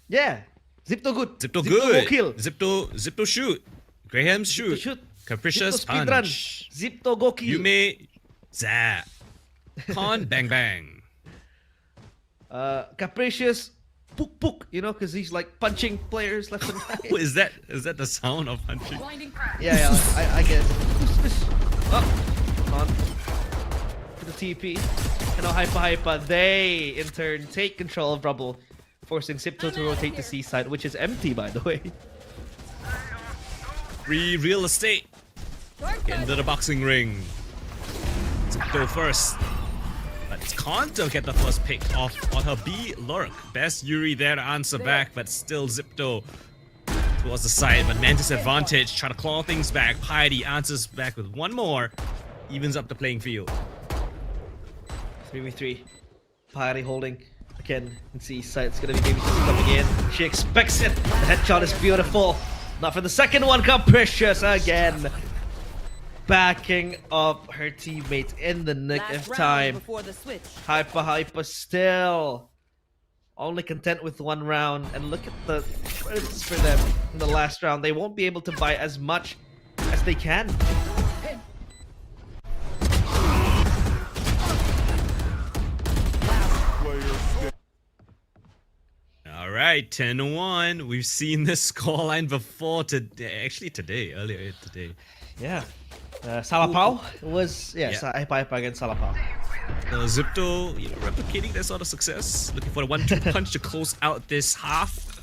Yeah. Zipto good. Zipto Zipto good. go kill. Zipto shoot. Graham shoot. Shoot. Capricious Zipto speedrun. punch. Zipto go kill. Yume zap. Con bang bang. Capricious pook pook, you know, because he's like punching players left and right. Oh, is that the sound of punching? Yeah, I guess. Oh, on to the TP. And now HYPA, they in turn take control of Rubble, forcing Xipto to rotate to C side, which is empty, by the way. Free real estate. Get into the boxing ring. Xipto first. But can't get the first pick off on her B lurk. Best Yuri there to answer back, but still Xipto towards the side. But Mantis advantage, try to claw things back. Piety answers back with one more. Evens up the playing field. 3v3. Piety holding again in C side. It's gonna be Baby coming in. She expects it. The headshot is beautiful. Not for the second one. Capricious again. Backing up her teammates in the nick of time. HYPA still only content with one round. And look at the credits for them in the last round. They won't be able to buy as much as they can. Alright, 10-1. We've seen this scoreline before today. Actually today, earlier today. Yeah. Salapao was HYPA against Salapao. Xipto, you know, replicating that sort of success. Looking for the 1-2 punch to close out this half.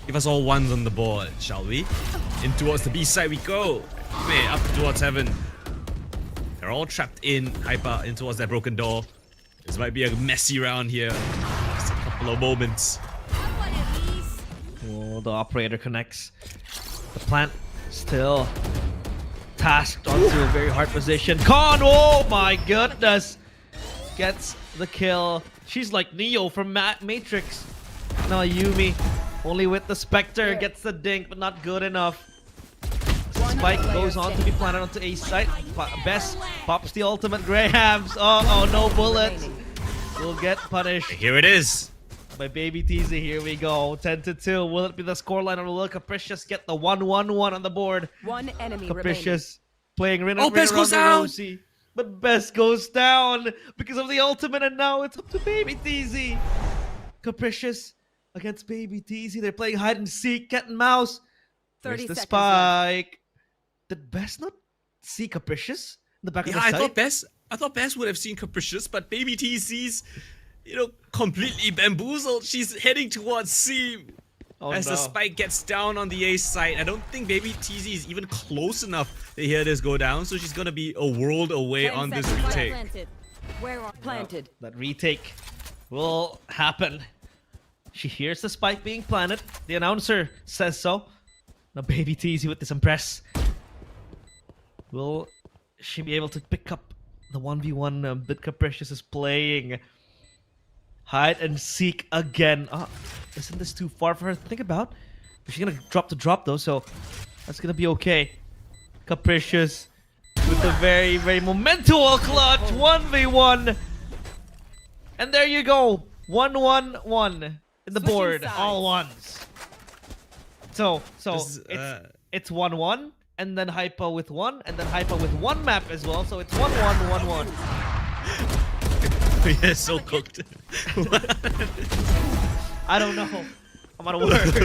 Give us all ones on the board, shall we? In towards the B side we go. Man, up towards heaven. They're all trapped in HYPA in towards that broken door. This might be a messy round here. Just a couple of moments. Oh, the operator connects. The plant still tasked onto a very hard position. Con, oh my goodness, gets the kill. She's like Neo from Matrix. Now Yumi, only with the Spectre, gets the dink, but not good enough. Spike goes on to be planted onto A site. Best pops the ultimate. Grahams. Oh, no bullets. Will get punished. Here it is. By Baby Teasy, here we go. 10-2. Will it be the scoreline, or will Capricious get the 1-1-1 on the board? One enemy Capricious playing Rin Oh, Best goes down! Rosie. But Best goes down because of the ultimate, and now it's up to Baby Teasy. Capricious against Baby Teasy. They're playing hide and seek, cat and mouse. There's the spike. Did Best not see Capricious in the back of the site? I thought Best would have seen Capricious, but Baby TC's, you know, completely bamboozled. She's heading towards C. As the spike gets down on the A site. I don't think Baby TZ is even close enough to hear this go down, so she's gonna be a world away on this retake. Planted. That retake will happen. She hears the spike being planted. The announcer says so. Now Baby TZ with this impress. Will she be able to pick up the 1v1 that Capricious is playing? Hide and seek again. Isn't this too far for her to think about? She's gonna drop the drop though, so that's gonna be okay. Capricious with a very, very momental clutch 1v1. And there you go. 1-1-1 in the board. All ones. So it's 1-1. And then HYPA with 1, and then HYPA with 1 map as well, so it's 1-1-1-1. Yeah, so cooked. I don't know. I'm out of words.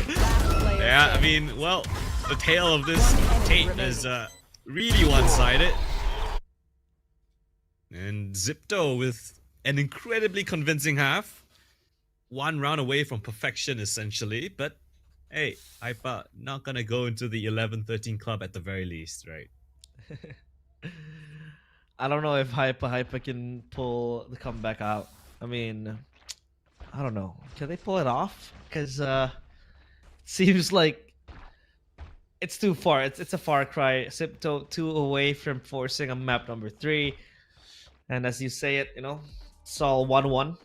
Yeah, I mean, well, the tale of this tape is really one-sided. And Xipto with an incredibly convincing half. One round away from perfection, essentially, but hey, HYPA not gonna go into the 11-13 club at the very least, right? I don't know if HYPA can pull the comeback out. I mean, I don't know. Can they pull it off? Because it seems like it's too far. It's a far cry. Xipto 2 away from forcing a map number 3. And as you say it, you know, it's all 1-1.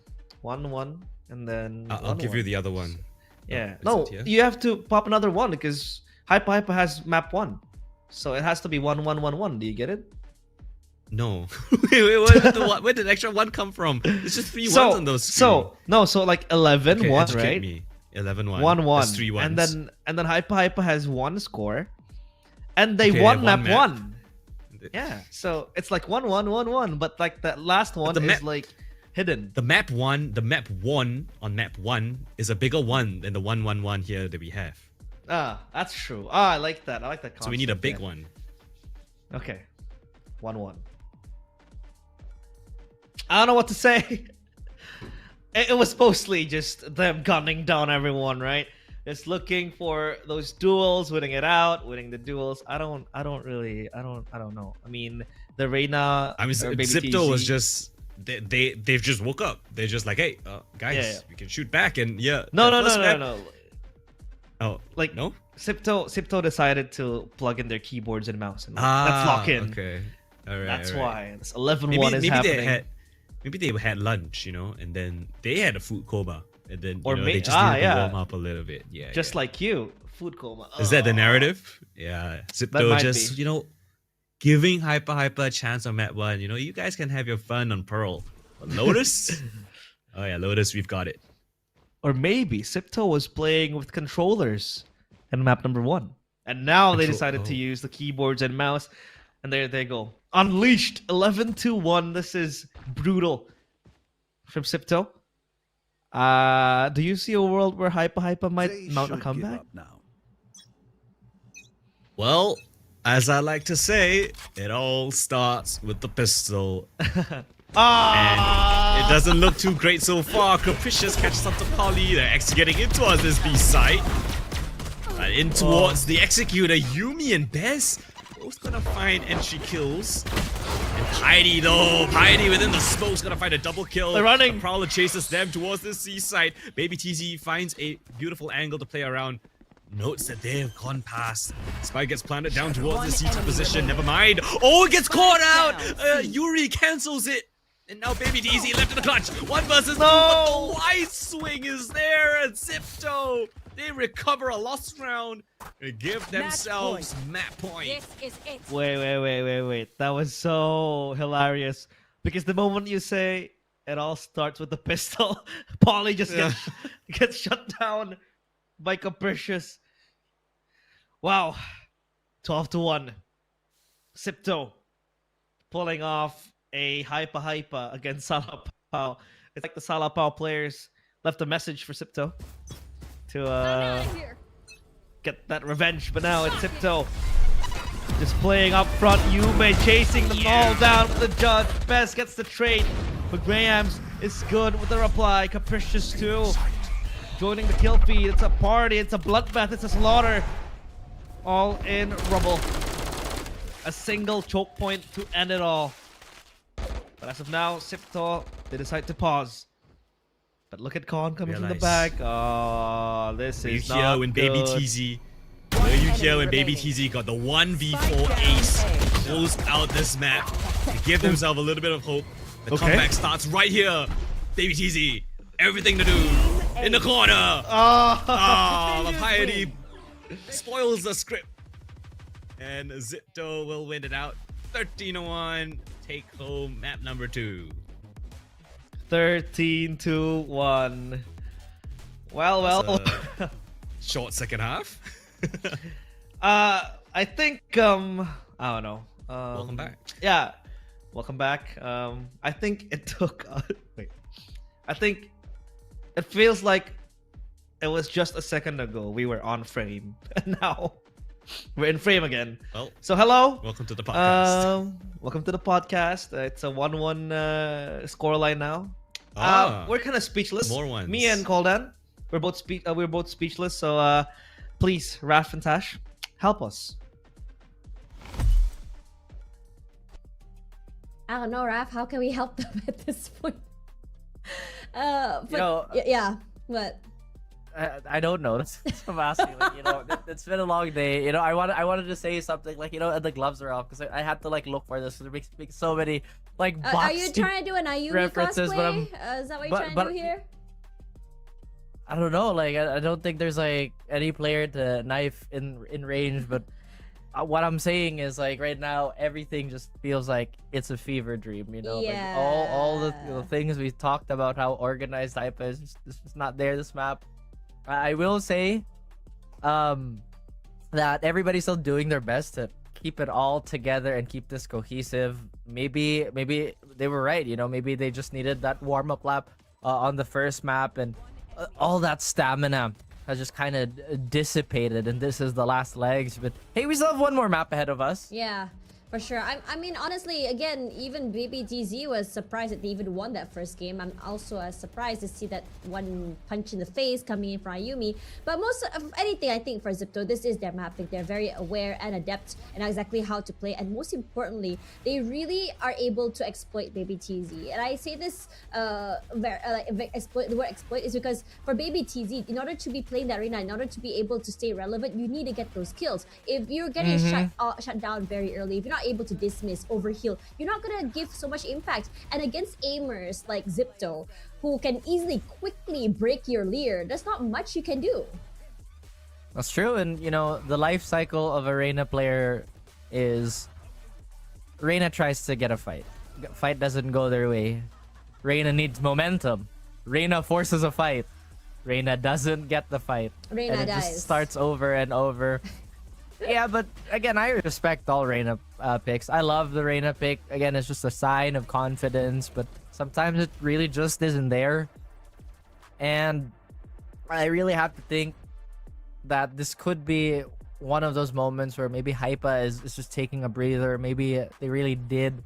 1-1. And then I'll give you the other one. Yeah. No, you have to pop another one because HYPA has map 1. So it has to be 1-1-1-1. Do you get it? No. Where did the extra 1 come from? It's just 3 ones on those screen. So like 11-1, okay, right? Me. 11-1. 1-1. That's 3 ones. And then HYPA has 1 score. And they won map 1. Yeah. So it's like 1-1-1-1. But like that last one is like hidden. The map one on map 1 is a bigger one than the 111 here that we have. That's true. I like that. I like that concept. So we need a big one. Okay. 1-1. I don't know what to say. It was mostly just them gunning down everyone, right? Just looking for those duels, winning it out, winning the duels. I don't know. I mean, the Reina. I mean, Xipto was just they've just woke up. They're just like, hey, guys, we can shoot back, and No. Oh, like no. Xipto decided to plug in their keyboards and mouse, and let's lock in. Okay, all right. That's all right. why it's 11-1 is happening. Maybe they had lunch, and then they had a food coma, and then they just ah, needed yeah. to warm up a little bit. Yeah, Just like you, food coma. Is that the narrative? Yeah, Xipto might just be. giving HYPA a chance on map 1. You guys can have your fun on Pearl. But Lotus? Oh yeah, Lotus, we've got it. Or maybe Xipto was playing with controllers in map number 1. And now they decided to use the keyboards and mouse. And there they go. Unleashed 11-1. This is brutal from Xipto. Do you see a world where HYPA might mount a comeback? Now. Well, as I like to say, it all starts with the pistol. And it doesn't look too great so far. Capricious catches up to Polly. They're getting in towards this B site. In towards the Executor. Yumi and Bez both gonna find entry kills. And Heidi though. Heidi within the smoke's gonna find a double kill. They're running. The Prowler chases them towards the C site. Baby TZ finds a beautiful angle to play around. Notes that they have gone past. Spike gets planted down towards the CT position. Never mind. Oh, it gets caught out. Yuri cancels it. And now Baby DZ left in the clutch. 1 versus 2. But the wide swing is there. And Xipto, they recover a lost round and give themselves map point. This is it. Wait. That was so hilarious. Because the moment you say it all starts with the pistol, Polly just gets shut down by Capricious. Wow. 12-1. Xipto pulling off a HYPA against Salapao. It's like the Salapao players left a message for Xipto to get that revenge, but now it's Xipto just playing up front. Yume chasing them all down with the judge. Best gets the trade, but Grahams is good with the reply. Capricious too, joining the kill feed. It's a party, it's a bloodbath, it's a slaughter. All in rubble. A single choke point to end it all. But as of now, Xipto, they decide to pause. But look at Con coming from the back. Oh, this is not here when good. Baby TZ. Were you here when Baby TZ got the 1v4 ace? Closed out this map to give themselves a little bit of hope. The comeback starts right here. Baby TZ, everything to do in the corner. The piety spoils the script. And Xipto will win it out. 13-1. Take home map number 2. 13-1. Well. Short second half. I think I don't know. Welcome back. Yeah, welcome back. I think it took. I think it feels like it was just a second ago we were on frame, and now we're in frame again. Well, so hello. Welcome to the podcast. Welcome to the podcast. It's a 1-1 scoreline now. We're kind of speechless. More ones. Me and Coldan, we're both speechless. So please, Raf and Tash, help us. I don't know, Raf. How can we help them at this point? But, what? I don't know. That's what I'm asking. It's been a long day. I wanted to say something and the gloves are off because I had to look for this. There makes so many Are you trying to do an Ayumi references, cosplay? Is that what you're trying to do here? I don't know. I don't think there's any player to knife in range. But what I'm saying is right now everything just feels like it's a fever dream. All the things we talked about, how organized HYPA is, just not there. This map. I will say that everybody's still doing their best to keep it all together and keep this cohesive. Maybe they were right. Maybe they just needed that warm-up lap on the first map, and all that stamina has just kind of dissipated, and this is the last legs. But hey, we still have one more map ahead of us. Yeah, for sure. I mean, honestly, again, even Baby TZ was surprised that they even won that first game. I'm also surprised to see that one punch in the face coming in from Ayumi. But most of anything, I think for Xipto, this is their map. Like, they're very aware and adept and know exactly how to play. And most importantly, they really are able to exploit Baby TZ. And I say this, the word exploit is because for Baby TZ, in order to be playing the arena, in order to be able to stay relevant, you need to get those kills. If you're getting shut down very early, if you're not able to dismiss, overheal, you're not gonna give so much impact. And against aimers like Xipto, who can easily quickly break your leer, there's not much you can do. That's true. And the life cycle of a Reina player is Reina tries to get a fight. Fight doesn't go their way. Reina needs momentum. Reina forces a fight. Reina doesn't get the fight. Reina and it dies. just starts over and over. Yeah, but again, I respect all Reina picks. I love the Reina pick. Again, it's just a sign of confidence, but sometimes it really just isn't there. And I really have to think that this could be one of those moments where maybe HYPA is just taking a breather. Maybe they really did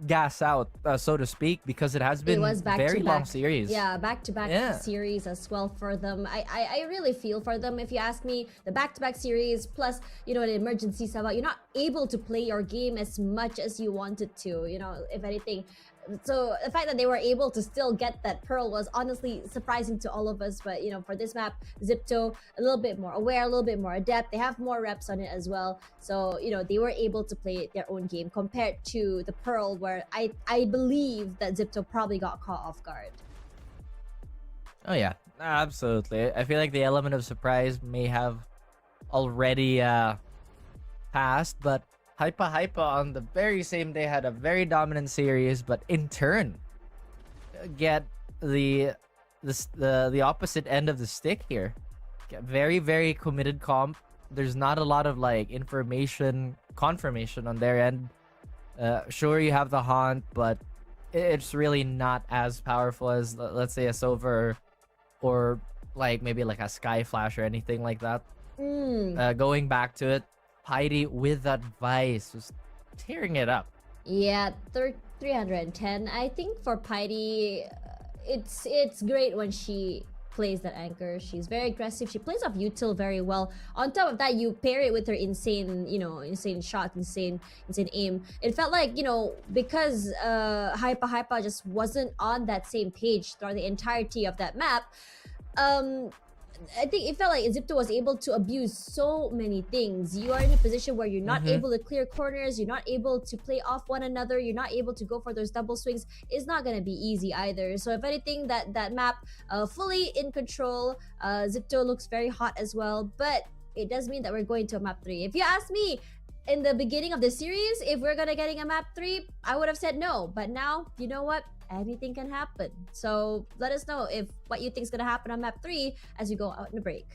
gas out, so to speak, because it has been It was very long series. Yeah, back-to-back series as well for them. I really feel for them. If you ask me, the back-to-back series plus an emergency Sabah, you're not able to play your game as much as you wanted to, if anything. So the fact that they were able to still get that pearl was honestly surprising to all of us. But for this map, Xipto a little bit more aware, a little bit more adept. They have more reps on it as well. So they were able to play their own game compared to the pearl, where I believe that Xipto probably got caught off guard. Oh yeah, absolutely. I feel like the element of surprise may have already passed, but HYPA on the very same day had a very dominant series, but in turn get the opposite end of the stick here. Get very, very committed comp. There's not a lot of confirmation on their end. Sure, you have the haunt, but it's really not as powerful as, let's say, a Silver or maybe a Sky Flash or anything like that. Going back to it, Piety with that Vice was tearing it up. Yeah, 310. I think for Piety, it's great when she plays that anchor. She's very aggressive. She plays off util very well. On top of that, you pair it with her insane shot, insane aim. It felt like, because HYPA just wasn't on that same page throughout the entirety of that map. I think it felt like Xipto was able to abuse so many things. You are in a position where you're not able to clear corners, you're not able to play off one another, you're not able to go for those double swings. It's not going to be easy either. So if anything, that map fully in control. Xipto looks very hot as well, but it does mean that we're going to a map 3. If you ask me, in the beginning of the series, if we're gonna getting a map 3, I would have said no. But now, you know what? Anything can happen. So let us know if what you think is gonna happen on map 3 as we go out in the break.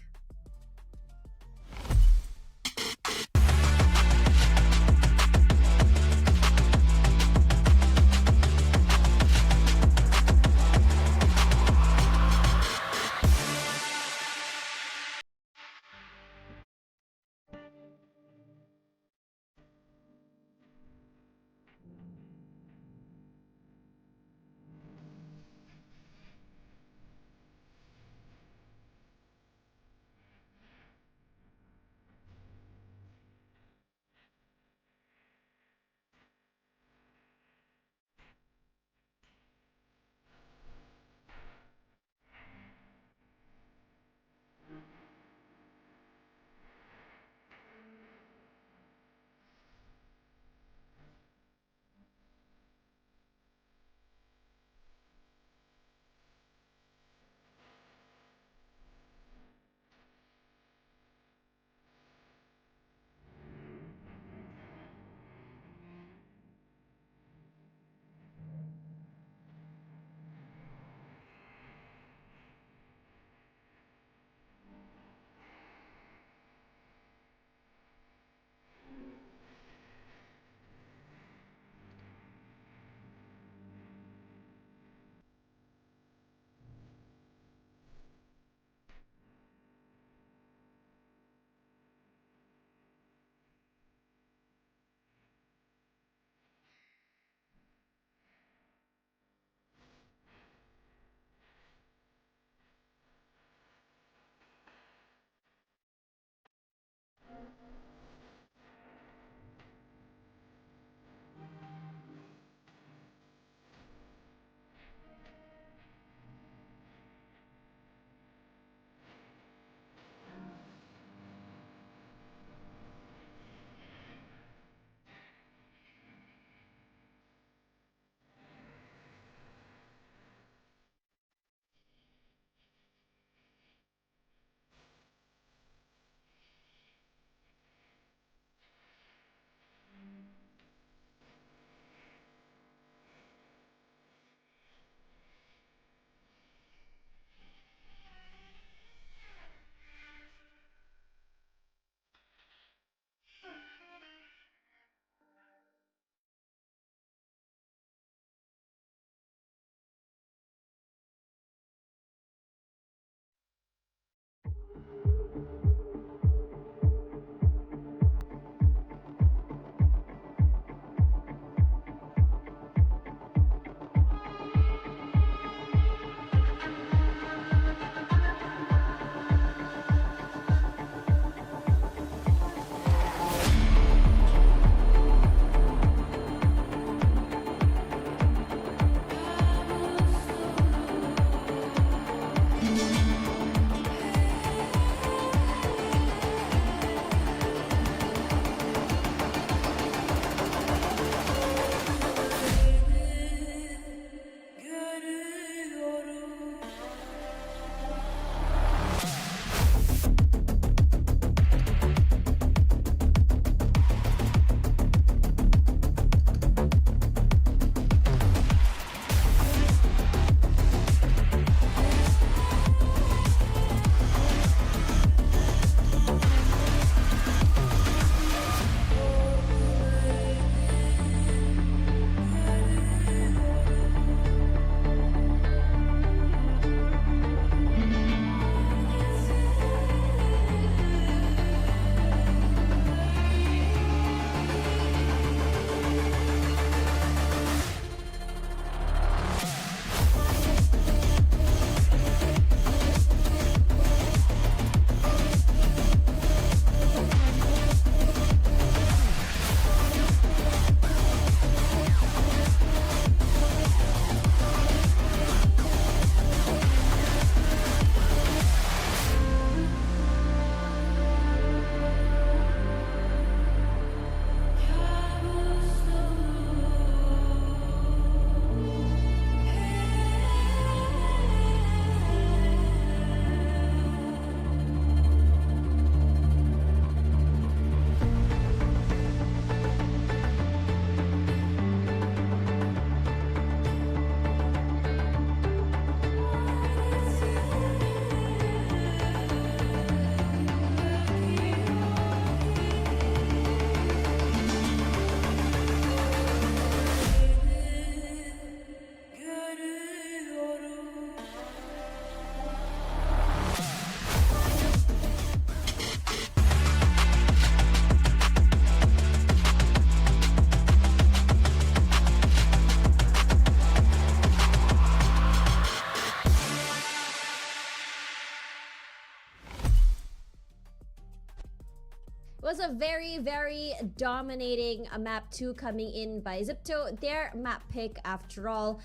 was a very, very dominating map 2 coming in by Xipto. Their map pick, after all,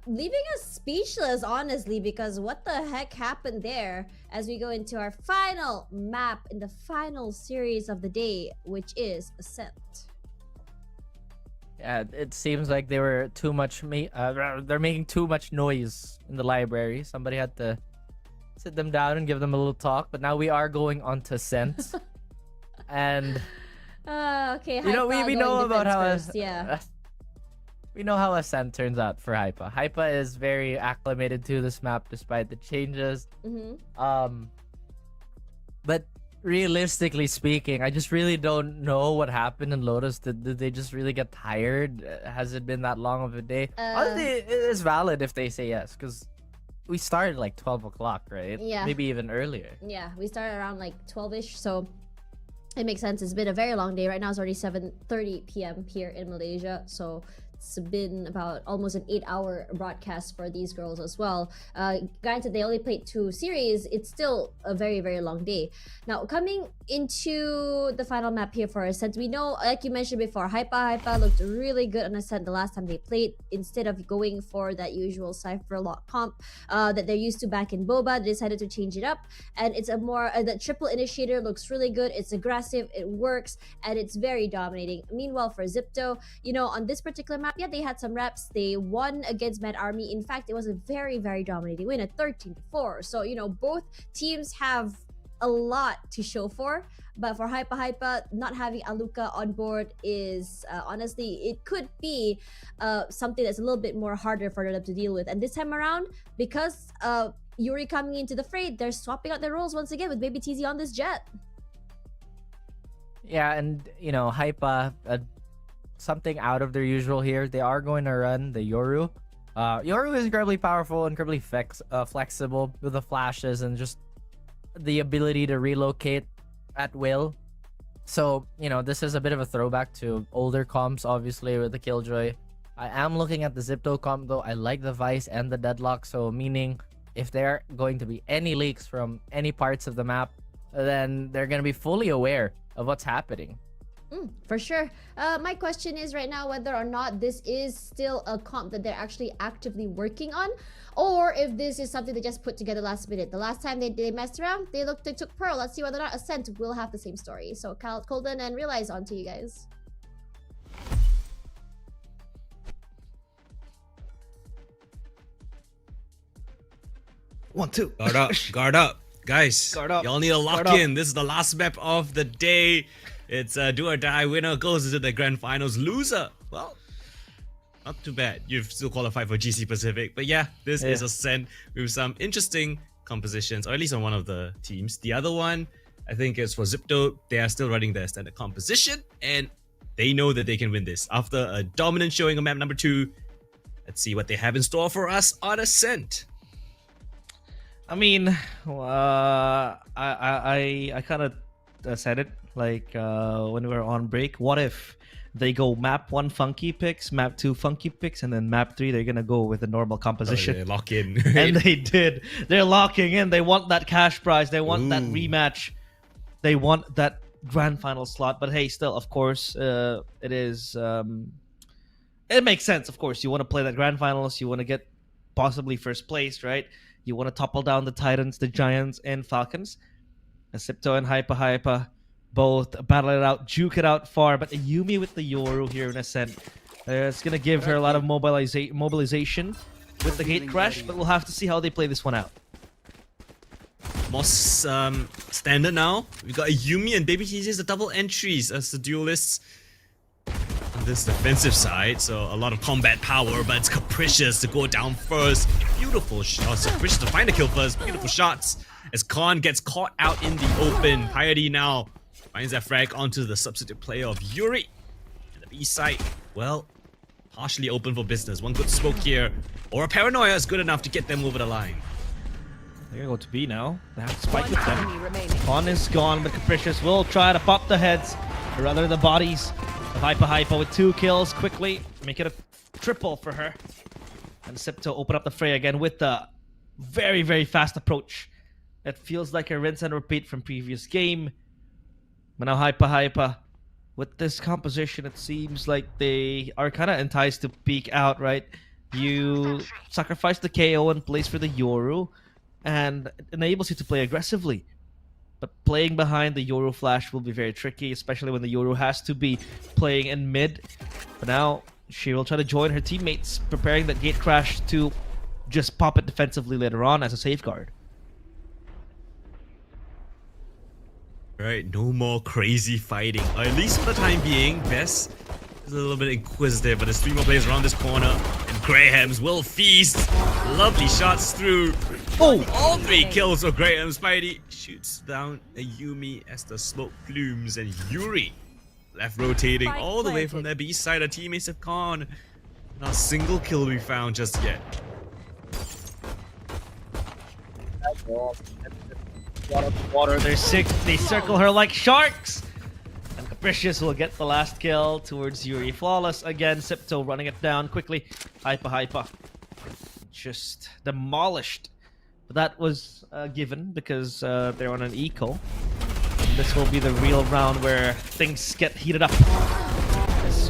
leaving us speechless, honestly, because what the heck happened there as we go into our final map in the final series of the day, which is Ascent. Yeah, it seems like they were too much. They're making too much noise in the library. Somebody had to sit them down and give them a little talk. But now we are going on to Ascent, and okay, you know, we know about how first, yeah. We know how Ascent turns out for HYPA. HYPA is very acclimated to this map despite the changes. But realistically speaking, I just really don't know what happened in Lotus. Did they just really get tired? Has it been that long of a day? Honestly, it is valid if they say yes, because we started like 12 o'clock, right? Yeah. Maybe even earlier. Yeah, we started around like 12-ish, so it makes sense. It's been a very long day. Right now it's already 7:30 p.m. here in Malaysia, so it's been about almost an 8-hour broadcast for these girls as well. Granted, they only played 2 series. It's still a very, very long day. Now, coming into the final map here for Ascent, we know, like you mentioned before, HYPA looked really good on Ascent the last time they played. Instead of going for that usual Cypher lock comp that they're used to back in Boba, they decided to change it up. And it's a more, the triple initiator looks really good. It's aggressive, it works, and it's very dominating. Meanwhile, for Xipto, you know, on this particular map, yeah, they had some reps. They won against Mad Army. In fact, it was a very, very dominating win at 13-4. So, you know, both teams have a lot to show for. But for HYPA, not having Aluka on board is honestly, it could be something that's a little bit more harder for them to deal with. And this time around, because Yuri coming into the fray, they're swapping out their roles once again with Baby TZ on this jet. Yeah, and you know, HYPA, something out of their usual here. They are going to run the Yoru. Yoru is incredibly powerful, incredibly flexible with the flashes and just the ability to relocate at will. So, you know, this is a bit of a throwback to older comps, obviously, with the Killjoy. I am looking at the Xipto comp, though. I like the Vice and the Deadlock, so meaning if there are going to be any leaks from any parts of the map, then they're going to be fully aware of what's happening. For sure. My question is right now whether or not this is still a comp that they're actually actively working on, or if this is something they just put together last minute. The last time they messed around, they took Pearl. Let's see whether or not Ascent will have the same story. So Coldan and Realize, on to you guys. One, two. Guard up, guard up. Guys, Guard up. y'all need to lock Guard up. in. This is the last map of the day. It's do or die. Winner goes into the grand finals. Loser, well, not too bad. You've still qualified for GC Pacific. But yeah, this is Ascent with some interesting compositions, or at least on one of the teams. The other one, I think it's for Xipto. They are still running their standard composition, and they know that they can win this. After a dominant showing on map number 2, let's see what they have in store for us on Ascent. I mean, I kind of said it like when we were on break. What if they go map 1 funky picks, map 2 funky picks, and then map 3 they're gonna go with a normal composition? Oh, they lock in. And they did. They're locking in. They want that cash prize. They want that rematch. They want that grand final slot. But hey, still, of course, it is. It makes sense. Of course, you want to play that grand finals. You want to get possibly first place, right? You want to topple down the Titans, the Giants, and Falcons. Xipto and HYPA both battle it out, juke it out far. But Ayumi with the Yoru here in Ascent. It's going to give her a lot of mobilization with the gate crash, but we'll have to see how they play this one out. More standard now. We got Ayumi and Baby TZ as the double entries as the duelists on this defensive side. So a lot of combat power, but it's Capricious to go down first. Beautiful shots. Capricious to find the kill first. Beautiful shots as Khan gets caught out in the open. Piety now finds that frag onto the substitute player of Yuri. And the B side, well, partially open for business. One good smoke here, or a paranoia is good enough to get them over the line. They're gonna go to B now. They have to spike with them. Khan is gone, but Capricious will try to pop the heads, or rather the bodies of HYPA with 2 kills quickly. Make it a triple for her. And Xipto open up the fray again with the very, very fast approach. It feels like a rinse and repeat from previous game. But now HYPA, with this composition, it seems like they are kind of enticed to peek out, right? You sacrifice the KO and place for the Yoru, and it enables you to play aggressively. But playing behind the Yoru flash will be very tricky, especially when the Yoru has to be playing in mid. But now she will try to join her teammates, preparing that gate crash to just pop it defensively later on as a safeguard. Right, no more crazy fighting. Or at least for the time being, Bess is a little bit inquisitive, but there's 3 more players around this corner, and Grahams will feast. Lovely shots through. Oh, all 3 kills for Graham. Spidey shoots down Ayumi as the smoke plumes, and Yuri left rotating all the way from their B side. Our teammates have gone. Not a single kill we found just yet. Water, they're sick. They circle her like sharks. And Capricious will get the last kill towards Yuri. Flawless again. Xipto running it down quickly. HYPA. Just demolished. But that was given because they're on an eco. This will be the real round where things get heated up.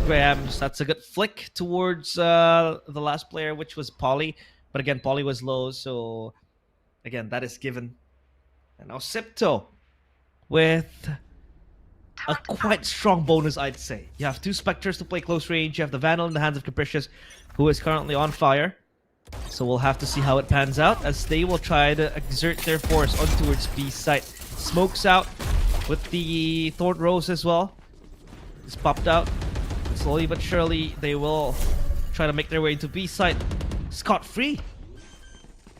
Grams, that's a good flick towards the last player, which was Polly. But again, Polly was low, so again, that is given. And now Xipto with a quite strong bonus, I'd say. You have 2 Spectres to play close range. You have the Vandal in the hands of Capricious, who is currently on fire. So we'll have to see how it pans out as they will try to exert their force on towards B site. Smokes out with the Thorn Rose as well. It's popped out. Slowly but surely, they will try to make their way into B site. Scot-free.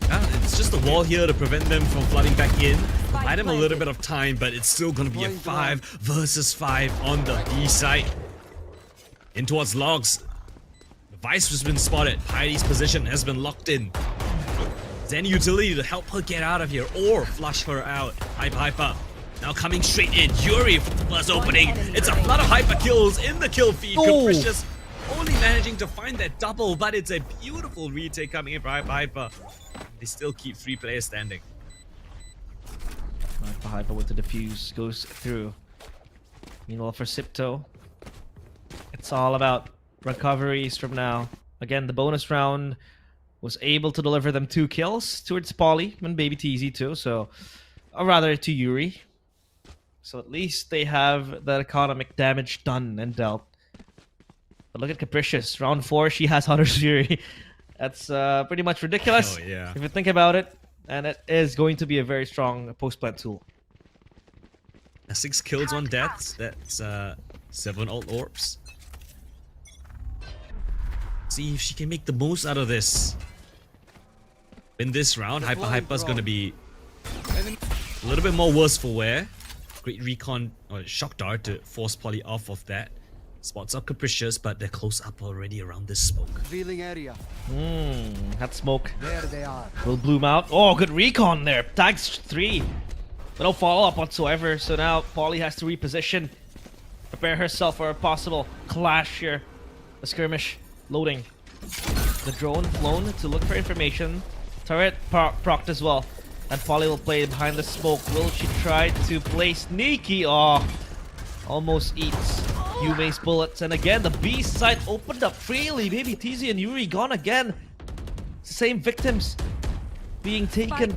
Yeah, it's just a wall here to prevent them from flooding back in. Buy them a little bit of time, but it's still going to be a 5 versus 5 on the B side. In towards Logs. The Vice has been spotted. Heidi's position has been locked in. Is there any utility to help her get out of here or flush her out? HYPA. Now coming straight in, Yuri for the first opening. It's a flood of HYPA kills in the kill feed. Capricious only managing to find that double, but it's a beautiful retake coming in for HYPA. They still keep 3 players standing. HYPA with the defuse goes through. Meanwhile for Xipto, it's all about recoveries from now. Again, the bonus round was able to deliver them 2 kills towards Polly and Baby TZ too, so or rather to Yuri. So at least they have that economic damage done and dealt. But look at Capricious. Round 4, she has Hunter's Fury. That's pretty much ridiculous if you think about it. And it is going to be a very strong post-plant tool. 6 kills, 1 deaths. That's 7 ult orbs. See if she can make the most out of this. In this round, HYPA is going to be a little bit more worse for wear. Great recon or shock dart to force Polly off of that. Spots up Capricious, but they're close up already around this smoke. Revealing area. That smoke There they are. will bloom out. Oh, good recon there. Tags 3. But no follow-up whatsoever. So now Polly has to reposition. Prepare herself for a possible clash here. A skirmish loading. The drone flown to look for information. Turret procced as well. And Polly will play behind the smoke. Will she try to play sneaky? Oh, almost eats Yume's bullets. And again, the B side opened up freely. Baby TZ and Yuri gone again. Same victims being taken.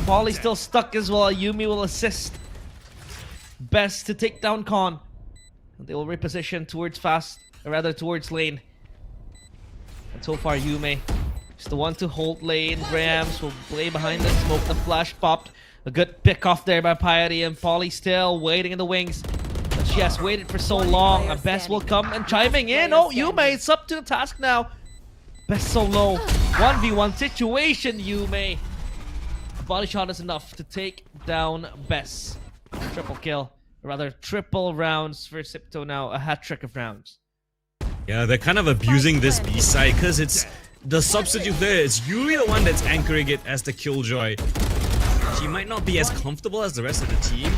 Polly still stuck as well. Yumi will assist. Best to take down Con. They will reposition towards towards lane. And so far, Yume is the one to hold lane. Rams will play behind the smoke. The flash popped. A good pick off there by Piety, and Polly still waiting in the wings. But she has waited for so long. And Best will come and chiming in. Oh, Yume, it's up to the task now. Best so low. 1v1 situation, Yume. A body shot is enough to take down Best. Triple kill. Or rather, triple rounds for Xipto now. A hat trick of rounds. Yeah, they're kind of abusing this B side because it's the substitute there. It's Yuri the one that's anchoring it as the killjoy. She might not be as comfortable as the rest of the team.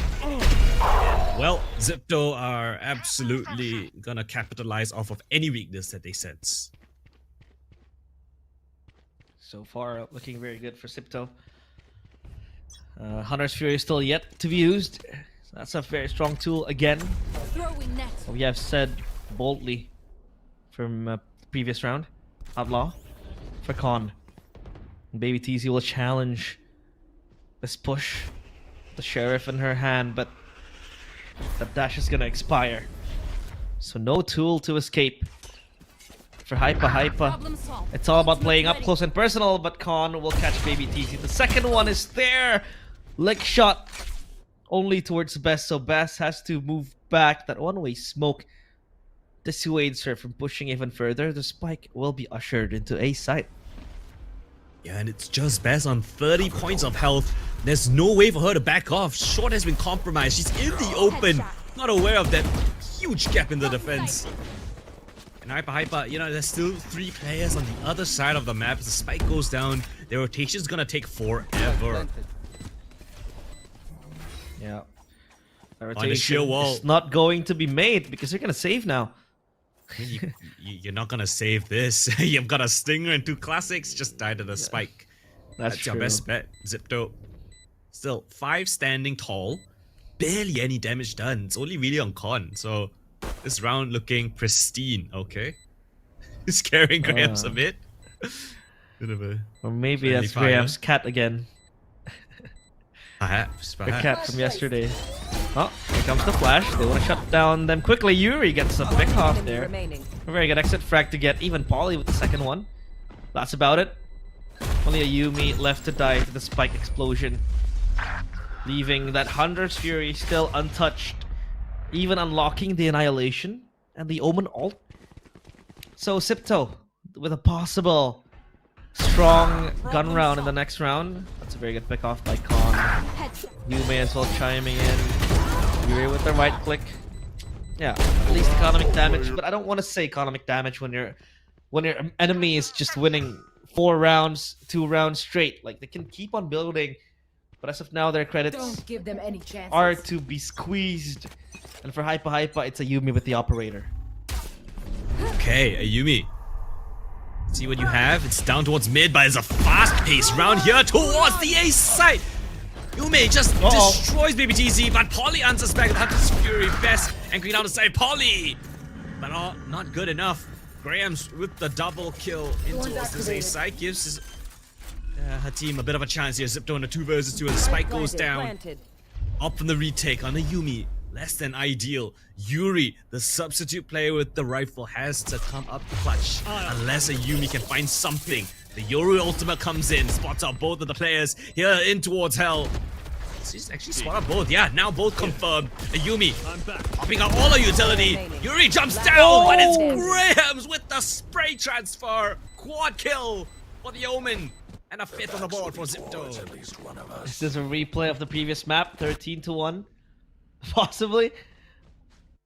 Well, Xipto are absolutely gonna capitalize off of any weakness that they sense. So far, looking very good for Xipto. Hunter's Fury is still yet to be used. So that's a very strong tool again. We have said boldly from the previous round. Outlaw for Con. And Baby TZ will challenge this push. The Sheriff in her hand, but that dash is gonna expire. So no tool to escape. For HYPA. It's all about playing up close and personal, but Con will catch Baby TZ. The second one is there. Lick shot only towards Best, so Best has to move back. That one-way smoke dissuades her from pushing even further. The spike will be ushered into A site. Yeah, and it's just Best on 30 points of health. There's no way for her to back off. Short has been compromised. She's in the open. Not aware of that huge gap in the defense. And HYPA, you know, there's still 3 players on the other side of the map. As the spike goes down, their rotation's gonna take forever. Yeah. The On the sheer rotation wall. is not going to be made because they're gonna save now. You're not gonna save this. You've got a stinger and 2 classics. Just die to the spike. That's your true. best bet, Xipto. Still, 5 standing tall. Barely any damage done. It's only really on con. So this round looking pristine. Okay. Scaring Graham's a bit. Bit of a Or maybe friendly that's Graham's fire. cat again. Perhaps. The cat from yesterday. Oh, here comes the flash. They want to shut down them quickly. Yuri gets a pick off Enemy there. remaining. A very good exit frag to get even Polly with the second one. That's about it. Only a Yumi left to die to the spike explosion. Leaving that Hunter's Fury still untouched. Even unlocking the Annihilation and the Omen ult. So Xipto with a possible strong gun round in the next round. That's a very good pick off by Khan. Yume as well chiming in. Yuri with the right click. Yeah, at least economic damage, but I don't want to say economic damage when your enemy is just winning 4 rounds, 2 rounds straight. Like, they can keep on building, but as of now, their credits Don't give them any chances. are to be squeezed. And for HYPA, it's a Yumi with the operator. Okay, Ayumi. See what you have. It's down towards mid, but it's a fast-paced round here towards the ace side. Yume just destroys Baby TZ, but Polly answers back with Hunter's Fury. Best angry down the side. Polly! But not good enough. Graham's with the double kill into this ace side. Gives her team a bit of a chance here. Xipto in a 2 versus 2 and the spike goes down. Planted. Up from the retake on the Yumi. Less than ideal. Yuri, the substitute player with the rifle, has to come up clutch. Unless a Yumi can find something. The Yuri ultimate comes in, spots out both of the players here in towards hell. She's actually spotted both. Yeah, now both confirmed. A Yumi popping out all her utility. Yuri jumps down, but it's Graham's with the spray transfer. Quad kill for the Omen. And a 5th on the board for Xipto. This is a replay of the previous map, 13-1. Possibly.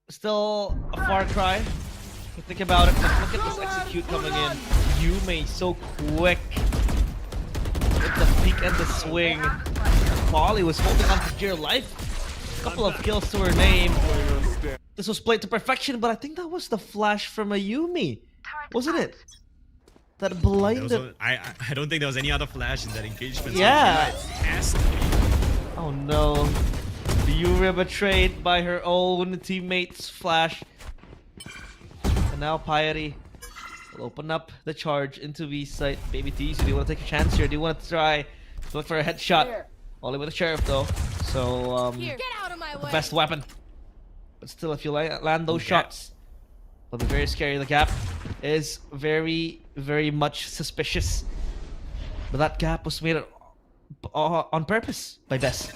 Still a far cry. If you think about it, but look at this execute coming in. Yume so quick. With the peek and the swing. Polly was holding on for dear life. A couple of kills to her name. This was played to perfection, but I think that was the flash from a Yumi. Wasn't it? That blinded. I don't think there was any other flash in that engagement. Yeah. So it has to be. Oh no. Yuri betrayed by her own teammates' flash. And now Piety will open up the charge into V site. Baby T, so do you want to take a chance here? Do you want to try to look for a headshot? Only with a sheriff though. So Get out of my way. best weapon. But still, if you land those shots, it'll be very scary. The gap is very, very much suspicious. But that gap was made on purpose by Bess.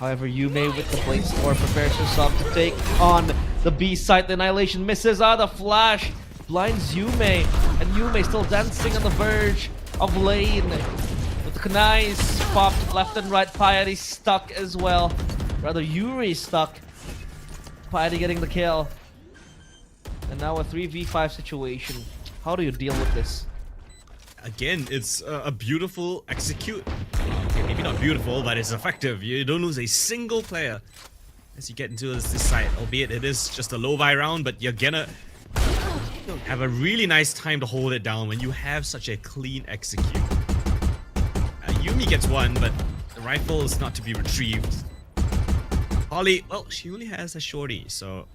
However, Yume with the blade score prepares herself to take on the B site. The Annihilation misses. The flash blinds Yume. And Yume still dancing on the verge of lane. With the kunais popped left and right. Piety stuck as well. Rather, Yuri stuck. Piety getting the kill. And now a 3v5 situation. How do you deal with this? Again, it's a beautiful execute. Okay, maybe not beautiful, but it's effective. You don't lose a single player as you get into this site. Albeit it is just a low buy round, but you're gonna have a really nice time to hold it down when you have such a clean execute. Yumi gets one, but the rifle is not to be retrieved. Holly, well, she only has a shorty, so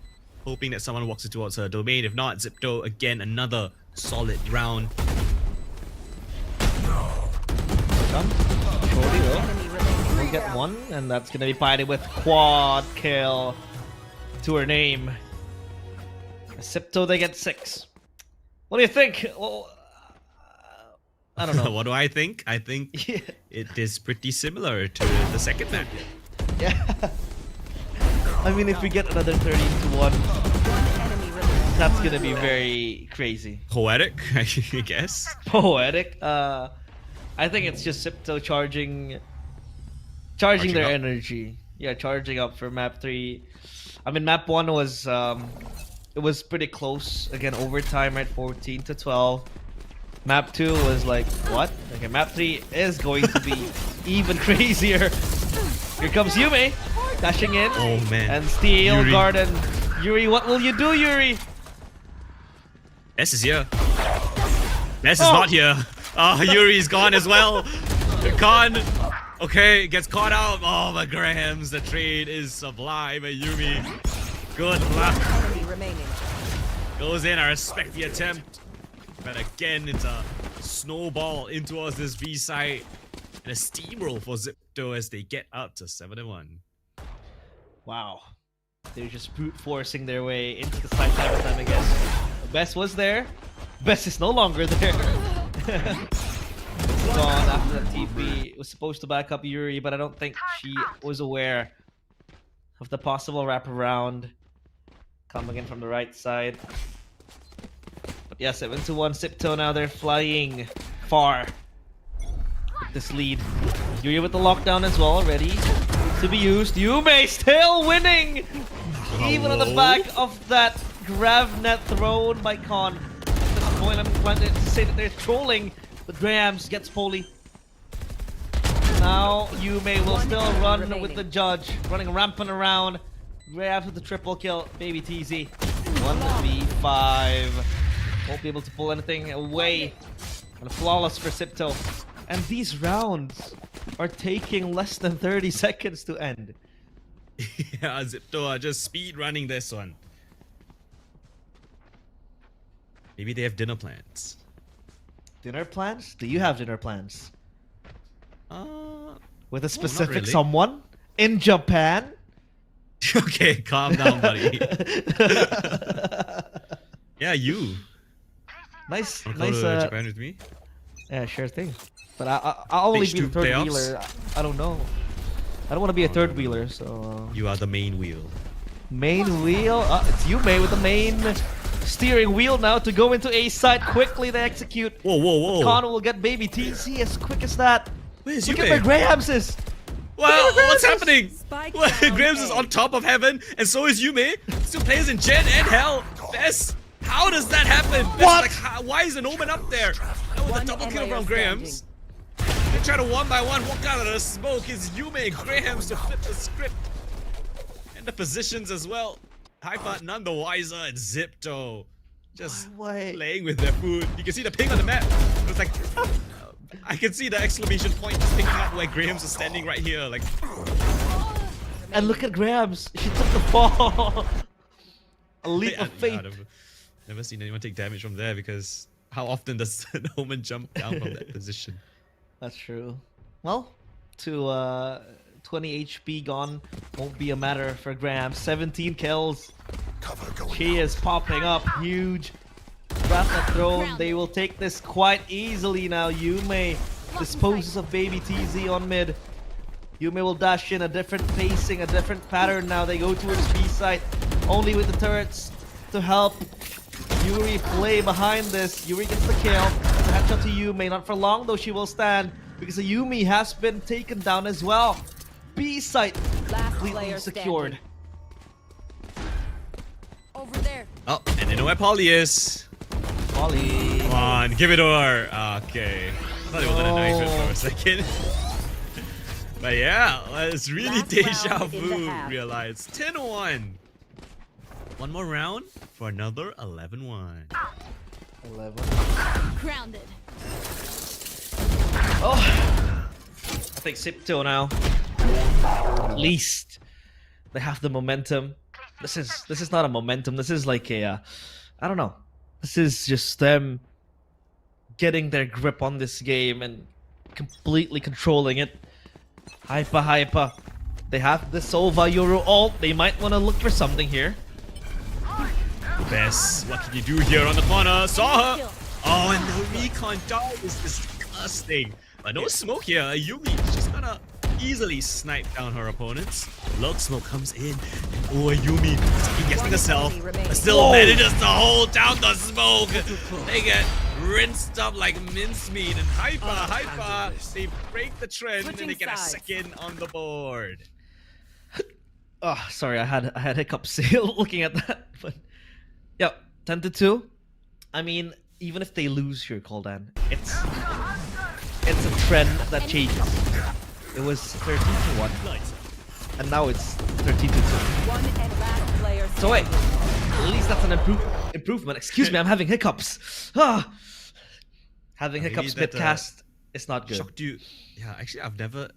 hoping that someone walks towards her domain. If not, Xipto, again, another solid round. Shorty will get one, and that's gonna be Piety with quad kill to her name. Xipto, they get 6. What do you think? Well, I don't know. What do I think? I think it is pretty similar to the second map. Yeah. I mean, if we get another 13-1, that's gonna be very crazy. Poetic, I guess. Poetic. I think it's just Xipto charging their up. energy. Yeah, charging up for map 3. I mean, map 1 was it was pretty close. Again, overtime at 14-12. Map 2 was like, what? Okay, map 3 is going to be even crazier. Here comes Yume. Dashing in. Oh man. And Steel Yuri. Garden. Yuri, what will you do, Yuri? Bess is here. Bess is not here. Oh, Yuri's gone as well. Gone. Okay, gets caught out. Oh, but Grahams, the trade is sublime. And Yumi, good luck. Enemy remaining. Goes in, I respect the attempt. But again, it's a snowball in towards this B site. And a steamroll for Xipto as they get up to 7-1. Wow. They're just brute forcing their way into the site time and time again. Bess was there. Bess is no longer there. Gone after that TP. Was supposed to back up Yuri, but I don't think she was aware of the possible wraparound coming in from the right side. But yeah, 7-1 Xipto now. They're flying far with this lead. Yuri with the lockdown as well, ready to be used. Yume still winning! Even on the back of that grav net thrown by Con. At this point, I'm inclined to say that they're trolling, but Grahams gets Poly. Now Yume will still run with the judge, running rampant around. Grabs with the triple kill. Baby TZ. 1v5. Won't be able to pull anything away. And flawless for Xipto. And these rounds are taking less than 30 seconds to end. Yeah, Xipto are just speed running this one. Maybe they have dinner plans. Dinner plans? Do you have dinner plans? With a specific really. someone? In Japan? Okay, calm down, buddy. Yeah, you. Nice, Wanna nice. go to Japan with me? Yeah, sure thing. But I'll only Stage be the 2 third playoffs? wheeler. I don't know. I don't want to be a third wheeler, so. You are the main wheel. Main wheel? It's Yume with the main steering wheel now to go into A side. Quickly they execute. Whoa, whoa, whoa. Con will get baby TC as quick as that. Where's Look Yume? at where Grahams is. Well, what's happening? Spike Well, down Grahams A. is on top of heaven, and so is Yume. Still plays in Gen and Hell. Bess, how does that happen? Bess, What? like, why is an Omen up there? That was a One double kill player from Grahams. They try to one by one walk out of the smoke. It's Yume and Grahams to flip the script. And the positions as well. HYPA none the wiser, and Xipto just Why? playing with their food. You can see the ping on the map. It's like I can see the exclamation point just picking up where Grahams is standing right here. Like, And look at Grahams. She took the fall. A leap of faith. I've never seen anyone take damage from there because how often does an Omen jump down from that position? That's true. Well, to 20 HP gone won't be a matter for Graham. 17 kills. She is popping up huge. Rapid thrown. They will take this quite easily now. Yume disposes of baby TZ on mid. Yume will dash in a different pacing, a different pattern now. They go towards B site only with the turrets to help Yuri play behind this. Yuri gets the kill. The headshot to Yume. Not for long though, she will stand because the Yumi has been taken down as well. B site Last completely player secured. standing. Over there. Oh, and they know where Polly is. Ollie. Come on, give it to her. Okay. I thought they wanted to knife it for a second. But yeah, it's really Last deja round in the vu. half. Realize 10-1. One more round for another 11-1. 11. Grounded. Oh, I think Xipto now. At least they have the momentum. This is not a momentum. This is like a, I don't know. This is just them getting their grip on this game and completely controlling it. HYPA. They have the Sova Euro ult. They might want to look for something here. Bess, what can you do here on the corner? Saw her! Oh, and the recon dog is disgusting. But no smoke here. Yumi, she's gonna easily snipe down her opponents. Log smoke comes in. And oh, Yumi is guessing herself. But still manages to hold down the smoke. They get rinsed up like mincemeat. And HYPA, they break the trend and they get a second on the board. Oh, sorry, I had hiccups looking at that. But yeah, 10-2. I mean, even if they lose here, Coldan, it's a trend that changes. It was 13-1. and now it's 13-2. One and last player. So wait, at least that's an improvement. Excuse me, I'm having hiccups. Having hiccups Maybe that, mid-cast is not good. Shocked you? Yeah, actually, I've never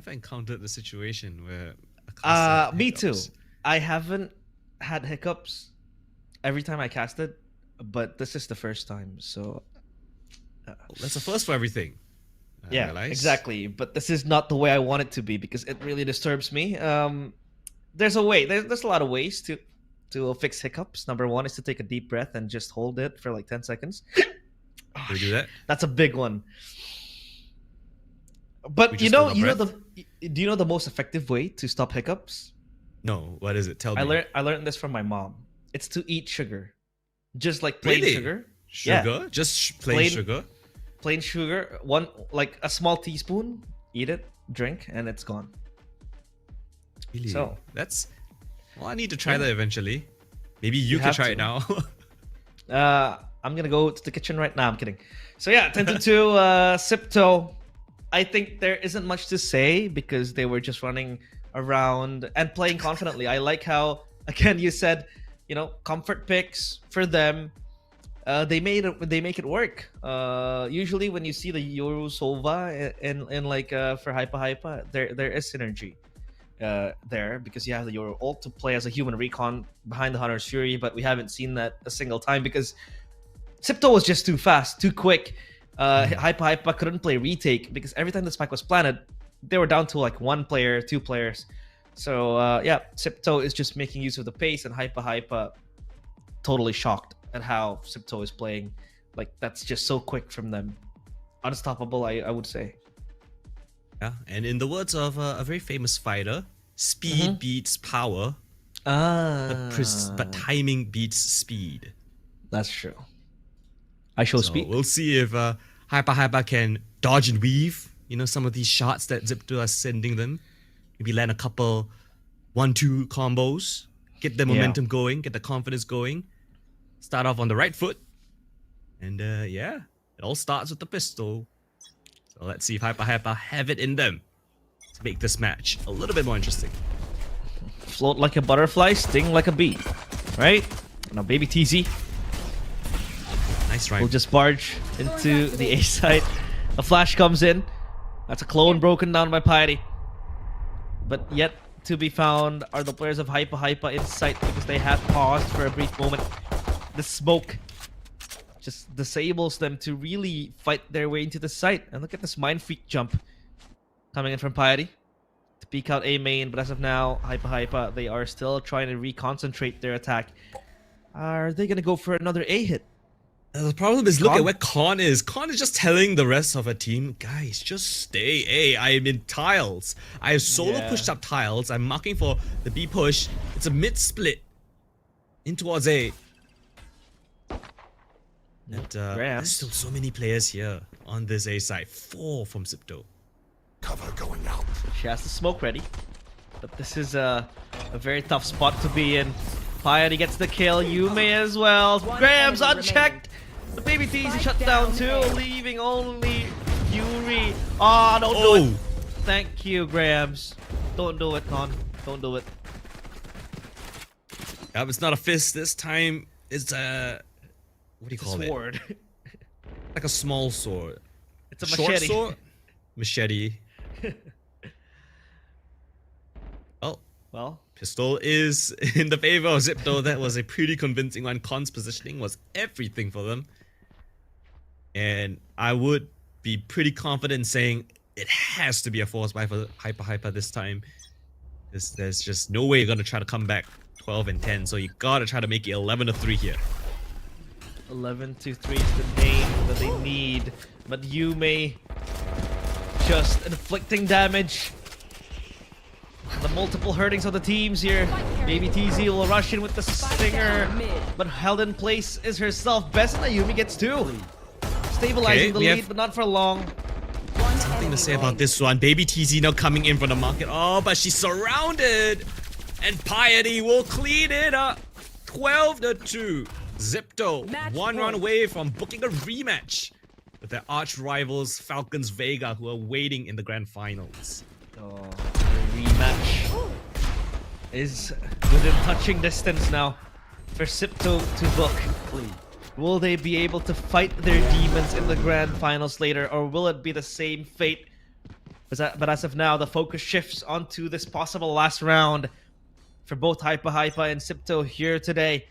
encountered the situation where. A caster had Me too. hiccups. I haven't had hiccups every time I casted, but this is the first time. So That's a first for everything. I yeah, realize. exactly. But this is not the way I want it to be because it really disturbs me. There's a way. There's a lot of ways to fix hiccups. Number one is to take a deep breath and just hold it for like 10 seconds. Can we do that? That's a big one. We But just hold our do you know the most effective way to stop hiccups? No, what is it? Tell me. I learned this from my mom. It's to eat sugar, just like plain Really? sugar. Sugar? Yeah. Just plain sugar? Plain sugar. One like a small teaspoon. Eat it, drink, and it's gone. Really? So- That's. Well, I need to try that eventually. Maybe you can have try to. it now. I'm gonna go to the kitchen right now. I'm kidding. So yeah, 10-2. Xipto. I think there isn't much to say because they were just running around and playing confidently. I like how, again, you said, comfort picks for them. They make it work. Usually when you see the Yoru Sova in like for HYPA, there is synergy there because you have the Yoru ult to play as a human recon behind the Hunter's Fury, but we haven't seen that a single time because Xipto was just too fast, too quick. HYPA couldn't play retake because every time the spike was planted, they were down to like 1 player, 2 players. So yeah, Xipto is just making use of the pace, and HYPA totally shocked at how Xipto is playing. Like that's just so quick from them, unstoppable. I would say. Yeah, and in the words of a very famous fighter, speed beats power, but timing beats speed. That's true. I shall So speak. we'll see if HYPA can dodge and weave, some of these shots that Xipto are sending them. Maybe land a couple 1-2 combos, get the momentum going, get the confidence going, start off on the right foot. And yeah, it all starts with the pistol. So let's see if HYPA have it in them to make this match a little bit more interesting. Float like a butterfly, sting like a bee. Right? Now, baby TZ Nice rhyme. will just barge into the A side. A flash comes in. That's a clone broken down by Piety. But yet to be found are the players of HYPA in sight because they have paused for a brief moment. The smoke just disables them to really fight their way into the site. And look at this Mind Freak jump coming in from Piety to peek out A main. But as of now, HYPA, they are still trying to reconcentrate their attack. Are they going to go for another A hit? The problem is, look Con- at where Con is. Con is just telling the rest of her team, guys, just stay A. I am in tiles. I have solo pushed up tiles. I'm marking for the B push. It's a mid split in towards A. And there's still so many players here on this A side. 4 from Xipto. Cover going out. She has the smoke ready. But this is a very tough spot to be in. Piety gets the kill. Yume as well. Grams unchecked. The baby TZ shut down too, leaving only Yuri. Oh, don't do it. Thank you, Grams. Don't do it, Con. Don't do it. Yep, it's not a fist this time. It's a... What do you call it? Sword. Like a small sword. It's a Short machete. sword? Machete. Oh. Well, Pistol is in the favor of Xipto. That was a pretty convincing one. Con's positioning was everything for them. And I would be pretty confident in saying it has to be a force buy for HYPA this time. There's just no way you're going to try to come back 12 and 10. So you got to try to make it 11-3 here. 11-3 is the name that they need. But Yume just inflicting damage. The multiple hurtings of the teams here. Baby TZ will rush in with the stinger, but held in place is herself. Best and Ayumi gets 2. Stabilizing the lead, but not for long. Something to say about this one. Baby TZ now coming in from the market. Oh, but she's surrounded. And Piety will clean it up. 12-2. Xipto, one run away from booking a rematch with their arch rivals Falcons Vega, who are waiting in the grand finals. Oh, rematch. is within touching distance now for Xipto to book. Will they be able to fight their demons in the grand finals later, or will it be the same fate? But as of now, the focus shifts onto this possible last round for both HYPA and Xipto here today.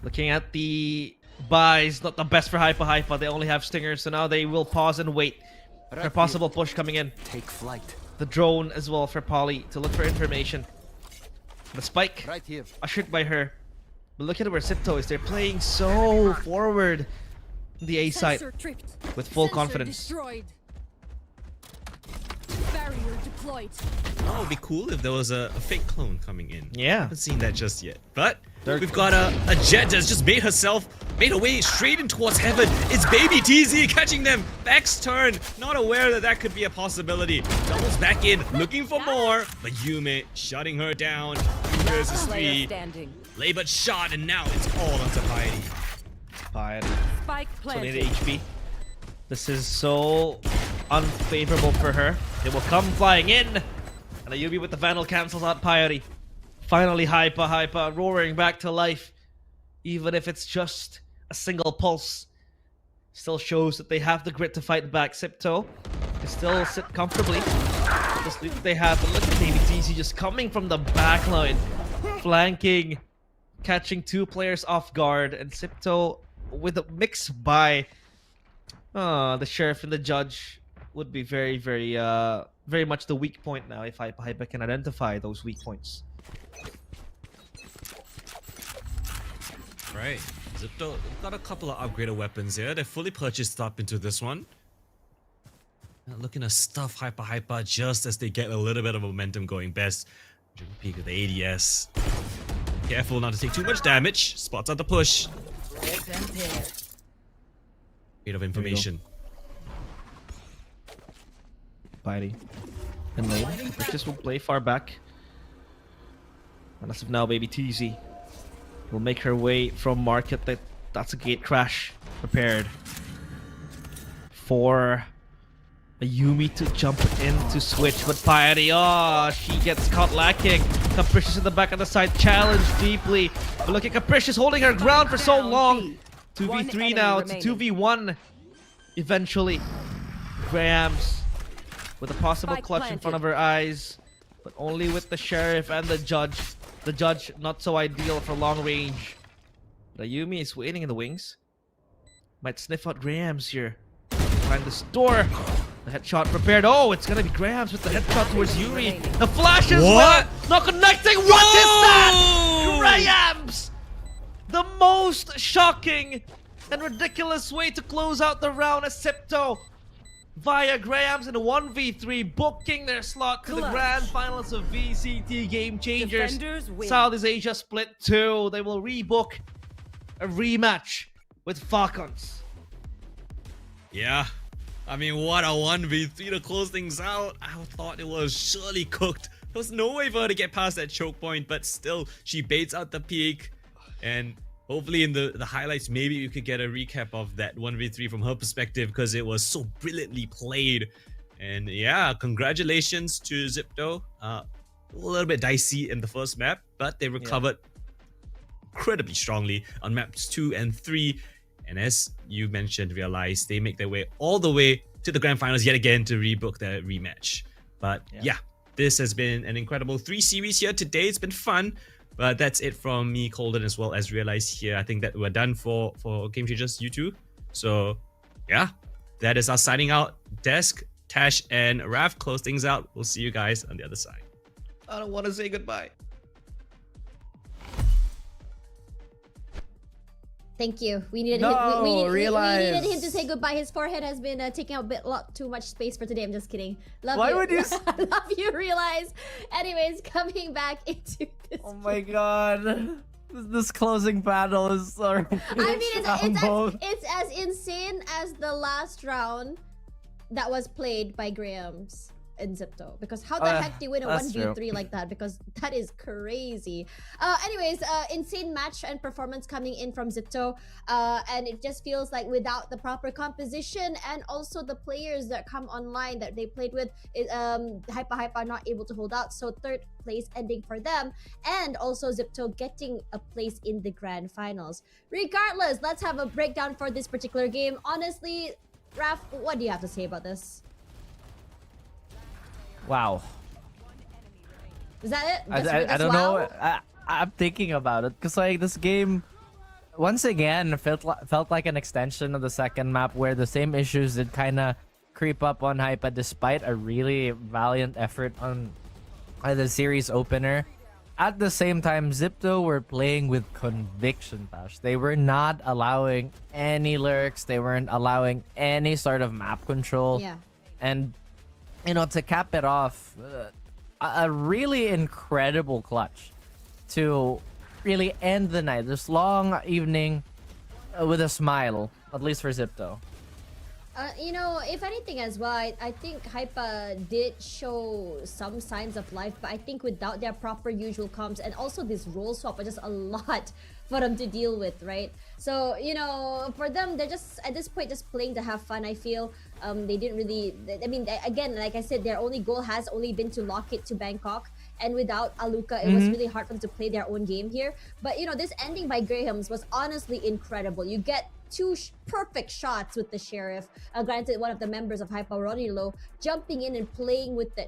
Looking at the buys, not the best for HYPA. They only have stingers, so now they will pause and wait for a possible push coming in. Take flight. The drone as well for Polly to look for information. The spike Right here. ushered by her. But look at where Xipto is. They're playing so forward in the A side with full confidence. Destroyed. Barrier deployed. Oh, it'd be cool if there was a fake clone coming in. Yeah. Haven't seen that just yet. But we've got a Jet that's just made her way straight in towards heaven. It's Baby TZ catching them. Beck's turn. Not aware that that could be a possibility. Doubles back in, looking for more. But Yume shutting her down. 2 versus 3. Labor shot, and now it's all onto Piety. Piety. Spike 28 planted. HP. This is so unfavorable for her. They will come flying in. And Ayubi with the Vandal cancels out Piety. Finally, HYPA roaring back to life. Even if it's just a single pulse. Still shows that they have the grit to fight back. Xipto can still sit comfortably. Just lead that they have. But look at Baby TC just coming from the back line. Flanking. Catching 2 players off guard. And Xipto with a mix by the Sheriff and the Judge would be very, very much the weak point now if HYPA can identify those weak points. Right. Xipto got a couple of upgraded weapons here. They're fully purchased up into this one. Looking to stuff HYPA just as they get a little bit of momentum going. Best peek of the ADS. Careful not to take too much damage. Spots out the push. Bit of information. Piety. And lane. Just will play far back. And as of now, Baby TZ will make her way from market. That's a gate crash prepared for a Yumi to jump in to switch. But Piety, she gets caught lacking. Capricious in the back of the side, challenged deeply. But look at Capricious holding her ground for so long. 2v3 now, it's a 2v1 eventually. Grams with a possible clutch in front of her eyes, but only with the Sheriff and the Judge. The Judge not so ideal for long range. But Ayumi is waiting in the wings. Might sniff out Grams here. Find this door. The headshot prepared. Oh, it's gonna be Grams with the headshot towards Yuri. The flash as well. Not connecting. What is that? Grams! The most shocking and ridiculous way to close out the round as Xipto via Grams in a 1v3, booking their slot to the grand finals of VCT Game Changers. Southeast Asia Split 2. They will rebook a rematch with Falcons. Yeah. I mean, what a 1v3 to close things out. I thought it was surely cooked. There was no way for her to get past that choke point, but still, she baits out the peak. And hopefully in the highlights, maybe you could get a recap of that 1v3 from her perspective, because it was so brilliantly played. And yeah, congratulations to Xipto. A little bit dicey in the first map, but they recovered incredibly strongly on maps 2 and 3. And as you mentioned, realized they make their way all the way to the grand finals yet again to rebook their rematch. But yeah, this has been an incredible 3 series here today. It's been fun. But that's it from me, Coldan, as well as Realize here. I think that we're done for Game Changers U2. So yeah, that is us signing out. Desk, Tash, and Raf close things out. We'll see you guys on the other side. I don't want to say goodbye. Thank you. We needed No, we needed Realize. him to say goodbye. His forehead has been taking up a lot too much space for today. I'm just kidding. Love Why you. would you Love you, Realize. Anyways, coming back into this. Oh my god. This closing battle is so I mean, it's as insane as the last round that was played by Grams. in Xipto, because how the heck do you win a that's 1v3 like that? Because that is crazy. Anyways, insane match and performance coming in from Xipto, and it just feels like without the proper composition and also the players that come online that they played with, HYPA not able to hold out, so third place ending for them, and also Xipto getting a place in the grand finals. Regardless, let's have a breakdown for this particular game. Honestly, Raf, what do you have to say about this? Wow. Is that it? I don't know. I'm thinking about it because like this game, once again, felt like an extension of the second map where the same issues did kind of creep up on HYPA despite a really valiant effort on the series opener. At the same time, Xipto were playing with conviction, Tash. They were not allowing any lurks. They weren't allowing any sort of map control. Yeah. And, you know, to cap it off, a really incredible clutch to really end the night. This long evening with a smile, at least for Xipto. You know, if anything as well, I think HYPA did show some signs of life, but I think without their proper usual comps and also this role swap are just a lot for them to deal with, right? So, you know, for them, they're just, at this point, just playing to have fun, I feel. They didn't really, I mean, again, like I said, their only goal has only been to lock it to Bangkok. And without Aluka, it was really hard for them to play their own game here. But, you know, this ending by Graham's was honestly incredible. You get two perfect shots with the Sheriff. Granted, one of the members of HYPA, Ronilo, jumping in and playing with the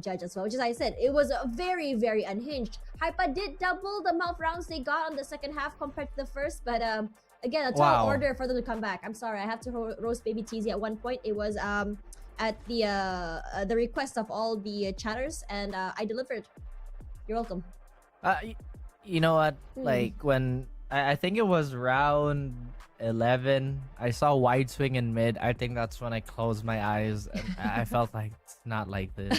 judge as well, which, as I said, it was a very, very unhinged. HYPA did double the amount of rounds they got on the second half compared to the first, but again, a tall order for them to come back. I'm sorry, I have to roast Baby Teasy at one point. It was at the request of all the chatters, and I delivered. You're welcome. You know what? Like when I think it was round 11, I saw wide swing in mid. I think that's when I closed my eyes and I felt like it's not like this.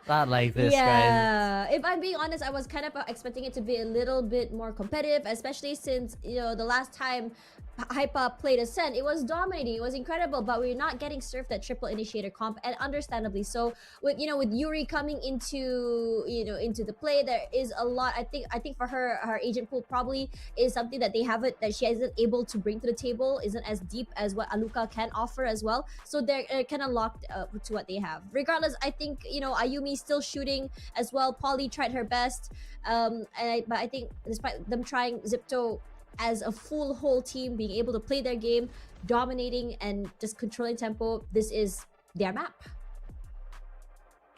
Not like this, guys. Yeah, if I'm being honest, I was kind of expecting it to be a little bit more competitive, especially since, you know, the last time HYPA played Ascent, it was dominating, it was incredible, but we're not getting served that triple initiator comp, and understandably so. With, you know, with Yuri coming into, you know, into the play, there is a lot. I think for her agent pool probably is something that they haven't, that she isn't able to bring to the table, isn't as deep as what Aluka can offer as well. So they're kind of locked to what they have. Regardless, I think, you know, Ayumi still shooting as well. Polly tried her best, but I think despite them trying, Xipto as a full whole team being able to play their game, dominating and just controlling tempo, this is their map.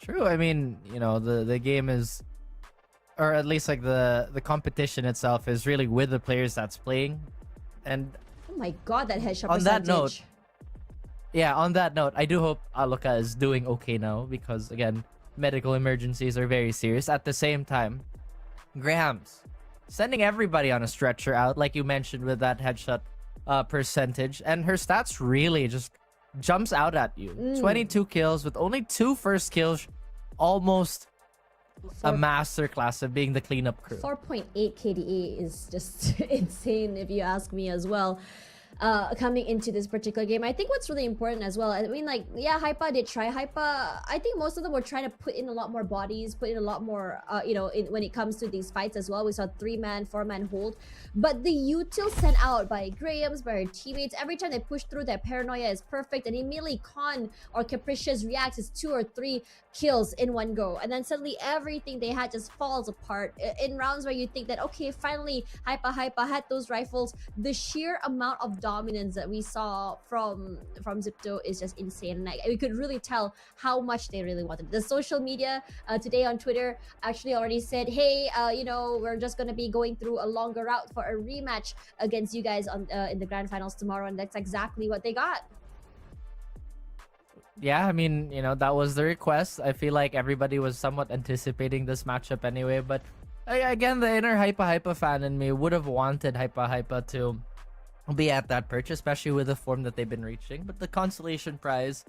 True. I mean, you know, the game is, or at least like the competition itself is really with the players that's playing. And oh my god, that headshot on percentage. that note, yeah, on that note, I do hope Aluka is doing okay now, because again, medical emergencies are very serious. At the same time, Graham's sending everybody on a stretcher out, like you mentioned, with that headshot percentage, and her stats really just jumps out at you. 22 kills with only 2 first kills, almost a masterclass of being the cleanup crew. 4.8 KDA is just insane if you ask me as well. Coming into this particular game, I think what's really important as well, I mean, like, yeah, HYPA did try. HYPA, I think most of them were trying to put in a lot more bodies, put in a lot more, you know, when it comes to these fights as well. We saw 3-man, 4-man hold, but the util sent out by Graham's, by her teammates, every time they push through, their paranoia is perfect, and immediately Con or Capricious reacts as 2 or 3 kills in one go, and then suddenly everything they had just falls apart in rounds where you think that, okay, finally HYPA had those rifles. The sheer amount of dominance that we saw from Xipto is just insane, and we could really tell how much they really wanted. The social media today on Twitter actually already said, hey, you know, we're just gonna be going through a longer route for a rematch against you guys on in the grand finals tomorrow, and that's exactly what they got. Yeah, I mean, you know, that was the request. I feel like everybody was somewhat anticipating this matchup anyway, but again, the inner HYPA fan in me would have wanted HYPA to be at that perch, especially with the form that they've been reaching. But the consolation prize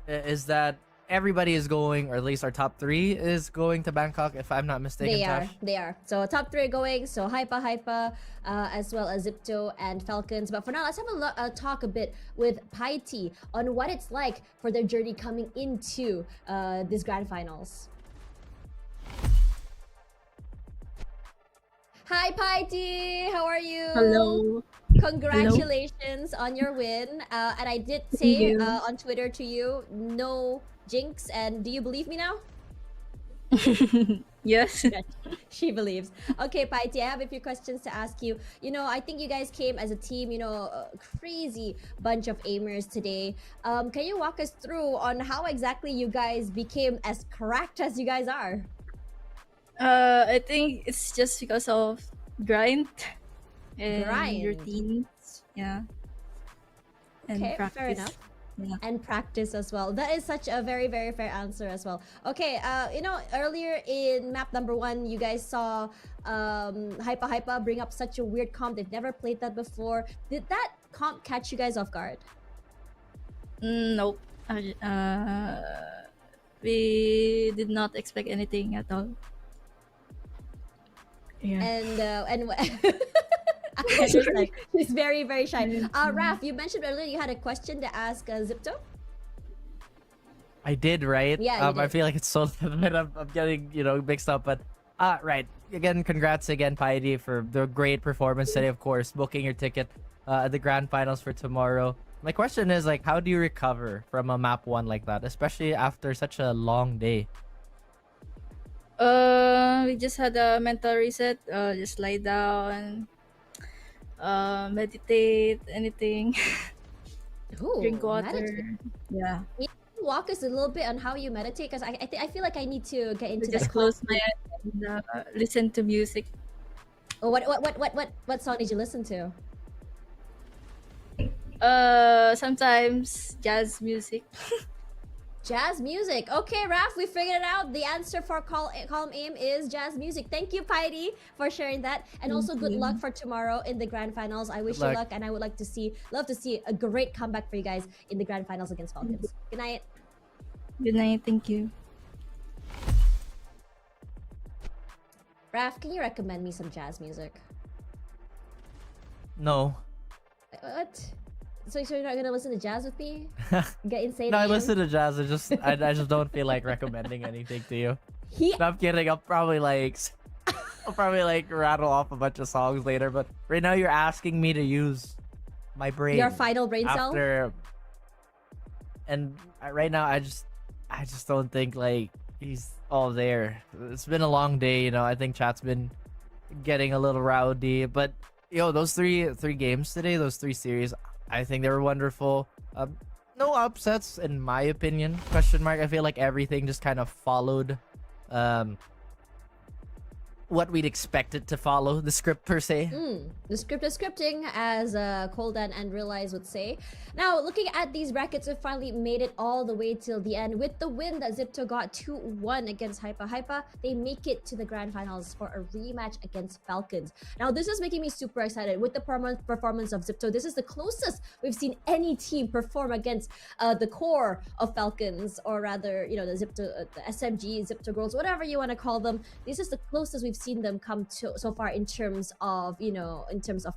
is that everybody is going, or at least our top 3 is going to Bangkok, if I'm not mistaken. They are. So top 3 are going. So HYPA, as well as Xipto and Falcons. But for now, let's have a talk a bit with Paiti on what it's like for their journey coming into this grand finals. Hi Paiti, how are you? Hello. Congratulations on your win. And I did say on Twitter to you, no jinx. And do you believe me now? Yes. She believes. Okay, Paiti, I have a few questions to ask you. I think you guys came as a team, a crazy bunch of aimers today. Can you walk us through on how exactly you guys became as cracked as you guys are? I think it's just because of grind and routines. Yeah. And Okay, practice. fair enough. Yeah. And practice as well. That is such a very, very fair answer as well. Okay, earlier in map number 1, you guys saw HYPA bring up such a weird comp. They've never played that before. Did that comp catch you guys off guard? Nope. We did not expect anything at all. Yeah. And she's very, very shy. Raf, you mentioned earlier you had a question to ask Xipto. I did, right? Yeah, you I did. feel like it's so limited. I'm getting, mixed up. But, right. Again, congrats again, Paiti, for the great performance today, of course. Booking your ticket at the grand finals for tomorrow. My question is, how do you recover from a map 1 like that, especially after such a long day? We just had a mental reset. Just lie down, meditate, anything. Ooh, Drink water. meditate. Yeah. Can you walk us a little bit on how you meditate? Because I feel like I need to get into Just that. close my eyes and listen to music. Oh, what song did you listen to? Sometimes jazz music. Jazz music. Okay, Raf, we figured it out. The answer for column aim is jazz music. Thank you, Paiti, for sharing that. And also good luck for tomorrow in the grand finals. I wish you luck, and I would love to see a great comeback for you guys in the grand finals against Falcons. Good night. Good night. Thank you. Raf, can you recommend me some jazz music? No. What? So you're not gonna listen to jazz with me? Get insane. No, I AM? listen to jazz. I just don't feel like recommending anything to you. No, I'm kidding. I'll probably rattle off a bunch of songs later. But right now, you're asking me to use my brain. Your final brain cell. And right now, I just don't think he's all there. It's been a long day. I think chat's been getting a little rowdy. But those three games today, those 3 series, I think they were wonderful. No upsets in my opinion. Question mark. I feel like everything just kind of followed what we'd expect it to follow, the script per se. The script is scripting, as Coldan and Realize would say. Now, looking at these brackets, we finally made it all the way till the end. With the win that Xipto got 2-1 against HYPA, they make it to the grand finals for a rematch against Falcons. Now, this is making me super excited. With the performance of Xipto, this is the closest we've seen any team perform against the core of Falcons, or rather, the Xipto, the SMG, Xipto girls, whatever you want to call them. This is the closest we've seen them come to so far in terms of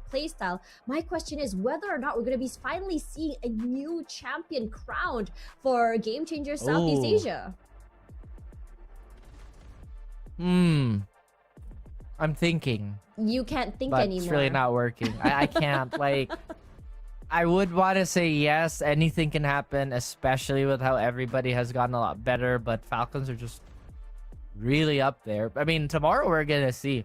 play style. My question is whether or not we're going to be finally seeing a new champion crowned for Game Changers Southeast Asia. I'm thinking. You can't think but anymore. It's really not working. I can't. I would want to say yes, anything can happen, especially with how everybody has gotten a lot better, but Falcons are just really up there. I mean, tomorrow we're gonna see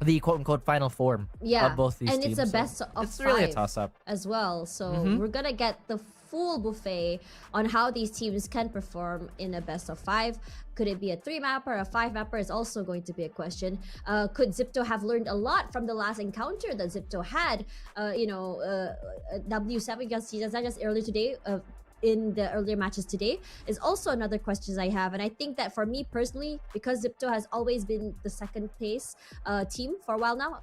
the quote-unquote final form of both these teams. And it's a best of it's 5 really a toss-up as well. So we're gonna get the full buffet on how these teams can perform in a best of 5. Could it be a 3-mapper, a 5-mapper is also going to be a question. Could Xipto have learned a lot from the last encounter that Xipto had? W7 against just earlier today. In the earlier matches today is also another question I have. And I think that for me personally, because Xipto has always been the second place team for a while now,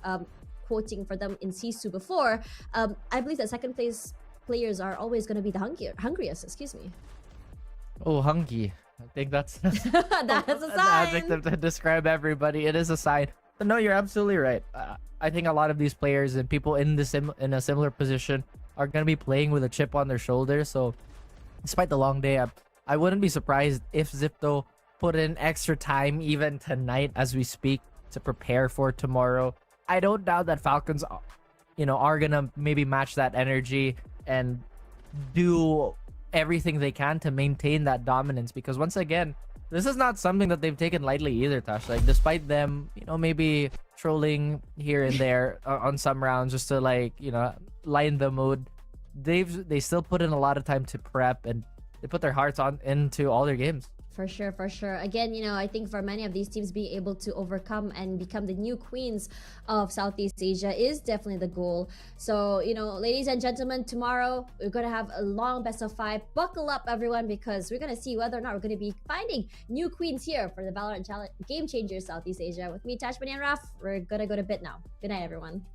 quoting for them in Sisu before, I believe that second place players are always going to be the hungriest, excuse me. Oh, hunky. I think that's That's a an sign. adjective to describe everybody. It is a sign. But no, you're absolutely right. I think a lot of these players and people in in a similar position are gonna be playing with a chip on their shoulder. So, despite the long day, I wouldn't be surprised if Xipto put in extra time even tonight as we speak to prepare for tomorrow. I don't doubt that Falcons, are gonna maybe match that energy and do everything they can to maintain that dominance, because once again, this is not something that they've taken lightly either, Tash. Like, despite them, maybe trolling here and there on some rounds just to lighten the mood, they still put in a lot of time to prep, and they put their hearts into all their games. For sure, for sure. Again, I think for many of these teams, being able to overcome and become the new queens of Southeast Asia is definitely the goal. So, ladies and gentlemen, tomorrow we're going to have a long best of 5. Buckle up, everyone, because we're going to see whether or not we're going to be finding new queens here for the Valorant Challenge Game Changers Southeast Asia. With me, Tashbunny and Raf, we're going to go to bed now. Good night, everyone.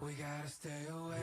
We gotta stay awake.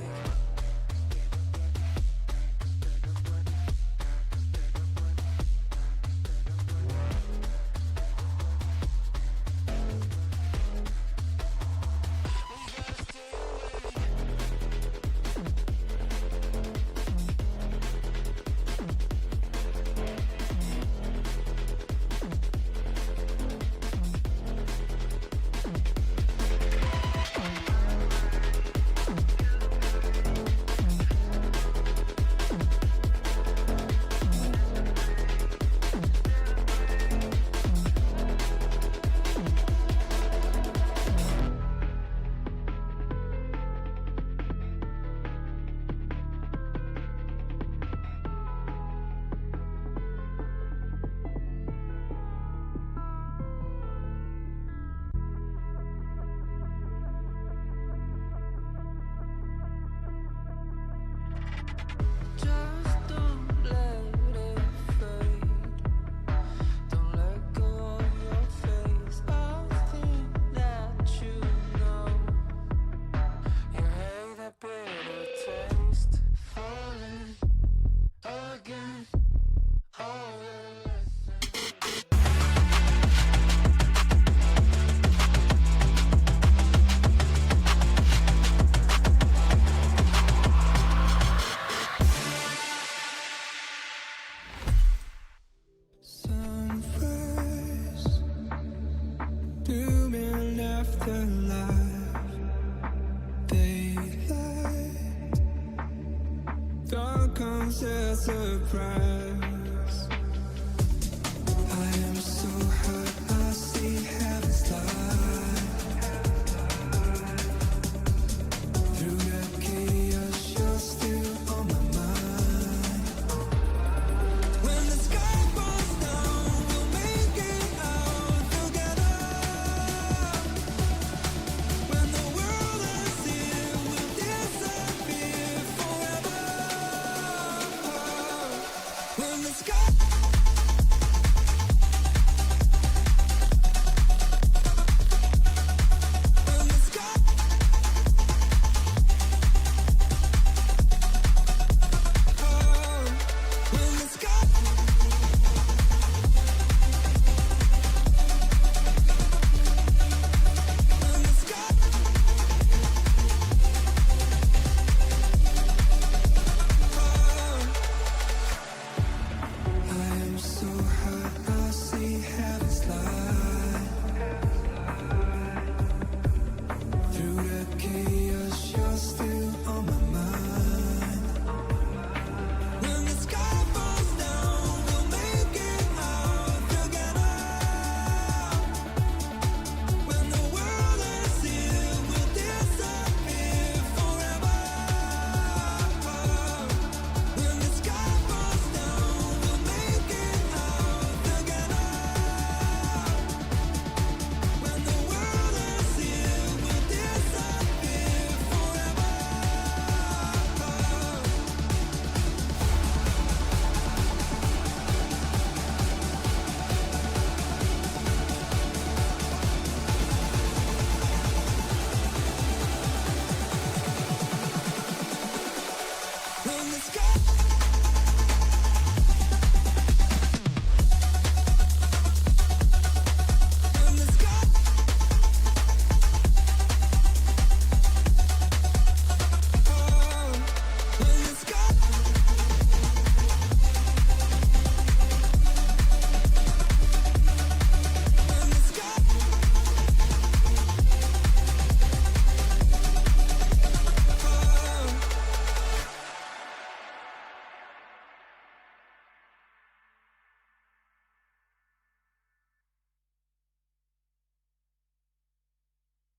Comes as a surprise. I am so hurt.